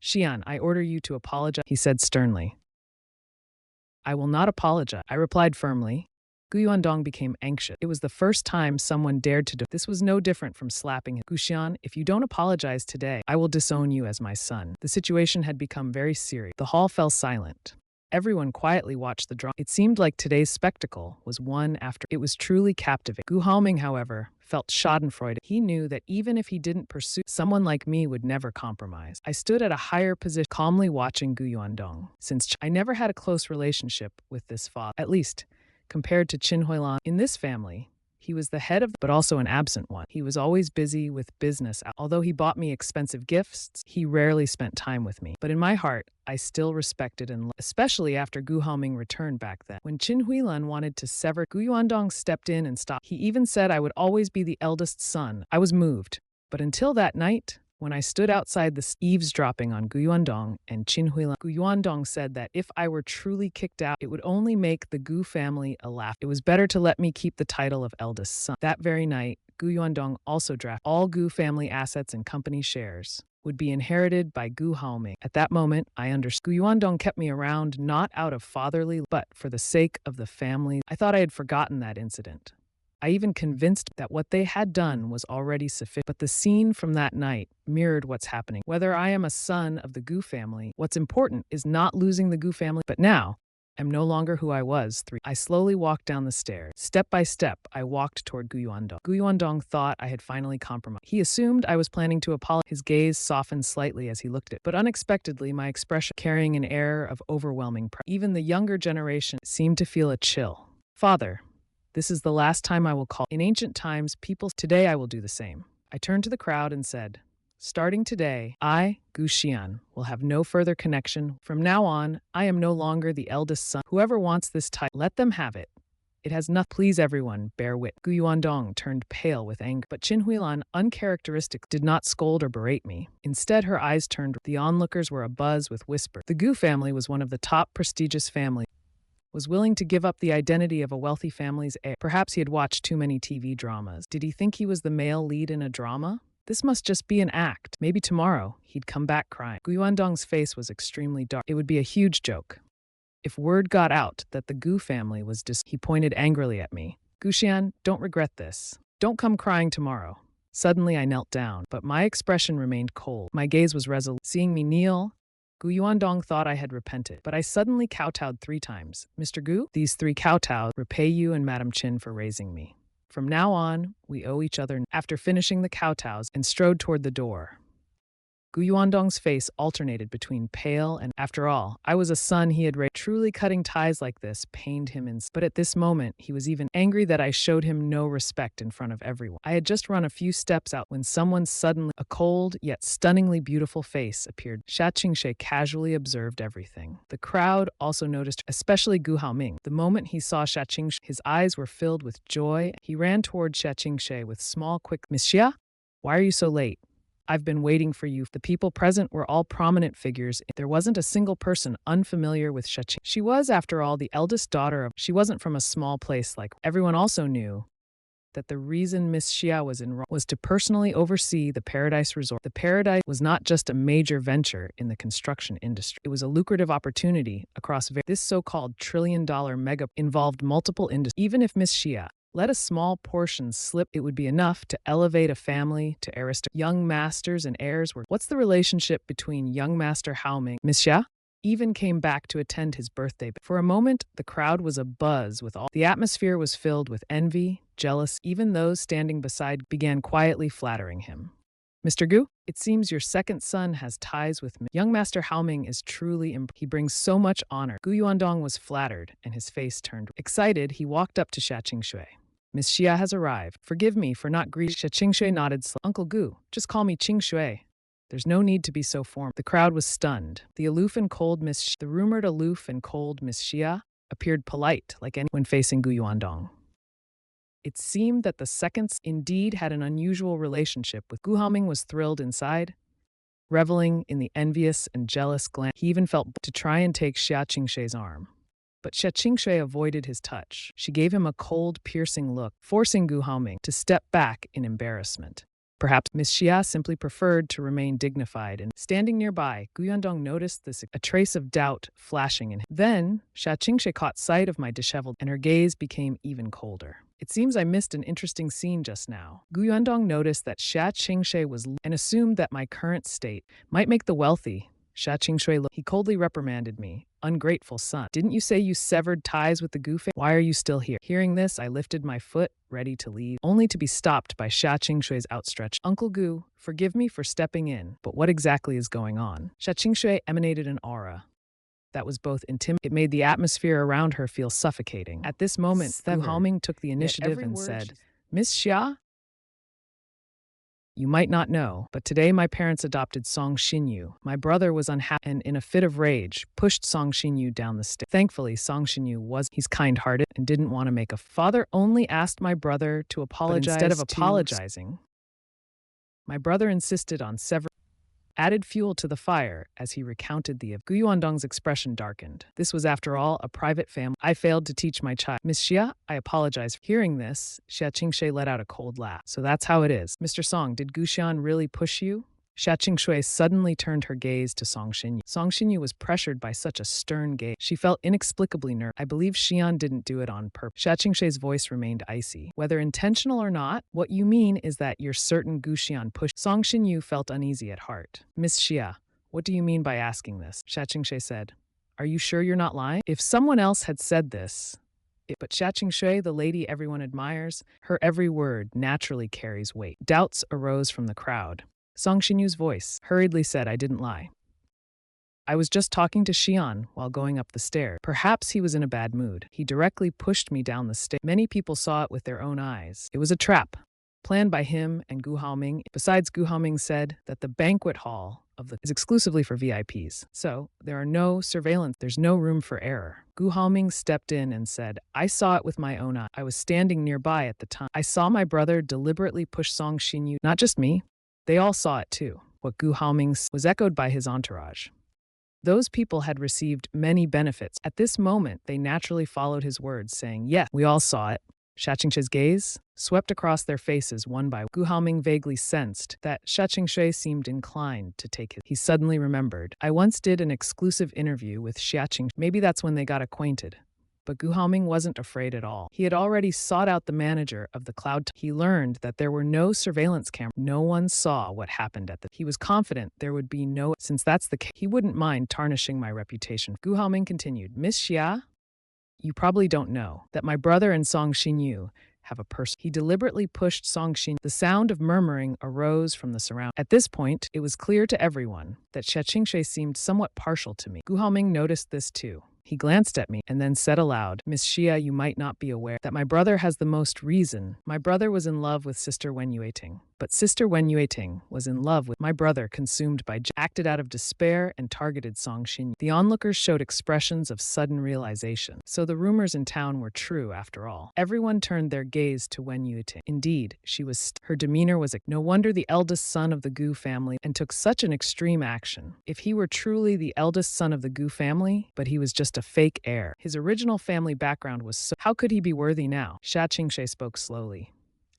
[SPEAKER 1] Xian, I order you to apologize, he said sternly. I will not apologize, I replied firmly. Gu Yuandong became anxious. It was the first time someone dared to do. This was no different from slapping him. Gu Xian, if you don't apologize today, I will disown you as my son. The situation had become very serious. The hall fell silent. Everyone quietly watched the drama. It seemed like today's spectacle was one after. It was truly captivating. Gu Haoming, however, felt schadenfreude. He knew that even if he didn't pursue, someone like me would never compromise. I stood at a higher position, calmly watching Gu Yuandong. Since I never had a close relationship with this father, at least compared to Qin Huilan. In this family, he was the head of, but also an absent one. He was always busy with business. Although he bought me expensive gifts, he rarely spent time with me. But in my heart, I still respected and loved, especially after Gu Haoming returned back then. When Qin Huilan wanted to sever, Gu Yuandong stepped in and stopped. He even said I would always be the eldest son. I was moved. But until that night, when I stood outside the eavesdropping on Gu Yuandong and Qin Huilan, Gu Yuandong said that if I were truly kicked out, it would only make the Gu family a laugh. It was better to let me keep the title of eldest son. That very night, Gu Yuandong also drafted all Gu family assets and company shares would be inherited by Gu Haoming. At that moment, I understood. Gu Yuandong kept me around not out of fatherly, but for the sake of the family. I thought I had forgotten that incident. I even convinced that what they had done was already sufficient. But the scene from that night mirrored what's happening. Whether I am a son of the Gu family, what's important is not losing the Gu family. But now, I'm no longer who I was. I slowly walked down the stairs. Step by step, I walked toward Gu Yuandong. Gu Yuandong thought I had finally compromised. He assumed I was planning to apologize. His gaze softened slightly as he looked at it. But unexpectedly, my expression carrying an air of overwhelming pride. Even the younger generation seemed to feel a chill. Father, this is the last time I will call. In ancient times, today I will do the same. I turned to the crowd and said, starting today, I, Gu Xian, will have no further connection. From now on, I am no longer the eldest son. Whoever wants this title, let them have it. It has nothing. Please everyone, bear witness. Gu Yuandong turned pale with anger, but Qin Huilan, uncharacteristic, did not scold or berate me. Instead, her eyes turned. The onlookers were abuzz with whispers. The Gu family was one of the top prestigious families. Was willing to give up the identity of a wealthy family's heir. Perhaps he had watched too many TV dramas. Did he think he was the male lead in a drama? This must just be an act. Maybe tomorrow, he'd come back crying. Gu Yuandong's face was extremely dark. It would be a huge joke. If word got out that the Gu family was he pointed angrily at me. Gu Xian, don't regret this. Don't come crying tomorrow. Suddenly I knelt down, but my expression remained cold. My gaze was resolute. Seeing me kneel, Gu Yuandong thought I had repented, but I suddenly kowtowed 3 times. Mr. Gu, these 3 kowtows repay you and Madam Qin for raising me. From now on, we owe each other. After finishing the kowtows and strode toward the door, Gu Yuandong's face alternated between pale and, after all, I was a son he had raised. Truly cutting ties like this pained him but at this moment, he was even angry that I showed him no respect in front of everyone. I had just run a few steps out when a cold yet stunningly beautiful face appeared. Xia Qingshe casually observed everything. The crowd also noticed, especially Gu Haoming. The moment he saw Xia Qingshe, his eyes were filled with joy. He ran toward Xia Qingshe with small, quick, Miss Xia, why are you so late? I've been waiting for you. The people present were all prominent figures. There wasn't a single person unfamiliar with Shaqing. She was, after all, the eldest daughter of. She wasn't from a small place like. Everyone also knew that the reason Miss Xia was to personally oversee the Paradise Resort. The Paradise was not just a major venture in the construction industry. It was a lucrative opportunity across this so-called trillion-dollar mega involved multiple industries. Even if Miss Xia let a small portion slip, it would be enough to elevate a family to aristocracy. Young masters and heirs were. What's the relationship between young master Haoming? Miss Xia even came back to attend his birthday. For a moment, the crowd was abuzz with all. The atmosphere was filled with envy, jealousy. Even those standing beside began quietly flattering him. Mr. Gu, it seems your second son has ties with me. Young Master Haoming is truly he brings so much honor. Gu Yuandong was flattered, and his face turned. Excited, he walked up to Xia Qingshui. Miss Xia has arrived. Forgive me for not greeting. Xia Qingshui nodded. Uncle Gu, just call me Qingshui. There's no need to be so formal. The crowd was stunned. The rumored aloof and cold Miss Xia appeared polite, like anyone when facing Gu Yuandong. It seemed that the seconds indeed had an unusual relationship with Gu Haoming was thrilled inside, reveling in the envious and jealous glance. He even felt to try and take Xia Qingshui's arm. But Xia Qingshui avoided his touch. She gave him a cold, piercing look, forcing Gu Haoming to step back in embarrassment. Perhaps Miss Xia simply preferred to remain dignified, and standing nearby, Gu Yuandong noticed a trace of doubt flashing in him. Then, Xia Qingshui caught sight of my disheveled, and her gaze became even colder. It seems I missed an interesting scene just now. Gu Yuandong noticed that Xia Qingshui was and assumed that my current state might make the wealthy. Xia Qingshui he coldly reprimanded me. Ungrateful son. Didn't you say you severed ties with the Gu family? Why are you still here? Hearing this, I lifted my foot, ready to leave, only to be stopped by Xia Qingshui's outstretched. Uncle Gu, forgive me for stepping in, but what exactly is going on? Xia Qingshui emanated an aura that was both intimidating. It made the atmosphere around her feel suffocating. At this moment, Gu Haoming took the initiative and said, Miss Xia, you might not know, but today my parents adopted Song Xinyu. My brother was unhappy and, in a fit of rage, pushed Song Xinyu down the stairs. Thankfully, Song Xinyu he's kind-hearted and didn't want to make a father only asked my brother to apologize. But instead of apologizing, my brother insisted on added fuel to the fire as he recounted the Gu Yuandong's expression darkened. This was, after all, a private family. I failed to teach my child. Miss Xia, I apologize. Hearing this, Xia Qingshui let out a cold laugh. So that's how it is. Mr. Song, did Gu Xian really push you? Xia Qingshui suddenly turned her gaze to Song Xinyu. Song Xinyu was pressured by such a stern gaze. She felt inexplicably nervous. I believe Xian didn't do it on purpose. Xia Qingshui's voice remained icy. Whether intentional or not, what you mean is that you're certain Gu Xian pushed. Song Xinyu felt uneasy at heart. Miss Xia, what do you mean by asking this? Xia Qingshui said. Are you sure you're not lying? If someone else had said this, but Xia Qingshui, the lady everyone admires, her every word naturally carries weight. Doubts arose from the crowd. Song Xinyu's voice hurriedly said, I didn't lie. I was just talking to Xian while going up the stairs. Perhaps he was in a bad mood. He directly pushed me down the stairs. Many people saw it with their own eyes. It was a trap, planned by him and Gu Haoming. Besides, Gu Haoming said that the banquet hall is exclusively for VIPs. So there are no surveillance. There's no room for error. Gu Haoming stepped in and said, I saw it with my own eye. I was standing nearby at the time. I saw my brother deliberately push Song Xinyu, not just me. They all saw it too. What Gu Haoming was echoed by his entourage. Those people had received many benefits. At this moment, they naturally followed his words, saying, yes, we all saw it. Xia Qingshui's gaze swept across their faces one by one. Gu Haoming vaguely sensed that Xia Qingshui seemed inclined to take his. He suddenly remembered, I once did an exclusive interview with Xia Qingshui. Maybe that's when they got acquainted. But Gu Haoming wasn't afraid at all. He had already sought out the manager of the cloud. He learned that there were no surveillance cameras. No one saw what happened at the. He was confident there would be no. Since that's the case, he wouldn't mind tarnishing my reputation. Gu Haoming continued, Miss Xia, you probably don't know that my brother and Song Xinyu have a person. He deliberately pushed Song Xinyu. The sound of murmuring arose from the surround. At this point, it was clear to everyone that Xia Qingshui seemed somewhat partial to me. Gu Haoming noticed this too. He glanced at me and then said aloud, Miss Xia, you might not be aware that my brother has the most reason. My brother was in love with Sister Wen Yueting, but Sister Wen Yueting was in love with my brother, consumed by acted out of despair and targeted Song Xinyu. The onlookers showed expressions of sudden realization. So the rumors in town were true after all. Everyone turned their gaze to Wen Yueting. Indeed, her demeanor was no wonder the eldest son of the Gu family and took such an extreme action. If he were truly the eldest son of the Gu family, but he was just a fake heir. His original family background was so. How could he be worthy now? Xia Qingshui spoke slowly.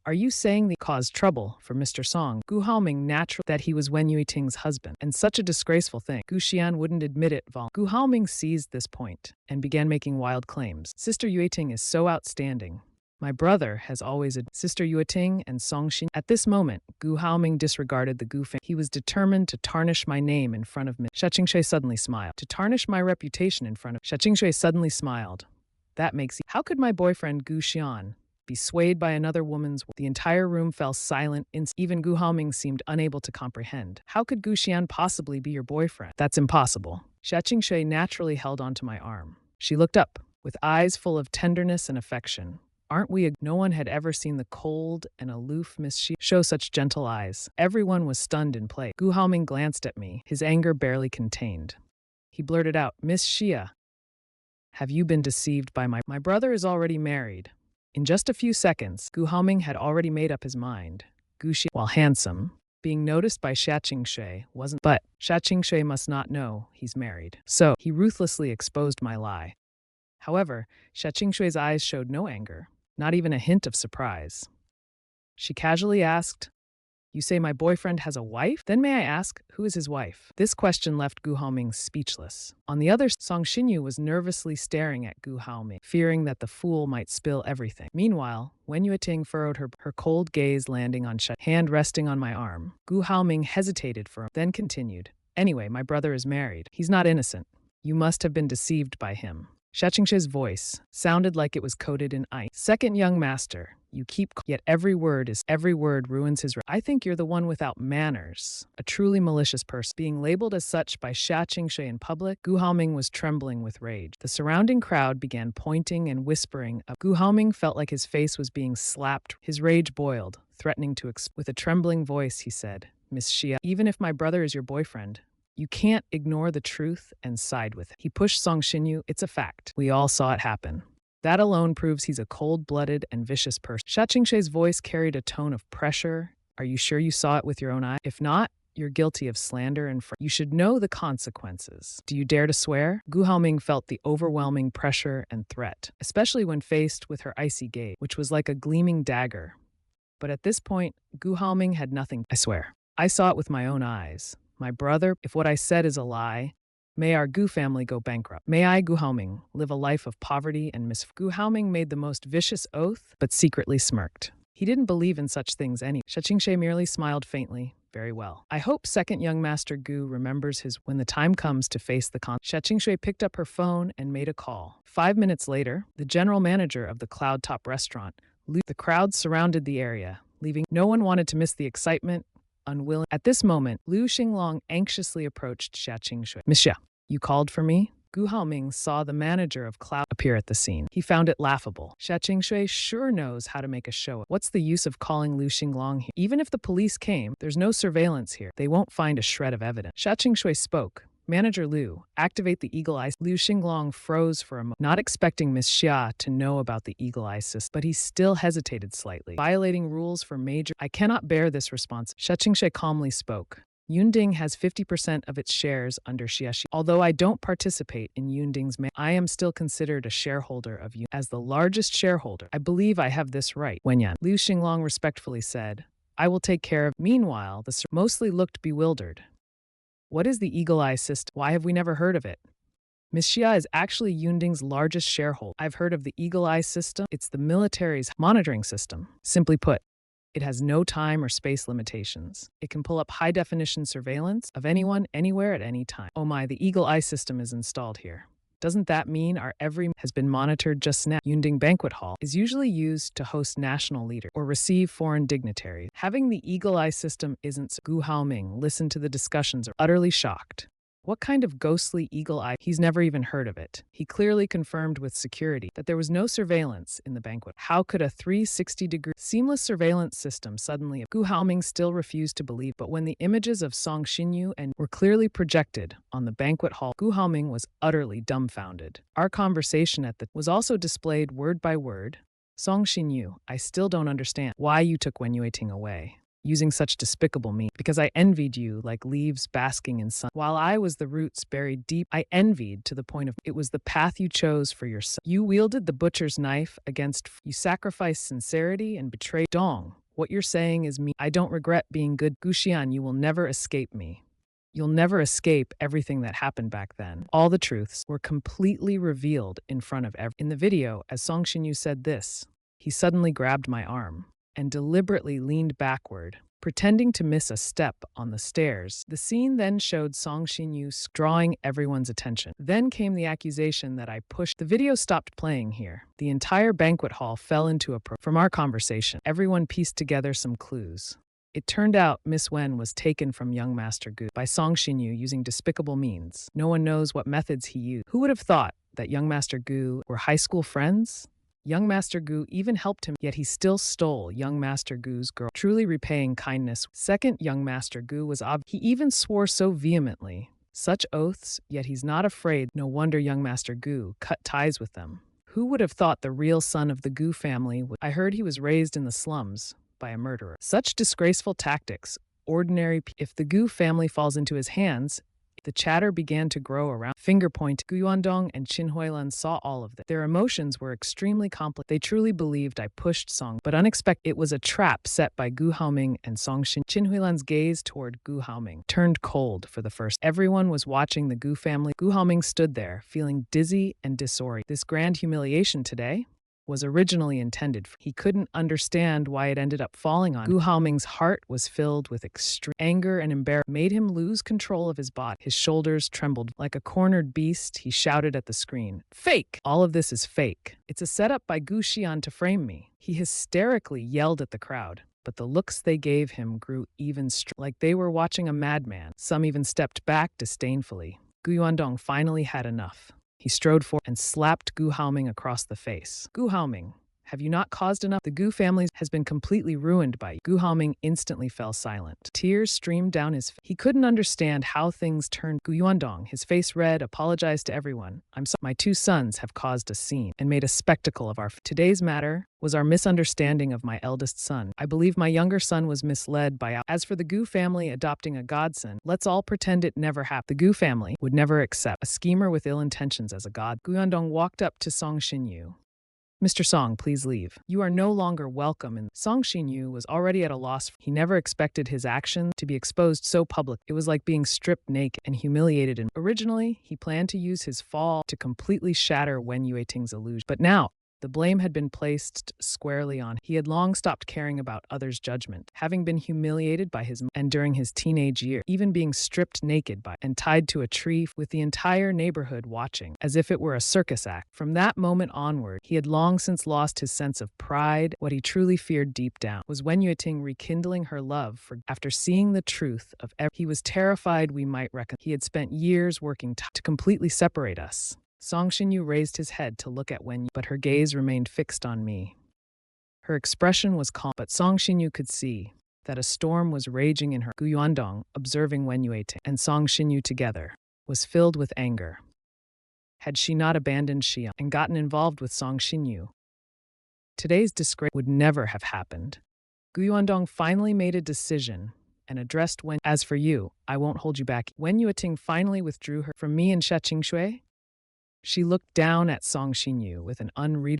[SPEAKER 1] Are you saying that caused trouble for Mr. Song? Gu Haoming naturally that he was Wen Yueting's husband, and such a disgraceful thing. Gu Xian wouldn't admit it. Gu Haoming seized this point and began making wild claims. Sister Yueting is so outstanding. My brother has always Sister Yueting and Song Xin. At this moment, Gu Haoming disregarded the Gu family. He was determined to tarnish my name in front of me. Xia Qingshui suddenly smiled. To tarnish my reputation in front of. Xia Qingshui suddenly smiled. That makes. How could my boyfriend Gu Xian be swayed by another woman's. The entire room fell silent. Even Gu Haoming seemed unable to comprehend. How could Gu Xian possibly be your boyfriend? That's impossible. Xia Qingxue naturally held onto my arm. She looked up, with eyes full of tenderness and affection. Aren't we? No one had ever seen the cold and aloof Miss Xia show such gentle eyes. Everyone was stunned in place. Gu Haoming glanced at me, his anger barely contained. He blurted out, "Miss Xia, have you been deceived by my brother is already married." In just a few seconds, Gu Haoming had already made up his mind. Gu Xia, while handsome, being noticed by Xia Qingxue wasn't, but Xia Qingxue must not know he's married. So, he ruthlessly exposed my lie. However, Xia Qingxue's eyes showed no anger, not even a hint of surprise. She casually asked, "You say my boyfriend has a wife? Then may I ask, who is his wife?" This question left Gu Haoming speechless. On the other, Song Xinyu was nervously staring at Gu Haoming, fearing that the fool might spill everything. Meanwhile, Wen Yueting furrowed her cold gaze landing on Xia, hand resting on my arm. Gu Haoming hesitated for a then continued, "Anyway, my brother is married. He's not innocent. You must have been deceived by him." Xia Qingxue's voice sounded like it was coated in ice. "Second young master, you keep yet every word ruins his. I think you're the one without manners, a truly malicious person." Being labeled as such by Xia Qingxue in public, Gu Haoming was trembling with rage. The surrounding crowd began pointing and whispering. Gu Haoming felt like his face was being slapped. His rage boiled, threatening to explode. With a trembling voice, he said, "Miss Xia, even if my brother is your boyfriend, you can't ignore the truth and side with it." He pushed Song Xinyu. "It's a fact. We all saw it happen. That alone proves he's a cold-blooded and vicious person." Xia Qingxue's voice carried a tone of pressure. "Are you sure you saw it with your own eye? If not, you're guilty of slander and you should know the consequences. Do you dare to swear?" Gu Haoming felt the overwhelming pressure and threat, especially when faced with her icy gaze, which was like a gleaming dagger. But at this point, Gu Haoming had nothing. "I swear. I saw it with my own eyes. My brother, if what I said is a lie, may our Gu family go bankrupt. May I, Gu Haoming, live a life of poverty and Gu Haoming made the most vicious oath, but secretly smirked. He didn't believe in such things any. Xia Qingxue merely smiled faintly. "Very well. I hope second young master Gu remembers his when the time comes to face the con." Xia Qingxue picked up her phone and made a call. 5 minutes later, the general manager of the Cloud Top restaurant, the crowd surrounded the area, leaving no one wanted to miss the excitement. Unwilling. At this moment, Liu Xinglong anxiously approached Xia Qingxue. "Miss Xia, you called for me?" Gu Haoming saw the manager of Cloud appear at the scene. He found it laughable. Xia Qingxue sure knows how to make a show. What's the use of calling Liu Xinglong here? Even if the police came, there's no surveillance here. They won't find a shred of evidence. Xia Qingxue spoke. "Manager Liu, activate the Eagle Eye." Liu Xinglong froze for a moment, not expecting Miss Xia to know about the Eagle Eye system, but he still hesitated slightly. "Violating rules for major. I cannot bear this response." Xia Qingxue calmly spoke. "Yunding has 50% of its shares under Xia. Although I don't participate in Yunding's I am still considered a shareholder of Yunding. As the largest shareholder, I believe I have this right." "Wenyan," Liu Xinglong respectfully said, "I will take care of." Meanwhile, the mostly looked bewildered. "What is the Eagle Eye system? Why have we never heard of it?" "Miss Xia is actually Yunding's largest shareholder. I've heard of the Eagle Eye system. It's the military's monitoring system. Simply put, it has no time or space limitations. It can pull up high-definition surveillance of anyone, anywhere, at any time." "Oh my, the Eagle Eye system is installed here. Doesn't that mean our every has been monitored just now?" Yunding Banquet Hall is usually used to host national leaders or receive foreign dignitaries. Having the Eagle Eye system isn't. Gu Haoming listened to the discussions, utterly shocked. What kind of ghostly Eagle Eye? He's never even heard of it. He clearly confirmed with security that there was no surveillance in the banquet. How could a 360-degree seamless surveillance system suddenly? Gu Haoming still refused to believe, but when the images of Song Xinyu and were clearly projected on the banquet hall, Gu Haoming was utterly dumbfounded. Our conversation at the was also displayed word by word. "Song Xinyu, I still don't understand why you took Wen Yueting away, using such despicable means. Because I envied you like leaves basking in sun. While I was the roots buried deep, I envied to the point of it was the path you chose for yourself. You wielded the butcher's knife against. You sacrificed sincerity and betrayed. Dong, what you're saying is me. I don't regret being good. Gu Xian, you will never escape me. You'll never escape everything that happened back then." All the truths were completely revealed in front of everyone. In the video, as Song Xinyu said this, he suddenly grabbed my arm. and deliberately leaned backward, pretending to miss a step on the stairs. The scene then showed Song Shin-yu drawing everyone's attention. Then came the accusation that I pushed. The video stopped playing here. The entire banquet hall fell into a From our conversation, everyone pieced together some clues. It turned out Miss Wen was taken from young Master Gu by Song Shin-yu using despicable means. No one knows what methods he used. Who would have thought that young Master Gu were high school friends? Young Master Gu even helped him, yet he still stole young Master Gu's girl, truly repaying kindness. Second, young Master Gu was he even swore so vehemently. Such oaths, yet he's not afraid. No wonder young Master Gu cut ties with them. Who would have thought the real son of the Gu family I heard he was raised in the slums by a murderer. Such disgraceful tactics, ordinary. If the Gu family falls into his hands, the chatter began to grow around. Finger point. Gu Yuandong and Qin Huilan saw all of this. Their emotions were extremely complex. They truly believed I pushed Song, but unexpected. It was a trap set by Gu Haoming and Song Shin. Qin Huilan's gaze toward Gu Haoming turned cold for the first. Everyone was watching the Gu family. Gu Haoming stood there, feeling dizzy and disoriented. This grand humiliation today was originally intended for. He couldn't understand why it ended up falling on. Gu Haoming's heart was filled with extreme anger and embarrassment, made him lose control of his body. His shoulders trembled. Like a cornered beast, he shouted at the screen, "Fake! All of this is fake. It's a setup by Gu Xian to frame me." He hysterically yelled at the crowd, but the looks they gave him grew even like they were watching a madman. Some even stepped back disdainfully. Gu Yuandong finally had enough. He strode forward and slapped Gu Haoming across the face. "Gu Haoming, have you not caused enough? The Gu family has been completely ruined by you." Gu Haoming instantly fell silent. Tears streamed down his face. He couldn't understand how things turned. Gu Yuandong, his face red, apologized to everyone. "I'm sorry. My two sons have caused a scene and made a spectacle of our Today's matter was our misunderstanding of my eldest son. I believe my younger son was misled by As for the Gu family adopting a godson, let's all pretend it never happened. The Gu family would never accept a schemer with ill intentions as a god." Gu Yuandong walked up to Song Shin-yu. "Mr. Song, please leave. You are no longer welcome." And Song Shin-yu was already at a loss. He never expected his action to be exposed so public. It was like being stripped naked and humiliated. And originally, he planned to use his fall to completely shatter Wen Yueting's illusion. But now, the blame had been placed squarely on him. He had long stopped caring about others' judgment, having been humiliated by his and during his teenage year, even being stripped naked by and tied to a tree with the entire neighborhood watching, as if it were a circus act. From that moment onward, he had long since lost his sense of pride. What he truly feared deep down was Wen Yueting rekindling her love for. After seeing the truth of he was terrified we might reconcile. He had spent years working to completely separate us. Song Shin-yu raised his head to look at Wen, but her gaze remained fixed on me. Her expression was calm, but Song Shin-yu could see that a storm was raging in her. Gu Yuandong, observing Wen Yueting and Song Shin-yu together, was filled with anger. Had she not abandoned Xian and gotten involved with Song Shin-yu, today's disgrace would never have happened. Gu Yuandong finally made a decision and addressed Wen. "As for you, I won't hold you back." Wen Yueting finally withdrew her from me and Sheching Shui. She looked down at Song Shin-yu with an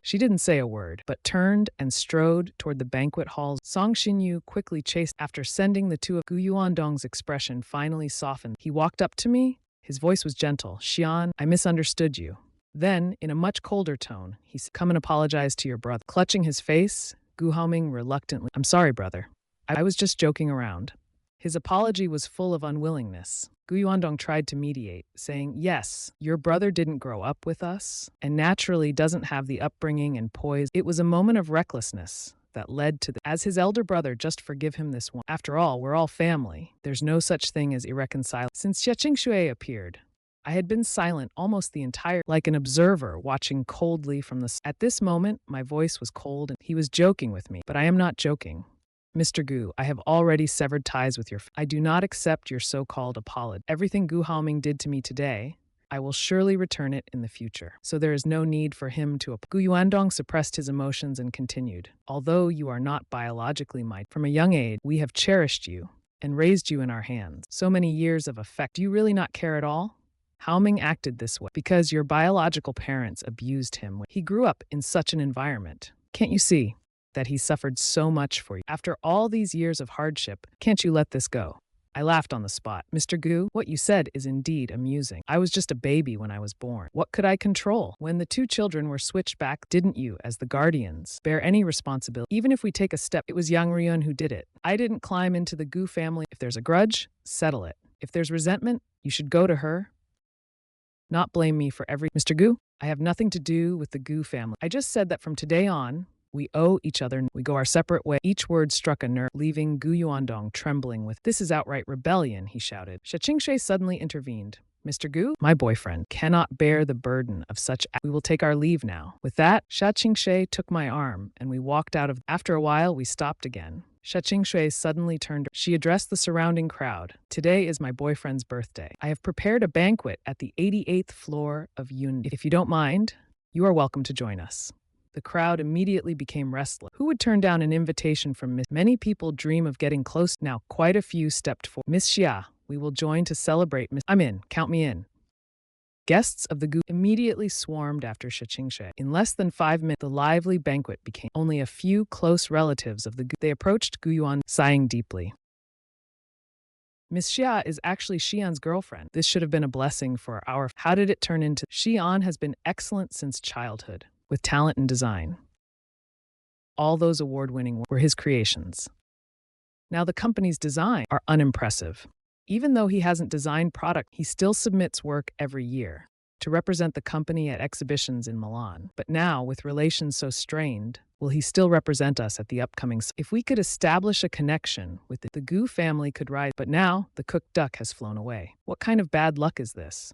[SPEAKER 1] She didn't say a word, but turned and strode toward the banquet hall. Song Shin-yu quickly chased after sending the two of. Gu Yuandong's expression finally softened. He walked up to me. His voice was gentle. "Xian, I misunderstood you." Then, in a much colder tone, he said, "Come and apologize to your brother." Clutching his face, Gu Haoming reluctantly, "I'm sorry, brother. I was just joking around." His apology was full of unwillingness. Gu Yuandong tried to mediate, saying, "Yes, your brother didn't grow up with us, and naturally doesn't have the upbringing and poise. It was a moment of recklessness that led to As his elder brother, just forgive him this one. After all, we're all family. There's no such thing as irreconcilable." Since Sheching Shui appeared, I had been silent almost the entire, like an observer watching coldly from the. At this moment, my voice was cold and he was joking with me, but I am not joking. "Mr. Gu, I have already severed ties with your. I do not accept your so-called apology. Everything Gu Haoming did to me today, I will surely return it in the future. So there is no need for him to." Gu Yuandong suppressed his emotions and continued, "Although you are not biologically my. From a young age, we have cherished you and raised you in our hands. So many years of affection. Do you really not care at all?" Haoming acted this way because your biological parents abused him. He grew up in such an environment. Can't you see that he suffered so much for you? After all these years of hardship, can't you let this go? I laughed on the spot. Mr. Gu, what you said is indeed amusing. I was just a baby when I was born. What could I control? When the two children were switched back, didn't you, as the guardians, bear any responsibility? Even if we take a step, it was Yang Ryun who did it. I didn't climb into the Gu family. If there's a grudge, settle it. If there's resentment, you should go to her, not blame me for every— Mr. Gu, I have nothing to do with the Gu family. I just said that from today on, we owe each other. We go our separate way. Each word struck a nerve, leaving Gu Yuandong trembling with— This is outright rebellion, he shouted. Sha Qingshui suddenly intervened. Mr. Gu, my boyfriend, cannot bear the burden of such— We will take our leave now. With that, Sha Qingshui took my arm, and we walked out of— After a while, we stopped again. Sha Qingshui suddenly turned. She addressed the surrounding crowd. Today is my boyfriend's birthday. I have prepared a banquet at the 88th floor of UNEASY. If you don't mind, you are welcome to join us. The crowd immediately became restless. Who would turn down an invitation from Miss? Many people dream of getting close. Now, quite a few stepped forward. Miss Xia, we will join to celebrate Miss— I'm in. Count me in. Guests of the Gu immediately swarmed after Sha Qingshui. In less than 5 minutes, the lively banquet became only a few close relatives of the Gu. They approached Gu Yuan, sighing deeply. Miss Xia is actually Xian's girlfriend. This should have been a blessing for our— How did it turn into— Xian has been excellent since childhood, with talent and design. All those award-winning were his creations. Now the company's design are unimpressive. Even though he hasn't designed product, he still submits work every year to represent the company at exhibitions in Milan. But now, with relations so strained, will he still represent us at the upcoming— If we could establish a connection with the Gu family could rise. But now, the cooked duck has flown away. What kind of bad luck is this?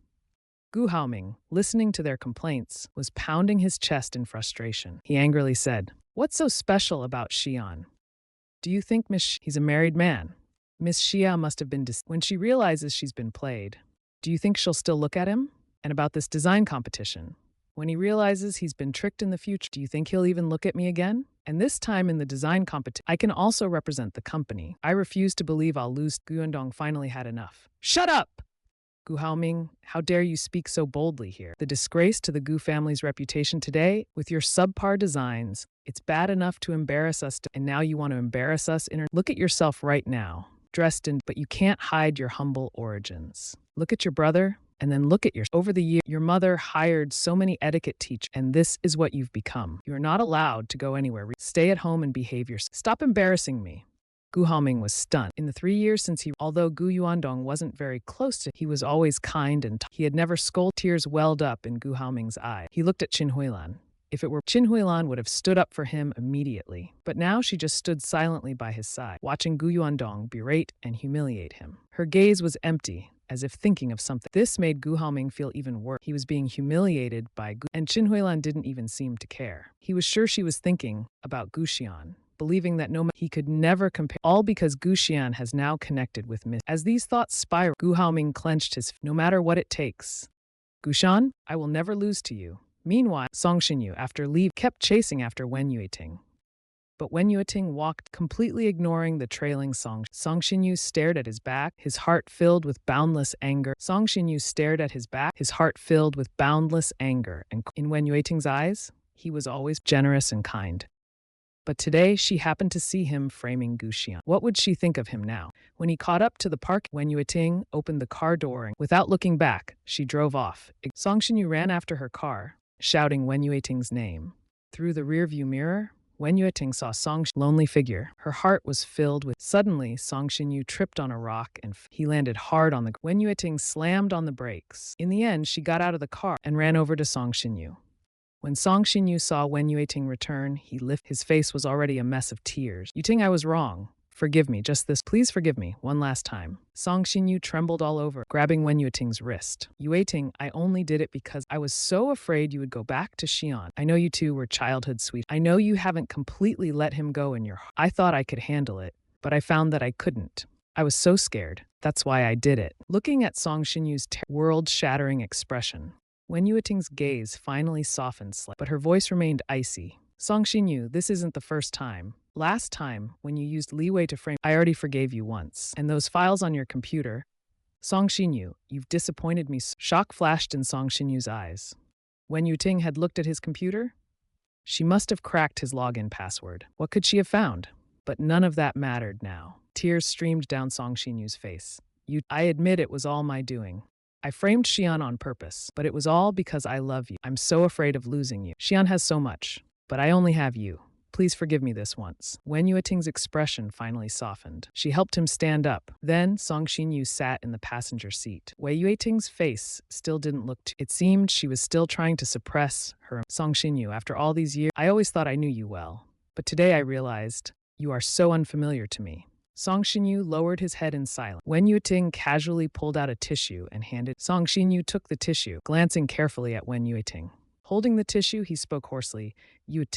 [SPEAKER 1] Gu Haoming, listening to their complaints, was pounding his chest in frustration. He angrily said, What's so special about Xian? Do you think he's a married man? Miss Xia must have been when she realizes she's been played. Do you think she'll still look at him? And about this design competition? When he realizes he's been tricked in the future, do you think he'll even look at me again? And this time in the design competition, I can also represent the company. I refuse to believe I'll lose. Gu Yuandong finally had enough. Shut up! Gu Haoming, how dare you speak so boldly here? The disgrace to the Gu family's reputation today, with your subpar designs, it's bad enough to embarrass us, and now you want to embarrass us. Look at yourself right now. Dressed in, but you can't hide your humble origins. Look at your brother, and then look at over the year, your mother hired so many etiquette teachers, and this is what you've become. You're not allowed to go anywhere. Stay at home and behave yourself. Stop embarrassing me. Gu Haoming was stunned. In the 3 years since although Gu Yuandong wasn't very close to, he was always kind and he had never scolded. Tears welled up in Gu Haoming's eye. He looked at Qin Huilan. If it were, Qin Huilan would have stood up for him immediately. But now she just stood silently by his side, watching Gu Yuandong berate and humiliate him. Her gaze was empty, as if thinking of something. This made Gu Haoming feel even worse. He was being humiliated by Gu, and Qin Huilan didn't even seem to care. He was sure she was thinking about Gu Xian, believing that he could never compare, all because Gu Xian has now connected with Miss. As these thoughts spiraled, Gu Haoming clenched his— No matter what it takes. Gu Shan, I will never lose to you. Meanwhile, Song Xinyu, after leave, kept chasing after Wen Yueting. But Wen Yueting walked, completely ignoring the trailing Song. Song Xinyu stared at his back, his heart filled with boundless anger. Song Xinyu stared at his back, his heart filled with boundless anger. And in Wen Yueting's eyes, he was always generous and kind. But today, she happened to see him framing Gu Xian. What would she think of him now? When he caught up to the park, Wen Yueting opened the car door and, without looking back, she drove off. Song Xinyu ran after her car, shouting Wen Yueting's name. Through the rearview mirror, Wen Yueting saw Song's lonely figure. Her heart was filled with— Suddenly, Song Xinyu tripped on a rock and he landed hard on the— Wen Yueting slammed on the brakes. In the end, she got out of the car and ran over to Song Xinyu. When Song Xinyu saw Wen Yueting return, his face was already a mess of tears. Yuting, I was wrong. Forgive me, just this. Please forgive me, one last time. Song Xinyu trembled all over, grabbing Wen Yueting's wrist. Yueting, I only did it because I was so afraid you would go back to Xian. I know you two were childhood sweet. I know you haven't completely let him go in your heart. I thought I could handle it, but I found that I couldn't. I was so scared. That's why I did it. Looking at Song Xinyu's world-shattering expression, Wen Yueting's gaze finally softened slightly, but her voice remained icy. Song Xinyu, this isn't the first time. Last time, when you used leeway to frame, I already forgave you once. And those files on your computer, Song Xinyu, you've disappointed me. Shock flashed in Song Xinyu's eyes. When Yuting had looked at his computer, she must have cracked his login password. What could she have found? But none of that mattered now. Tears streamed down Song Shinyu's face. I admit it was all my doing. I framed Xian on purpose, but it was all because I love you. I'm so afraid of losing you. Xian has so much, but I only have you. Please forgive me this once. Wen Yueting's expression finally softened. She helped him stand up. Then Song Xinyu sat in the passenger seat. Wei Yueting's face still didn't look it seemed she was still trying to suppress her. Song Xinyu, after all these years, I always thought I knew you well. But today I realized you are so unfamiliar to me. Song Xinyu lowered his head in silence. Wen Yueting casually pulled out a tissue and handed. Song Xinyu took the tissue, glancing carefully at Wen Yueting. Holding the tissue, he spoke hoarsely.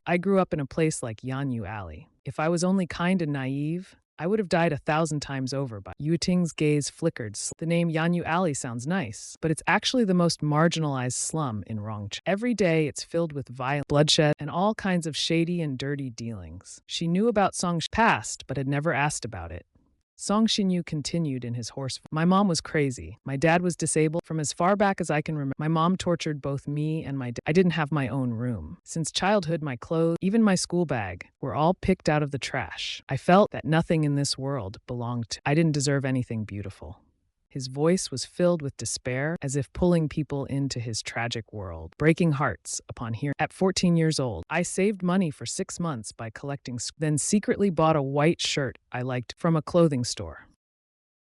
[SPEAKER 1] I grew up in a place like Yanyu Alley. If I was only kind and naive, I would have died 1,000 times over. But Yuting's gaze flickered. The name Yanyu Alley sounds nice, but it's actually the most marginalized slum in Rongche. Every day it's filled with violence, bloodshed, and all kinds of shady and dirty dealings. She knew about Song's past, but had never asked about it. Song Xinyu continued in his hoarse voice. My mom was crazy. My dad was disabled. From as far back as I can remember, my mom tortured both me and my dad. I didn't have my own room. Since childhood, my clothes, even my school bag, were all picked out of the trash. I felt that nothing in this world belonged to. I didn't deserve anything beautiful. His voice was filled with despair, as if pulling people into his tragic world, breaking hearts upon hearing. At 14 years old, I saved money for 6 months by collecting, then secretly bought a white shirt I liked from a clothing store.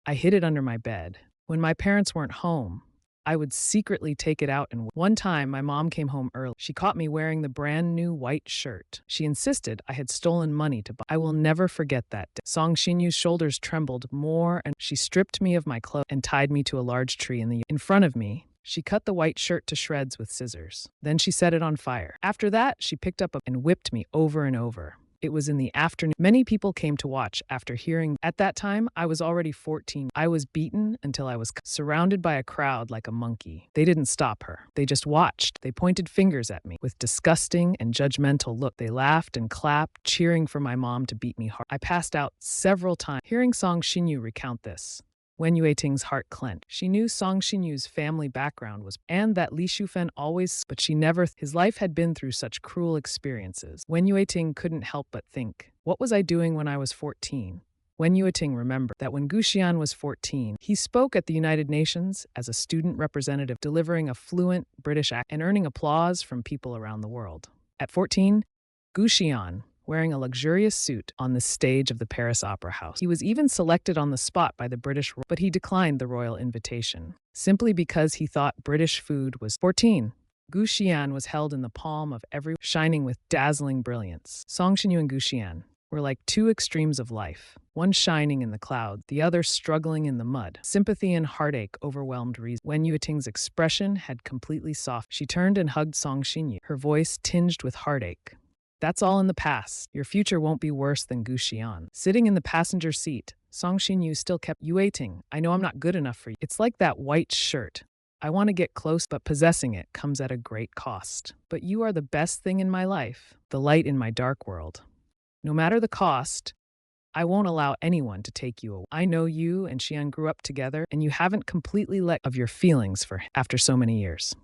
[SPEAKER 1] I hid it under my bed. When my parents weren't home, I would secretly take it out, and one time my mom came home early. She caught me wearing the brand new white shirt. She insisted I had stolen money to buy. I will never forget that day. Song Xinyu's shoulders trembled more, and she stripped me of my clothes and tied me to a large tree in front of me. She cut the white shirt to shreds with scissors. Then she set it on fire. After that, she picked up and whipped me over and over. It was in the afternoon. Many people came to watch after hearing. At that time, I was already 14. I was beaten until I was surrounded by a crowd like a monkey. They didn't stop her. They just watched. They pointed fingers at me with disgusting and judgmental look. They laughed and clapped, cheering for my mom to beat me hard. I passed out several times. Hearing Song Xinyu recount this, Wen Yueting's heart clenched. She knew Song Xinyu's family background was, and that Li Shufen always, but she never, his life had been through such cruel experiences. Wen Yueting couldn't help but think, what was I doing when I was 14? Wen Yueting remembered that when Gu Xian was 14, he spoke at the United Nations as a student representative, delivering a fluent British accent and earning applause from people around the world. At 14, Gu Xian, wearing a luxurious suit on the stage of the Paris Opera House. He was even selected on the spot by the British, but he declined the royal invitation, simply because he thought British food was 14. Gu Xian was held in the palm of everyone, shining with dazzling brilliance. Song Xinyu and Gu Xian were like two extremes of life, one shining in the cloud, the other struggling in the mud. Sympathy and heartache overwhelmed reason. Wen Yueting's expression had completely softened. She turned and hugged Song Xinyu, her voice tinged with heartache. That's all in the past. Your future won't be worse than Gu Xian. Sitting in the passenger seat, Song Xinyu still kept Yueting. I know I'm not good enough for you. It's like that white shirt. I want to get close, but possessing it comes at a great cost. But you are the best thing in my life, the light in my dark world. No matter the cost, I won't allow anyone to take you away. I know you and Xian grew up together, and you haven't completely let go of your feelings for him after so many years.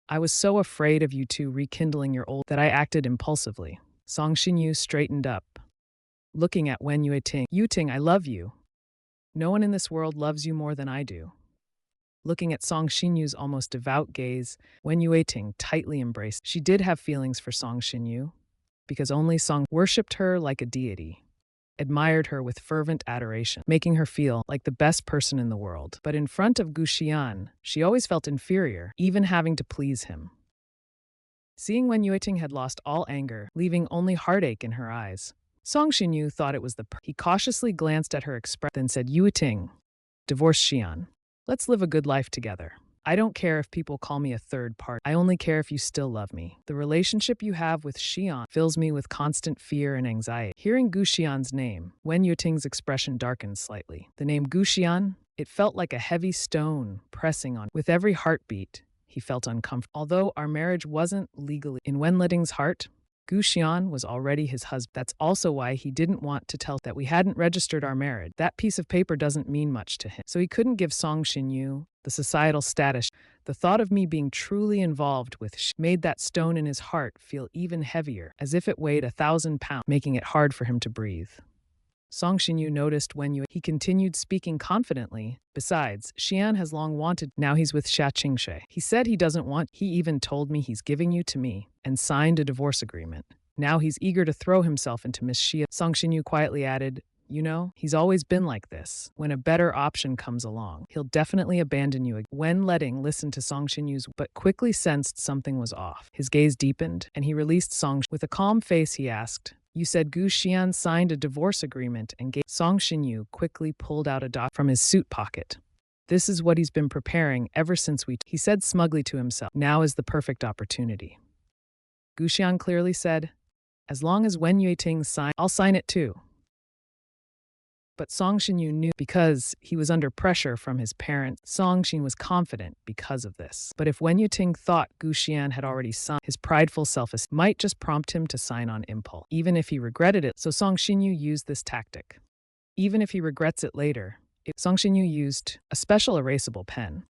[SPEAKER 1] I was so afraid of you two rekindling your old that I acted impulsively. Song Xinyu straightened up, looking at Wen Yueting. Yuting, I love you. No one in this world loves you more than I do. Looking at Song Xinyu's almost devout gaze, Wen Yueting tightly embraced. She did have feelings for Song Xinyu, because only Song worshipped her like a deity, admired her with fervent adoration, making her feel like the best person in the world. But in front of Gu Xian, she always felt inferior, even having to please him. Seeing Wen Yueting had lost all anger, leaving only heartache in her eyes, Song Xinyu thought it was he cautiously glanced at her expression, then said, Yueting, divorce Xian. Let's live a good life together. I don't care if people call me a third party. I only care if you still love me. The relationship you have with Xian fills me with constant fear and anxiety. Hearing Gu Xian's name, Wen Yueting's expression darkened slightly. The name Gu Xian, it felt like a heavy stone pressing on. With every heartbeat, he felt uncomfortable. Although our marriage wasn't legally in Wen Liting's heart, Gu Xian was already his husband. That's also why he didn't want to tell that we hadn't registered our marriage. That piece of paper doesn't mean much to him. So he couldn't give Song Xinyu the societal status. The thought of me being truly involved with made that stone in his heart feel even heavier, as if it weighed 1,000 pounds, making it hard for him to breathe. Song Xinyu noticed Wen Yue. He continued speaking confidently. Besides, Xian has long wanted. Now he's with Xia Qingshui. He said he doesn't want. He even told me he's giving you to me and signed a divorce agreement. Now he's eager to throw himself into Miss Xia. Song Xinyu quietly added, you know, he's always been like this. When a better option comes along, he'll definitely abandon you. Wen Letting listened to Song Xinyu's but quickly sensed something was off. His gaze deepened, and he released Song. With a calm face, he asked, you said Gu Xian signed a divorce agreement and gave. Song Xinyu quickly pulled out a doc from his suit pocket. This is what he's been preparing ever since he said smugly to himself. Now is the perfect opportunity. Gu Xian clearly said, as long as Wen Yueting signs, I'll sign it too. But Song Xinyu knew because he was under pressure from his parents. Song Xin was confident because of this. But if Wen Yuting thought Gu Xian had already signed, his prideful self-esteem might just prompt him to sign on impulse, even if he regretted it. So Song Xinyu used this tactic. Even if he regrets it later, Song Xinyu used a special erasable pen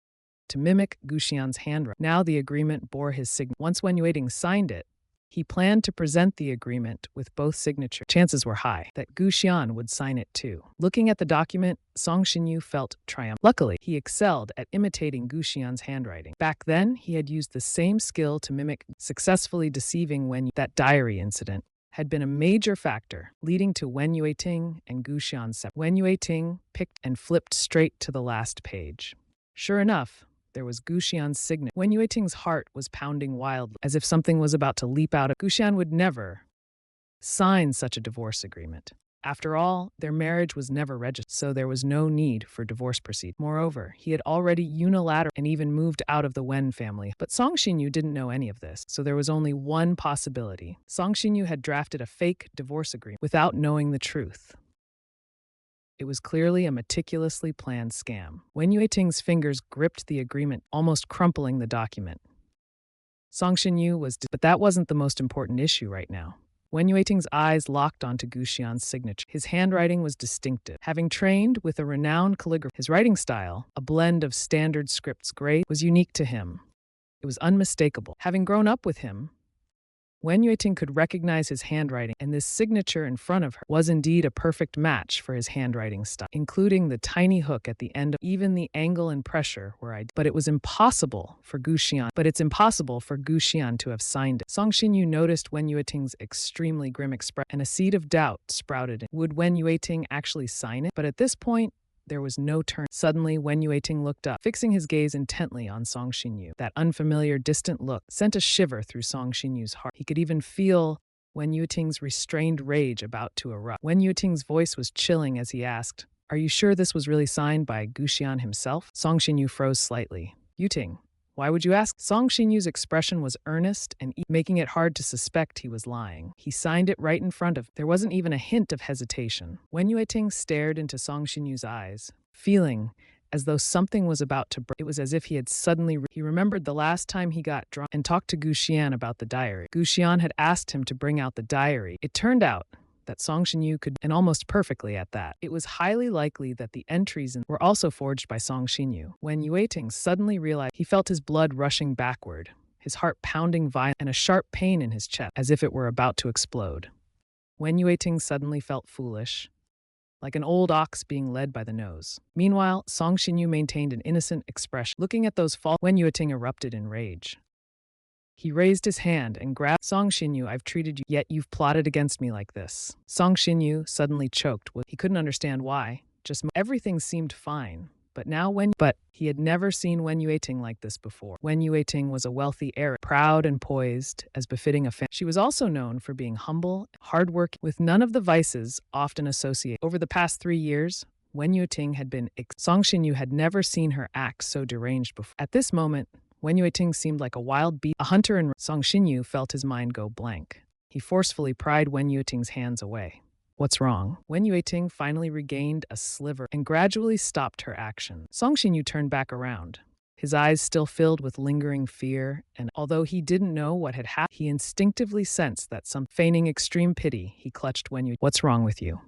[SPEAKER 1] to mimic Gu Xian's handwriting. Now the agreement bore his signature. Once Wen Yuting signed it, he planned to present the agreement with both signatures. Chances were high that Gu Xian would sign it too. Looking at the document, Song Xinyu felt triumph. Luckily, he excelled at imitating Gu Xian's handwriting. Back then, he had used the same skill to mimic, successfully deceiving Wen. That diary incident had been a major factor, leading to Wen Yueting and Gu Xian's separation. Wen Yueting picked and flipped straight to the last page. Sure enough, there was Gu Xian's signature. Wen Yueting's heart was pounding wildly, as if something was about to leap out of. Gu Xian would never sign such a divorce agreement. After all, their marriage was never registered, so there was no need for divorce proceedings. Moreover, he had already unilaterally and even moved out of the Wen family. But Song Xinyu didn't know any of this, so there was only one possibility. Song Xinyu had drafted a fake divorce agreement without knowing the truth. It was clearly a meticulously planned scam. Wen Yueting's fingers gripped the agreement, almost crumpling the document. Song Xinyu was, but that wasn't the most important issue right now. Wen Yueting's eyes locked onto Gu Xian's signature. His handwriting was distinctive. Having trained with a renowned calligrapher, his writing style, a blend of standard scripts grade, was unique to him. It was unmistakable. Having grown up with him, Wen Yueting could recognize his handwriting, and this signature in front of her was indeed a perfect match for his handwriting style, including the tiny hook at the end. Even the angle and pressure were ideal. But it's impossible for Gu Xian to have signed it. Song Xinyu noticed Wen Yueting's extremely grim expression, and a seed of doubt sprouted. Would Wen Yueting actually sign it? But at this point, there was no turn. Suddenly, Wen Yueting looked up, fixing his gaze intently on Song Xinyu. That unfamiliar, distant look sent a shiver through Song Xinyu's heart. He could even feel Wen Yueting's restrained rage about to erupt. Wen Yueting's voice was chilling as he asked, "Are you sure this was really signed by Gu Xian himself?" Song Xinyu froze slightly. "Yuting, why would you ask?" Song Xinyu's expression was earnest and making it hard to suspect he was lying. He signed it right in front of him. There wasn't even a hint of hesitation. Wen Yueting stared into Song Xinyu's eyes, feeling as though something was about to break. It was as if he had suddenly he remembered the last time he got drunk and talked to Gu Xian about the diary. Gu Xian had asked him to bring out the diary. It turned out that Song Xinyu could, and almost perfectly at that. It was highly likely that the entries were also forged by Song Xinyu. When Yueting suddenly realized, he felt his blood rushing backward, his heart pounding violently, and a sharp pain in his chest, as if it were about to explode. When Yueting suddenly felt foolish, like an old ox being led by the nose. Meanwhile, Song Xinyu maintained an innocent expression. Looking at those false, Wen Yueting erupted in rage. He raised his hand and grabbed Song Xinyu. "I've treated you, yet you've plotted against me like this." Song Xinyu suddenly choked. He couldn't understand why. Just everything seemed fine. But he had never seen Wen Yueting like this before. Wen Yueting was a wealthy heiress, proud and poised, as befitting a family. She was also known for being humble, hardworking, with none of the vices often associated. Over the past 3 years, Wen Yueting had been. Song Xinyu had never seen her act so deranged before. At this moment, Wen Yueting seemed like a wild beast, a hunter, and Song Xinyu felt his mind go blank. He forcefully pried Wen Yueting's hands away. "What's wrong?" Wen Yueting finally regained a sliver and gradually stopped her action. Song Xinyu turned back around, his eyes still filled with lingering fear, and although he didn't know what had happened, he instinctively sensed that feigning extreme pity, he clutched Wen Yueting. "What's wrong with you?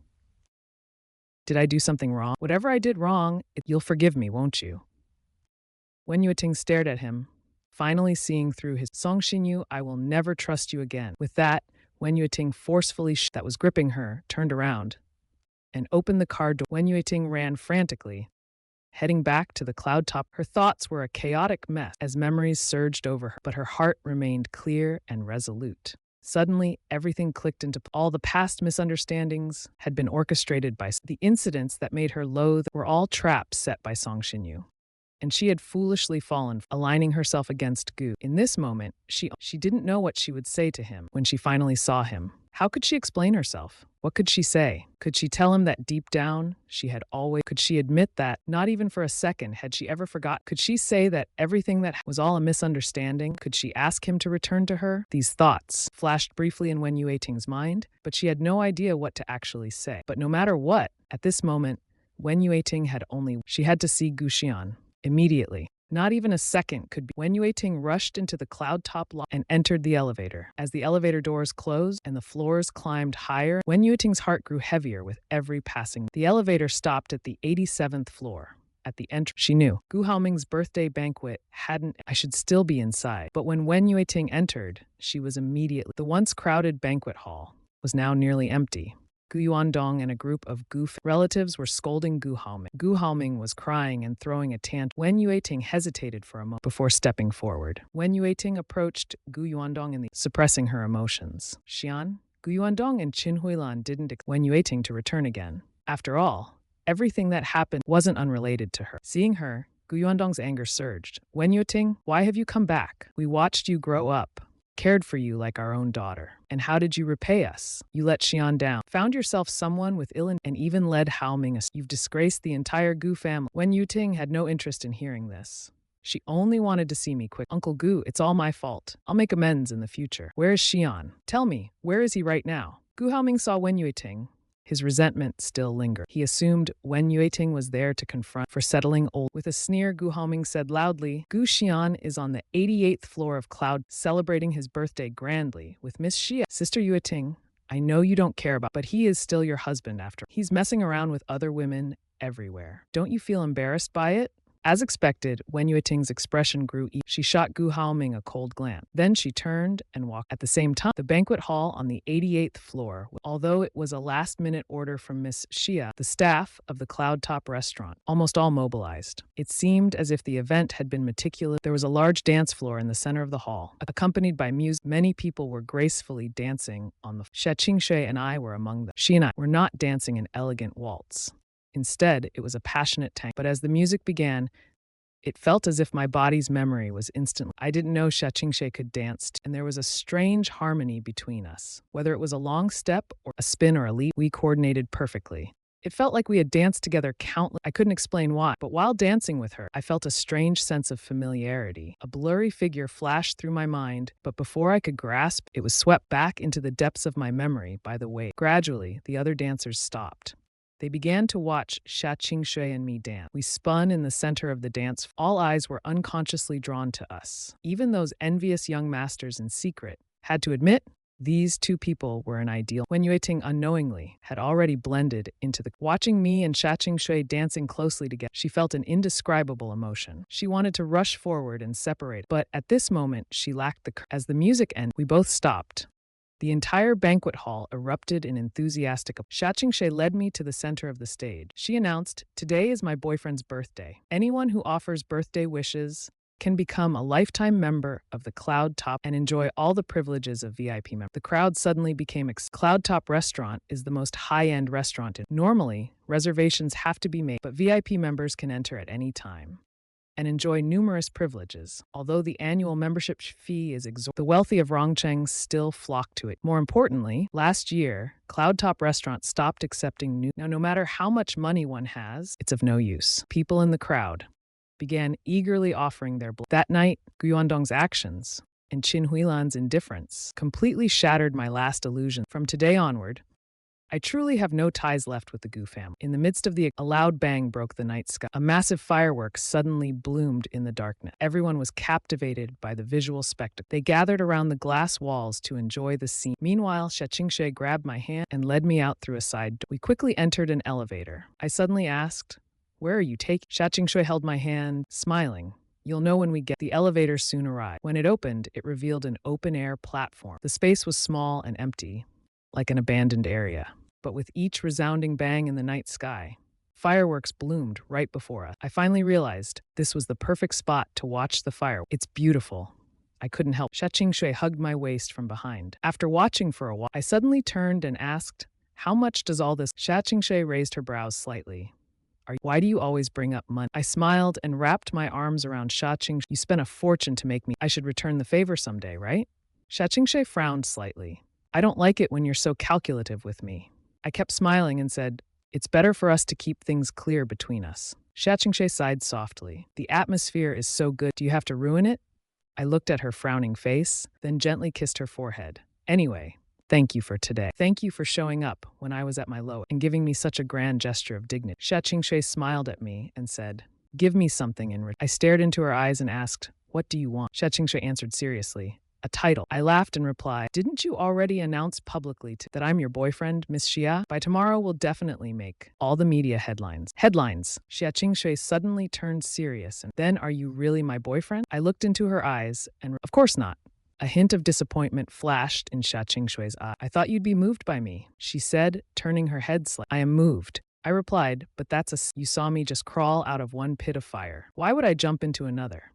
[SPEAKER 1] Did I do something wrong? Whatever I did wrong, you'll forgive me, won't you?" Wen Yueting stared at him, finally seeing through his. "Song Xinyu, I will never trust you again." With that, Wen Yueting forcefully that was gripping her turned around and opened the car door. Wen Yueting ran frantically, heading back to the cloud top. Her thoughts were a chaotic mess as memories surged over her, but her heart remained clear and resolute. Suddenly, everything clicked into all the past misunderstandings had been orchestrated by the incidents that made her loathe were all traps set by Song Xinyu. And she had foolishly fallen, aligning herself against Gu. In this moment, she didn't know what she would say to him when she finally saw him. How could she explain herself? What could she say? Could she tell him that deep down she had always... Could she admit that, not even for a second, had she ever forgot? Could she say that everything that was all a misunderstanding? Could she ask him to return to her? These thoughts flashed briefly in Wen Yueting's mind, but she had no idea what to actually say. But no matter what, at this moment, Wen Yueting she had to see Gu Xian. Immediately. Not even a second could be. Wen Yueting rushed into the cloud top lobby and entered the elevator. As the elevator doors closed and the floors climbed higher, Wen Yueting's heart grew heavier with every passing. The elevator stopped at the 87th floor. At the entrance, she knew Gu Haoming's birthday banquet I should still be inside. But when Wen Yueting entered, she was immediately... The once crowded banquet hall was now nearly empty. Gu Yuandong and a group of Gu relatives were scolding Gu Haoming. Gu Haoming was crying and throwing a tantrum. Wen Yueting hesitated for a moment before stepping forward. Wen Yueting approached Gu Yuandong suppressing her emotions. Xian, Gu Yuandong and Qin Huilan didn't expect Wen Yueting to return again. After all, everything that happened wasn't unrelated to her. Seeing her, Gu Yuandong's anger surged. Wen Yueting, why have you come back? We watched you grow up. Cared for you like our own daughter. And how did you repay us? You let Xian down, found yourself someone with ill and even led Haoming astray. You've disgraced the entire Gu family. Wen Yuting had no interest in hearing this. She only wanted to see me quick. Uncle Gu, it's all my fault. I'll make amends in the future. Where is Xian? Tell me, where is he right now? Gu Haoming saw Wen Yuting. His resentment still lingered. He assumed Wen Yueting was there to confront for settling old. With a sneer, Gu Haoming said loudly, Gu Xian is on the 88th floor of Cloud celebrating his birthday grandly with Miss Xia. Sister Yueting, I know you don't care about, but he is still your husband after. He's messing around with other women everywhere. Don't you feel embarrassed by it? As expected, Wen Yueting's expression grew evil. She shot Gu Haoming a cold glance. Then she turned and walked. At the same time, the banquet hall on the 88th floor, although it was a last-minute order from Miss Xia, the staff of the Cloud Top restaurant, almost all mobilized. It seemed as if the event had been meticulous. There was a large dance floor in the center of the hall. Accompanied by music, many people were gracefully dancing on the floor. Qingshui and I were among them. She and I were not dancing an elegant waltz. Instead, it was a passionate tango. But as the music began, it felt as if my body's memory was instantly. I didn't know Qingshui could dance, and there was a strange harmony between us. Whether it was a long step or a spin or a leap, we coordinated perfectly. It felt like we had danced together countless. I couldn't explain why, but while dancing with her, I felt a strange sense of familiarity. A blurry figure flashed through my mind, but before I could grasp, it was swept back into the depths of my memory by the wave. Gradually, the other dancers stopped. They began to watch Qingshui and me dance. We spun in the center of the dance. All eyes were unconsciously drawn to us. Even those envious young masters in secret had to admit these two people were an ideal. Wen Yueting unknowingly had already blended into the... Watching me and Qingshui dancing closely together, she felt an indescribable emotion. She wanted to rush forward and separate, but at this moment, she lacked the courage. As the music ended, we both stopped. The entire banquet hall erupted in enthusiastic applause. Qingshui led me to the center of the stage. She announced, "Today is my boyfriend's birthday. Anyone who offers birthday wishes can become a lifetime member of the Cloud Top and enjoy all the privileges of VIP members." The crowd suddenly became Cloud Top restaurant is the most high-end restaurant normally, reservations have to be made, but VIP members can enter at any time and enjoy numerous privileges. Although the annual membership fee is exorbitant, the wealthy of Rongcheng still flock to it. More importantly, last year, Cloud Top Restaurant stopped accepting new... Now, no matter how much money one has, it's of no use. People in the crowd began eagerly offering their blood. That night, Gu Yuandong's actions and Qin Huilan's indifference completely shattered my last illusion. From today onward, I truly have no ties left with the Gu family. In the midst of a loud bang broke the night sky. A massive firework suddenly bloomed in the darkness. Everyone was captivated by the visual spectacle. They gathered around the glass walls to enjoy the scene. Meanwhile, Qingshui grabbed my hand and led me out through a side door. We quickly entered an elevator. I suddenly asked, "Where are you taking?" Qingshui held my hand, smiling. "You'll know when we get..." The elevator soon arrived. When it opened, it revealed an open-air platform. The space was small and empty, like an abandoned area. but with each resounding bang in the night sky, fireworks bloomed right before us. I finally realized this was the perfect spot to watch the fire. It's beautiful. I couldn't help. Shaching Shui hugged my waist from behind. After watching for a while, I suddenly turned and asked, "How much does all this?" Shaching Shui raised her brows slightly. Why do you always bring up money? I smiled and wrapped my arms around Shaching. You spent a fortune to make me. I should return the favor someday, right? Shaching Shui frowned slightly. I don't like it when you're so calculative with me. I kept smiling and said, it's better for us to keep things clear between us. Shaching Shui sighed softly. The atmosphere is so good. Do you have to ruin it? I looked at her frowning face, then gently kissed her forehead. Anyway, thank you for today. Thank you for showing up when I was at my low and giving me such a grand gesture of dignity. Shaching Shui smiled at me and said, give me something in return. I stared into her eyes and asked, what do you want? Shaching Shui answered seriously, a title. I laughed and replied, didn't you already announce publicly that I'm your boyfriend, Miss Xia? By tomorrow, we'll definitely make all the media headlines. Headlines. Shaching Shui suddenly turned serious. And then, are you really my boyfriend? I looked into her eyes and, of course not. A hint of disappointment flashed in Shaching Shui's eye. I thought you'd be moved by me, she said, turning her head slightly. I am moved. I replied, but you saw me just crawl out of one pit of fire. Why would I jump into another?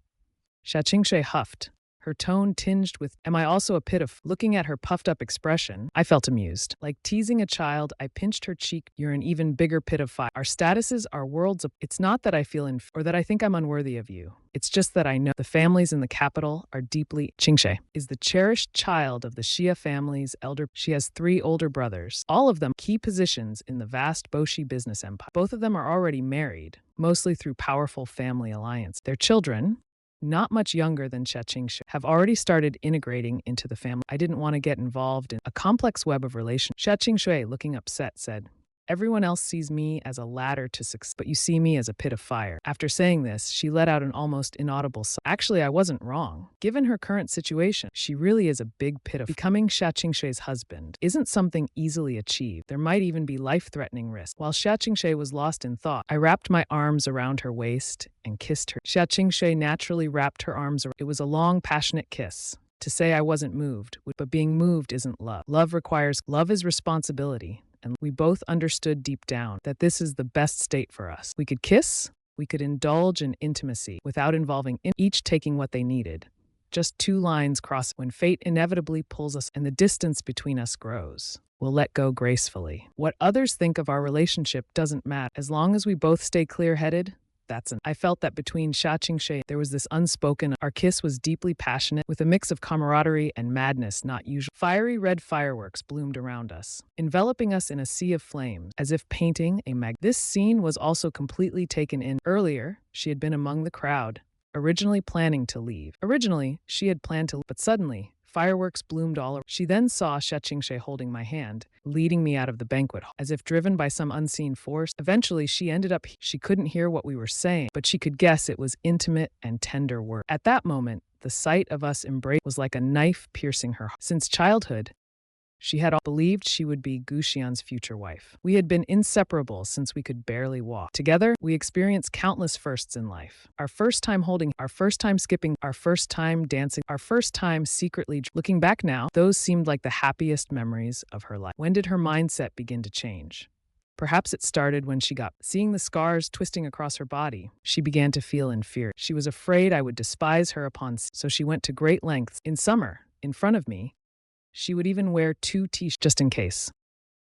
[SPEAKER 1] Shaching Shui huffed, her tone tinged with, am I also a pit of? Looking at her puffed-up expression, I felt amused. Like teasing a child, I pinched her cheek. You're an even bigger pit of fire. Our statuses are worlds of. It's not that I feel or that I think I'm unworthy of you. It's just that I know the families in the capital are deeply. Qingshe is the cherished child of the Xia family's elder. She has 3 older brothers, all of them key positions in the vast Boshi business empire. Both of them are already married, mostly through powerful family alliance. Their children, not much younger than Shaching Shui, have already started integrating into the family. I didn't want to get involved in a complex web of relations. Shaching Shui, looking upset, said, everyone else sees me as a ladder to success, but you see me as a pit of fire. After saying this, she let out an almost inaudible sigh. Actually, I wasn't wrong. Given her current situation, she really is a big pit of. Becoming Shaching Shui's husband isn't something easily achieved. There might even be life-threatening risks. While Shaching Shui was lost in thought, I wrapped my arms around her waist and kissed her. Shaching Shui naturally wrapped her arms around. It was a long, passionate kiss. To say I wasn't moved, but being moved isn't love. Love is responsibility. And we both understood deep down that this is the best state for us. We could kiss, we could indulge in intimacy without involving each taking what they needed. Just 2 lines cross when fate inevitably pulls us and the distance between us grows. We'll let go gracefully. What others think of our relationship doesn't matter. As long as we both stay clear-headed, I felt that between Shaching Shui, there was this unspoken. Our kiss was deeply passionate, with a mix of camaraderie and madness not usual. Fiery red fireworks bloomed around us, enveloping us in a sea of flames, as if painting a This scene was also completely taken in. Earlier, she had been among the crowd, originally planning to leave. But suddenly, fireworks bloomed all around. She then saw Shaching Shui holding my hand, leading me out of the banquet hall. As if driven by some unseen force, eventually she couldn't hear what we were saying, but she could guess it was intimate and tender words. At that moment, the sight of us embraced was like a knife piercing her heart. Since childhood, she had believed she would be Gu Xian's future wife. We had been inseparable since we could barely walk. Together, we experienced countless firsts in life. Our first time holding, our first time skipping, our first time dancing, our first time secretly. Looking back now, those seemed like the happiest memories of her life. When did her mindset begin to change? Perhaps it started when seeing the scars twisting across her body. She began to feel inferior. She was afraid I would despise her so she went to great lengths. In summer, in front of me, she would even wear 2 t-shirts just in case.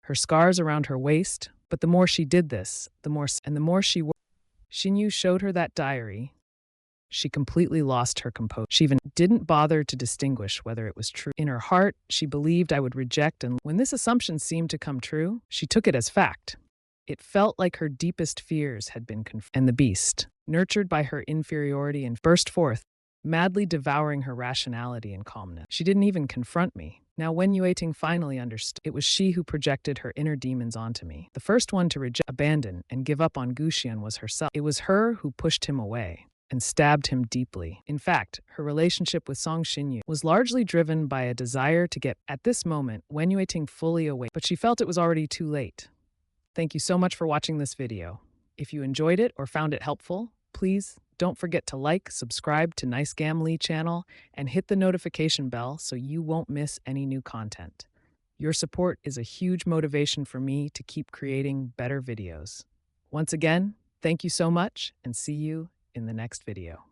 [SPEAKER 1] Her scars around her waist, but the more she did this, the more she wore. Xinyu showed her that diary. She completely lost her composure. She even didn't bother to distinguish whether it was true. In her heart, she believed I would reject, and when this assumption seemed to come true, she took it as fact. It felt like her deepest fears had been confirmed, and the beast, nurtured by her inferiority, and burst forth, madly devouring her rationality and calmness. She didn't even confront me. Now when Yueting finally understood, it was she who projected her inner demons onto me. The first one to reject, abandon, and give up on Gu Xian was herself. It was her who pushed him away and stabbed him deeply. In fact, her relationship with Song Xinyu was largely driven by a desire to get, at this moment, Wen Yueting fully awake, but she felt it was already too late. Thank you so much for watching this video. If you enjoyed it or found it helpful, please don't forget to like, subscribe to NiceGamLii channel, and hit the notification bell so you won't miss any new content. Your support is a huge motivation for me to keep creating better videos. Once again, thank you so much and see you in the next video.